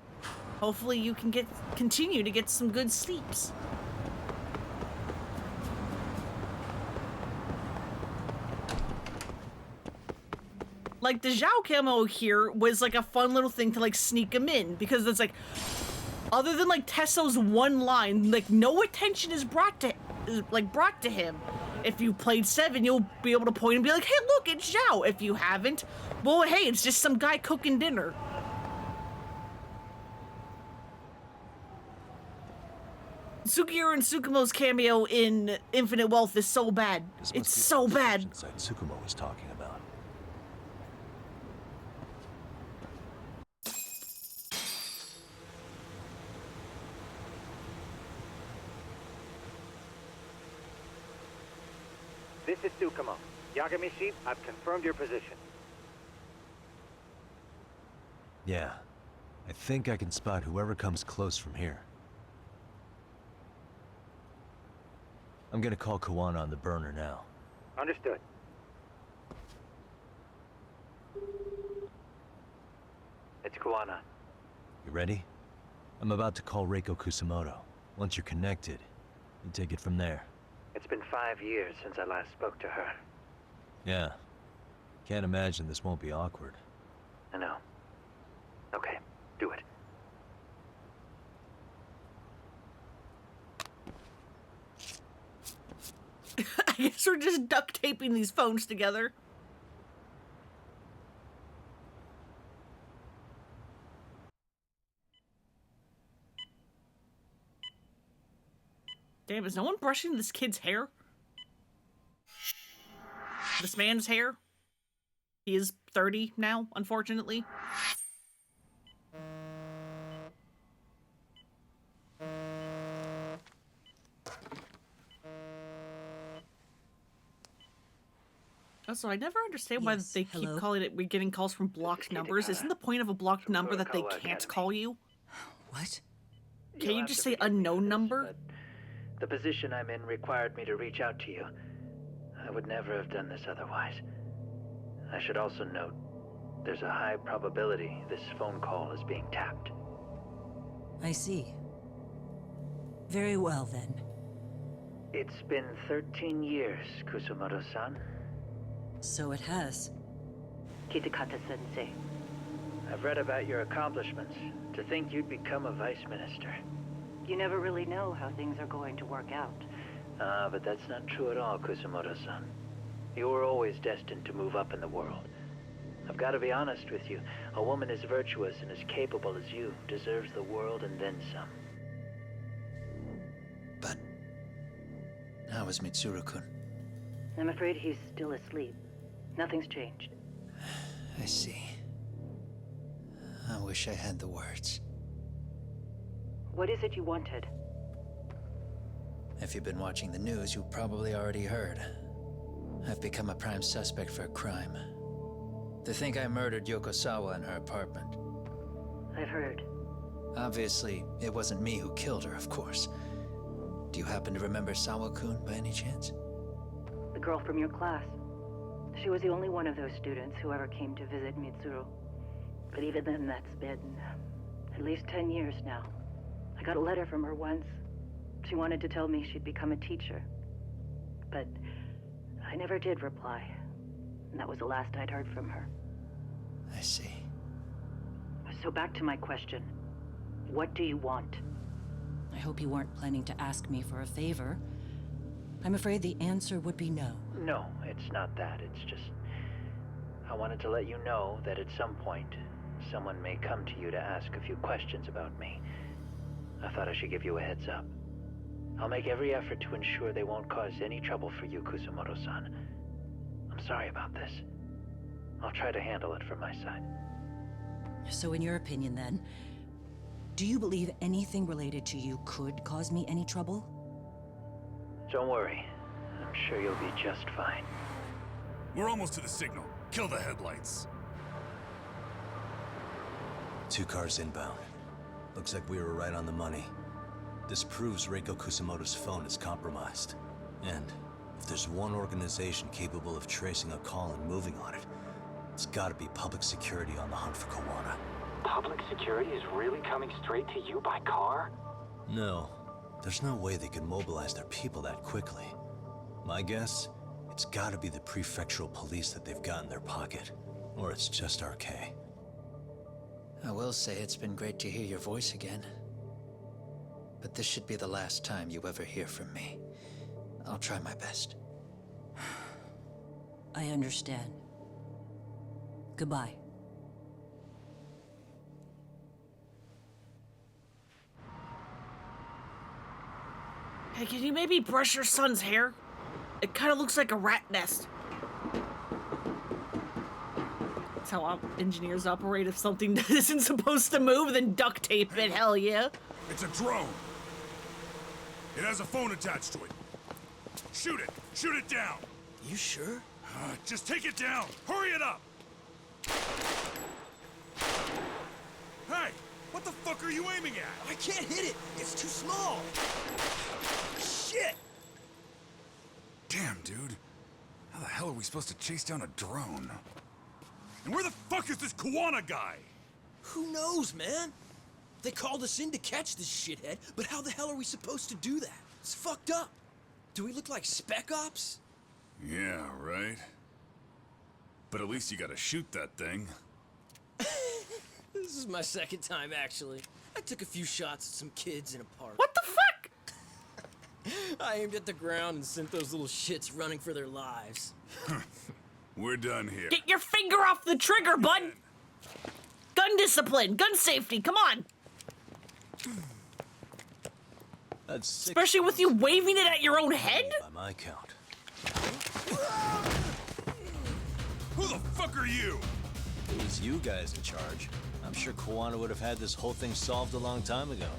Speaker 1: Hopefully you can continue to get some good sleeps. Like, the Zhao camo here was, like, a fun little thing to, like, sneak him in. Because it's, like, other than, like, Tesso's one line, like, no attention is brought to him. If you played 7, you'll be able to point and be like, hey, look, it's Zhao. If you haven't, well, hey, it's just some guy cooking dinner. Sugiura and Tsukumo's cameo in Infinite Wealth is so bad. It's so bad.
Speaker 4: Inside Tsukumo was talking about.
Speaker 10: This is Tsukumo. Yagami-shi, I've confirmed your position.
Speaker 4: Yeah. I think I can spot whoever comes close from here. I'm gonna call Kawana on the burner now.
Speaker 10: Understood. It's Kawana.
Speaker 4: You ready? I'm about to call Reiko Kusamoto. Once you're connected, you take it from there.
Speaker 10: It's been 5 years since I last spoke to her.
Speaker 4: Yeah. Can't imagine this won't be awkward.
Speaker 10: I know. Okay, do it.
Speaker 1: I guess we're just duct taping these phones together. Damn, is no one brushing this kid's hair? This man's hair? He is 30 now, unfortunately. Also, I never understand why they keep calling it, we're getting calls from blocked numbers. Isn't the point of a blocked number that they can't call you?
Speaker 10: What?
Speaker 1: Can you just say unknown number?
Speaker 10: The position I'm in required me to reach out to you. I would never have done this otherwise. I should also note, there's a high probability this phone call is being tapped.
Speaker 8: I see. Very well, then.
Speaker 10: It's been 13 years, Kusumoto-san.
Speaker 8: So it has.
Speaker 10: Kitakata-sensei. I've read about your accomplishments. To think you'd become a vice minister.
Speaker 13: You never really know how things are going to work out.
Speaker 10: But that's not true at all, Kusumoto-san. You were always destined to move up in the world. I've got to be honest with you. A woman as virtuous and as capable as you deserves the world and then some.
Speaker 11: But how is Mitsuru-kun?
Speaker 13: I'm afraid he's still asleep. Nothing's changed.
Speaker 11: I see. I wish I had the words.
Speaker 13: What is it you wanted?
Speaker 11: If you've been watching the news, you probably already heard. I've become a prime suspect for a crime. They think I murdered Yokosawa in her apartment.
Speaker 13: I've heard.
Speaker 11: Obviously, it wasn't me who killed her, of course. Do you happen to remember Sawa-kun by any chance?
Speaker 13: girl from your class. She was the only one of those students who ever came to visit Mitsuru. But even then, that's been at least 10 years now. I got a letter from her once. She wanted to tell me she'd become a teacher. But I never did reply. And that was the last I'd heard from her.
Speaker 11: I see.
Speaker 13: So back to my question. What do you want?
Speaker 8: I hope you weren't planning to ask me for a favor. I'm afraid the answer would be no.
Speaker 10: No, it's not that. It's just... I wanted to let you know that at some point, someone may come to you to ask a few questions about me. I thought I should give you a heads up. I'll make every effort to ensure they won't cause any trouble for you, Kusumoto-san. I'm sorry about this. I'll try to handle it from my side.
Speaker 8: So in your opinion then, do you believe anything related to you could cause me any trouble?
Speaker 10: Don't worry. I'm sure you'll be just fine.
Speaker 2: We're almost to the signal. Kill the headlights.
Speaker 4: 2 cars inbound. Looks like we were right on the money. This proves Reiko Kusumoto's phone is compromised. And if there's one organization capable of tracing a call and moving on it, it's gotta be public security on the hunt for Kawana.
Speaker 14: Public security is really coming straight to you by car?
Speaker 4: No. There's no way they could mobilize their people that quickly. My guess, it's gotta be the prefectural police that they've got in their pocket. Or it's just RK.
Speaker 11: I will say it's been great to hear your voice again. But this should be the last time you ever hear from me. I'll try my best.
Speaker 8: I understand. Goodbye.
Speaker 1: Hey, can you maybe brush your son's hair? It kind of looks like a rat nest. That's how engineers operate. If something isn't supposed to move, then duct tape it. Hell yeah.
Speaker 2: It's a drone. It has a phone attached to it. Shoot it! Shoot it down!
Speaker 7: You sure?
Speaker 2: Just take it down! Hurry it up! Hey! What the fuck are you aiming at?
Speaker 7: I can't hit it! It's too small! Shit!
Speaker 2: Damn, dude. How the hell are we supposed to chase down a drone? And where the fuck is this Kawana guy?
Speaker 7: Who knows, man? They called us in to catch this shithead, but how the hell are we supposed to do that? It's fucked up. Do we look like Spec Ops?
Speaker 2: Yeah, right. But at least you gotta shoot that thing.
Speaker 7: This is my second time, actually. I took a few shots at some kids in a park.
Speaker 1: What the fuck?
Speaker 7: I aimed at the ground and sent those little shits running for their lives.
Speaker 2: We're done here.
Speaker 1: Get your finger off the trigger, bud! Gun discipline, gun safety, come on!
Speaker 4: That's
Speaker 1: especially with you waving it at your own head?
Speaker 4: By my count.
Speaker 2: Who the fuck are you?
Speaker 4: It was you guys in charge. I'm sure Kawana would have had this whole thing solved a long time ago.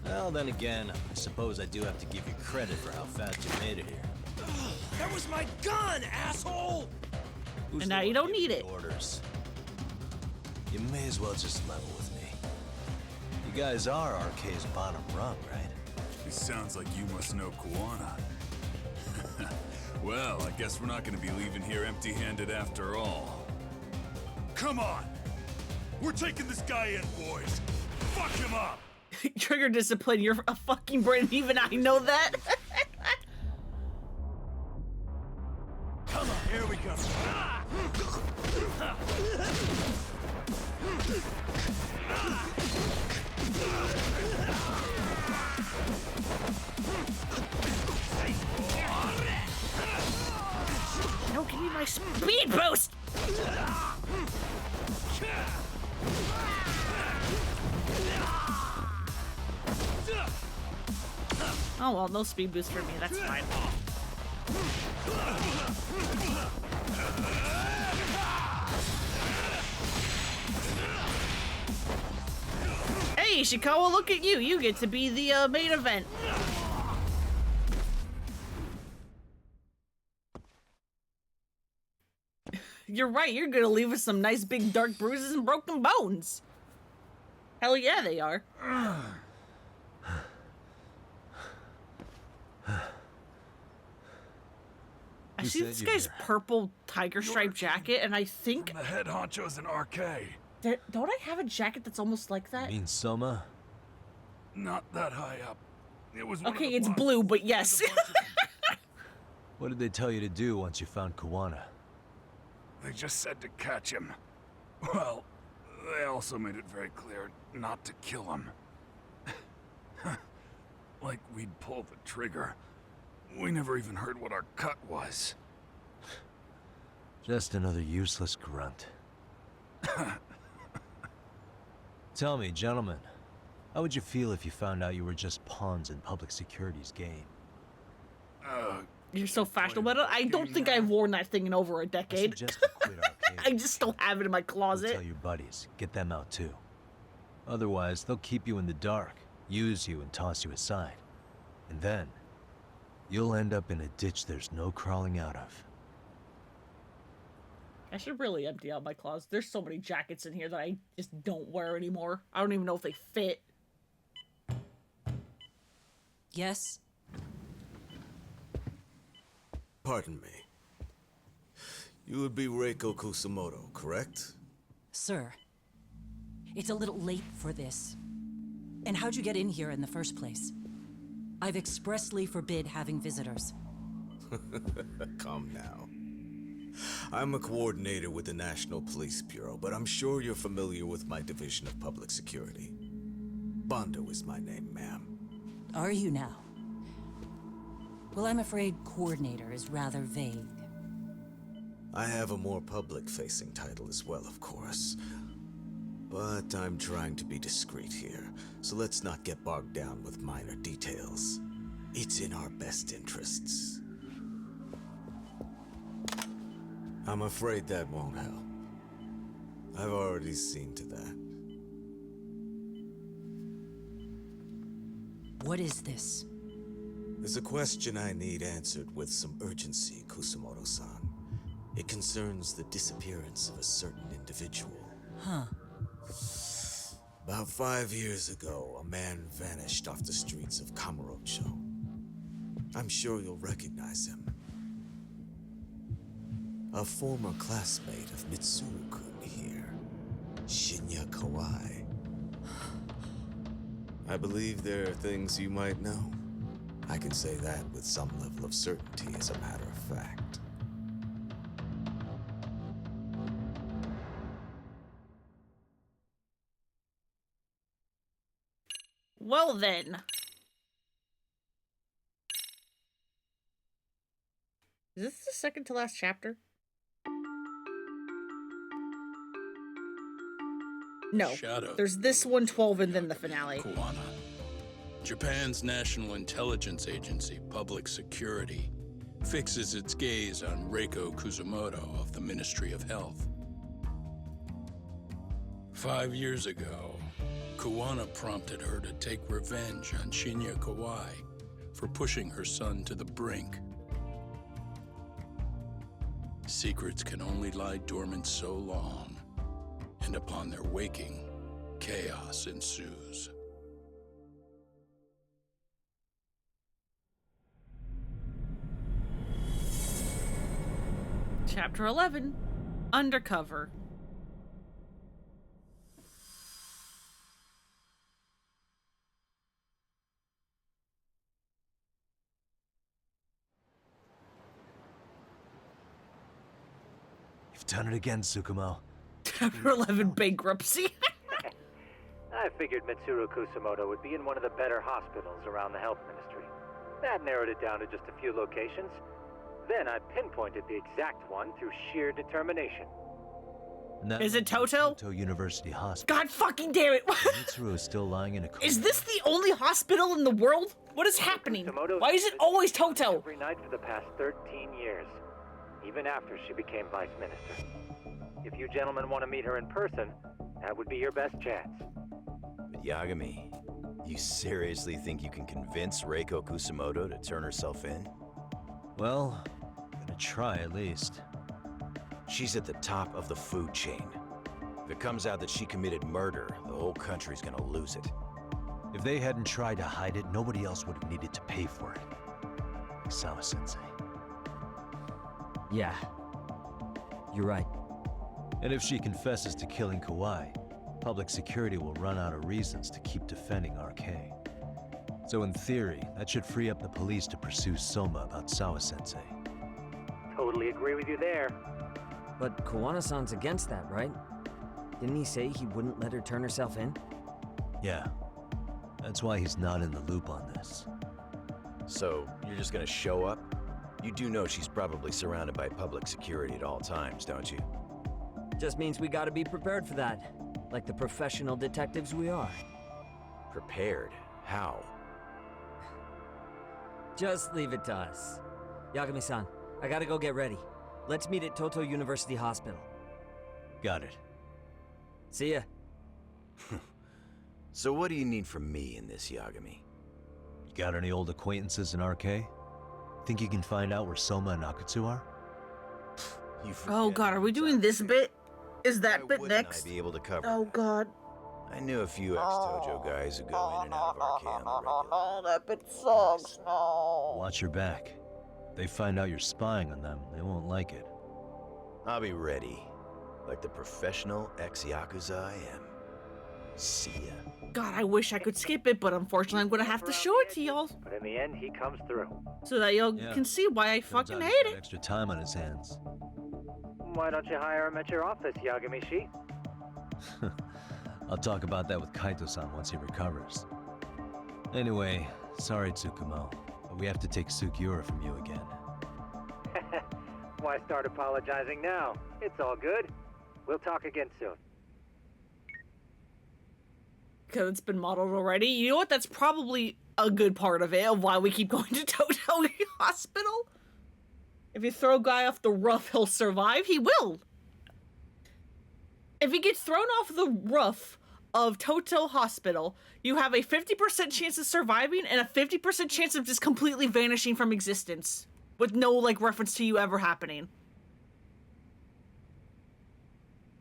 Speaker 4: Well, then again, I suppose I do have to give you credit for how fast you made it here.
Speaker 7: That was my gun, asshole!
Speaker 1: And now you don't need it.
Speaker 4: Orders. You may as well just level with me. You guys are RK's bottom rung, right?
Speaker 2: It sounds like you must know Kawana. Well, I guess we're not gonna be leaving here empty-handed after all. Come on! We're taking this guy in, boys! Fuck him up!
Speaker 1: Trigger discipline, you're a fucking brain, even I know that.
Speaker 7: Come on, here we go.
Speaker 1: No, give me my speed boost! Oh well, no speed boost for me, that's fine. Hey, Ishikawa, look at you. You get to be the main event. You're right, you're gonna leave us some nice big dark bruises and broken bones. Hell yeah, they are. I
Speaker 4: Who
Speaker 1: see
Speaker 4: sent
Speaker 1: this
Speaker 4: you
Speaker 1: guy's
Speaker 4: here?
Speaker 1: purple tiger stripe jacket, and I think
Speaker 2: The head honcho's in RK.
Speaker 1: don't I have a jacket that's almost like that?
Speaker 4: Mean Soma?
Speaker 2: Not that high up. It was one of
Speaker 1: Okay,
Speaker 2: the
Speaker 1: it's
Speaker 2: bosses.
Speaker 1: blue, but yes.
Speaker 4: What did they tell you to do once you found Kuwana?
Speaker 2: They just said to catch him. Well, they also made it very clear not to kill him. Like we'd pull the trigger. We never even heard what our cut was.
Speaker 4: Just another useless grunt. Tell me, gentlemen, how would you feel if you found out you were just pawns in public security's game?
Speaker 1: You're so fashionable about it. I don't think I've worn that thing in over a decade. I just still have it in my
Speaker 4: Go
Speaker 1: closet.
Speaker 4: tell your buddies, get them out too. Otherwise, they'll keep you in the dark, use you and toss you aside. And then, you'll end up in a ditch there's no crawling out of.
Speaker 1: I should really empty out my closet. There's so many jackets in here that I just don't wear anymore. I don't even know if they fit.
Speaker 8: Yes?
Speaker 9: Pardon me. You would be Reiko Kusumoto, correct?
Speaker 8: Sir, it's a little late for this. And how'd you get in here in the first place? I've expressly forbid having visitors.
Speaker 9: Calm now. I'm a coordinator with the National Police Bureau, but I'm sure you're familiar with my Division of Public Security. Bondo is my name, ma'am.
Speaker 8: Are you now? Well, I'm afraid coordinator is rather vague.
Speaker 9: I have a more public-facing title as well, of course. But I'm trying to be discreet here, so let's not get bogged down with minor details. It's in our best interests. I'm afraid that won't help. I've already seen to that.
Speaker 8: What is this?
Speaker 9: There's a question I need answered with some urgency, Kusumoto-san. It concerns the disappearance of a certain individual.
Speaker 8: Huh.
Speaker 9: About 5 years ago, a man vanished off the streets of Kamurocho. I'm sure you'll recognize him. A former classmate of Mitsuru-kun here, Shinya Kawai. I believe there are things you might know. I can say that with some level of certainty, as a matter of fact.
Speaker 1: Well then. Is this the second to last chapter? No.
Speaker 15: Shadow.
Speaker 1: There's this 112 and then the finale.
Speaker 15: Kuwana. Japan's National Intelligence Agency, Public Security, fixes its gaze on Reiko Kusumoto of the Ministry of Health. 5 years ago, Kuwana prompted her to take revenge on Shinya Kawai for pushing her son to the brink. Secrets can only lie dormant so long, and upon their waking, chaos ensues.
Speaker 1: Chapter 11. Undercover.
Speaker 4: You've done it again, Tsukumo.
Speaker 1: Chapter 11. Bankruptcy.
Speaker 10: I figured Mitsuru Kusumoto would be in one of the better hospitals around the health ministry. That narrowed it down to just a few locations. Then I pinpointed the exact one through sheer determination.
Speaker 1: Is it Toto?
Speaker 4: Toto University Hospital.
Speaker 1: God fucking damn it.
Speaker 4: Mitsuru is still lying in a coma.
Speaker 1: Is this the only hospital in the world? What is happening? Why is it always Toto?
Speaker 10: Every night for the past 13 years. Even after she became vice minister. If you gentlemen want to meet her in person, that would be your best chance.
Speaker 18: But Yagami, you seriously think you can convince Reiko Kusumoto to turn herself in?
Speaker 4: Well, I'm gonna try at least.
Speaker 18: She's at the top of the food chain. If it comes out that she committed murder, the whole country's gonna lose it.
Speaker 4: If they hadn't tried to hide it, nobody else would have needed to pay for it. Sawa-sensei.
Speaker 21: Yeah. You're right.
Speaker 4: And if she confesses to killing Kawhi, public security will run out of reasons to keep defending RK. So in theory, that should free up the police to pursue Soma about Sawa-sensei.
Speaker 14: Totally agree with you there.
Speaker 21: But Kuwana-san's against that, right? Didn't he say he wouldn't let her turn herself in?
Speaker 4: Yeah. That's why he's not in the loop on this.
Speaker 18: So, you're just gonna show up? You do know she's probably surrounded by public security at all times, don't you?
Speaker 21: Just means we gotta be prepared for that. Like the professional detectives we are.
Speaker 18: Prepared? How?
Speaker 21: Just leave it to us. Yagami-san, I gotta go get ready. Let's meet at Toto University Hospital.
Speaker 4: Got it.
Speaker 21: See ya.
Speaker 18: So what do you need from me in this, Yagami?
Speaker 4: You got any old acquaintances in RK? Think you can find out where Soma and Akutsu are?
Speaker 1: Oh god, are we doing this bit? Is that bit
Speaker 18: Wouldn't
Speaker 1: next?
Speaker 18: I be able to cover
Speaker 1: Oh
Speaker 18: that?
Speaker 1: god.
Speaker 18: I knew a few ex-Tojo guys who go in and out of RK on the regular.
Speaker 1: No, that bit sucks, no.
Speaker 4: Watch your back. They find out you're spying on them, they won't like it.
Speaker 18: I'll be ready. Like the professional ex-Yakuza I am. See ya.
Speaker 1: God, I wish I could skip it, but unfortunately I'm gonna have to show it to y'all.
Speaker 14: But in the end, he comes through.
Speaker 1: So that y'all
Speaker 4: Yeah.
Speaker 1: can see why I
Speaker 4: Turns
Speaker 1: fucking
Speaker 4: out
Speaker 1: hate
Speaker 4: he's got
Speaker 1: it.
Speaker 4: extra time on his hands.
Speaker 14: Why don't you hire him at your office, Yagami-shi?
Speaker 4: I'll talk about that with Kaito-san once he recovers. Anyway, sorry Tsukumo, but we have to take Sugiura from you again.
Speaker 14: Why start apologizing now? It's all good. We'll talk again soon.
Speaker 1: Because it's been modeled already. You know what? That's probably a good part of it, of why we keep going to Toto Hospital. If you throw a guy off the roof, he'll survive. He will. If he gets thrown off the roof of Toto Hospital, you have a 50% chance of surviving and a 50% chance of just completely vanishing from existence. With no, like, reference to you ever happening.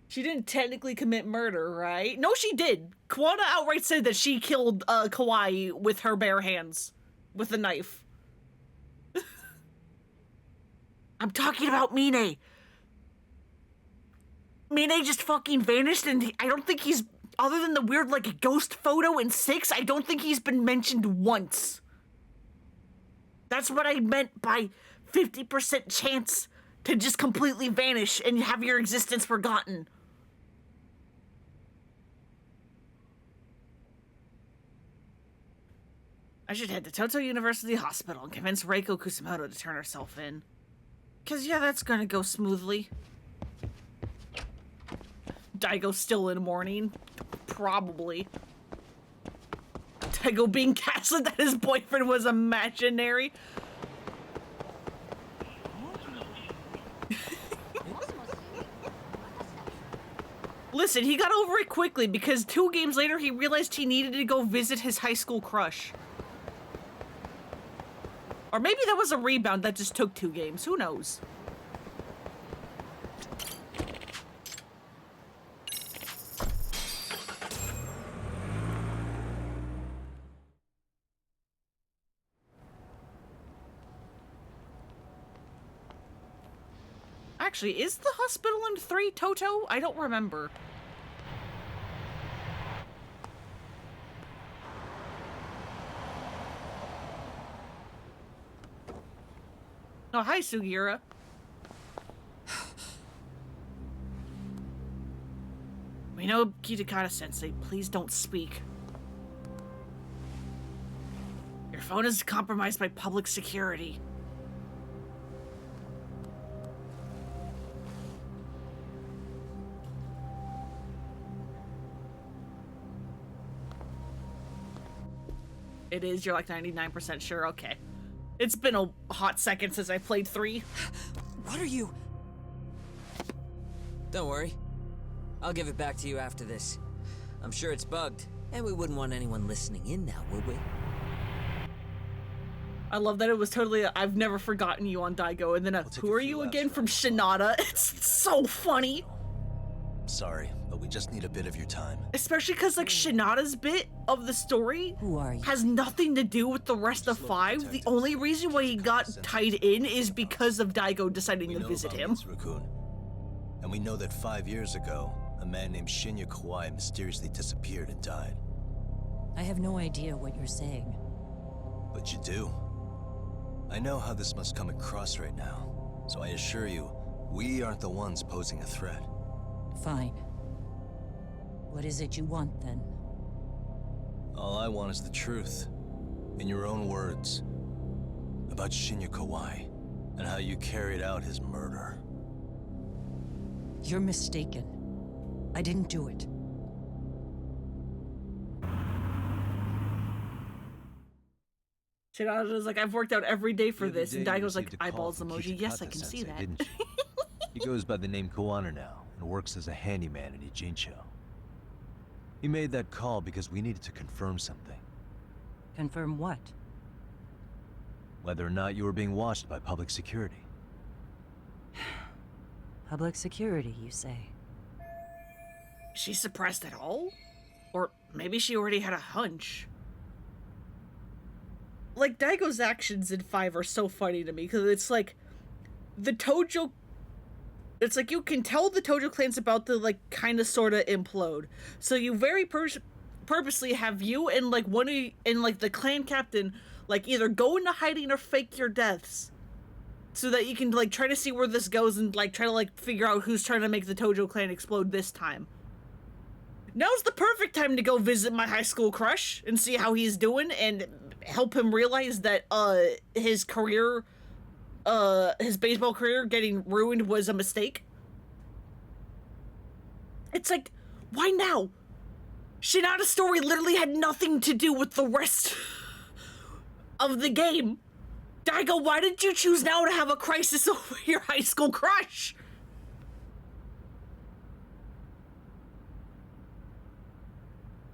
Speaker 1: She didn't technically commit murder, right? No, she did. Kuwana outright said that she killed Kawhi with her bare hands. With a knife. I'm talking about Mine. Mine just fucking vanished, and I don't think he's... Other than the weird, like, ghost photo in 6, I don't think he's been mentioned once. That's what I meant by 50% chance to just completely vanish and have your existence forgotten. I should head to Toto University Hospital and convince Reiko Kusumoto to turn herself in. 'Cause yeah, that's gonna go smoothly. Daigo's still in mourning. Probably. Daigo being gaslit that his boyfriend was imaginary. Listen, he got over it quickly because 2 games later he realized he needed to go visit his high school crush. Or maybe that was a rebound that just took 2 games. Who knows? Actually, is the hospital in 3 Toto? I don't remember. Oh, hi, Sugiura. We know Kitakata-sensei. Please don't speak. Your phone is compromised by public security. It is? You're like 99% sure? Okay. It's been a hot second since I played 3.
Speaker 5: What are you? Don't worry. I'll give it back to you after this. I'm sure it's bugged, and we wouldn't want anyone listening in now, would we?
Speaker 1: I love that it was totally I've never forgotten you on Daigo, and then who are you again from Shinada? It's so funny.
Speaker 4: Sorry, the but we just need a bit of your time.
Speaker 1: Especially because, like, Shinada's bit of the story has nothing to do with the rest of 5. The only reason why he got tied in is because of Daigo deciding to visit him.
Speaker 4: Mitsuru-kun. And we know that 5 years ago, a man named Shinya Kawai mysteriously disappeared and died.
Speaker 8: I have no idea what you're saying.
Speaker 4: But you do. I know how this must come across right now, so I assure you, we aren't the ones posing a threat.
Speaker 8: Fine. What is it you want, then?
Speaker 4: All I want is the truth. In your own words. About Shinya Kawai, and how you carried out his murder.
Speaker 8: You're mistaken. I didn't do it.
Speaker 1: Shinada's like, I've worked out every day for this, and Daigo's like, eyeballs emoji. Yes, I can see that.
Speaker 4: Didn't you? He goes by the name Koana now, and works as a handyman in Ijincho. He made that call because we needed to confirm something.
Speaker 8: Confirm what?
Speaker 4: Whether or not you were being watched by public security.
Speaker 8: Public security, you say?
Speaker 1: She suppressed it all? Or maybe she already had a hunch. Like, Daigo's actions in 5 are so funny to me, because it's like, the Tojo... It's like, you can tell the Tojo clan's about to, like, kind of, sort of implode. So you very purposely have you and, like, the clan captain, like, either go into hiding or fake your deaths. So that you can, like, try to see where this goes and, like, try to, like, figure out who's trying to make the Tojo clan explode this time. Now's the perfect time to go visit my high school crush and see how he's doing and help him realize that his career, his baseball career getting ruined was a mistake. It's like, why now? Shinada's story literally had nothing to do with the rest of the game. Daigo, why did you choose now to have a crisis over your high school crush?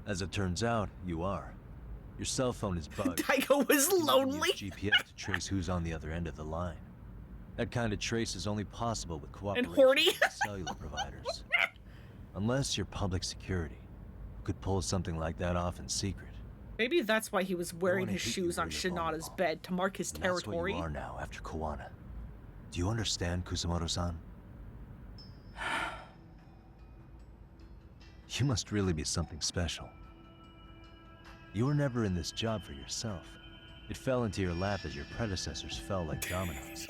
Speaker 4: As it turns out, you are. Your cell phone is bugged.
Speaker 1: Daigo was lonely.
Speaker 4: GPS to trace who's on the other end of the line. That kind of trace is only possible with cooperation
Speaker 1: And horny.
Speaker 4: with cellular providers. Unless you're public security, who could pull something like that off in secret.
Speaker 1: Maybe that's why he was wearing his shoes on Shinada's bed, to mark his territory.
Speaker 4: That's what you are now after Koana. Do you understand, Kusumoto-san? You must really be something special. You were never in this job for yourself. It fell into your lap as your predecessors fell like dominoes.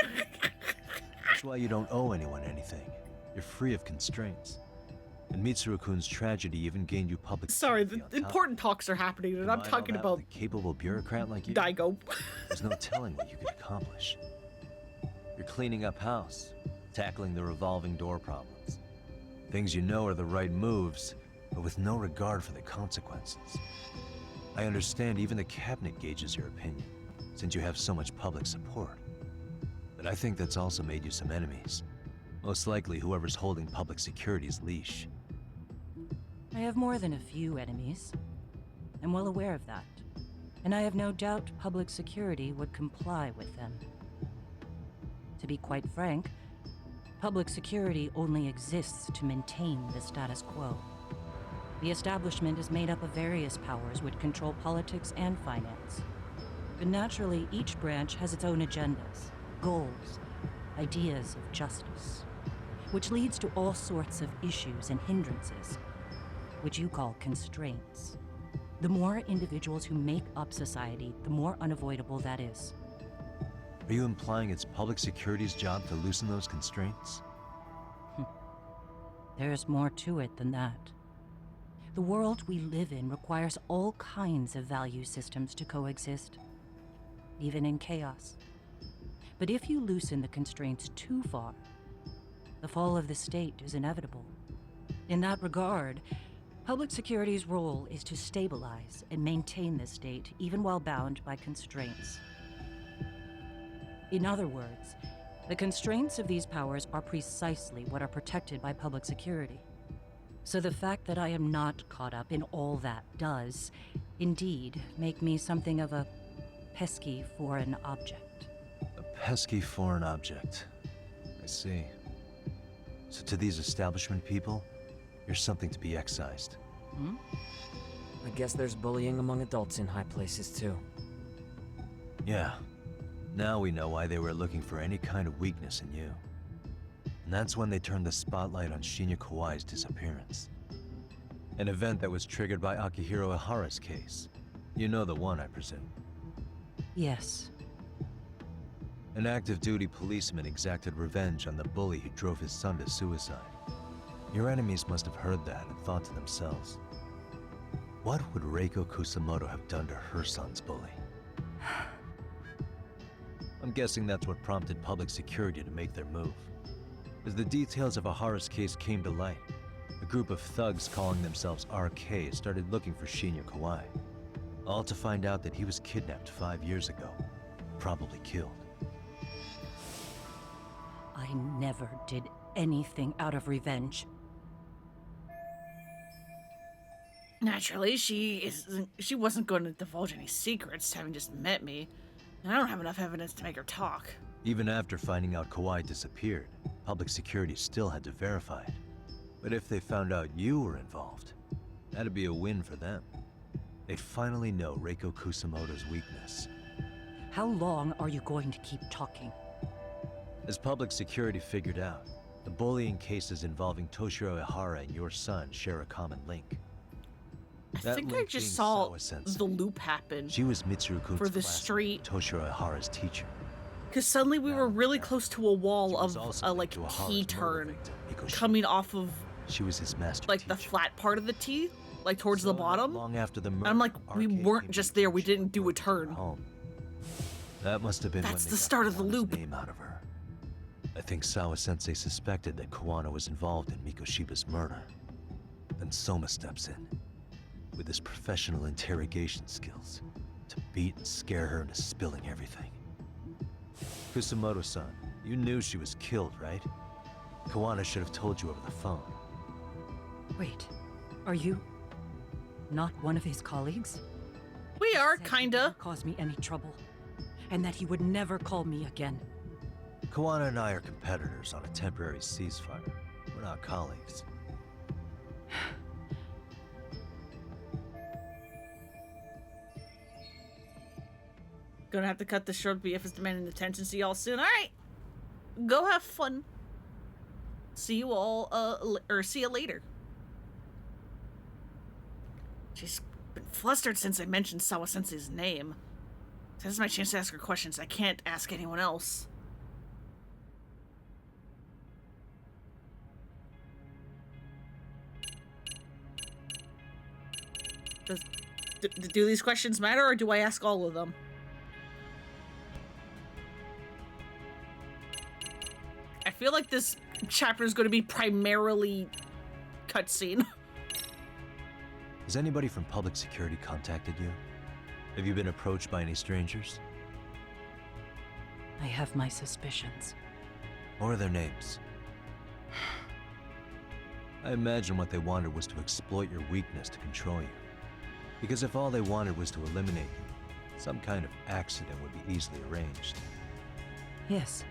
Speaker 4: That's why you don't owe anyone anything. You're free of constraints. And Mitsuru-kun's tragedy even gained you public...
Speaker 1: Sorry, the important talks are happening, and I'm talking about...
Speaker 4: a capable bureaucrat like you?
Speaker 1: Daigo.
Speaker 4: There's no telling what you could accomplish. You're cleaning up house, tackling the revolving door problems. Things you know are the right moves, but with no regard for the consequences. I understand even the cabinet gauges your opinion, since you have so much public support. But I think that's also made you some enemies. Most likely whoever's holding public security's leash.
Speaker 8: I have more than a few enemies. I'm well aware of that. And I have no doubt public security would comply with them. To be quite frank, public security only exists to maintain the status quo. The establishment is made up of various powers which control politics and finance. But naturally, each branch has its own agendas, goals, ideas of justice, which leads to all sorts of issues and hindrances, which you call constraints. The more individuals who make up society, the more unavoidable that is.
Speaker 4: Are you implying it's public security's job to loosen those constraints?
Speaker 8: There's more to it than that. The world we live in requires all kinds of value systems to coexist, even in chaos. But if you loosen the constraints too far, the fall of the state is inevitable. In that regard, public security's role is to stabilize and maintain the state, even while bound by constraints. In other words, the constraints of these powers are precisely what are protected by public security. So the fact that I am not caught up in all that does, indeed, make me something of a pesky foreign object.
Speaker 4: A pesky foreign object. I see. So to these establishment people, You're something to be excised.
Speaker 21: Hmm? I guess there's bullying among adults in high places, too.
Speaker 4: Yeah. Now we know why they were looking for any kind of weakness in you. And that's when they turned the spotlight on Shinya Kawai's disappearance. An event that was triggered by Akihiro Ihara's case. You know the one, I presume.
Speaker 8: Yes.
Speaker 4: An active duty policeman exacted revenge on the bully who drove his son to suicide. Your enemies must have heard that and thought to themselves, what would Reiko Kusamoto have done to her son's bully? I'm guessing that's what prompted public security to make their move. As the details of Ihara's case came to light, a group of thugs calling themselves RK started looking for Shinya Kawai, all to find out that he was kidnapped 5 years ago, probably killed.
Speaker 8: I never did anything out of revenge.
Speaker 1: Naturally, she wasn't going to divulge any secrets, having just met me. And I don't have enough evidence to make her talk.
Speaker 4: Even after finding out Kawai disappeared, public security still had to verify it. But if they found out you were involved, that'd be a win for them. They'd finally know Reiko Kusamoto's weakness.
Speaker 8: How long are you going to keep talking?
Speaker 4: As public security figured out, the bullying cases involving Toshiro Ihara and your son share a common link.
Speaker 1: I think I just saw the loop happen.
Speaker 4: She was Mitsuru-kun's
Speaker 1: for the
Speaker 4: classmate,
Speaker 1: street.
Speaker 4: Toshiro Ihara's teacher.
Speaker 1: Because suddenly we were really close to a wall of a like T-turn coming off of
Speaker 4: she was his master
Speaker 1: like the flat part of the T, like towards the bottom.
Speaker 4: Long after the
Speaker 1: and I'm like, we weren't just there. We didn't do a turn.
Speaker 4: Home. That must have been
Speaker 1: That's
Speaker 4: when
Speaker 1: the start of the loop.
Speaker 4: Name out of her. I think Sawa-sensei suspected that Kuwano was involved in Mikoshiba's murder. Then Soma steps in, with his professional interrogation skills, to beat and scare her into spilling everything. Kusamoto-san, you knew she was killed, right? Kuwano should have told you over the phone.
Speaker 8: Wait, are you not one of his colleagues?
Speaker 1: We are,
Speaker 8: He
Speaker 1: kinda.
Speaker 8: wouldn't cause me any trouble, and that he would never call me again.
Speaker 4: Kuwano and I are competitors on a temporary ceasefire. We're not colleagues.
Speaker 1: Gonna have to cut this short. BF is demanding attention. See y'all soon. All right, go have fun. See you all, or see you later. She's been flustered since I mentioned Sawa-sensei's name. This is my chance to ask her questions. I can't ask anyone else. Do these questions matter, or do I ask all of them? I feel like this chapter is going to be primarily cutscene.
Speaker 4: Has anybody from public security contacted you? Have you been approached by any strangers?
Speaker 8: I have my suspicions.
Speaker 4: What are their names? I imagine what they wanted was to exploit your weakness to control you. Because if all they wanted was to eliminate you, some kind of accident would be easily arranged.
Speaker 8: Yes.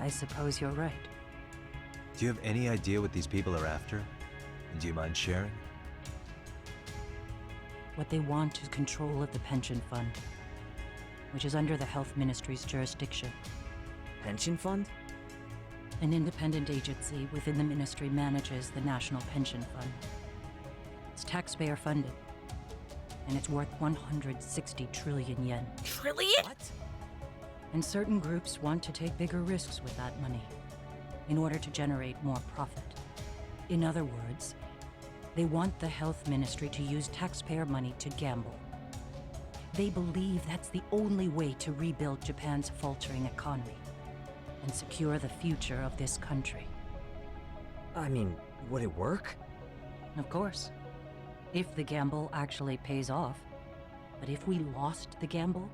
Speaker 8: I suppose you're right.
Speaker 4: Do you have any idea what these people are after? And do you mind sharing?
Speaker 8: What they want is control of the pension fund, which is under the Health Ministry's jurisdiction.
Speaker 21: Pension fund?
Speaker 8: An independent agency within the ministry manages the National Pension Fund. It's taxpayer funded, and it's worth 160 trillion yen.
Speaker 1: Trillion?
Speaker 21: What?
Speaker 8: And certain groups want to take bigger risks with that money in order to generate more profit. In other words, they want the health ministry to use taxpayer money to gamble. They believe that's the only way to rebuild Japan's faltering economy and secure the future of this country.
Speaker 21: I mean, would it work?
Speaker 8: Of course. If the gamble actually pays off. But if we lost the gamble,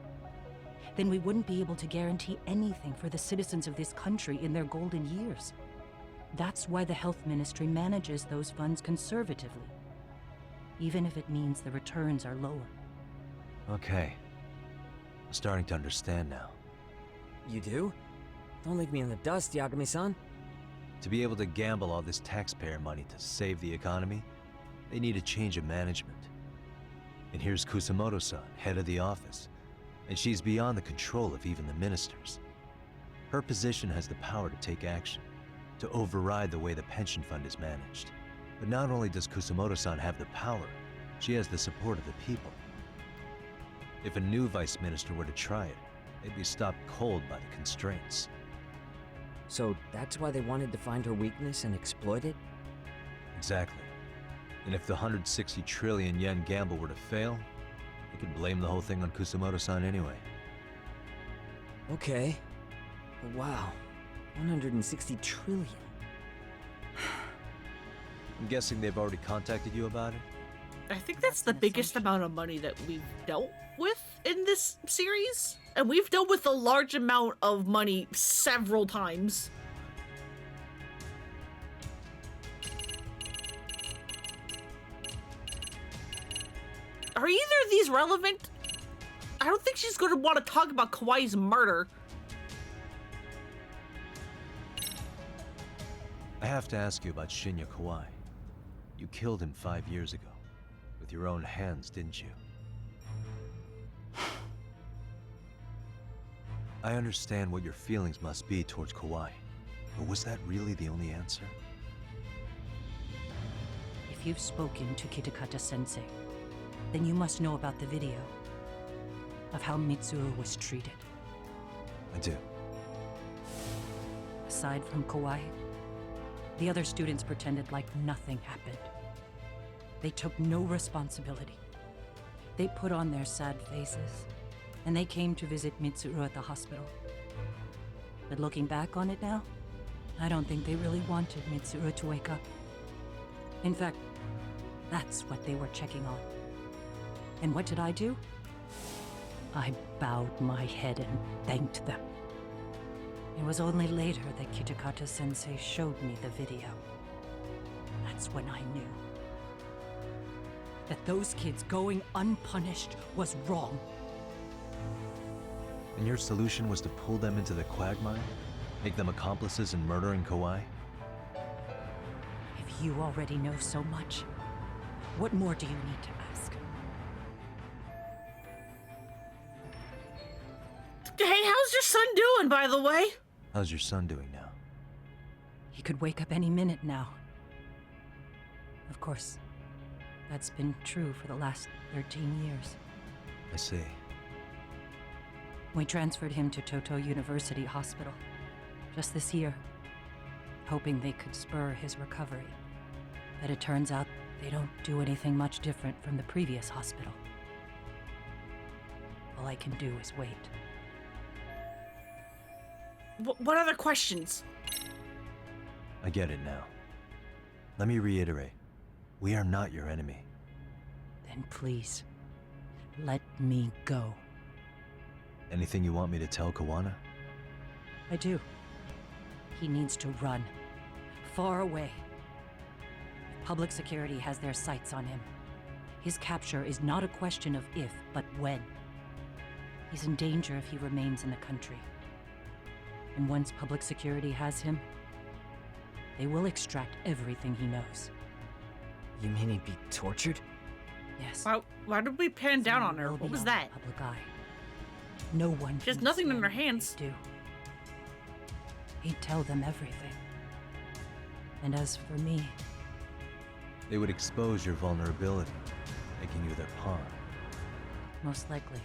Speaker 8: then we wouldn't be able to guarantee anything for the citizens of this country in their golden years. That's why the health ministry manages those funds conservatively, even if it means the returns are lower.
Speaker 4: Okay. I'm starting to understand now.
Speaker 21: You do? Don't leave me in the dust, Yagami-san.
Speaker 4: To be able to gamble all this taxpayer money to save the economy, they need a change of management. And here's Kusamoto-san, head of the office, and she's beyond the control of even the ministers. Her position has the power to take action, to override the way the pension fund is managed. But not only does Kusamoto-san have the power, she has the support of the people. If a new vice minister were to try it, they'd be stopped cold by the constraints.
Speaker 21: So that's why they wanted to find her weakness and exploit it?
Speaker 4: Exactly. And if the 160 trillion yen gamble were to fail, they could blame the whole thing on Kusamoto-san anyway.
Speaker 21: Okay. But wow. 160 trillion.
Speaker 4: I'm guessing they've already contacted you about it?
Speaker 1: I think that's the biggest amount of money that we've dealt with in this series. And we've dealt with a large amount of money several times. Are either of these relevant? I don't think she's going to want to talk about Kawai's murder.
Speaker 4: I have to ask you about Shinya Kawai. You killed him 5 years ago. With your own hands, didn't you? I understand what your feelings must be towards Kawai, but was that really the only answer?
Speaker 8: If you've spoken to Kitakata-sensei, then you must know about the video of how Mitsuru was treated.
Speaker 4: I do.
Speaker 8: Aside from Kawai, the other students pretended like nothing happened. They took no responsibility. They put on their sad faces, and they came to visit Mitsuru at the hospital. But looking back on it now, I don't think they really wanted Mitsuru to wake up. In fact, that's what they were checking on. And what did I do? I bowed my head and thanked them. It was only later that Kitakata-sensei showed me the video. That's when I knew that those kids going unpunished was wrong.
Speaker 4: And your solution was to pull them into the quagmire? Make them accomplices in murdering Kawai?
Speaker 8: If you already know so much, what more do you need to ask?
Speaker 1: Hey, how's your son doing, by the way?
Speaker 4: How's your son doing now?
Speaker 8: He could wake up any minute now. Of course, that's been true for the last 13 years.
Speaker 4: I see.
Speaker 8: We transferred him to Toto University Hospital just this year, hoping they could spur his recovery. But it turns out they don't do anything much different from the previous hospital. All I can do is wait.
Speaker 1: What other questions?
Speaker 4: I get it now. Let me reiterate. We are not your enemy.
Speaker 8: Then please, let me go.
Speaker 4: Anything you want me to tell Kawana?
Speaker 8: I do. He needs to run. Far away. Public security has their sights on him. His capture is not a question of if, but when. He's in danger if he remains in the country. And once public security has him, they will extract everything he knows.
Speaker 21: You mean he'd be tortured?
Speaker 8: Yes.
Speaker 1: Why did we pan down on her? What was that?
Speaker 8: Public eye. No one.
Speaker 1: She has nothing in her hands.
Speaker 8: Do. He'd tell them everything. And as for me,
Speaker 4: they would expose your vulnerability, making you their pawn.
Speaker 8: Most likely.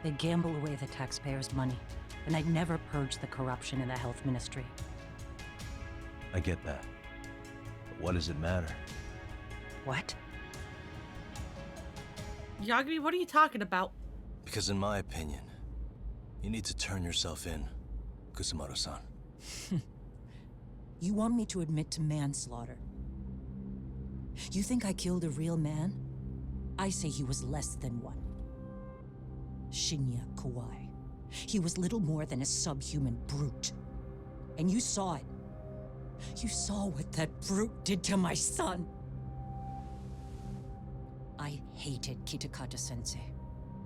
Speaker 8: They'd gamble away the taxpayers' money, and I'd never purge the corruption in the health ministry.
Speaker 4: I get that. But what does it matter?
Speaker 8: What?
Speaker 1: Yagami, what are you talking about?
Speaker 4: Because in my opinion, you need to turn yourself in, Kusamoto-san.
Speaker 8: You want me to admit to manslaughter? You think I killed a real man? I say he was less than one. Shinya Kawai. He was little more than a subhuman brute. And you saw it. You saw what that brute did to my son. I hated Kitakata-sensei.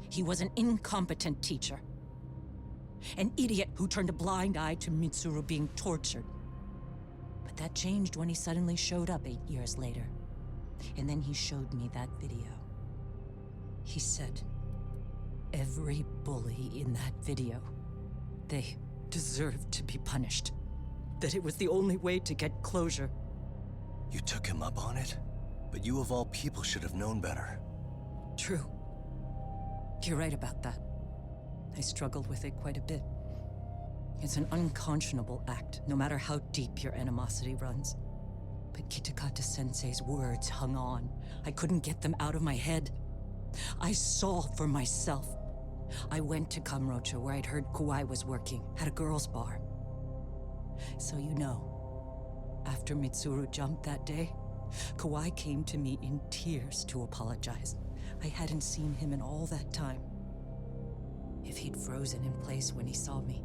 Speaker 8: He was an incompetent teacher. An idiot who turned a blind eye to Mitsuru being tortured. But that changed when he suddenly showed up 8 years later. And then he showed me that video. He said, every bully in that video, they deserved to be punished. That it was the only way to get closure.
Speaker 4: You took him up on it? But you of all people should have known better.
Speaker 8: True. You're right about that. I struggled with it quite a bit. It's an unconscionable act, no matter how deep your animosity runs. But Kitakata-sensei's words hung on. I couldn't get them out of my head. I saw for myself. I went to Kamurocho, where I'd heard Kawai was working, at a girls' bar. So you know, after Mitsuru jumped that day, Kawai came to me in tears to apologize. I hadn't seen him in all that time. If he'd frozen in place when he saw me,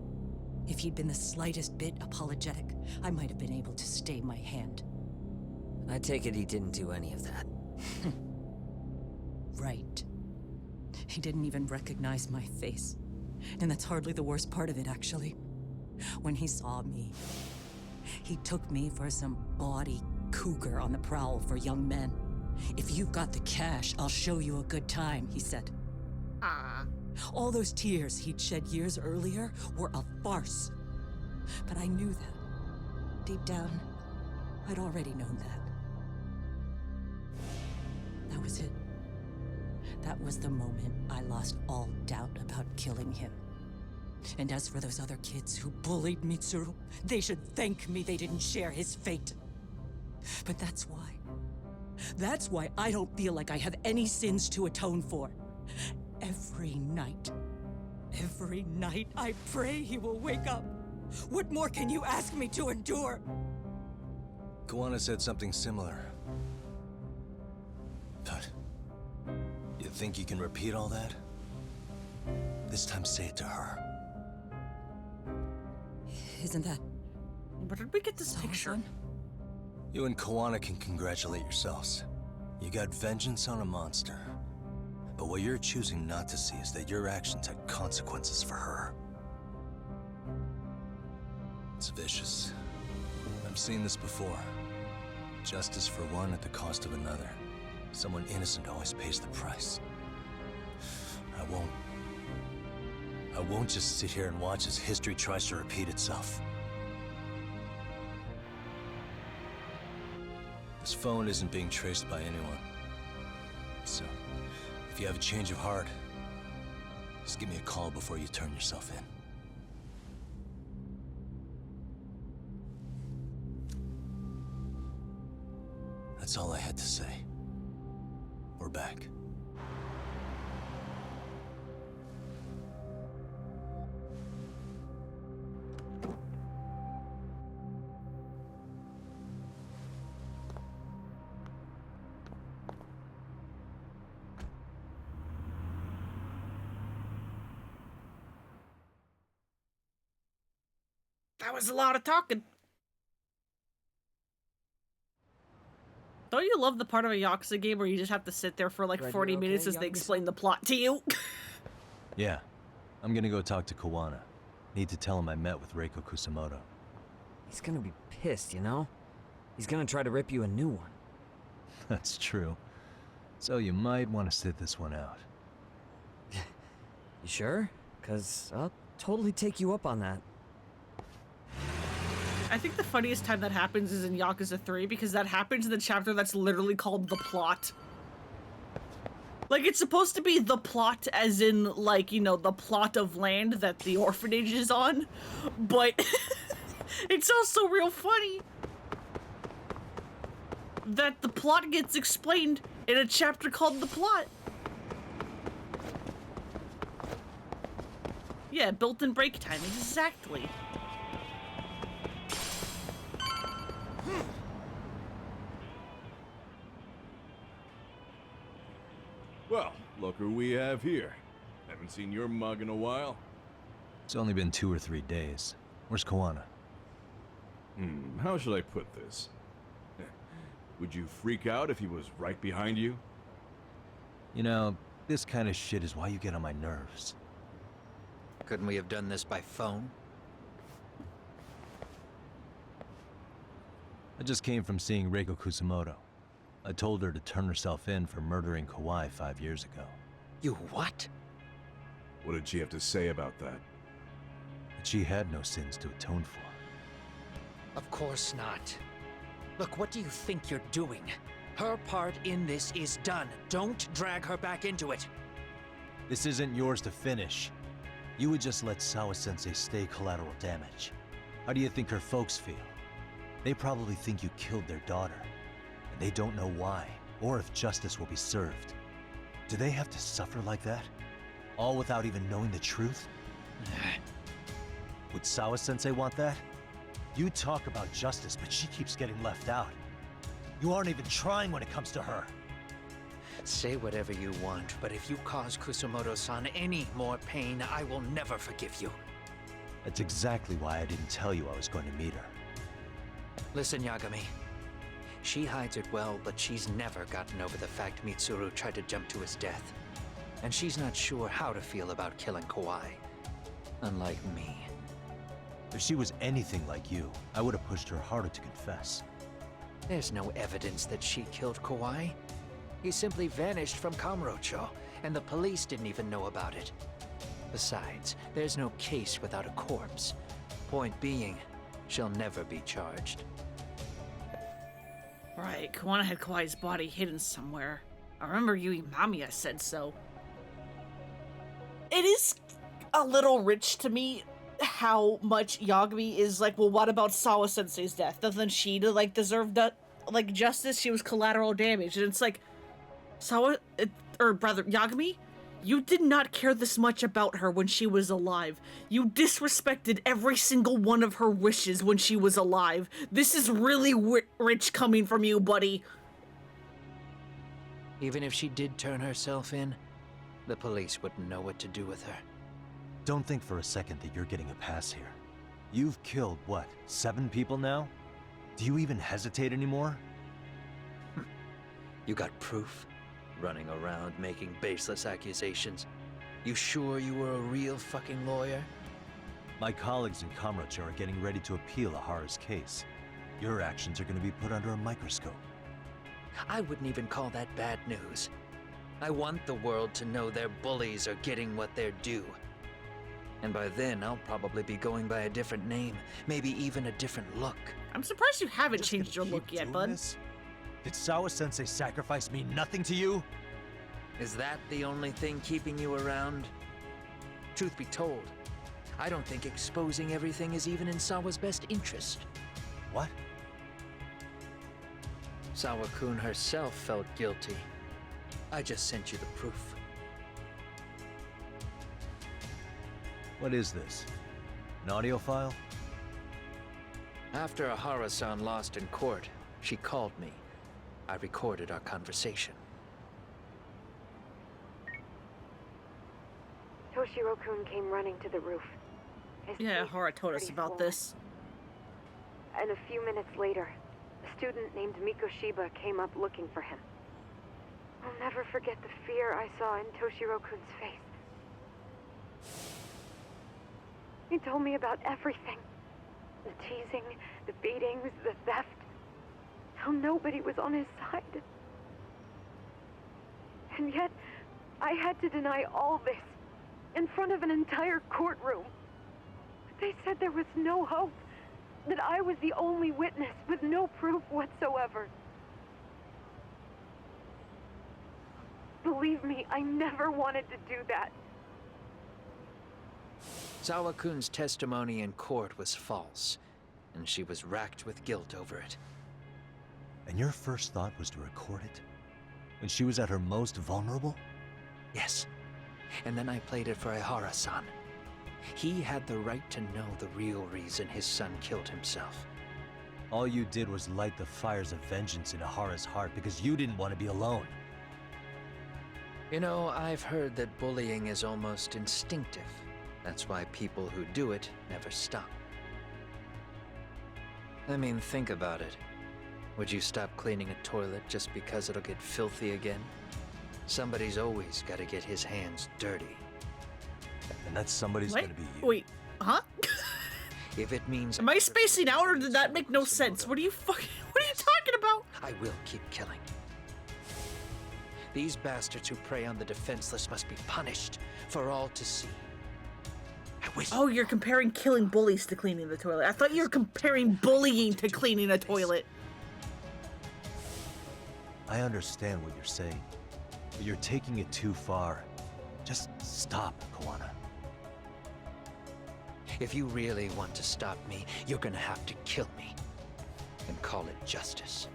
Speaker 8: if he'd been the slightest bit apologetic, I might have been able to stay my hand.
Speaker 21: I take it he didn't do any of that.
Speaker 8: Right. He didn't even recognize my face. And that's hardly the worst part of it, actually. When he saw me, he took me for some bawdy cougar on the prowl for young men. If you've got the cash, I'll show you a good time, he said. All those tears he'd shed years earlier were a farce. But I knew that. Deep down, I'd already known that. That was it. That was the moment I lost all doubt about killing him. And as for those other kids who bullied Mitsuru, they should thank me they didn't share his fate. But that's why I don't feel like I have any sins to atone for. Every night I pray he will wake up. What more can you ask me to endure?
Speaker 4: Kawana said something similar. But you think you can repeat all that? This time say it to her.
Speaker 8: Isn't that...
Speaker 1: Where did we get this picture?
Speaker 4: You and Kawana can congratulate yourselves. You got vengeance on a monster. But what you're choosing not to see is that your actions had consequences for her. It's vicious. I've seen this before. Justice for one at the cost of another. Someone innocent always pays the price. I won't just sit here and watch as history tries to repeat itself. This phone isn't being traced by anyone. So, if you have a change of heart, just give me a call before you turn yourself in. That's all I had to say. We're back.
Speaker 1: That was a lot of talking. Don't you love the part of a Yakuza game where you just have to sit there for like 40 minutes as they explain the plot to you?
Speaker 4: Yeah. I'm gonna go talk to Kawana. Need to tell him I met with Reiko Kusamoto.
Speaker 21: He's gonna be pissed, you know? He's gonna try to rip you a new one.
Speaker 4: That's true. So you might want to sit this one out.
Speaker 21: You sure? 'Cause I'll totally take you up on that.
Speaker 1: I think the funniest time that happens is in Yakuza 3 because that happens in the chapter that's literally called The Plot. Like, it's supposed to be the plot as in, like, you know, the plot of land that the orphanage is on, but it's also real funny that the plot gets explained in a chapter called The Plot. Yeah, built-in break time, exactly.
Speaker 6: Well, look who we have here. Haven't seen your mug in a while.
Speaker 4: It's only been 2 or 3 days. Where's Kawana?
Speaker 6: How should I put this? Would you freak out if he was right behind you?
Speaker 4: You know, this kind of shit is why you get on my nerves.
Speaker 12: Couldn't we have done this by phone?
Speaker 4: I just came from seeing Reiko Kusamoto. I told her to turn herself in for murdering Kawhi 5 years ago.
Speaker 12: You what?
Speaker 6: What did she have to say about that?
Speaker 4: That she had no sins to atone for.
Speaker 12: Of course not. Look, what do you think you're doing? Her part in this is done. Don't drag her back into it.
Speaker 4: This isn't yours to finish. You would just let Sawa-sensei stay collateral damage. How do you think her folks feel? They probably think you killed their daughter, and they don't know why, or if justice will be served. Do they have to suffer like that? All without even knowing the truth? Would Sawa-sensei want that? You talk about justice, but she keeps getting left out. You aren't even trying when it comes to her.
Speaker 12: Say whatever you want, but if you cause Kusamoto-san any more pain, I will never forgive you.
Speaker 4: That's exactly why I didn't tell you I was going to meet her.
Speaker 12: Listen, Yagami. She hides it well, but she's never gotten over the fact Mitsuru tried to jump to his death. And she's not sure how to feel about killing Kawhi. Unlike me.
Speaker 4: If she was anything like you, I would have pushed her harder to confess.
Speaker 12: There's no evidence that she killed Kawhi. He simply vanished from Kamurocho, and the police didn't even know about it. Besides, there's no case without a corpse. Point being, she'll never be charged.
Speaker 1: Right, Kawana had Kawhi's body hidden somewhere. I remember Yui Mamiya said so. It is a little rich to me how much Yagami is like, well, what about Sawa-sensei's death? Doesn't she, like, deserve like, justice? She was collateral damage. And it's like, Yagami, you did not care this much about her when she was alive. You disrespected every single one of her wishes when she was alive. This is really rich coming from you, buddy.
Speaker 12: Even if she did turn herself in, the police wouldn't know what to do with her.
Speaker 4: Don't think for a second that you're getting a pass here. You've killed, what, 7 people now? Do you even hesitate anymore?
Speaker 12: You got proof? Running around making baseless accusations. You sure you were a real fucking lawyer?
Speaker 4: My colleagues in Kamurocho are getting ready to appeal Ahara's case. Your actions are going to be put under a microscope.
Speaker 12: I wouldn't even call that bad news. I want the world to know their bullies are getting what they're due. And by then, I'll probably be going by a different name, maybe even a different look.
Speaker 1: I'm surprised you haven't changed your look yet, bud.
Speaker 4: Did Sawa-sensei sacrifice mean nothing to you?
Speaker 12: Is that the only thing keeping you around? Truth be told, I don't think exposing everything is even in Sawa's best interest.
Speaker 4: What?
Speaker 12: Sawa-kun herself felt guilty. I just sent you the proof.
Speaker 4: What is this? An audio file?
Speaker 12: After Ahara-san lost in court, she called me. I recorded our conversation.
Speaker 17: Toshiro-kun came running to the roof.
Speaker 1: Yeah, Ahara told us about this.
Speaker 17: And a few minutes later, a student named Miko Shiba came up looking for him. I'll never forget the fear I saw in Toshiro-kun's face. He told me about everything. The teasing, the beatings, the theft. How nobody was on his side. And yet, I had to deny all this in front of an entire courtroom. They said there was no hope, that I was the only witness with no proof whatsoever. Believe me, I never wanted to do that.
Speaker 12: Sawa-kun's testimony in court was false, and she was racked with guilt over it.
Speaker 4: And your first thought was to record it? When she was at her most vulnerable?
Speaker 12: Yes. And then I played it for Ahara-san. He had the right to know the real reason his son killed himself.
Speaker 4: All you did was light the fires of vengeance in Ahara's heart because you didn't want to be alone.
Speaker 12: You know, I've heard that bullying is almost instinctive. That's why people who do it never stop. I mean, think about it. Would you stop cleaning a toilet just because it'll get filthy again? Somebody's always got to get his hands dirty.
Speaker 4: And that somebody's
Speaker 1: What?
Speaker 4: gonna be you.
Speaker 1: Wait, huh?
Speaker 12: If it means...
Speaker 1: Am I spacing out or did that make no sense? What are you fucking...
Speaker 12: I will keep killing. These bastards who prey on the defenseless must be punished for all to see. I wish.
Speaker 1: Oh, you're comparing killing bullies to cleaning the toilet. I thought you were comparing bullying to cleaning a toilet.
Speaker 4: I understand what you're saying, but you're taking it too far. Just stop, Koana.
Speaker 12: If you really want to stop me, you're gonna have to kill me. And call it justice.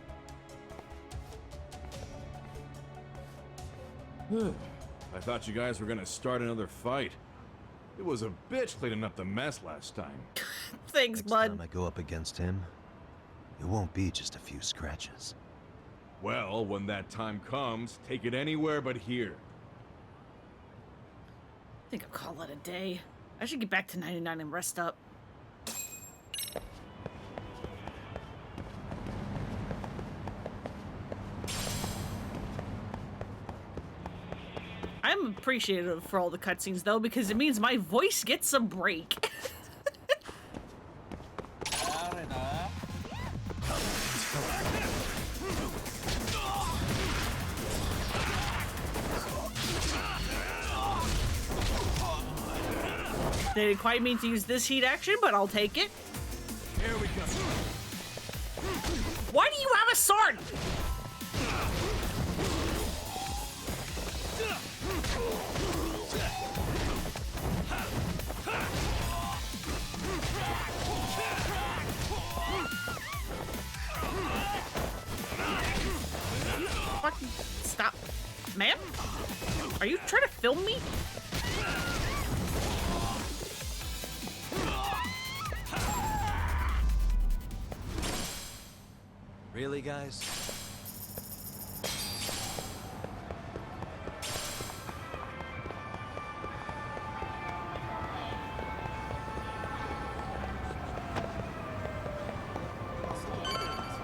Speaker 6: I thought you guys were gonna start another fight. It was a bitch cleaning up the mess last time.
Speaker 1: Thanks,
Speaker 4: Next
Speaker 1: bud.
Speaker 4: time I go up against him, it won't be just a few scratches.
Speaker 6: Well, when that time comes, take it anywhere but here.
Speaker 1: I think I'll call it a day. I should get back to 99 and rest up. I'm appreciative for all the cutscenes, though, because it means my voice gets a break. They didn't quite mean to use this heat action, but I'll take it.
Speaker 2: Here we go.
Speaker 1: Why do you have a sword? Fucking stop. Ma'am? Are you trying to film me?
Speaker 4: Really, guys?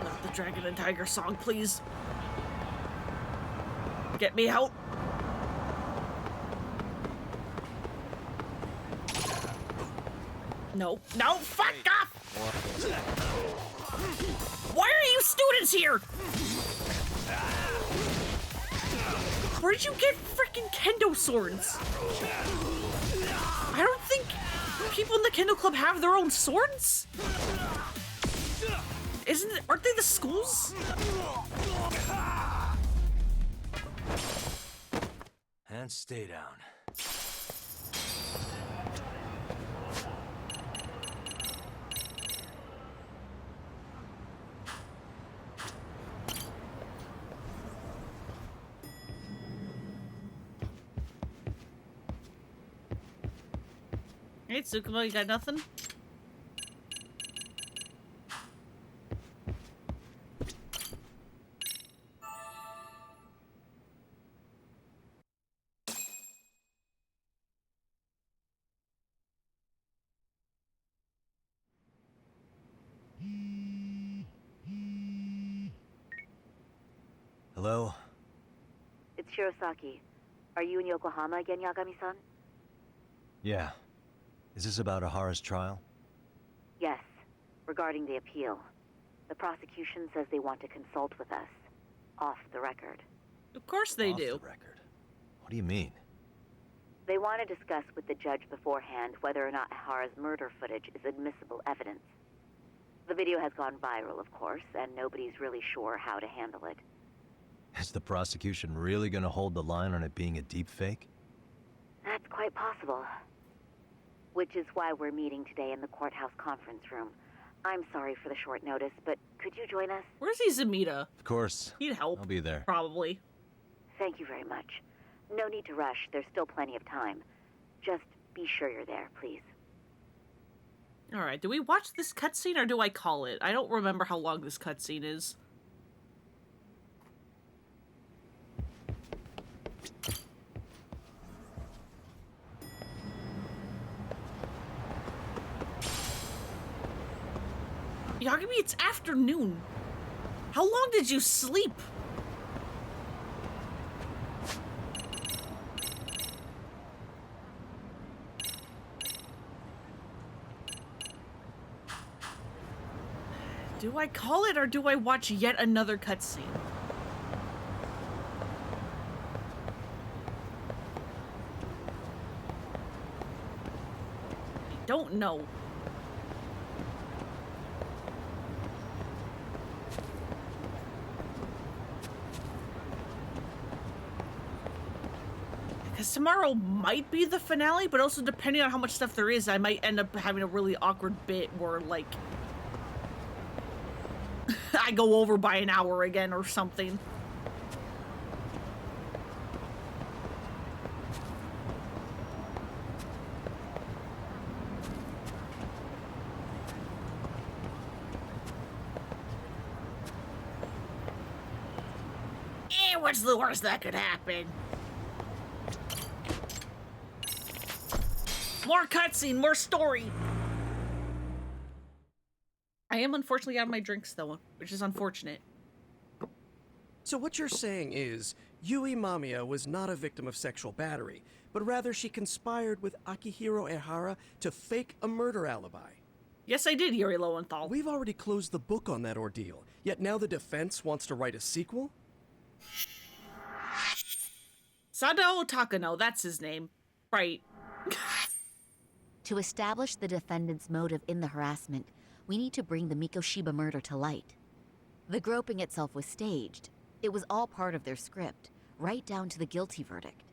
Speaker 1: Not the Dragon and Tiger song, please. Get me out. No, no, fuck off! Why are you students here? Where did you get freaking kendo swords? I don't think people in the kendo club have their own swords. Aren't they the schools?
Speaker 4: And stay down.
Speaker 1: Hey, Tsukumo, you got nothing?
Speaker 4: Hello?
Speaker 13: It's Shirosaki. Are you in Yokohama again, Yagami-san?
Speaker 4: Yeah. Is this about Ahara's trial?
Speaker 13: Yes, regarding the appeal. The prosecution says they want to consult with us. Off the record.
Speaker 1: Of course they
Speaker 4: Off
Speaker 1: do.
Speaker 4: the record. What do you mean?
Speaker 13: They want to discuss with the judge beforehand whether or not Ahara's murder footage is admissible evidence. The video has gone viral, of course, and nobody's really sure how to handle it.
Speaker 4: Is the prosecution really gonna hold the line on it being a deep fake?
Speaker 13: That's quite possible. Which is why we're meeting today in the courthouse conference room. I'm sorry for the short notice, but could you join us?
Speaker 1: Where's Izumida?
Speaker 4: Of course.
Speaker 1: He'd help.
Speaker 4: I'll be there.
Speaker 1: Probably.
Speaker 13: Thank you very much. No need to rush. There's still plenty of time. Just be sure you're there, please.
Speaker 1: Alright, do we watch this cutscene or do I call it? I don't remember how long this cutscene is. Yagami, it's afternoon. How long did you sleep? Do I call it or do I watch yet another cutscene? I don't know. Because tomorrow might be the finale, but also depending on how much stuff there is, I might end up having a really awkward bit where, like, I go over by an hour again or something. What's the worst that could happen? More cutscene, more story. I am unfortunately out of my drinks though, which is unfortunate.
Speaker 19: So what you're saying is, Yui Mamiya was not a victim of sexual battery, but rather she conspired with Akihiro Ehara to fake a murder alibi.
Speaker 1: Yes, I did, Yuri Lowenthal.
Speaker 19: We've already closed the book on that ordeal, yet now the defense wants to write a sequel?
Speaker 1: Sadao Takano, that's his name. Right.
Speaker 20: To establish the defendant's motive in the harassment, we need to bring the Mikoshiba murder to light. The groping itself was staged. It was all part of their script, right down to the guilty verdict.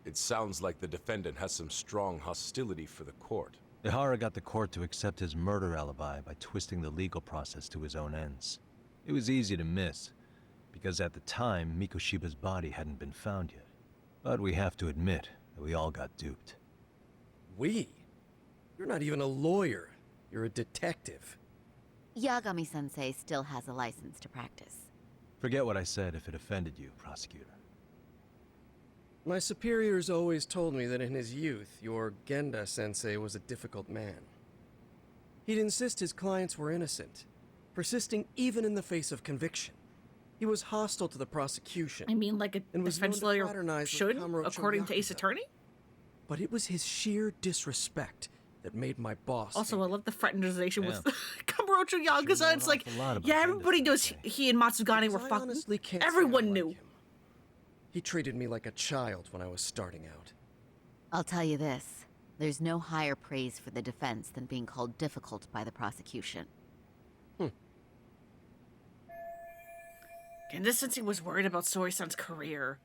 Speaker 18: It sounds like the defendant has some strong hostility for the court.
Speaker 4: Ehara got the court to accept his murder alibi by twisting the legal process to his own ends. It was easy to miss, because at the time, Mikoshiba's body hadn't been found yet. But we have to admit that we all got duped.
Speaker 19: We? You're not even a lawyer. You're a detective.
Speaker 20: Yagami-sensei still has a license to practice.
Speaker 4: Forget what I said if it offended you, prosecutor.
Speaker 19: My superiors always told me that in his youth, your Genda-sensei was a difficult man. He'd insist his clients were innocent, persisting even in the face of conviction. He was hostile to the prosecution.
Speaker 1: I mean, like a defense lawyer should, according to Ace Attorney?
Speaker 19: But it was his sheer disrespect that made my boss.
Speaker 1: Also, I love the fraternization with Kamurocho Yakuza. It's like, yeah, everybody knows he and Matsugane were fucking. Everyone knew.
Speaker 19: He treated me like a child when I was starting out.
Speaker 20: I'll tell you this. There's no higher praise for the defense than being called difficult by the prosecution.
Speaker 1: And this since he was worried about Soi-san's career.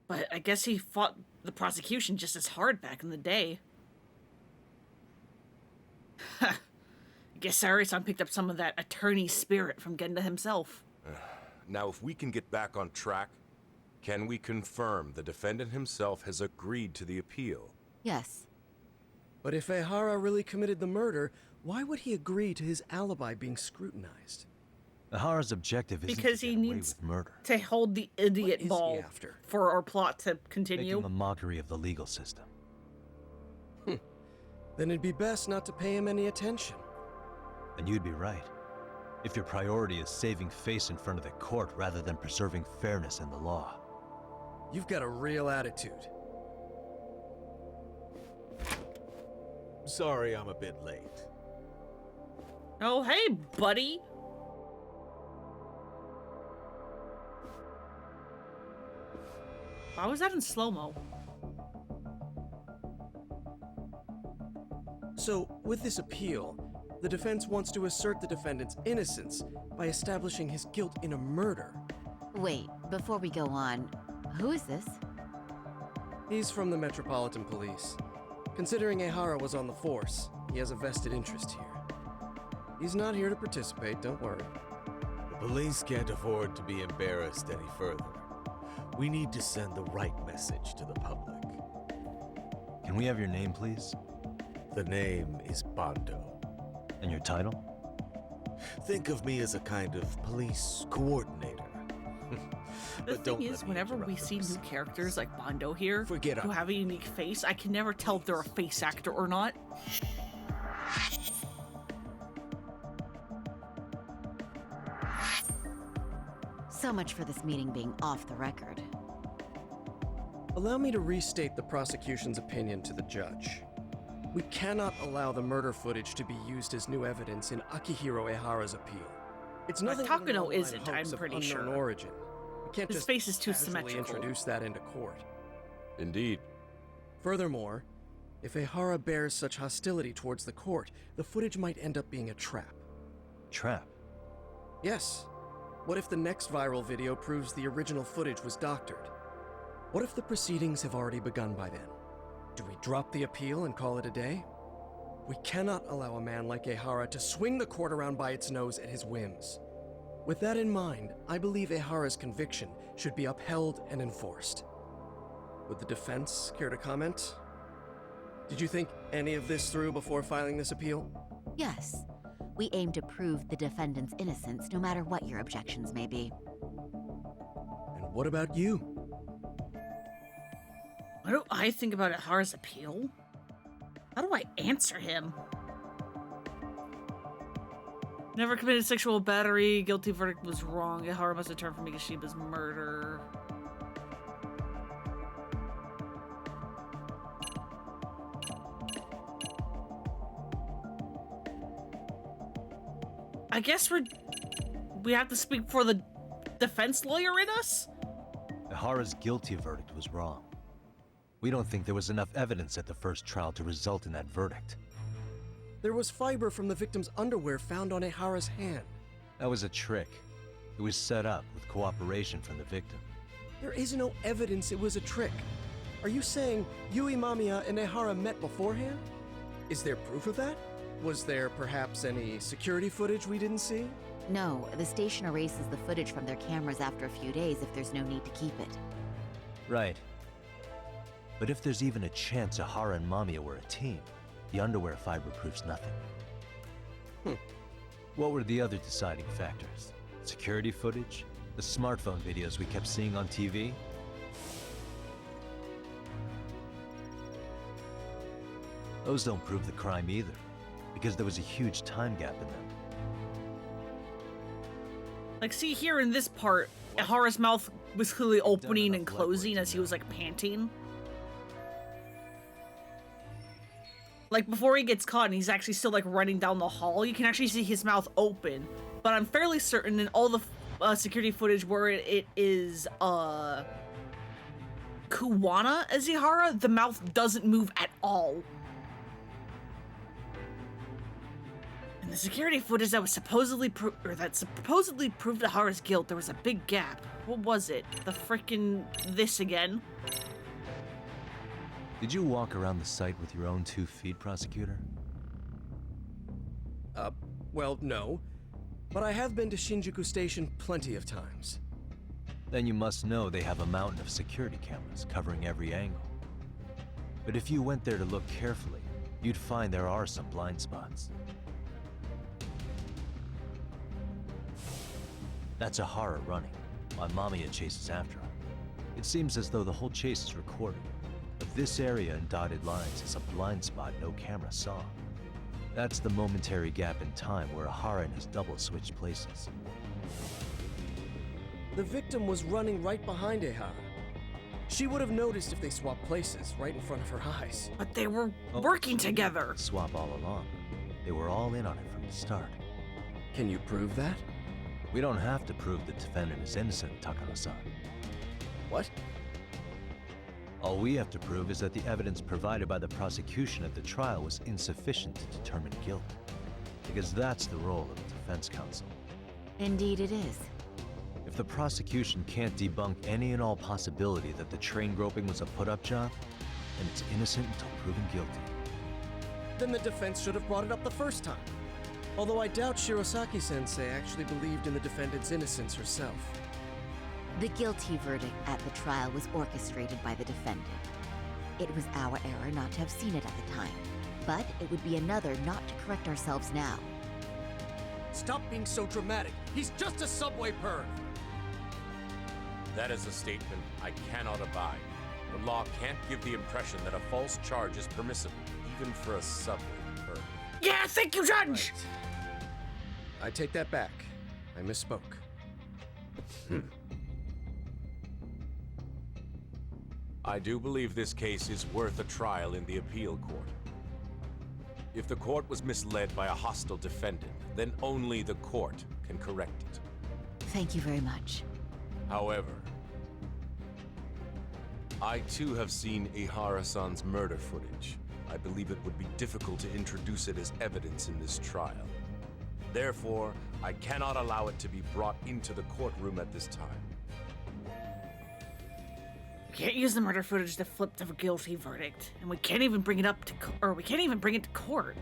Speaker 1: But I guess he fought the prosecution just as hard back in the day. I guess Sari-san picked up some of that attorney spirit from Genda himself.
Speaker 18: Now, if we can get back on track, can we confirm the defendant himself has agreed to the appeal?
Speaker 20: Yes.
Speaker 19: But if Ehara really committed the murder, why would he agree to his alibi being scrutinized?
Speaker 4: Ehara's objective is
Speaker 1: because he needs to hold the idiot ball for our plot to continue.
Speaker 4: Making a mockery of the legal system.
Speaker 19: Then it'd be best not to pay him any attention.
Speaker 4: And you'd be right. If your priority is saving face in front of the court rather than preserving fairness in the law.
Speaker 19: You've got a real attitude.
Speaker 9: Sorry I'm a bit late.
Speaker 1: Oh, hey, buddy. Why was that in slow-mo?
Speaker 19: So, with this appeal, the defense wants to assert the defendant's innocence by establishing his guilt in a murder.
Speaker 20: Wait, before we go on, who is this?
Speaker 19: He's from the Metropolitan Police. Considering Ehara was on the force, he has a vested interest here. He's not here to participate, don't worry.
Speaker 9: The police can't afford to be embarrassed any further. We need to send the right message to the public.
Speaker 4: Can we have your name, please?
Speaker 9: The name is Bando.
Speaker 4: And your title?
Speaker 9: Think of me as a kind of police coordinator.
Speaker 1: The thing is, whenever we see new characters like Bando here, who have a unique face, I can never tell if they're a face actor or not.
Speaker 20: So much for this meeting being off the record.
Speaker 19: Allow me to restate the prosecution's opinion to the judge. We cannot allow the murder footage to be used as new evidence in Akihiro Ehara's appeal. It's nothing but an
Speaker 1: Takano
Speaker 19: online
Speaker 1: isn't,
Speaker 19: hoax
Speaker 1: I'm
Speaker 19: of
Speaker 1: pretty
Speaker 19: unknown
Speaker 1: sure.
Speaker 19: origin. We can't
Speaker 1: His
Speaker 19: just
Speaker 1: face is too
Speaker 19: casually
Speaker 1: symmetrical.
Speaker 19: introduce that into court.
Speaker 6: Indeed.
Speaker 19: Furthermore, if Ehara bears such hostility towards the court, the footage might end up being a trap.
Speaker 4: Trap?
Speaker 19: Yes. What if the next viral video proves the original footage was doctored? What if the proceedings have already begun by then? Do we drop the appeal and call it a day? We cannot allow a man like Ehara to swing the court around by its nose at his whims. With that in mind, I believe Ehara's conviction should be upheld and enforced. Would the defense care to comment? Did you think any of this through before filing this appeal?
Speaker 20: Yes. We aim to prove the defendant's innocence no matter what your objections may be.
Speaker 19: And what about you?
Speaker 1: What do I think about Ehara's appeal? How do I answer him? Never committed sexual battery. Guilty verdict was wrong. Ehara must have turned from Mikashiba's murder. I guess we have to speak for the defense lawyer in us?
Speaker 4: Ehara's guilty verdict was wrong. We don't think there was enough evidence at the first trial to result in that verdict.
Speaker 19: There was fiber from the victim's underwear found on Ehara's hand.
Speaker 4: That was a trick. It was set up with cooperation from the victim.
Speaker 19: There is no evidence it was a trick. Are you saying Yui Mamiya and Ehara met beforehand? Is there proof of that? Was there perhaps any security footage we didn't see?
Speaker 20: No, the station erases the footage from their cameras after a few days if there's no need to keep it.
Speaker 4: Right. But if there's even a chance Ehara and Mamiya were a team, the underwear fiber proves nothing. What were the other deciding factors? Security footage? The smartphone videos we kept seeing on TV? Those don't prove the crime either, because there was a huge time gap in them.
Speaker 1: Like, see here in this part, Ehara's mouth was clearly opening and closing as he was, like, panting. Like, before he gets caught and he's actually still, like, running down the hall, you can actually see his mouth open. But I'm fairly certain in all the security footage where it is, Kuwana as Ehara, the mouth doesn't move at all. In the security footage that was supposedly proved Ehara's guilt, there was a big gap. What was it? The frickin' this again?
Speaker 4: Did you walk around the site with your own 2 feet, prosecutor?
Speaker 19: Well, no. But I have been to Shinjuku Station plenty of times.
Speaker 4: Then you must know they have a mountain of security cameras covering every angle. But if you went there to look carefully, you'd find there are some blind spots. That's Ehara running, while Mamiya chases after him. It seems as though the whole chase is recorded, but this area in dotted lines is a blind spot no camera saw. That's the momentary gap in time where Ehara and his double switched places.
Speaker 19: The victim was running right behind Ehara. She would have noticed if they swapped places right in front of her eyes.
Speaker 1: But they were working together.
Speaker 4: Swap all along. They were all in on it from the start.
Speaker 19: Can you prove that?
Speaker 4: We don't have to prove the defendant is innocent, Takano-san.
Speaker 19: What?
Speaker 4: All we have to prove is that the evidence provided by the prosecution at the trial was insufficient to determine guilt. Because that's the role of the defense counsel.
Speaker 20: Indeed it is.
Speaker 4: If the prosecution can't debunk any and all possibility that the train groping was a put-up job, then it's innocent until proven guilty.
Speaker 19: Then the defense should have brought it up the first time. Although I doubt Shirosaki-sensei actually believed in the defendant's innocence herself.
Speaker 20: The guilty verdict at the trial was orchestrated by the defendant. It was our error not to have seen it at the time, but it would be another not to correct ourselves now.
Speaker 19: Stop being so dramatic. He's just a subway perv.
Speaker 16: That is a statement I cannot abide. The law can't give the impression that a false charge is permissible, even for a subway perv.
Speaker 1: Yeah, thank you, Judge!
Speaker 19: Right. I take that back. I misspoke.
Speaker 16: I do believe this case is worth a trial in the appeal court. If the court was misled by a hostile defendant, then only the court can correct it.
Speaker 20: Thank you very much.
Speaker 16: However, I too have seen Ihara-san's murder footage. I believe it would be difficult to introduce it as evidence in this trial. Therefore, I cannot allow it to be brought into the courtroom at this time.
Speaker 1: We can't use the murder footage to flip the guilty verdict, and we can't even bring it up to we can't even bring it to court.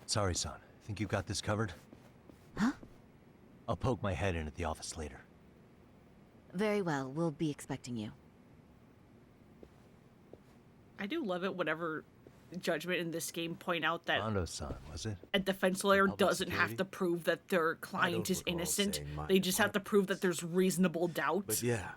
Speaker 4: Sorry, son. Think you got this covered?
Speaker 20: Huh?
Speaker 4: I'll poke my head in at the office later.
Speaker 20: Very well. We'll be expecting you.
Speaker 1: I do love it whenever judgment in this game point out that
Speaker 4: Ando-san, was it?
Speaker 1: a defense lawyer
Speaker 4: Public
Speaker 1: doesn't have
Speaker 4: security?
Speaker 1: to prove that their client is
Speaker 9: recall
Speaker 1: innocent.
Speaker 9: saying my
Speaker 1: They just have to prove that there's reasonable doubt.
Speaker 9: But yeah,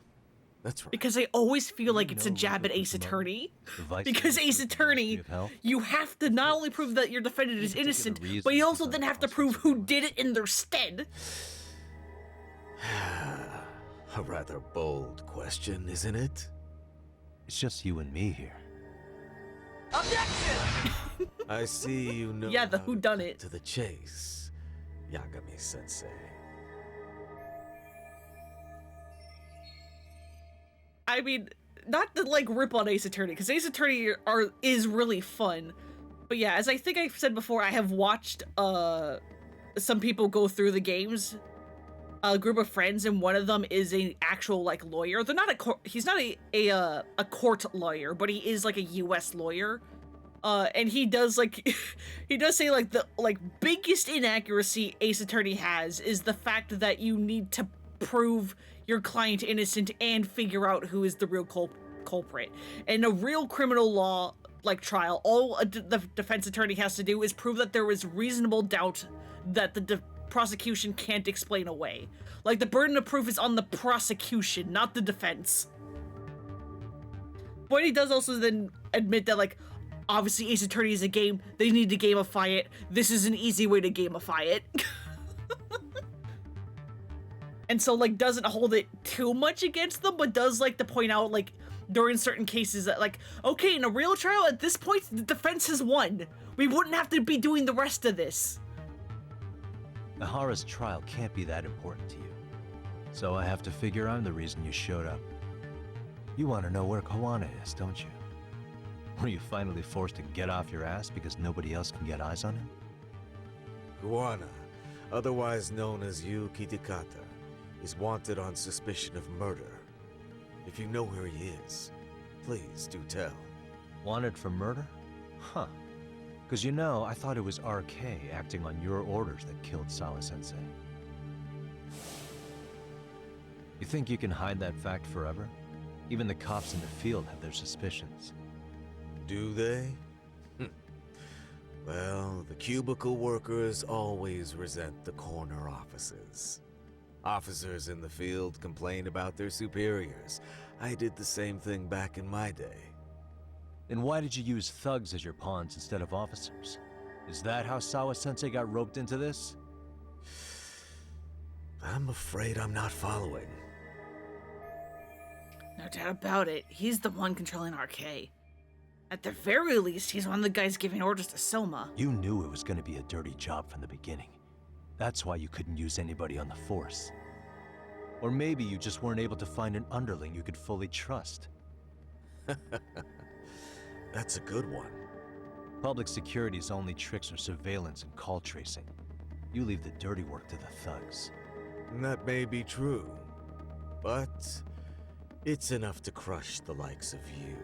Speaker 9: that's right.
Speaker 1: Because I always feel like it's a
Speaker 4: know
Speaker 1: jab at
Speaker 4: Rico
Speaker 1: Ace
Speaker 4: Kusumoto,
Speaker 1: Attorney.
Speaker 4: the vice
Speaker 1: Because
Speaker 4: chancellor
Speaker 1: Ace
Speaker 4: of the
Speaker 1: Attorney,
Speaker 4: Ministry of Health?
Speaker 1: you have to not only prove that your defendant is
Speaker 4: particular
Speaker 1: innocent,
Speaker 4: reason
Speaker 1: but you
Speaker 4: to
Speaker 1: also then have to prove who did it in their stead.
Speaker 9: A rather bold question, isn't it?
Speaker 4: It's just you and me here.
Speaker 9: I see you know
Speaker 1: Yeah, the
Speaker 9: how to
Speaker 1: whodunit.
Speaker 9: cut to the chase, Yagami-sensei.
Speaker 1: I mean, not to like rip on Ace Attorney, because Ace Attorney is really fun. But yeah, as I think I've said before, I have watched some people go through the games, a group of friends, and one of them is an actual like lawyer. They're not he's not a court lawyer, but he is like a US lawyer. And he does like he does say like the biggest inaccuracy Ace Attorney has is the fact that you need to prove your client innocent and figure out who is the real culprit. In a real criminal law like trial, all the defense attorney has to do is prove that there is reasonable doubt that the prosecution can't explain away. Like, the burden of proof is on the prosecution, not the defense. But he does also then admit that, like, obviously Ace Attorney is a game, they need to gamify it. This is an easy way to gamify it. And so, like, doesn't hold it too much against them, but does like to point out, like, during certain cases that, like, okay, in a real trial, at this point, the defense has won. We wouldn't have to be doing the rest of this.
Speaker 4: Ihara's trial can't be that important to you. So I have to figure I'm the reason you showed up. You want to know where Kawana is, don't you? Were you finally forced to get off your ass because nobody else can get eyes on him?
Speaker 9: Kawana, otherwise known as Yu Kitakata, is wanted on suspicion of murder. If you know where he is, please do tell.
Speaker 4: Wanted for murder? Huh. Because you know, I thought it was RK acting on your orders that killed Sawa-sensei. You think you can hide that fact forever? Even the cops in the field have their suspicions.
Speaker 9: Do they? Well, the cubicle workers always resent the corner offices. Officers in the field complain about their superiors. I did the same thing back in my day.
Speaker 4: Then why did you use thugs as your pawns instead of officers? Is that how Sawa-sensei got roped into this?
Speaker 9: I'm afraid I'm not following.
Speaker 1: No doubt about it, he's the one controlling RK. At the very least, he's one of the guys giving orders to Soma.
Speaker 4: You knew it was going to be a dirty job from the beginning. That's why you couldn't use anybody on the force. Or maybe you just weren't able to find an underling you could fully trust.
Speaker 9: That's a good one.
Speaker 4: Public security's only tricks are surveillance and call tracing. You leave the dirty work to the thugs.
Speaker 9: That may be true, but it's enough to crush the likes of you.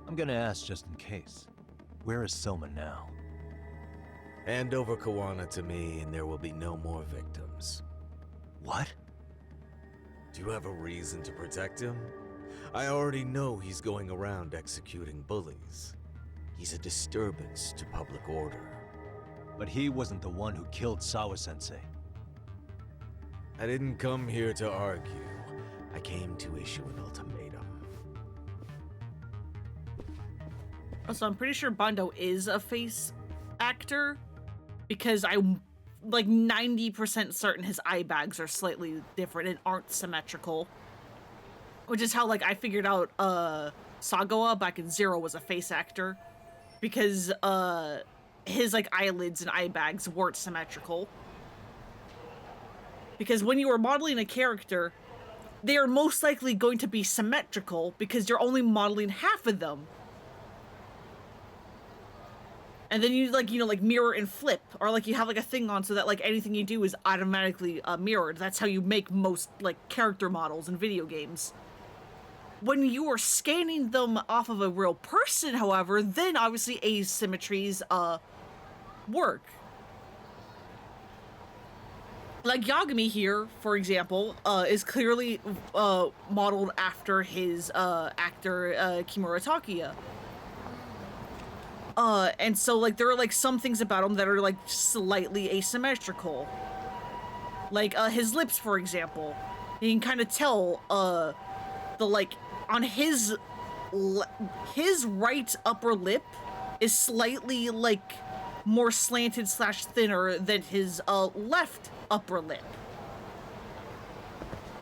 Speaker 4: I'm gonna ask just in case. Where is Soma now?
Speaker 9: Hand over Kawana to me and there will be no more victims.
Speaker 4: What?
Speaker 9: Do you have a reason to protect him? I already know he's going around executing bullies. He's a disturbance to public order.
Speaker 4: But he wasn't the one who killed Sawa-sensei.
Speaker 9: I didn't come here to argue. I came to issue an ultimatum.
Speaker 1: Also, I'm pretty sure Bando is a face actor. because I'm like 90% certain his eye bags are slightly different and aren't symmetrical. Which is how like I figured out Sagawa back in Zero was a face actor, because his like eyelids and eye bags weren't symmetrical. Because when you are modeling a character, they are most likely going to be symmetrical because you're only modeling half of them. And then you like, you know, like mirror and flip, or like you have like a thing on so that like anything you do is automatically mirrored. That's how you make most like character models in video games. When you are scanning them off of a real person, however, then obviously asymmetries work. Like Yagami here, for example, is clearly modeled after his actor Kimura Takuya. And so like there are like some things about him that are like slightly asymmetrical. Like his lips, for example. You can kind of tell the like on his right upper lip is slightly like more slanted / thinner than his left upper lip.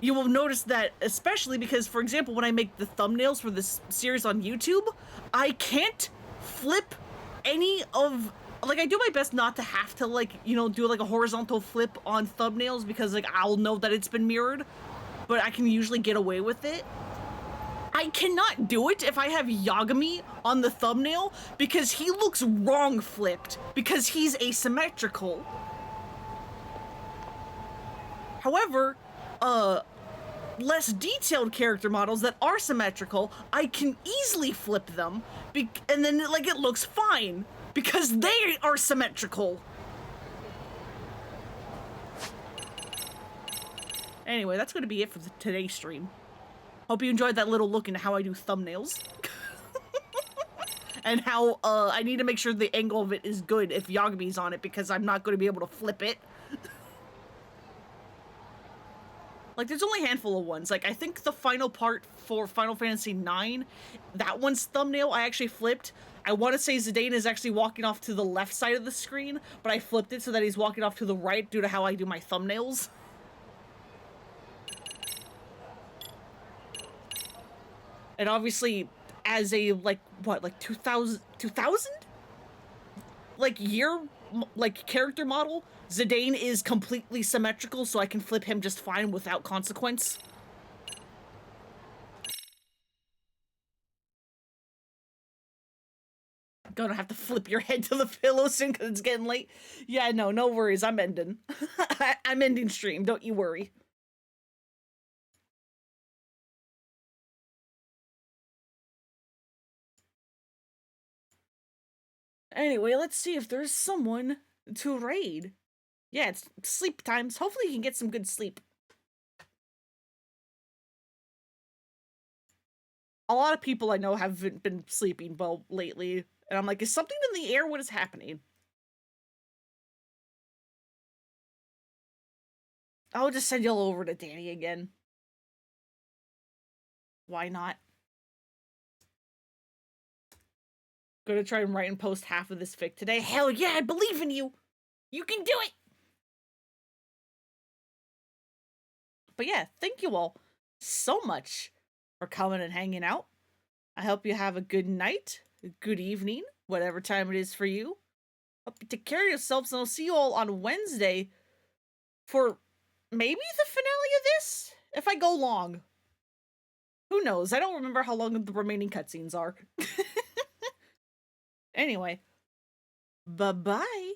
Speaker 1: You will notice that especially because, for example, when I make the thumbnails for this series on YouTube, I can't flip any of, like, I do my best not to have to, like, you know, do like a horizontal flip on thumbnails because like I'll know that it's been mirrored, but I can usually get away with it. I cannot do it if I have Yagami on the thumbnail because he looks wrong flipped because he's asymmetrical. However, less detailed character models that are symmetrical, I can easily flip them, and then like it looks fine because they are symmetrical. Anyway, that's going to be it for today's stream. Hope you enjoyed that little look into how I do thumbnails. And how I need to make sure the angle of it is good if Yagami's on it because I'm not going to be able to flip it. Like, there's only a handful of ones. Like, I think the final part for Final Fantasy IX, that one's thumbnail I actually flipped. I want to say Zidane is actually walking off to the left side of the screen, but I flipped it so that he's walking off to the right due to how I do my thumbnails. And obviously, as a, like, what, like 2000? Like, year, like, character model, Zidane is completely symmetrical, so I can flip him just fine without consequence. Gonna have to flip your head to the pillow soon because it's getting late. Yeah, no worries, I'm ending. I'm ending stream, don't you worry. Anyway, let's see if there's someone to raid. Yeah, it's sleep times. Hopefully you can get some good sleep. A lot of people I know haven't been sleeping well lately. And I'm like, is something in the air? What is happening? I'll just send y'all over to Danny again. Why not? Gonna try and write and post half of this fic today. Hell yeah, I believe in you! You can do it! But yeah, thank you all so much for coming and hanging out. I hope you have a good night, a good evening, whatever time it is for you. Hope you take care of yourselves, and I'll see you all on Wednesday for maybe the finale of this? If I go long. Who knows? I don't remember how long the remaining cutscenes are. Anyway, bye-bye.